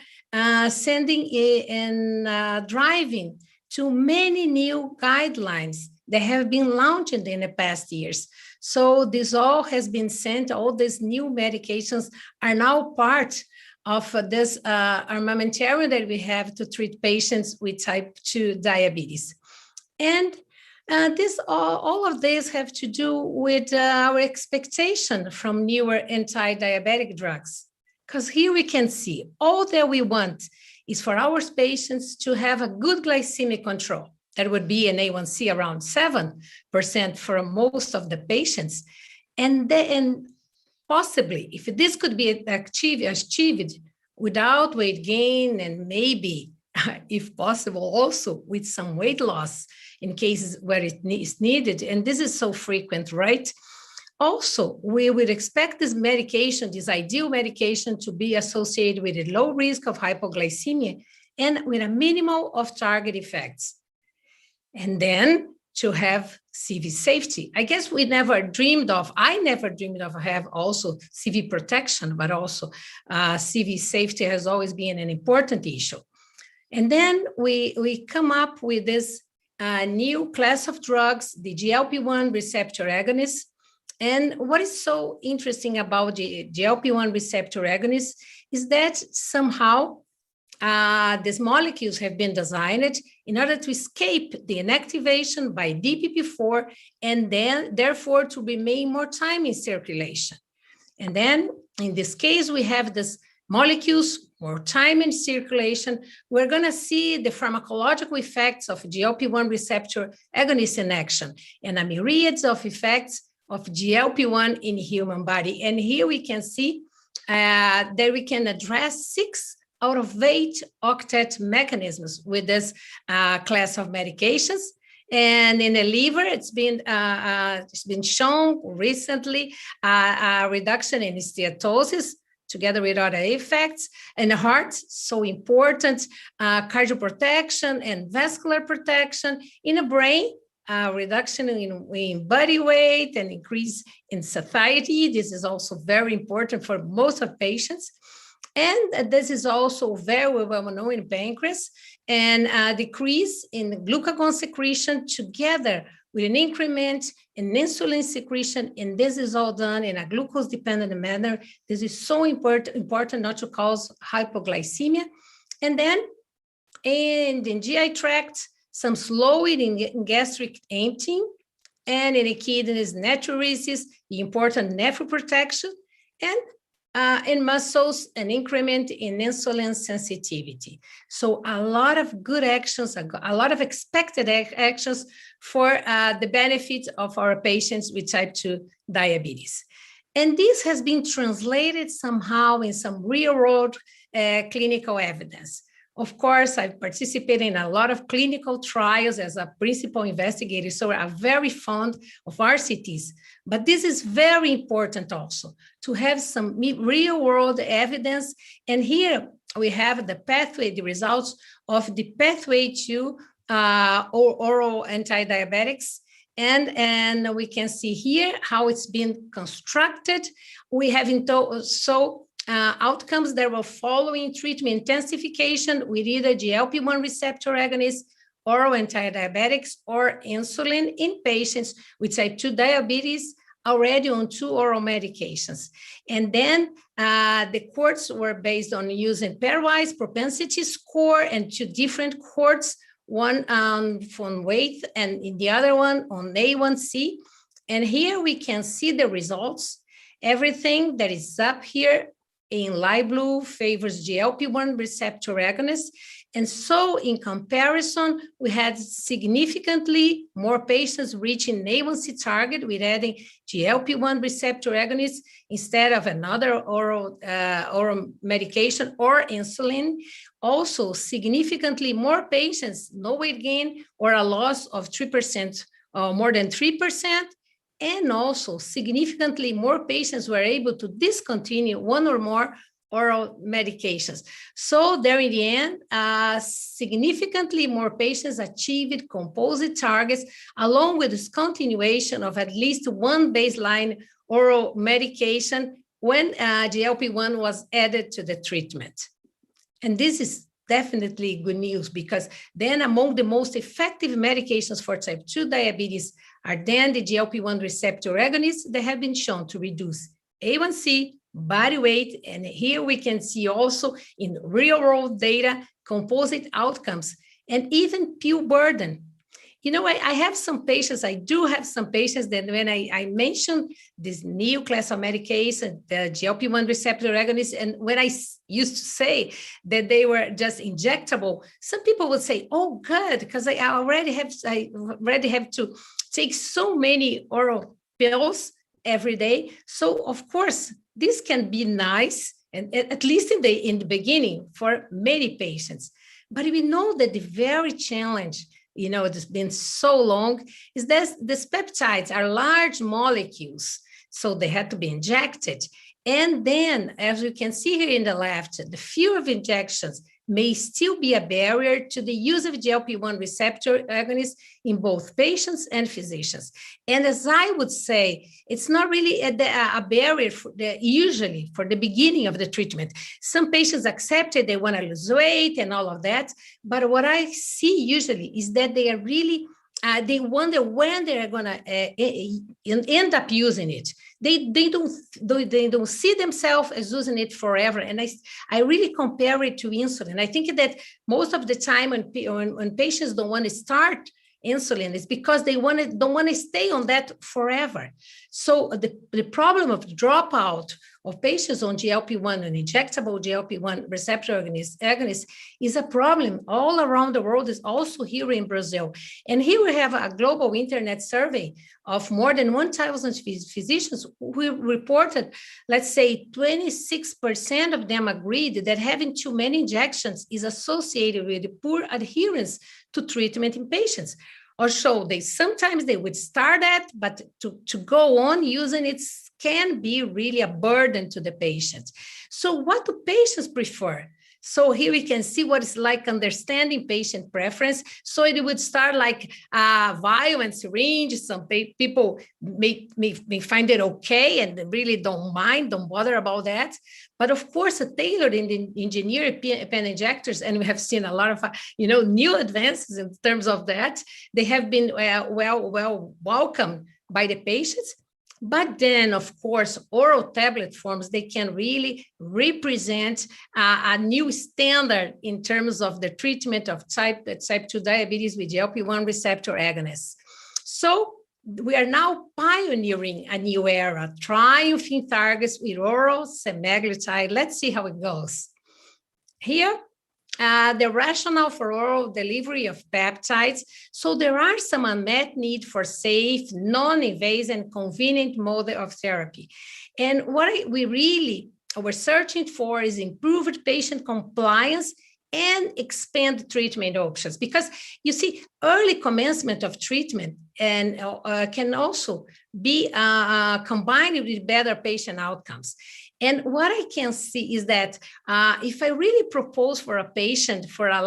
sending and driving to many new guidelines that have been launched in the past years. So this all has been sent, all these new medications are now part of this armamentarium that we have to treat patients with type 2 diabetes. And all of this have to do with our expectation from newer anti-diabetic drugs. Because here we can see all that we want is for our patients to have a good glycemic control. That would be an A1C around 7% for most of the patients. And possibly, if this could be achieved without weight gain and maybe, if possible, also with some weight loss in cases where it is needed, and this is so frequent, right? Also, we would expect this medication, this ideal medication, to be associated with a low risk of hypoglycemia and with a minimal off-target effects. And then to have CV safety. I guess I never dreamed of have also CV protection, but also CV safety has always been an important issue. And then we come up with this new class of drugs, the GLP-1 receptor agonists. And what is so interesting about the GLP-1 receptor agonists is that somehow these molecules have been designed in order to escape the inactivation by DPP-4 and then therefore to remain more time in circulation. And then in this case, we have these molecules more time in circulation. We're going to see the pharmacological effects of GLP-1 receptor agonist in action and a myriad of effects of GLP-1 in human body. And here we can see that we can address 6 out of 8 octet mechanisms with this class of medications. And in the liver, it's been shown recently a reduction in steatosis together with other effects. And the heart, so important, cardioprotection and vascular protection. In the brain, reduction in body weight and increase in satiety. This is also very important for most of patients. And this is also very well known in pancreas, and decrease in glucagon secretion together with an increment in insulin secretion. And this is all done in a glucose-dependent manner. This is so important not to cause hypoglycemia. And then in the GI tract, some slowing in gastric emptying, and in the kidneys, natriuresis, the important nephroprotection, and in muscles, an increment in insulin sensitivity. So a lot of good actions, a lot of expected actions for the benefit of our patients with type 2 diabetes. And this has been translated somehow in some real-world clinical evidence. Of course, I've participated in a lot of clinical trials as a principal investigator, so I'm very fond of RCTs. But this is very important also, to have some real-world evidence. And here we have the pathway, the results of the pathway to oral anti-diabetics. And we can see here how it's been constructed. We have outcomes that were following treatment intensification with either GLP-1 receptor agonist, oral anti-diabetics, or insulin in patients with type 2 diabetes already on 2 oral medications. And then the cohorts were based on using pairwise propensity score and 2 different cohorts, one on weight and in the other one on A1C. And here we can see the results. Everything that is up here in light blue favors GLP-1 receptor agonists. And so in comparison, we had significantly more patients reaching A1C target with adding GLP-1 receptor agonists instead of another oral medication or insulin. Also, significantly more patients, no weight gain or a loss of 3%, more than 3%. And also significantly more patients were able to discontinue 1 or more oral medications. So there in the end, significantly more patients achieved composite targets along with discontinuation of at least 1 baseline oral medication when GLP-1 was added to the treatment. And this is definitely good news, because then among the most effective medications for type 2 diabetes are then the GLP-1 receptor agonists that have been shown to reduce A1C, body weight, and here we can see also in real-world data, composite outcomes, and even pill burden. You know, I have some patients, I do have some patients that when I mentioned this new class of medication, the GLP-1 receptor agonists, and when I used to say that they were just injectable, some people would say, oh, good, because I already have to take so many oral pills every day. So of course, this can be nice, and at least in the beginning for many patients. But we know that the very challenge, you know, it's been so long, is that these peptides are large molecules, so they had to be injected. And then, as you can see here in the left, the fear of injections may still be a barrier to the use of GLP-1 receptor agonists in both patients and physicians. And as I would say, it's not really a barrier usually for the beginning of the treatment. Some patients accept it, they want to lose weight and all of that. But what I see usually is that they are really they wonder when they're going to end up using it. They don't see themselves as using it forever. And I really compare it to insulin. I think that most of the time when patients don't want to start insulin, it's because they don't want to stay on that forever. So the problem of dropout of patients on GLP-1 and injectable GLP-1 receptor agonist is a problem all around the world, is also here in Brazil. And here we have a global internet survey of more than 1,000 physicians who reported, let's say 26% of them agreed that having too many injections is associated with poor adherence to treatment in patients. Or so sometimes they would start that, but to go on using it's can be really a burden to the patient. So what do patients prefer? So here we can see what it's like understanding patient preference. So it would start like vial and syringe. Some people may find it okay and really don't mind, don't bother about that. But of course, tailored in engineered pen injectors, and we have seen a lot of new advances in terms of that. They have been well welcomed by the patients. But then, of course, oral tablet forms, they can really represent a new standard in terms of the treatment of type 2 diabetes with GLP-1 receptor agonists. So we are now pioneering a new era, triumphing targets with oral semaglutide. Let's see how it goes. Here, the rationale for oral delivery of peptides. So there are some unmet need for safe, non-invasive, and convenient mode of therapy. And what we're searching for is improved patient compliance and expand treatment options. Because you see, early commencement of treatment and can also be combined with better patient outcomes. And what I can see is that if I really propose for a patient, for a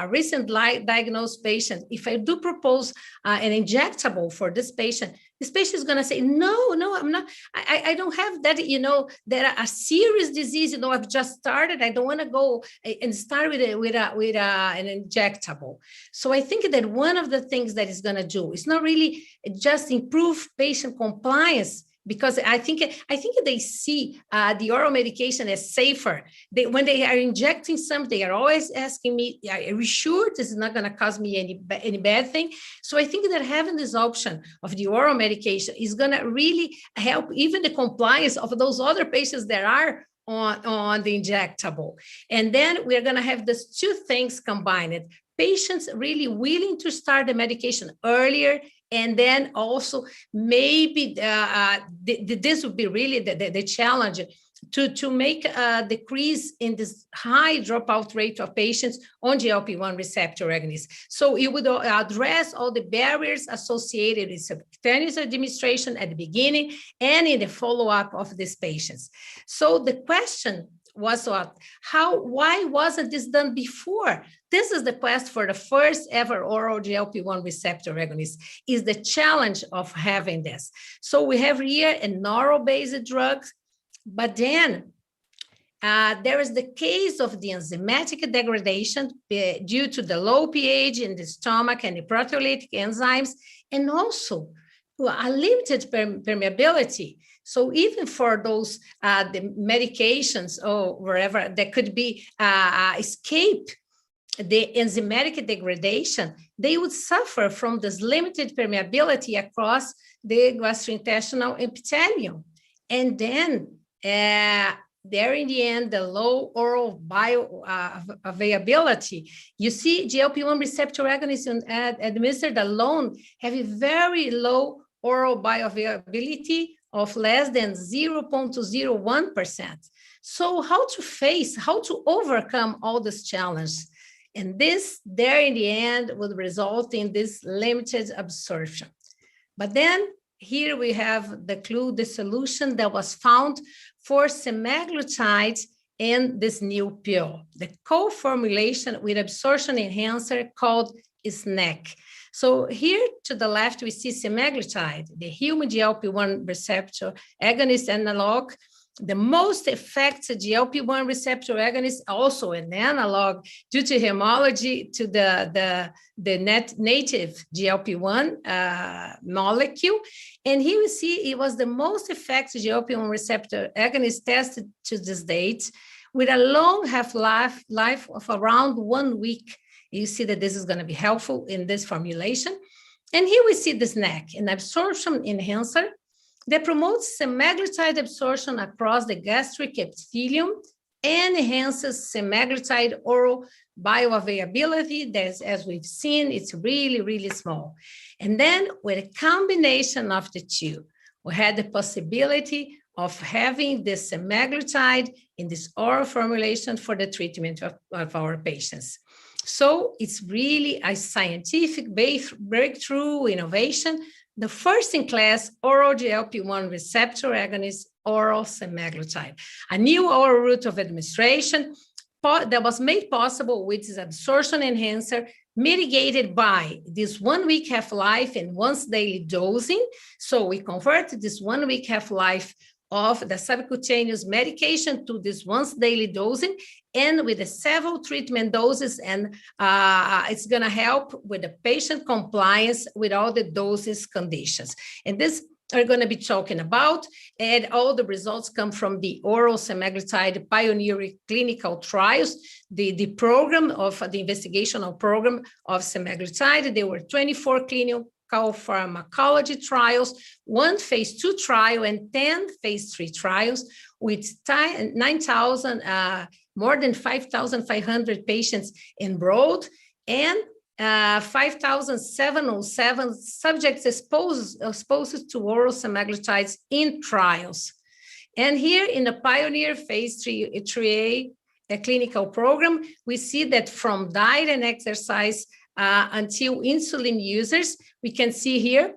recent diagnosed patient, if I do propose an injectable for this patient is going to say, no, I'm not, I don't have that, that a serious disease, I've just started. I don't want to go and start with an injectable. So I think that one of the things that is going to do is not really just improve patient compliance, because I think they see the oral medication as safer. When they are injecting something, they are always asking me, are we sure this is not going to cause me any bad thing? So I think that having this option of the oral medication is going to really help even the compliance of those other patients that are on the injectable. And then we're going to have these two things combined. Patients really willing to start the medication earlier, and then also maybe this would be really the challenge to make a decrease in this high dropout rate of patients on GLP-1 receptor agonists. So it would address all the barriers associated with subcutaneous administration at the beginning and in the follow-up of these patients. So the question was why wasn't this done before? This is the quest for the first ever oral GLP-1 receptor agonist, is the challenge of having this. So we have here an oral-based drug, but then there is the case of the enzymatic degradation due to the low pH in the stomach and the proteolytic enzymes, and also a limited permeability. So even for those the medications or wherever that could be escape the enzymatic degradation, they would suffer from this limited permeability across the gastrointestinal epithelium. And then there in the end, the low oral bioavailability. You see, GLP-1 receptor agonists administered alone have a very low oral bioavailability of less than 0.01%. So how to overcome all this challenge? And this, there in the end, would result in this limited absorption. But then here we have the clue, the solution that was found for semaglutide in this new pill, the co-formulation with absorption enhancer called SNAC. So here to the left, we see semaglutide, the human GLP-1 receptor agonist analog, the most effective GLP-1 receptor agonist, also an analog due to homology to the native GLP-1 molecule. And here we see it was the most effective GLP-1 receptor agonist tested to this date, with a long half-life of around 1 week. You see that this is going to be helpful in this formulation. And here we see the SNAC, an absorption enhancer that promotes semaglutide absorption across the gastric epithelium and enhances semaglutide oral bioavailability. As we've seen, it's really, really small. And then with a combination of the two, we had the possibility of having the semaglutide in this oral formulation for the treatment of our patients. So it's really a scientific breakthrough innovation, the first in class oral GLP-1 receptor agonist, oral semaglutide, a new oral route of administration that was made possible with this absorption enhancer, mitigated by this 1 week half-life and once daily dosing. So we converted this 1 week half-life of the subcutaneous medication to this once daily dosing, and with the several treatment doses, and it's going to help with the patient compliance with all the doses conditions. And this are going to be talking about, and all the results come from the oral semaglutide pioneering clinical trials, the program of the investigational program of semaglutide. There were 24 clinical pharmacology trials, 1 phase 2 trial, and 10 phase 3 trials with 9,000, more than 5,500 patients enrolled, and 5,707 subjects exposed to oral semaglutides in trials. And here in the Pioneer phase 3A clinical program, we see that from diet and exercise until insulin users, we can see here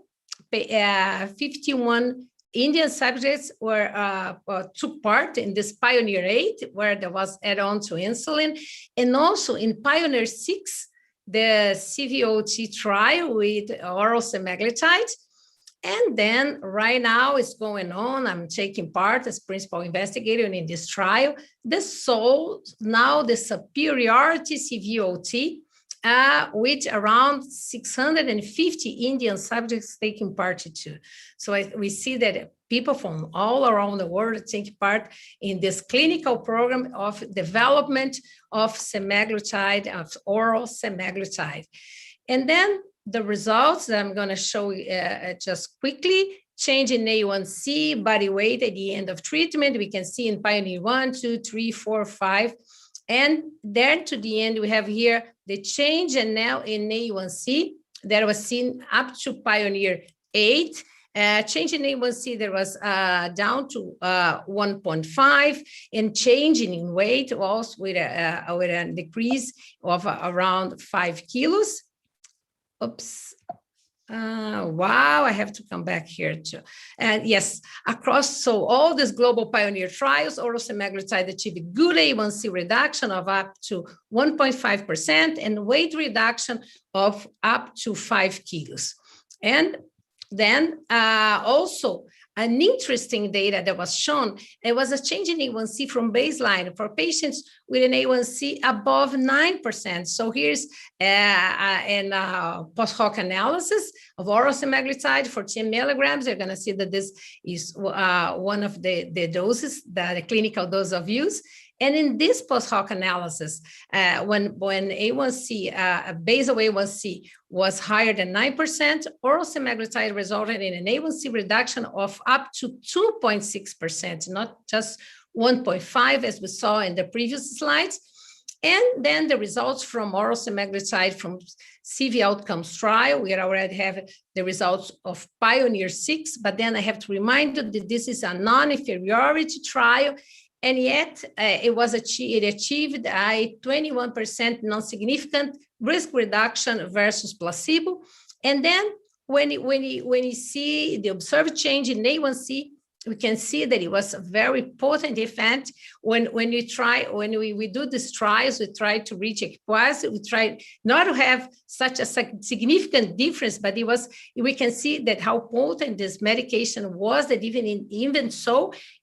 51 Indian subjects took part in this Pioneer 8, where there was add-on to insulin, and also in Pioneer 6, the CVOT trial with oral semaglutide. And then right now it's going on. I'm taking part as principal investigator in this trial. Now the superiority CVOT, with around 650 Indian subjects taking part too. So we see that people from all around the world take part in this clinical program of development of semaglutide, of oral semaglutide. And then the results that I'm going to show just quickly: change in A1C, body weight at the end of treatment. We can see in Pioneer 1, 2, 3, 4, 5. And then to the end, we have here the change and now in A1C that was seen up to Pioneer 8. Change in A1C, there was down to 1.5, and changing in weight was with a decrease of around 5 kilos. Oops. Wow, I have to come back here too. And yes, so all these global pioneer trials, oral semaglutide achieved good A1C reduction of up to 1.5% and weight reduction of up to 5 kilos. And then also an interesting data that was shown, it was a change in A1C from baseline for patients with an A1C above 9%. So here's an post-hoc analysis of oral semaglutide for 10 milligrams. You're gonna see that this is one of the doses, the clinical dose of use. And in this post-hoc analysis, when A1C, basal A1C was higher than 9%, oral semaglutide resulted in an A1C reduction of up to 2.6%, not just 1.5 as we saw in the previous slides. And then the results from oral semaglutide from CV outcomes trial, we already have the results of Pioneer 6, but then I have to remind you that this is a non-inferiority trial. And yet it achieved a 21% non-significant risk reduction versus placebo. And then when you see the observed change in A1C, we can see that it was a very potent effect. When we do these trials, we try to reach equipoise. We try not to have such a significant difference, but we can see that how potent this medication was, that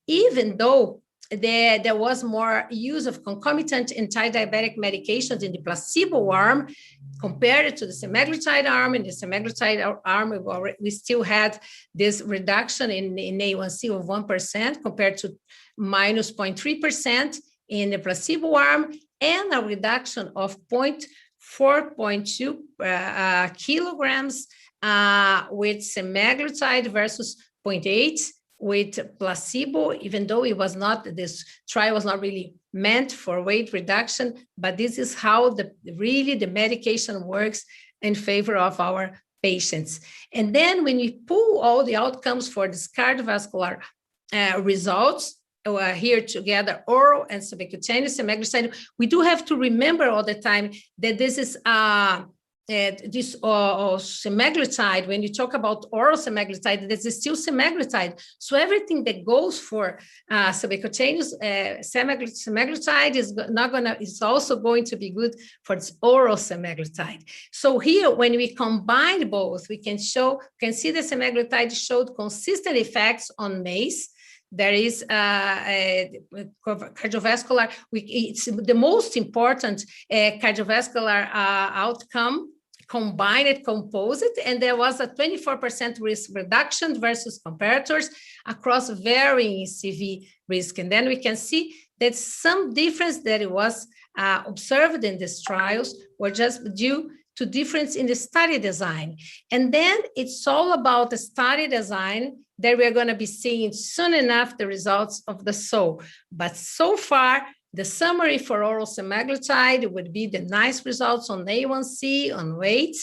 even though there was more use of concomitant anti-diabetic medications in the placebo arm compared to the semaglutide arm. In the semaglutide arm, we still had this reduction in A1C of 1% compared to minus 0.3% in the placebo arm, and a reduction of 4.2 kilograms with semaglutide versus 0.8 with placebo, even though this trial was not really meant for weight reduction, but this is how the medication works in favor of our patients. And then when we pull all the outcomes for this cardiovascular results, here together, oral and subcutaneous semaglutide. We do have to remember all the time that this is this semaglutide. When you talk about oral semaglutide, this is still semaglutide. So everything that goes for subcutaneous semaglutide is also going to be good for this oral semaglutide. So here, when we combine both, we can see the semaglutide showed consistent effects on MACE. There is cardiovascular, it's the most important cardiovascular outcome, combined composite, and there was a 24% risk reduction versus comparators across varying CV risk. And then we can see that some difference that was observed in these trials were just due to difference in the study design. And then it's all about the study design that we're going to be seeing soon enough the results of the SOUL. But so far, the summary for oral semaglutide would be the nice results on A1C, on weight,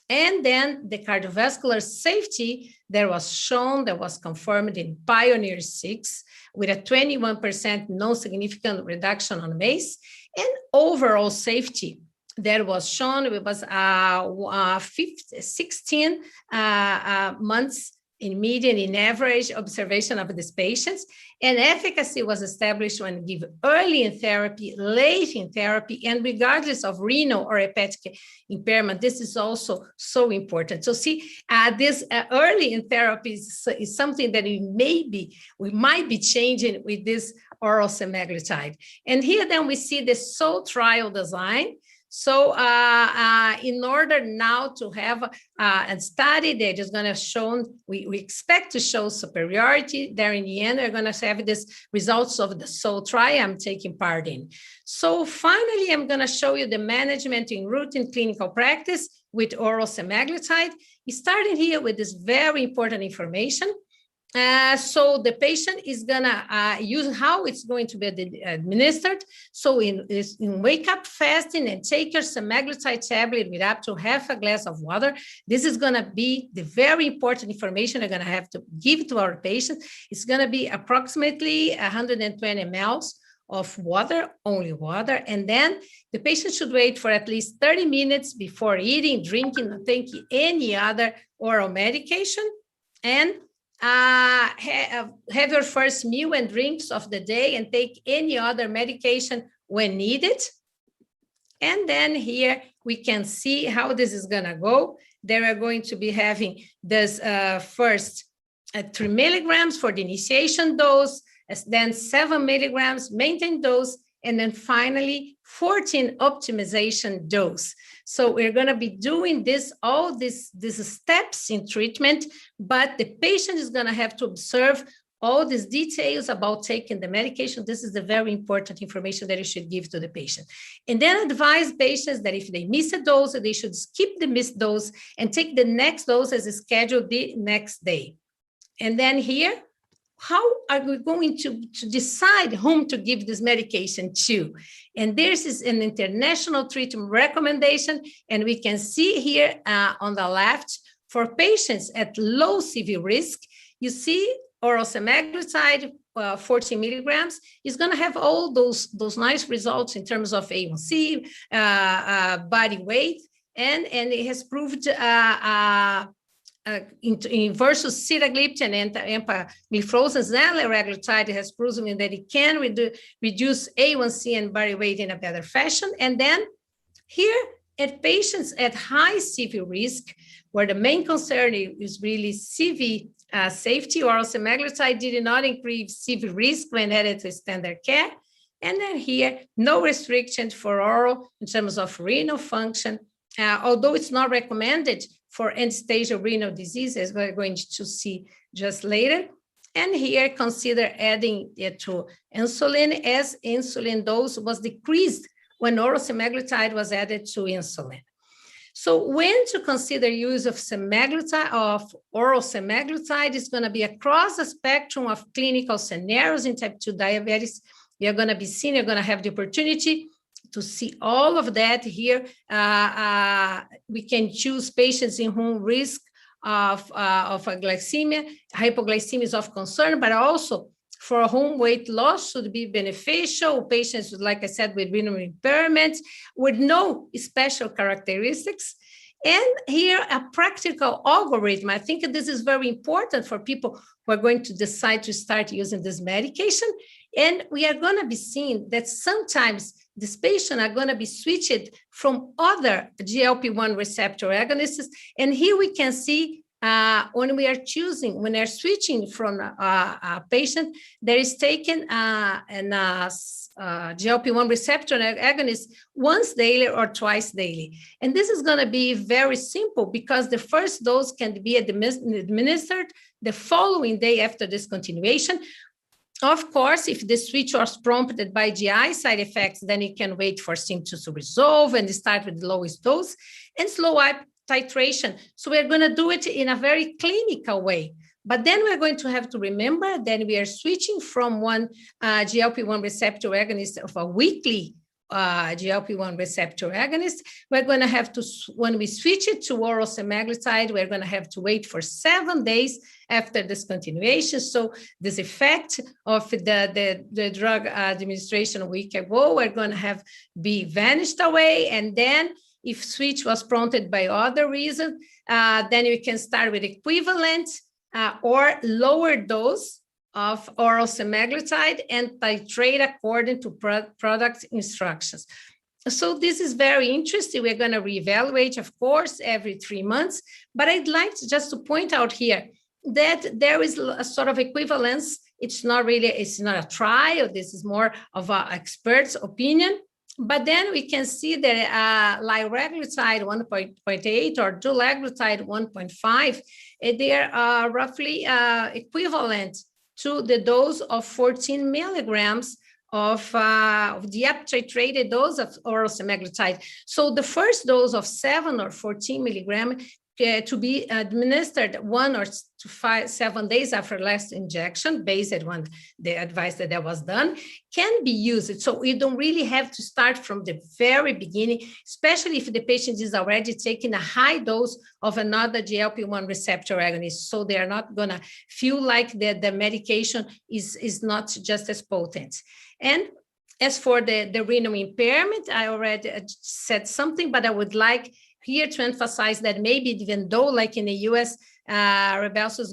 and then the cardiovascular safety that was shown, that was confirmed in PIONEER 6 with a 21% non-significant reduction on MACE, and overall safety that was shown. It was 16 months in median, in average observation of these patients, and efficacy was established when given early in therapy, late in therapy, and regardless of renal or hepatic impairment. This is also so important. So see, this early in therapy is something that we might be changing with this oral semaglutide. And here then we see the SOUL trial design. So in order now to have a study that is going to show, we expect to show superiority there in the end, we're going to have these results of the SOUL trial I'm taking part in. So finally, I'm going to show you the management in routine clinical practice with oral semaglutide. Starting here with this very important information. So the patient is gonna use how it's going to be administered. So in wake up fasting and take your semaglutide tablet with up to half a glass of water. This is gonna be the very important information we're gonna have to give to our patients. It's gonna be approximately 120 mLs of water, only water. And then the patient should wait for at least 30 minutes before eating, drinking, or taking any other oral medication. And have your first meal and drinks of the day and take any other medication when needed. And then here we can see how this is going to go. They are going to be having this first 3 milligrams for the initiation dose, then 7 milligrams maintained dose, and then finally 14 optimization dose. So we're going to be doing all these steps in treatment, but the patient is going to have to observe all these details about taking the medication. This is the very important information that you should give to the patient. And then advise patients that if they miss a dose, they should skip the missed dose and take the next dose as scheduled the next day. And then here, how are we going to decide whom to give this medication to? And this is an international treatment recommendation. And we can see here on the left, for patients at low CV risk, you see oral semaglutide, 40 milligrams, is going to have all those nice results in terms of A1C, body weight, and it has proved in versus sitagliptin and empagliflozin, liraglutide has proven that it can reduce A1C and body weight in a better fashion. And then here at patients at high CV risk, where the main concern is really CV safety, oral semaglutide did not increase CV risk when added to standard care. And then here, no restrictions for oral in terms of renal function, although it's not recommended for end-stage renal disease, as we're going to see just later. And here, consider adding it to insulin, as insulin dose was decreased when oral semaglutide was added to insulin. So when to consider use of semaglutide, of oral semaglutide, is going to be across the spectrum of clinical scenarios in type 2 diabetes. You're going to be seeing, you're going to have the opportunity to see all of that here. We can choose patients in whom risk of a glycemia, hypoglycemia is of concern, but also for whom weight loss should be beneficial, patients, like I said, with renal impairment, with no special characteristics. And here, a practical algorithm. I think this is very important for people who are going to decide to start using this medication. And we are going to be seeing that sometimes these patients are going to be switched from other GLP-1 receptor agonists. And here we can see when we are choosing, when they're switching from a patient that is taken GLP-1 receptor agonist once daily or twice daily. And this is going to be very simple because the first dose can be administered the following day after discontinuation. Of course, if the switch was prompted by GI side effects, then you can wait for symptoms to resolve and start with the lowest dose and slow up titration. So we're going to do it in a very clinical way. But then we're going to have to remember that we are switching from one GLP-1 receptor agonist of a weekly GLP-1 receptor agonist. We're going to have to, when we switch it to oral semaglutide, we're going to have to wait for 7 days after discontinuation. So this effect of the drug administration a week ago, we're going to have be vanished away. And then if switch was prompted by other reasons, then we can start with equivalent or lower dose of oral semaglutide and titrate according to product instructions. So this is very interesting. We're going to reevaluate, of course, every 3 months. But I'd like to just to point out here that there is a sort of equivalence. It's not a trial. This is more of an expert's opinion. But then we can see that liraglutide 1.8 or dulaglutide 1.5, they are roughly equivalent to the dose of 14 milligrams of the up-titrated dose of oral semaglutide. So the first dose of 7 or 14 milligrams to be administered 1 or 7 days after last injection, based on the advice that was done, can be used. So you don't really have to start from the very beginning, especially if the patient is already taking a high dose of another GLP-1 receptor agonist. So they are not going to feel like the medication is not just as potent. And as for the renal impairment, I already said something, but I would like here to emphasize that maybe even though, like in the US, Rybelsus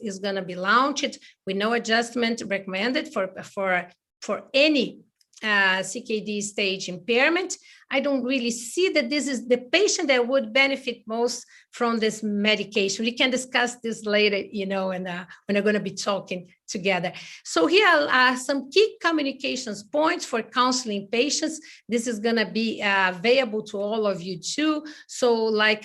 is gonna be launched with no adjustment recommended for any CKD stage impairment, I don't really see that this is the patient that would benefit most from this medication. We can discuss this later, and when we're going to be talking together. So here are some key communications points for counseling patients. This is going to be available to all of you too. So like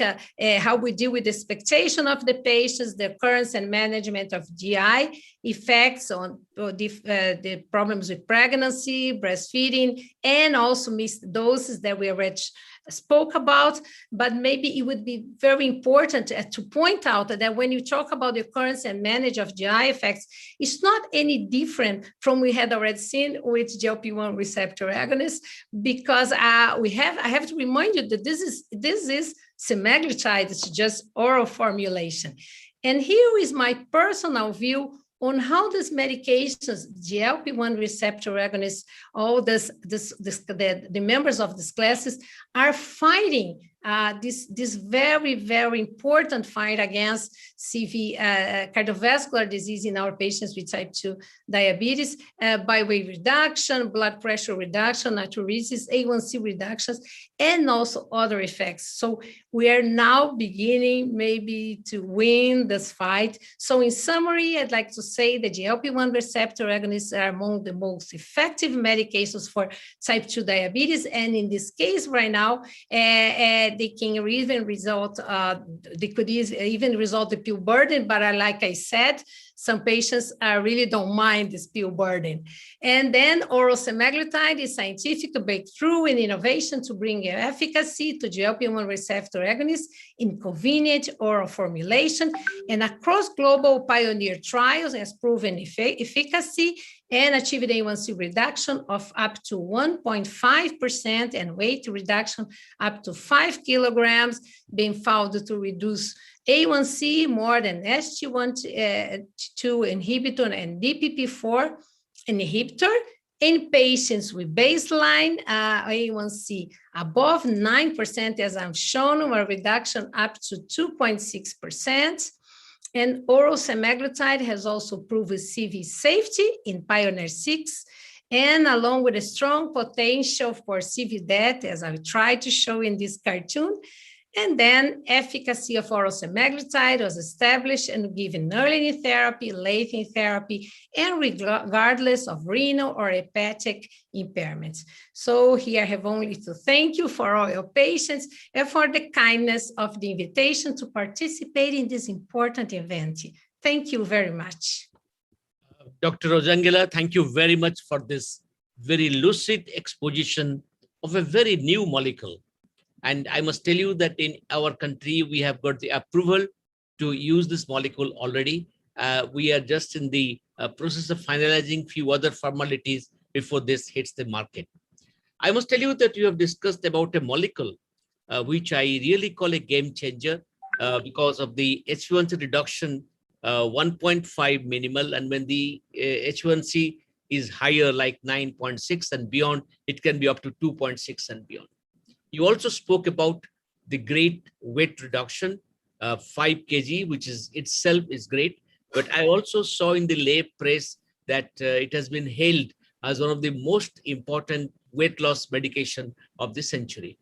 how we deal with the expectation of the patients, the occurrence and management of GI effects on the problems with pregnancy, breastfeeding, and also missed doses that we already spoke about. But maybe it would be very important to point out that when you talk about the occurrence and manage of GI effects, it's not any different from we had already seen with GLP-1 receptor agonists, because I have to remind you that this is semaglutide. It's just oral formulation. And here is my personal view on how these medications, GLP-1 receptor agonists, all the members of these classes are fighting this very, very important fight against CV, cardiovascular disease in our patients with type 2 diabetes by weight reduction, blood pressure reduction, natriuresis, A1C reductions, and also other effects. So we are now beginning maybe to win this fight. So in summary, I'd like to say the GLP-1 receptor agonists are among the most effective medications for type 2 diabetes. And in this case right now, they can even result, they could even result the pill burden, but like I said, some patients really don't mind this pill burden. And then oral semaglutide is scientific breakthrough and innovation to bring efficacy to GLP-1 receptor agonists in convenient oral formulation, and across global pioneer trials has proven efficacy and achieved A1C reduction of up to 1.5% and weight reduction up to 5 kilograms, being found to reduce A1C more than ST1, 2 inhibitor and DPP4 inhibitor in patients with baseline A1C above 9%, as I've shown, or reduction up to 2.6%. And oral semaglutide has also proven CV safety in Pioneer 6, and along with a strong potential for CV death, as I tried to show in this cartoon. And then efficacy of oral semaglutide was established and given early in therapy, late in therapy, and regardless of renal or hepatic impairments. So here I have only to thank you for all your patience and for the kindness of the invitation to participate in this important event. Thank you very much. Dr. Rosangela, thank you very much for this very lucid exposition of a very new molecule. And I must tell you that in our country, we have got the approval to use this molecule already. We are just in the process of finalizing few other formalities before this hits the market. I must tell you that you have discussed about a molecule, which I really call a game changer because of the H1C reduction 1.5 minimal. And when the H1C is higher, like 9.6 and beyond, it can be up to 2.6 and beyond. You also spoke about the great weight reduction, 5 kg, which is itself is great. But I also saw in the lay press that it has been hailed as one of the most important weight loss medication of the century.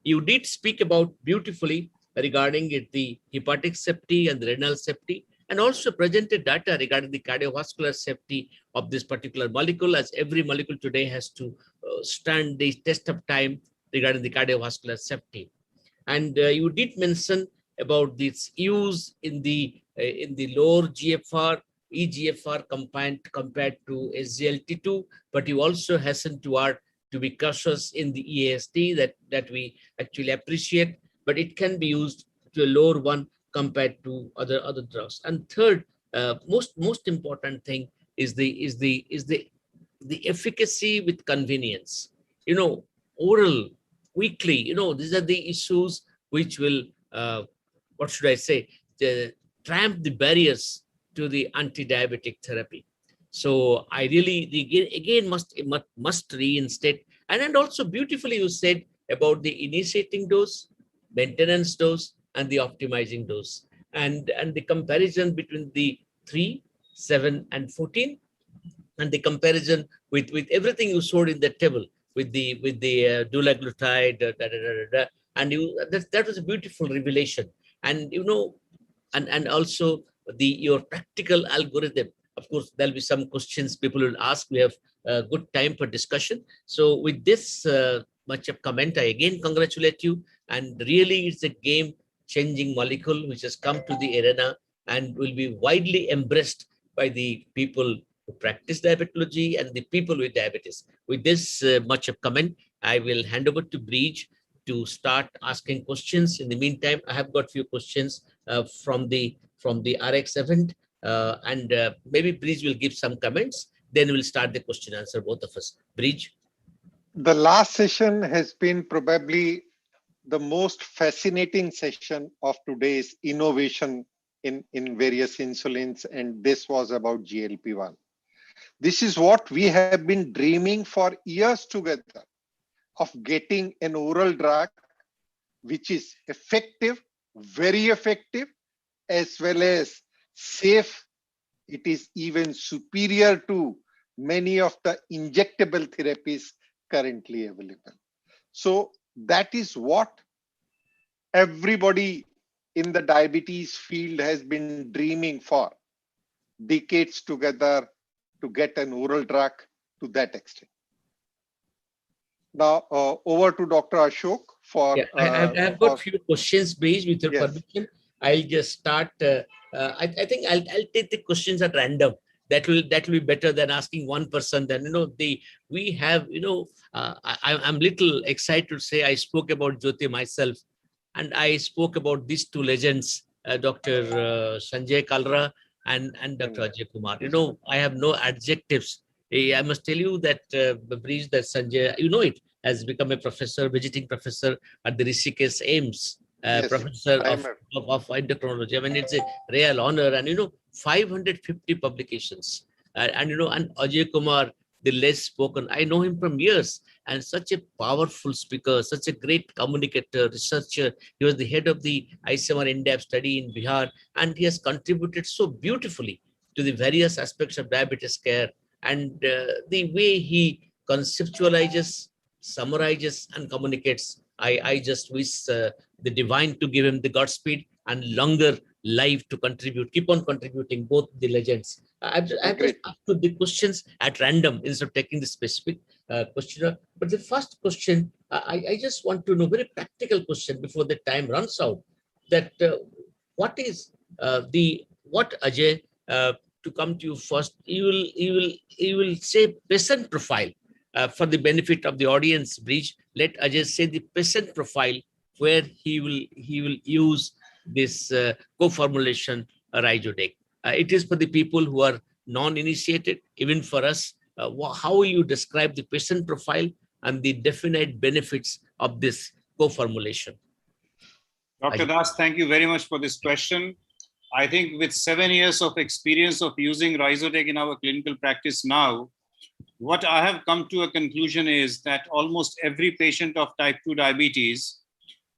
You did speak about beautifully regarding it, the hepatic safety and the renal safety, and also presented data regarding the cardiovascular safety of this particular molecule, as every molecule today has to stand the test of time regarding the cardiovascular safety. And you did mention about its use in the lower GFR, eGFR compared to SGLT2, but you also hasten toward to be cautious in the EASD that we actually appreciate, but it can be used to a lower one compared to other drugs. And third, most important thing is the efficacy with convenience. You know, oral, weekly, you know, these are the issues which will, what should I say, tramp the barriers to the anti-diabetic therapy. So I really, again, must reinstate. And then also beautifully you said about the initiating dose, maintenance dose, and the optimizing dose. And the comparison between the 3, 7, and 14, and the comparison with everything you showed in the table, with the dulaglutide, and that was a beautiful revelation. And you know, and also your practical algorithm. Of course, there'll be some questions people will ask. We have good time for discussion. So with this much of comment, I again congratulate you. And really, it's a game-changing molecule which has come to the arena and will be widely embraced by the people who practice diabetology and the people with diabetes. With this much of comment, I will hand over to Breach to start asking questions. In the meantime, I have got few questions from the RX event, and maybe Breach will give some comments. Then we'll start the question answer, both of us. Breach. The last session has been probably the most fascinating session of today's innovation in various insulins, and this was about GLP-1. This is what we have been dreaming for years together, of getting an oral drug which is effective, very effective, as well as safe. It is even superior to many of the injectable therapies currently available. So that is what everybody in the diabetes field has been dreaming for decades together, to get an oral drug to that extent. Now, over to Dr. Ashok for... Yeah, I have got a few questions, Breach, with your permission. I'll just start. I think I'll take the questions at random. That will be better than asking one person. Then, you know, we have, you know, I'm little excited to say I spoke about Jyoti myself, and I spoke about these two legends, Dr. Sanjay Kalra and Dr. Ajay Kumar. You know, I have no adjectives. I must tell you that Breach, that Sanjay, you know it, has become a professor, visiting professor at the Rishikesh AIIMS. Yes, professor I of endocrinology. I mean, it's a real honor. And, 550 publications. And Ajay Kumar, the less spoken, I know him from years, and such a powerful speaker, such a great communicator, researcher. He was the head of the ICMR in-depth study in Bihar, and he has contributed so beautifully to the various aspects of diabetes care. And the way he conceptualizes, summarizes, and communicates, I just wish the divine to give him the Godspeed and longer life to contribute, keep on contributing, both the legends. I've just asked the questions at random instead of taking the specific questionnaire. But the first question, I just want to know, very practical question before the time runs out, that what Ajay, to come to you first, you will say patient profile for the benefit of the audience. Bridge, let Ajay say the patient profile where he will use this co-formulation Ryzodeg. It is for the people who are non-initiated, even for us. How will you describe the patient profile and the definite benefits of this co-formulation? Dr. Das, thank you very much for this question. I think with 7 years of experience of using Ryzodeg in our clinical practice now, what I have come to a conclusion is that almost every patient of type 2 diabetes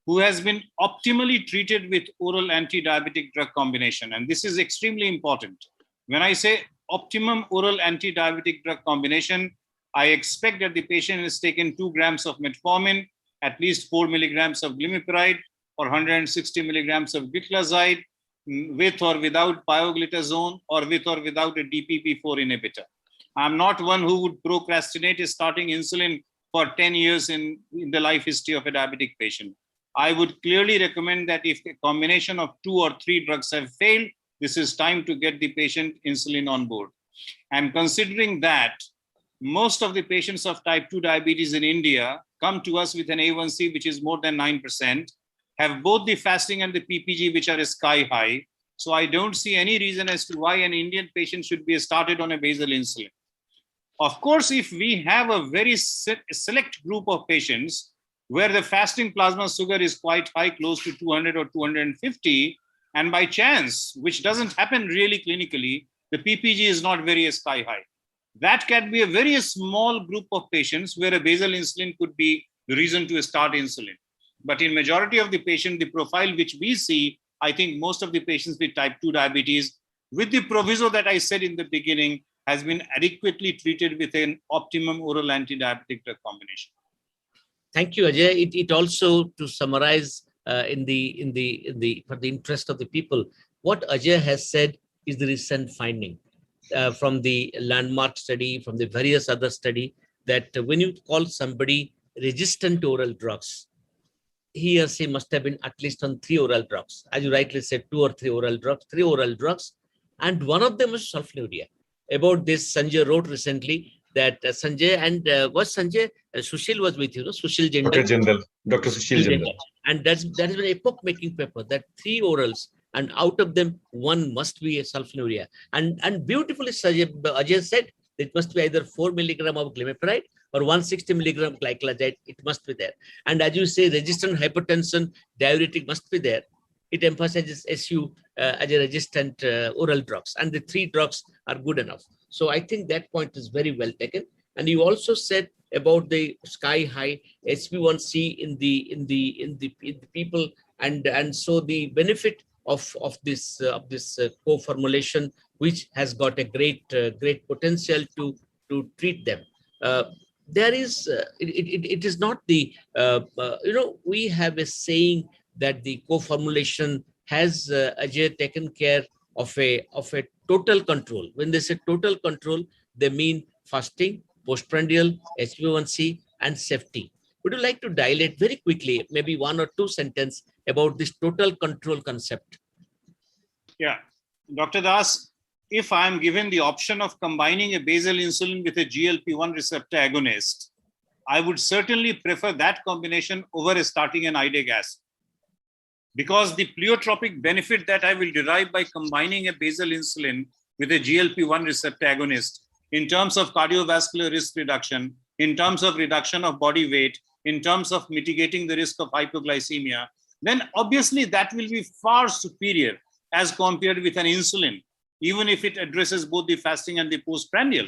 who has been optimally treated with oral anti-diabetic drug combination, and this is extremely important. When I say optimum oral anti-diabetic drug combination, I expect that the patient has taken 2 grams of metformin, at least 4 milligrams of glimepiride, or 160 milligrams of gliclazide, with or without pioglitazone, or with or without a DPP-4 inhibitor. I'm not one who would procrastinate starting insulin for 10 years in the life history of a diabetic patient. I would clearly recommend that if a combination of 2 or 3 drugs have failed, this is time to get the patient insulin on board. And considering that most of the patients of type 2 diabetes in India come to us with an A1C which is more than 9%, have both the fasting and the PPG which are sky high. So I don't see any reason as to why an Indian patient should be started on a basal insulin. Of course, if we have a very select group of patients where the fasting plasma sugar is quite high, close to 200 or 250, and by chance, which doesn't happen really clinically, the PPG is not very sky high. That can be a very small group of patients where a basal insulin could be the reason to start insulin. But in majority of the patient, the profile which we see, I think most of the patients with type 2 diabetes, with the proviso that I said in the beginning, has been adequately treated with an optimum oral anti-diabetic drug combination. Thank you, Ajay. It also, to summarize for the interest of the people, what Ajay has said is the recent finding from the landmark study, from the various other study, that when you call somebody resistant to oral drugs, he or she must have been at least on 3 oral drugs. As you rightly said, 2 or 3 oral drugs, 3 oral drugs, and one of them is sulfonylurea. About this, Sanjay wrote recently that Sanjay and was Sanjay, Sushil was with you, no? Sushil Jindal. Dr. Sushil Jindal. And that is an epoch-making paper, that 3 orals, and out of them, 1 must be a sulfonylurea. And beautifully, Ajay said, it must be either 4 milligram of glimepiride or 160 milligram gliclazide, it must be there. And as you say, resistant hypertension, diuretic must be there. It emphasizes SU as a resistant oral drugs, and the 3 drugs are good enough. So I think that point is very well taken. And you also said about the sky high HbA1c in the people, and so the benefit of this co-formulation, which has got a great potential to treat them. There is it is not the we have a saying that the co-formulation has Ajay taken care of a total control. When they say total control, they mean fasting, postprandial, HbA1c, and safety. Would you like to dilate very quickly, maybe 1 or 2 sentences about this total control concept? Yeah, Dr. Das, if I'm given the option of combining a basal insulin with a GLP-1 receptor agonist, I would certainly prefer that combination over starting an IDEG acid. Because the pleiotropic benefit that I will derive by combining a basal insulin with a GLP-1 receptor agonist in terms of cardiovascular risk reduction, in terms of reduction of body weight, in terms of mitigating the risk of hypoglycemia, then obviously that will be far superior as compared with an insulin, even if it addresses both the fasting and the postprandial.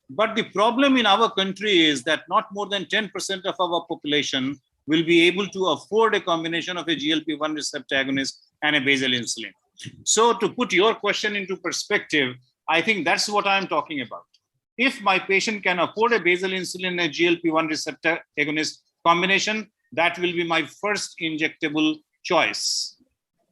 But the problem in our country is that not more than 10% of our population will be able to afford a combination of a GLP-1 receptor agonist and a basal insulin. So to put your question into perspective, I think that's what I'm talking about. If my patient can afford a basal insulin and a GLP-1 receptor agonist combination, that will be my first injectable choice.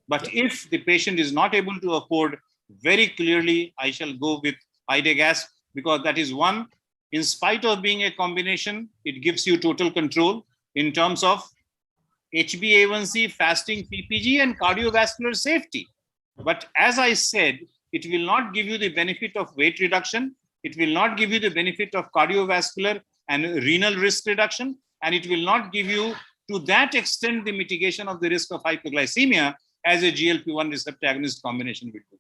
But if the patient is not able to afford, very clearly, I shall go with Idegas, because that is one, in spite of being a combination, it gives you total control in terms of HbA1c, fasting, PPG, and cardiovascular safety. But as I said, it will not give you the benefit of weight reduction. It will not give you the benefit of cardiovascular and renal risk reduction. And it will not give you, to that extent, the mitigation of the risk of hypoglycemia as a GLP-1 receptor agonist combination will do.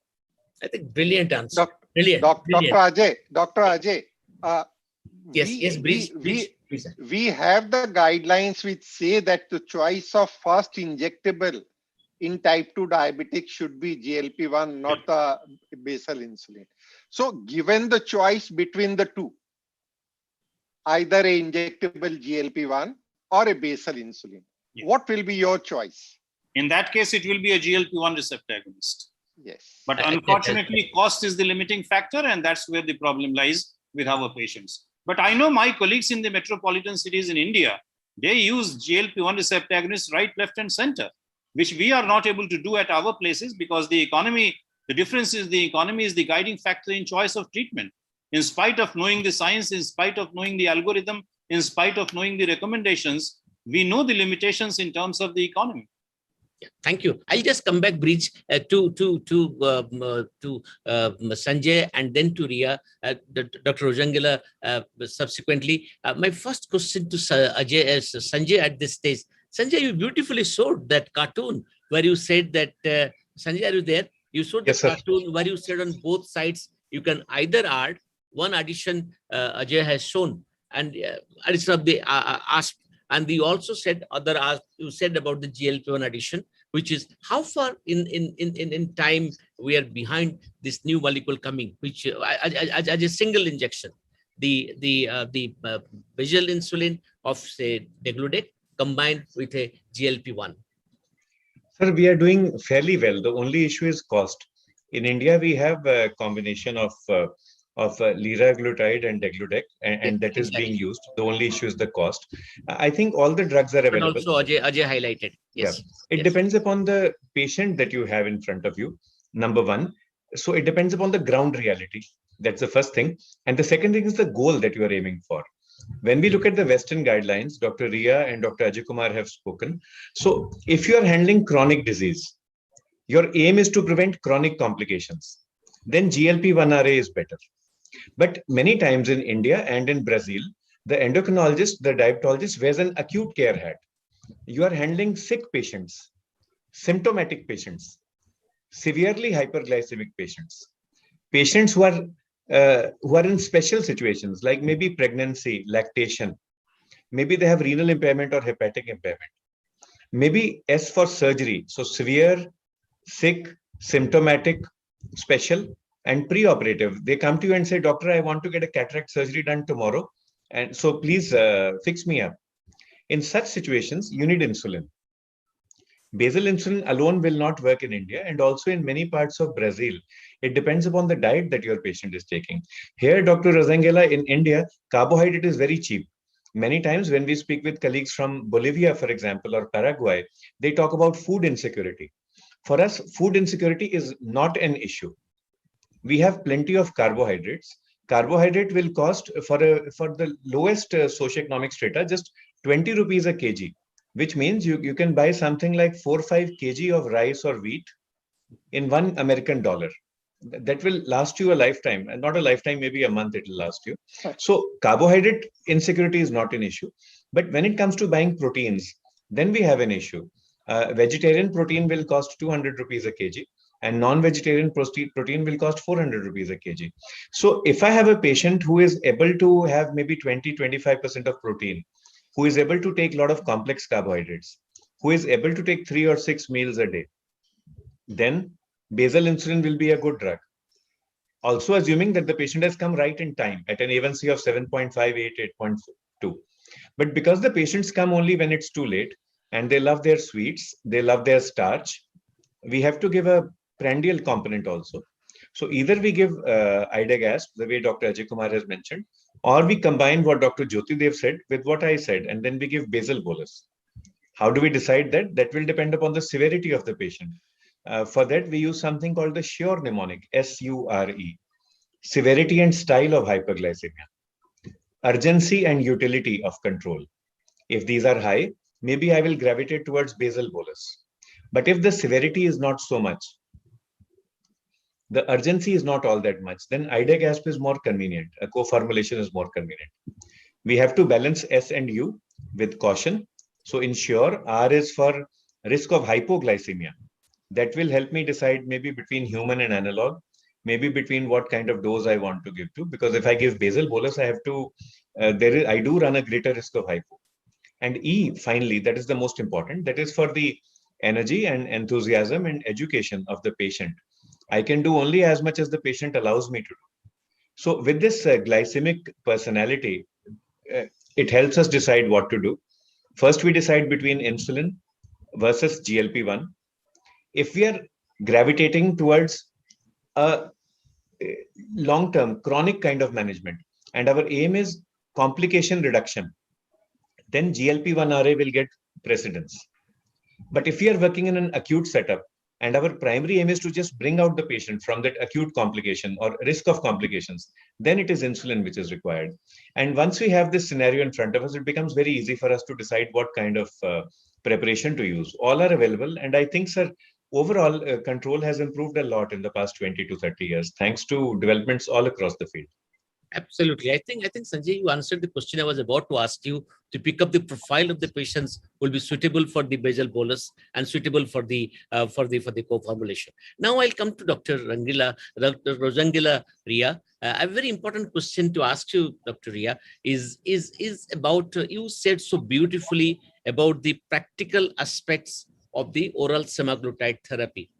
I think brilliant answer. Brilliant. Dr. Ajay, yes, please. We have the guidelines which say that the choice of first injectable in type 2 diabetic should be GLP-1, not the basal insulin. So given the choice between the two, either a injectable GLP-1 or a basal insulin, what will be your choice? In that case, it will be a GLP-1 receptor agonist. Yes. But unfortunately, cost is the limiting factor, and that's where the problem lies with our patients. But I know my colleagues in the metropolitan cities in India, they use GLP-1 receptor agonists right, left, and center, which we are not able to do at our places because the economy, the difference is the economy is the guiding factor in choice of treatment. In spite of knowing the science, in spite of knowing the algorithm, in spite of knowing the recommendations, we know the limitations in terms of the economy. Thank you. I'll just come back, Breach, to Sanjay and then to Ria, Dr. Rojangila subsequently. My first question to Sanjay at this stage. Sanjay, you beautifully showed that cartoon where you said that, Sanjay, are you there? You showed the cartoon where you said on both sides, you can either add one addition Ajay has shown, and addition of the asked. And we also said you said about the GLP-1 addition, which is how far in time we are behind this new molecule coming, which as a single injection, the basal insulin of say degludec combined with a GLP-1. Sir, we are doing fairly well. The only issue is cost. In India, we have a combination of liraglutide and degludec, and that is being used. The only issue is the cost. I think all the drugs are available. But also Ajay highlighted. Yes. Yeah. It depends upon the patient that you have in front of you, number one. So it depends upon the ground reality. That's the first thing. And the second thing is the goal that you are aiming for. When we look at the Western guidelines, Dr. Ria and Dr. Ajay Kumar have spoken. So if you are handling chronic disease, your aim is to prevent chronic complications, then GLP-1RA is better. But many times in India and in Brazil, the endocrinologist, the diabetologist wears an acute care hat. You are handling sick patients, symptomatic patients, severely hyperglycemic patients, patients who are in special situations like maybe pregnancy, lactation, maybe they have renal impairment or hepatic impairment, maybe S for surgery, so severe, sick, symptomatic, special, and pre-operative. They come to you and say, doctor, I want to get a cataract surgery done tomorrow, and so please fix me up. In such situations, you need insulin. Basal insulin alone will not work in India, and also in many parts of Brazil. It depends upon the diet that your patient is taking. Here, Dr. Rojangila, in India, carbohydrate is very cheap. Many times when we speak with colleagues from Bolivia, for example, or Paraguay, they talk about food insecurity. For us, food insecurity is not an issue. We have plenty of carbohydrates. Carbohydrate will cost for the lowest socioeconomic strata just 20 rupees a kg, which means you can buy something like 4 or 5 kg of rice or wheat in $1 American. That will last you a lifetime, and not a lifetime, maybe a month it will last you. So carbohydrate insecurity is not an issue. But when it comes to buying proteins, then we have an issue. Vegetarian protein will cost 200 rupees a kg. And non-vegetarian protein will cost 400 rupees a kg. So if I have a patient who is able to have maybe 20-25% of protein, who is able to take a lot of complex carbohydrates, who is able to take 3 or 6 meals a day, then basal insulin will be a good drug. Also assuming that the patient has come right in time at an A1C of 7.58, 8.2. But because the patients come only when it's too late and they love their sweets, they love their starch, we have to give a prandial component also. So either we give Idagasp, the way Dr. Ajay Kumar has mentioned, or we combine what Dr. Jyoti Dev said with what I said, and then we give basal bolus. How do we decide that? That will depend upon the severity of the patient. For that, we use something called the Sure mnemonic, SURE, severity and style of hyperglycemia, urgency and utility of control. If these are high, maybe I will gravitate towards basal bolus. But if the severity is not so much, the urgency is not all that much, then Idagasp is more convenient. A co-formulation is more convenient. We have to balance S and U with caution. So ensure R is for risk of hypoglycemia. That will help me decide maybe between human and analog, maybe between what kind of dose I want to give to. Because if I give basal bolus, I have to, I do run a greater risk of hypo. And E, finally, that is the most important. That is for the energy and enthusiasm and education of the patient. I can do only as much as the patient allows me to do. So with this glycemic personality, it helps us decide what to do. First, we decide between insulin versus GLP-1. If we are gravitating towards a long-term chronic kind of management, and our aim is complication reduction, then GLP-1RA will get precedence. But if we are working in an acute setup, and our primary aim is to just bring out the patient from that acute complication or risk of complications, then it is insulin which is required. And once we have this scenario in front of us, it becomes very easy for us to decide what kind of preparation to use. All are available. And I think, sir, overall control has improved a lot in the past 20 to 30 years, thanks to developments all across the field. Absolutely. I think Sanjay, you answered the question I was about to ask you, to pick up the profile of the patients who will be suitable for the basal bolus and suitable for the co-formulation. Now I'll come to Dr. Rosangila Ria. A very important question to ask you, Dr. Ria, is about, you said so beautifully about the practical aspects of the oral semaglutide therapy.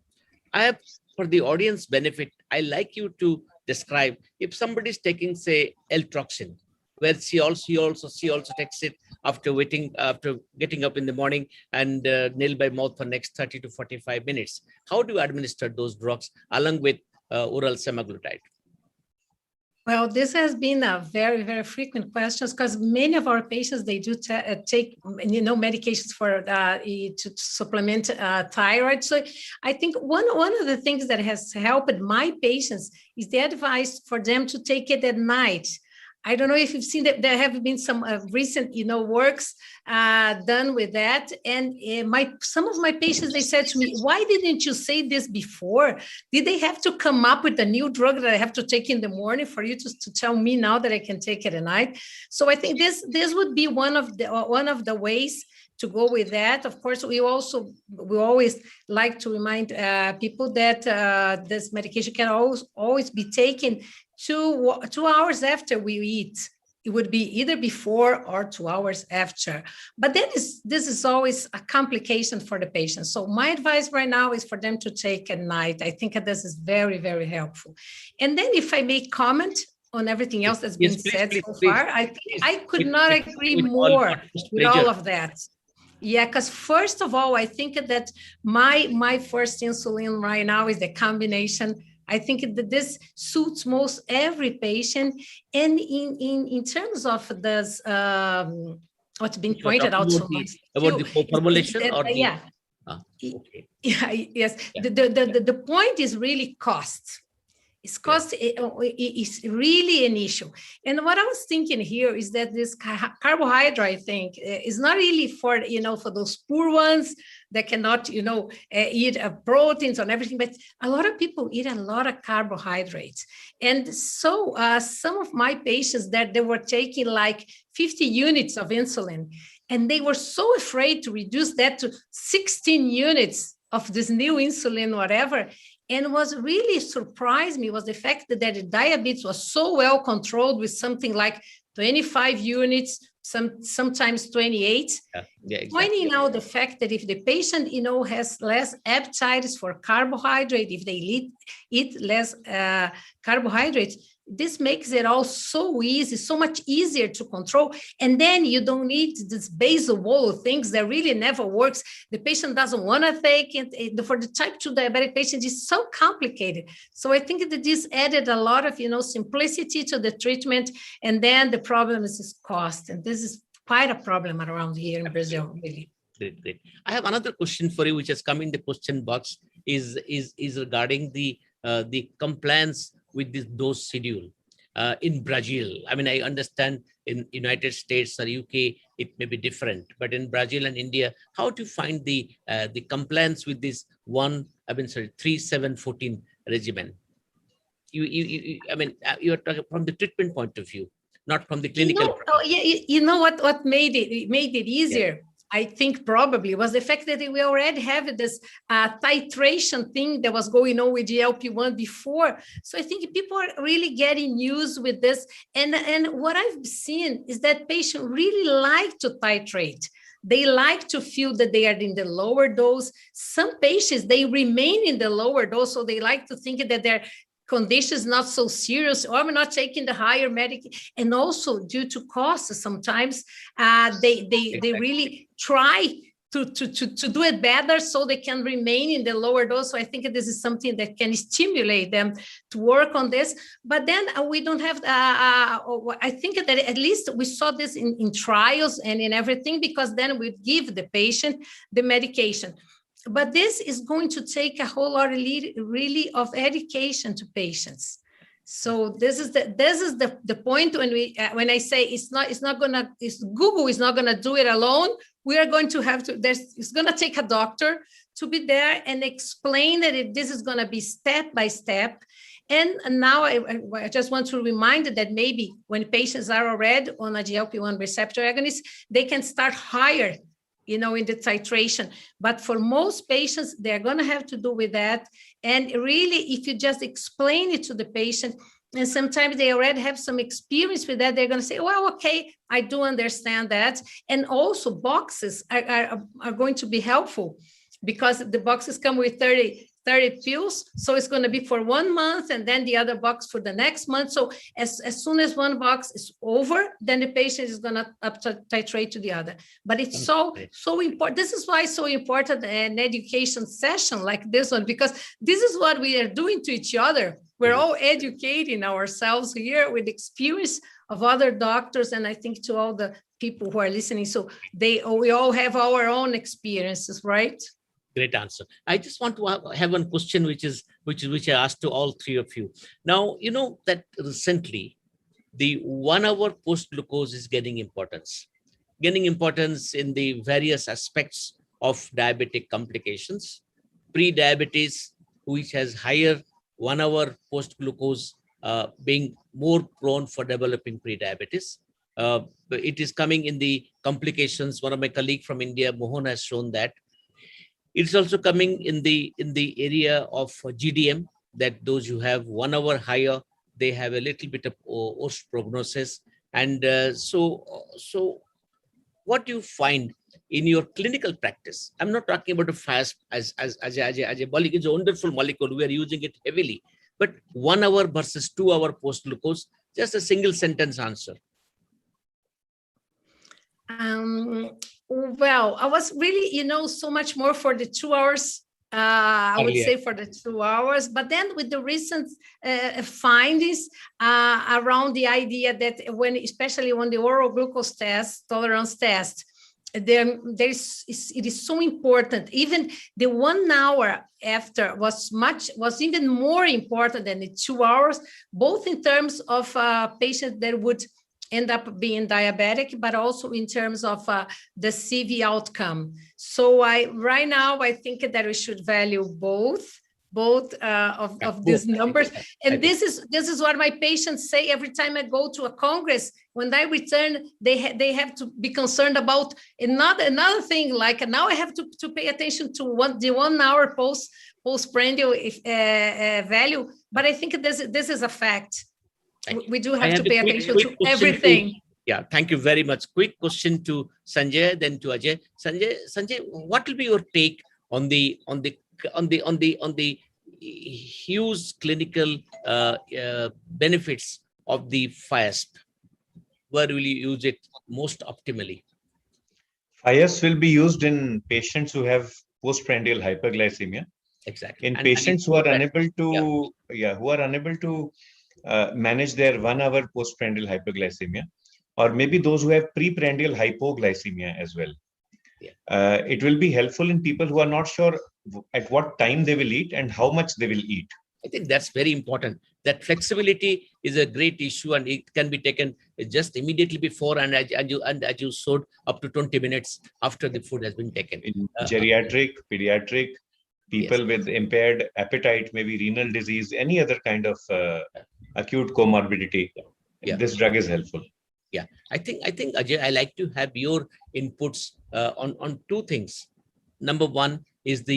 I have, for the audience benefit, I like you to describe if somebody is taking, say, L-Troxin, where she also takes it after getting up in the morning and nail by mouth for next 30 to 45 minutes. How do you administer those drugs along with oral semaglutide? Well, this has been a very, very frequent question because many of our patients, they do take, medications for to supplement thyroid. So I think one of the things that has helped my patients is the advice for them to take it at night. I don't know if you've seen that there have been some recent, works done with that. And some of my patients, they said to me, why didn't you say this before? Did they have to come up with a new drug that I have to take in the morning for you to tell me now that I can take it at night? So I think this would be one of the ways to go with that. Of course, we always like to remind people that this medication can always be taken 2 hours after we eat. It would be either before or 2 hours after. But this is always a complication for the patient. So my advice right now is for them to take at night. I think that this is very, very helpful. And then if I may comment on everything else that's been said so far, I could not agree more with all of that. Yeah, because first of all, I think that my first insulin right now is the combination. I think that this suits most every patient. And in terms of this, what's been pointed out so much about the co-formulation, yes. The point is really cost. It's cost is really an issue. And what I was thinking here is that this carbohydrate thing is not really for those poor ones that cannot, eat proteins and everything, but a lot of people eat a lot of carbohydrates. And so some of my patients that they were taking like 50 units of insulin, and they were so afraid to reduce that to 16 units of this new insulin, whatever. And what really surprised me was the fact that the diabetes was so well controlled with something like 25 units sometimes 28. Yeah, exactly. Pointing out the fact that if the patient, has less appetite for carbohydrate, if they eat less carbohydrates, this makes it all so easy, so much easier to control. And then you don't need this basal wall things that really never works. The patient doesn't want to take it. For the type 2 diabetic patient, it's so complicated. So I think that this added a lot of, simplicity to the treatment. And then the problem is cost. And this is quite a problem around here in Brazil, really. Great. I have another question for you, which has come in the question box, is regarding the compliance with this dose schedule in Brazil. I mean, I understand in United States or UK, it may be different, but in Brazil and India, how to find the compliance with this 3-7-14 regimen? You're talking from the treatment point of view, not from the clinical. What made it easier? Yeah. I think probably was the fact that we already have this titration thing that was going on with GLP-1 before. So I think people are really getting used with this. And what I've seen is that patients really like to titrate. They like to feel that they are in the lower dose. Some patients, they remain in the lower dose, so they like to think that their condition is not so serious, or I'm not taking the higher medication. And also due to costs, sometimes they really try to do it better so they can remain in the lower dose. So I think this is something that can stimulate them to work on this. But then we don't have, I think that at least we saw this in trials and in everything, because then we give the patient the medication. But this is going to take a whole lot really of education to patients. So this is the point when I say Google is not gonna do it alone. We are going to have to. It's gonna take a doctor to be there and explain that this is gonna be step by step. And now I just want to remind that maybe when patients are already on a GLP-1 receptor agonist, they can start higher, in the titration. But for most patients, they're going to have to do with that. And really, if you just explain it to the patient, and sometimes they already have some experience with that, they're going to say, well, okay, I do understand that. And also boxes are going to be helpful, because the boxes come with 30 pills. So it's going to be for 1 month, and then the other box for the next month. So as soon as one box is over, then the patient is going to up titrate to the other. But it's so important. This is why it's so important an education session like this one, because this is what we are doing to each other. We're all educating ourselves here with experience of other doctors, and I think to all the people who are listening. So we all have our own experiences, right? Great answer. I just want to have one question, which I asked to all three of you. Now, you know that recently the 1 hour post-glucose is gaining importance in the various aspects of diabetic complications. Pre-diabetes, which has higher 1 hour post-glucose, being more prone for developing pre-diabetes. It is coming in the complications. One of my colleagues from India, Mohan, has shown that. It's also coming in the area of GDM, that those who have 1 hour higher, they have a little bit of worse prognosis. And so what do you find in your clinical practice? I'm not talking about a fast as a molecule. It's a wonderful molecule. We are using it heavily. But 1 hour versus 2 hour post-glucose, just a single sentence answer. Well, I was really, so much more for the 2 hours. I would say for the 2 hours, but then with the recent findings around the idea that especially when the oral glucose test, tolerance test, it is so important. Even the 1 hour after was even more important than the 2 hours, both in terms of patients that would end up being diabetic, but also in terms of the CV outcome. So right now, I think that we should value both of these numbers. And this is what my patients say every time I go to a Congress. When I return, they have to be concerned about another thing, like now I have to pay attention to the 1 hour postprandial value. But I think this is a fact. We do have to pay attention to everything. Yeah, thank you very much. Quick question to Sanjay, then to Ajay. Sanjay, what will be your take on the huge clinical benefits of the FIASP? Where will you use it most optimally? FIASP will be used in patients who have postprandial hyperglycemia. Exactly. In patients who are unable to manage their 1 hour postprandial hyperglycemia, or maybe those who have preprandial hypoglycemia as well. It will be helpful in people who are not sure at what time they will eat and how much they will eat. I think that's very important. That flexibility is a great issue, and it can be taken just immediately before, and as you showed, up to 20 minutes after the food has been taken. In geriatric, pediatric, people with impaired appetite, maybe renal disease, any other kind of acute comorbidity, this drug is helpful. Yeah, I think Ajay, I like to have your inputs on two things. Number one is do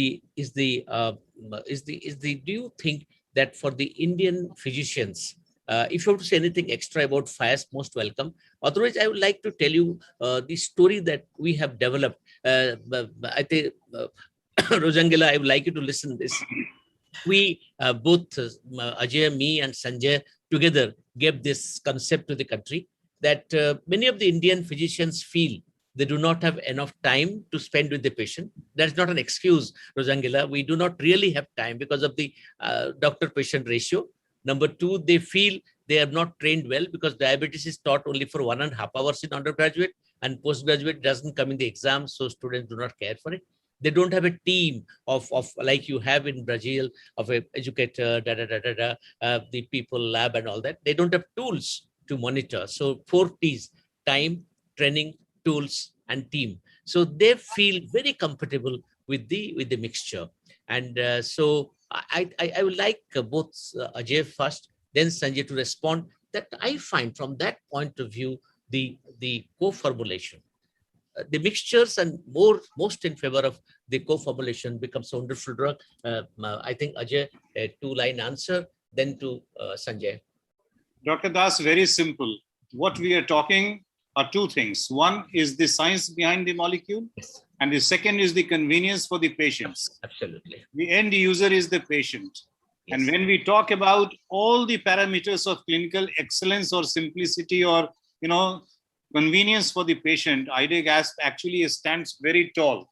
you think that for the Indian physicians, if you have to say anything extra about FIASP, most welcome. Otherwise, I would like to tell you the story that we have developed. I think Rosangela, I would like you to listen to this. We both Ajay, me, and Sanjay together gave this concept to the country, that many of the Indian physicians feel they do not have enough time to spend with the patient. That's not an excuse, Rosangela. We do not really have time because of the doctor-patient ratio. Number two, they feel they are not trained well because diabetes is taught only for 1.5 hours in undergraduate, and postgraduate doesn't come in the exam, so students do not care for it. They don't have a team of like you have in Brazil, of an educator, the people, lab, and all that. They don't have tools to monitor. So 4 T's: time, training, tools, and team. So they feel very comfortable with the mixture. And so I would like both Ajay first, then Sanjay to respond. That I find from that point of view, the co-formulation, the mixtures, and most in favor of the co-formulation becomes a wonderful drug. I think Ajay, a 2-line answer, then to Sanjay. Dr. Das, very simple. What we are talking are 2 things. One is the science behind the molecule, and the second is the convenience for the patients. Absolutely. The end user is the patient. Yes. And when we talk about all the parameters of clinical excellence or simplicity or convenience for the patient, IDEG-ASP actually stands very tall.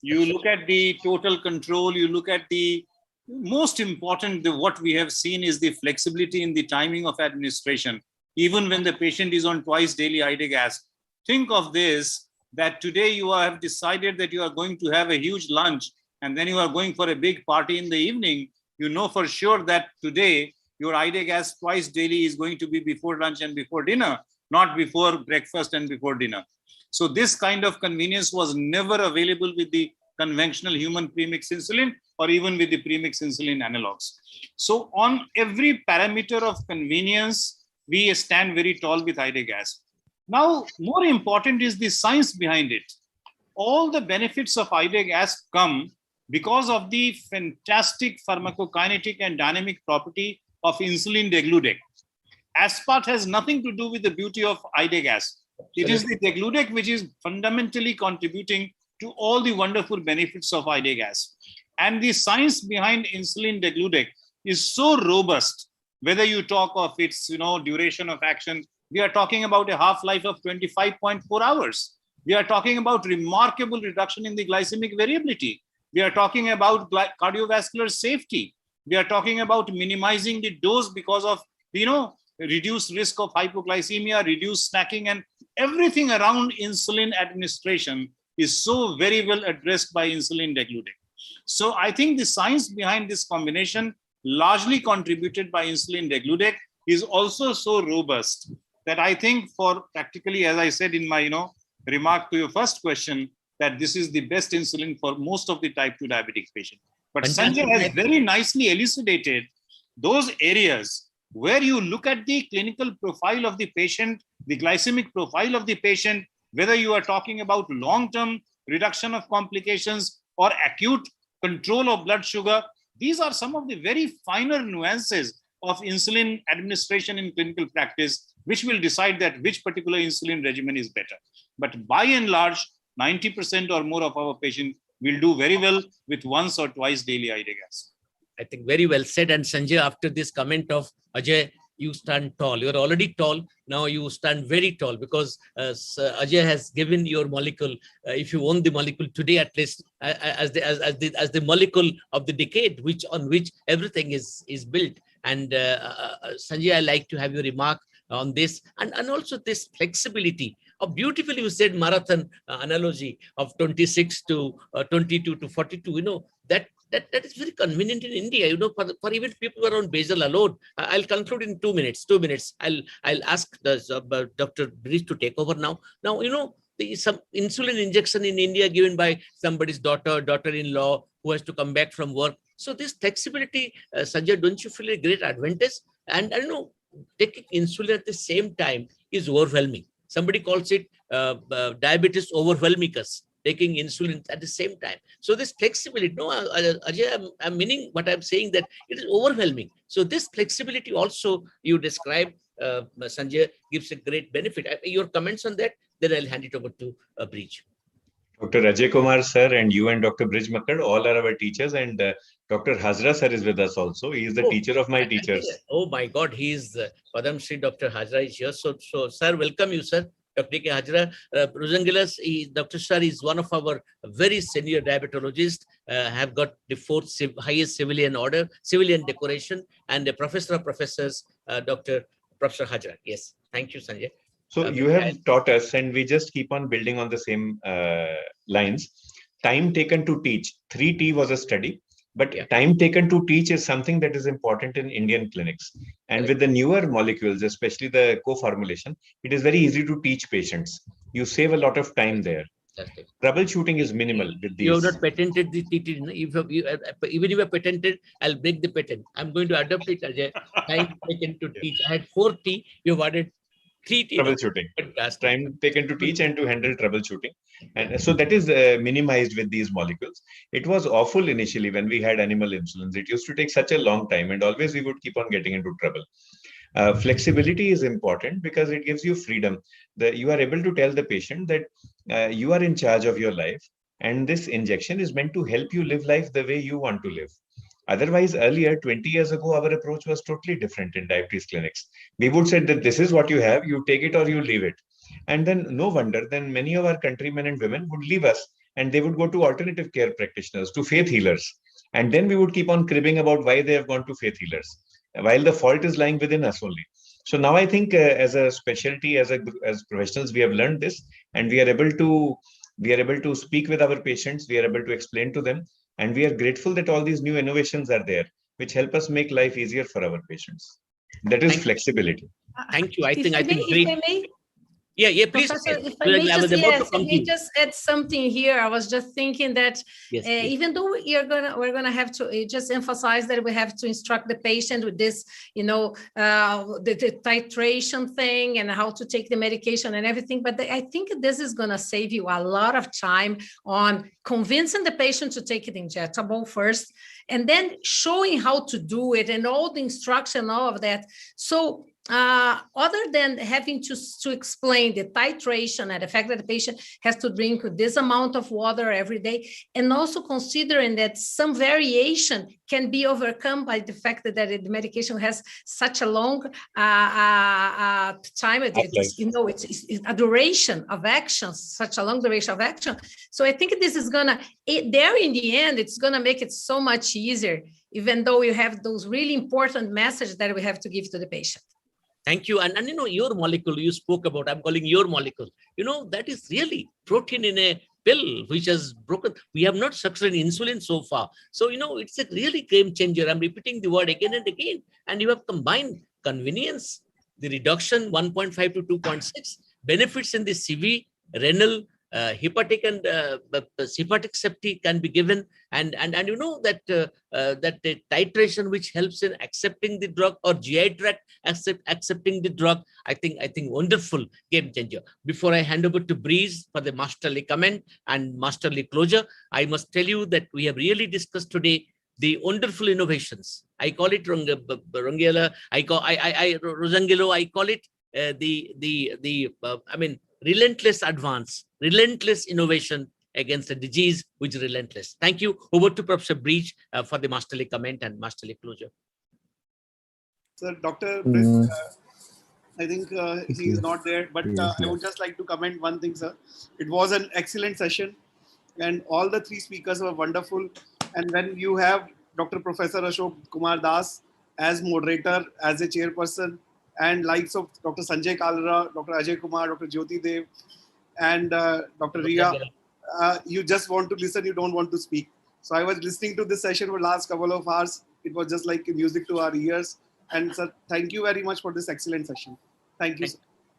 You look at the total control, you look at the most important, what we have seen is the flexibility in the timing of administration. Even when the patient is on twice daily IDEG-ASP, think of this, that today you have decided that you are going to have a huge lunch and then you are going for a big party in the evening. You know for sure that today your IDEG-ASP twice daily is going to be before lunch and before dinner, not before breakfast and before dinner. So this kind of convenience was never available with the conventional human premix insulin or even with the premix insulin analogs. So on every parameter of convenience, we stand very tall with IDEG-ASP. Now, more important is the science behind it. All the benefits of IDEG-ASP come because of the fantastic pharmacokinetic and dynamic property of insulin degludec. Aspart has nothing to do with the beauty of IDEG-ASP. It is the degludec which is fundamentally contributing to all the wonderful benefits of IDEG-ASP. And the science behind insulin degludec is so robust. Whether you talk of its duration of action, we are talking about a half-life of 25.4 hours. We are talking about remarkable reduction in the glycemic variability. We are talking about cardiovascular safety. We are talking about minimizing the dose because of reduced risk of hypoglycemia, reduced snacking, and everything around insulin administration is so very well addressed by insulin degludec. So I think the science behind this combination, largely contributed by insulin degludec, is also so robust that I think for practically, as I said in my remark to your first question, that this is the best insulin for most of the type 2 diabetic patients. But Sanjay has very nicely elucidated those areas where you look at the clinical profile of the patient, the glycemic profile of the patient, whether you are talking about long-term reduction of complications or acute control of blood sugar. These are some of the very finer nuances of insulin administration in clinical practice, which will decide that which particular insulin regimen is better. But by and large, 90% or more of our patients will do very well with once or twice daily Idegas. I think very well said. And Sanjay, after this comment of Ajay, you stand tall. You're already tall. Now you stand very tall because Ajay has given your molecule. If you own the molecule today, at least as the molecule of the decade, on which everything is built. And Sanjay, I like to have your remark on this, and also this flexibility. Beautifully you said marathon analogy of 26 to 22 to 42. That is very convenient in India, for even people who are on basal alone. I'll conclude in 2 minutes. I'll ask Dr. Breeze to take over now. Now, some insulin injection in India given by somebody's daughter-in-law who has to come back from work. So this flexibility, Sanjay, don't you feel a great advantage? And I don't know, taking insulin at the same time is overwhelming. Somebody calls it diabetes overwhelming us, taking insulin at the same time. So this flexibility, no, Ajay, I'm meaning what I'm saying, that it is overwhelming. So this flexibility also you describe, Sanjay, gives a great benefit. Your comments on that, then I'll hand it over to Breeze. Dr. Ajay Kumar sir and you and Dr. Brij Makkad, all are our teachers, and Dr. Hazra sir is with us also. He is the teacher of my teachers. Oh my God, he is Padam Shri Dr. Hazra is here. So sir, welcome you, sir. Dr. K. Hazra, Rosangelas, Dr. Sir is one of our very senior diabetologists, have got the 4th highest civilian decoration, and a professor of professors, Professor Hazra. Yes, thank you, Sanjay. So you have taught us, and we just keep on building on the same lines. Time taken to teach. 3T was a study, but time taken to teach is something that is important in Indian clinics. And with the newer molecules, especially the co-formulation, it is very easy to teach patients. You save a lot of time there. Troubleshooting is minimal with these. You have not patented the TT. Even if you have patented, I'll break the patent. I'm going to adopt it, Ajay. Time taken to teach. I had 4T. You've added 3T. Troubleshooting. Time taken to teach and to handle troubleshooting. And so that is minimized with these molecules. It was awful initially when we had animal insulins. It used to take such a long time, and always we would keep on getting into trouble. Flexibility is important because it gives you freedom. You are able to tell the patient that you are in charge of your life, and this injection is meant to help you live life the way you want to live. Otherwise, earlier, 20 years ago, our approach was totally different in diabetes clinics. We would say that this is what you have, you take it or you leave it. And then no wonder, then many of our countrymen and women would leave us and they would go to alternative care practitioners, to faith healers. And then we would keep on cribbing about why they have gone to faith healers, while the fault is lying within us only. So now I think as a specialty, as professionals, we have learned this, and we are able to speak with our patients. We are able to explain to them, and we are grateful that all these new innovations are there, which help us make life easier for our patients. That is flexibility. Thank you. I think great. Yeah, please. Professor, if I may just add something here. I was just thinking that even though we're gonna have to just emphasize that we have to instruct the patient with this, the titration thing and how to take the medication and everything. But I think this is gonna save you a lot of time on convincing the patient to take it injectable first, and then showing how to do it and all the instruction, all of that. So other than having to explain the titration and the fact that the patient has to drink this amount of water every day, and also considering that some variation can be overcome by the fact that the medication has such a long time, it's a duration of action, such a long duration of action. So I think this is gonna, there in the end, it's gonna make it so much easier, even though you have those really important messages that we have to give to the patient. Thank you. And your molecule you spoke about, I'm calling your molecule, that is really protein in a pill, which has broken. We have not succeeded in insulin so far. So, it's a really game changer. I'm repeating the word again and again. And you have combined convenience, the reduction 1.5 to 2.6, benefits in the CV, renal, hepatic and hepatic safety can be given, and that the titration which helps in accepting the drug, or GI tract accepting the drug, I think wonderful game changer. Before I hand over to Breeze for the masterly comment and masterly closure, I must tell you that we have really discussed today the wonderful innovations. I call it Rongela. Rosangelo. I call it I mean, relentless advance, relentless innovation against a disease which is relentless. Thank you. Over to Professor Breach for the masterly comment and masterly closure. Sir, Dr. Brisk, I think he is not there, but I would just like to comment one thing, sir. It was an excellent session and all the three speakers were wonderful. And when you have Dr. Professor Ashok Kumar Das as moderator, as a chairperson, and likes of Dr. Sanjay Kalra, Dr. Ajay Kumar, Dr. Jyoti Dev, and Dr. Ria, you just want to listen, you don't want to speak. So I was listening to this session for the last couple of hours. It was just like music to our ears. And sir, thank you very much for this excellent session. Thank you, sir.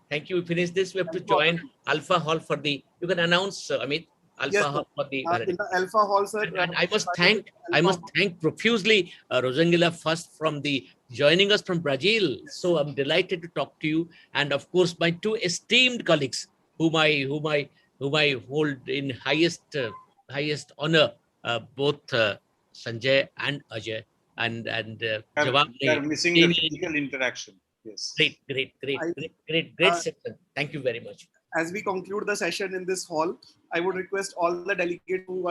Thank you. We finish this. We have to join Alpha Hall for the, you can announce, Amit, Alpha Hall for the, in the Alpha Hall, sir. And I must thank profusely Rosangela first from the joining us from Brazil. So I'm delighted to talk to you. And of course, my two esteemed colleagues whom I hold in highest honor, both Sanjay and Ajay. And Jawab. We are missing the physical interaction. Yes. Great session. Thank you very much. As we conclude the session in this hall, I would request all the delegates who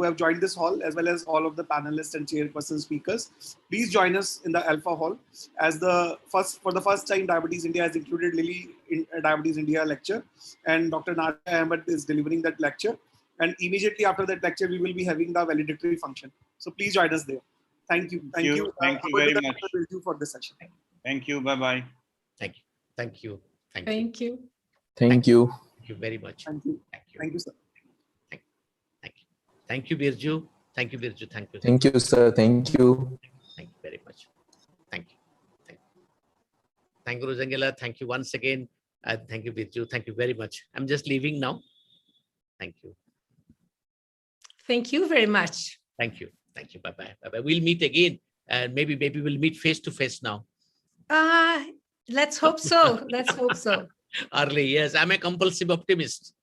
have joined this hall, as well as all of the panelists and chairperson speakers, please join us in the Alpha Hall. As for the first time, Diabetes India has included Lily in Diabetes India lecture, and Dr. Nadia Ahmed is delivering that lecture. And immediately after that lecture, we will be having the valedictory function. So please join us there. Thank you. Thank you very much for this session. Thank you. Bye-bye. Thank you. Thank you. Thank you. Thank you very much. Thank you. Thank you, sir. Thank you, Birju. Thank you, Birju. Thank you. Thank you, sir. Thank you. Thank you very much. Thank you. Thank you, Rosangela. Thank you once again. Thank you, Birju. Thank you very much. I'm just leaving now. Thank you. Thank you very much. Thank you. Thank you. Bye-bye. Bye-bye. We'll meet again. And maybe we'll meet face to face now. Let's hope so. Let's hope so. Early, yes. I'm a compulsive optimist.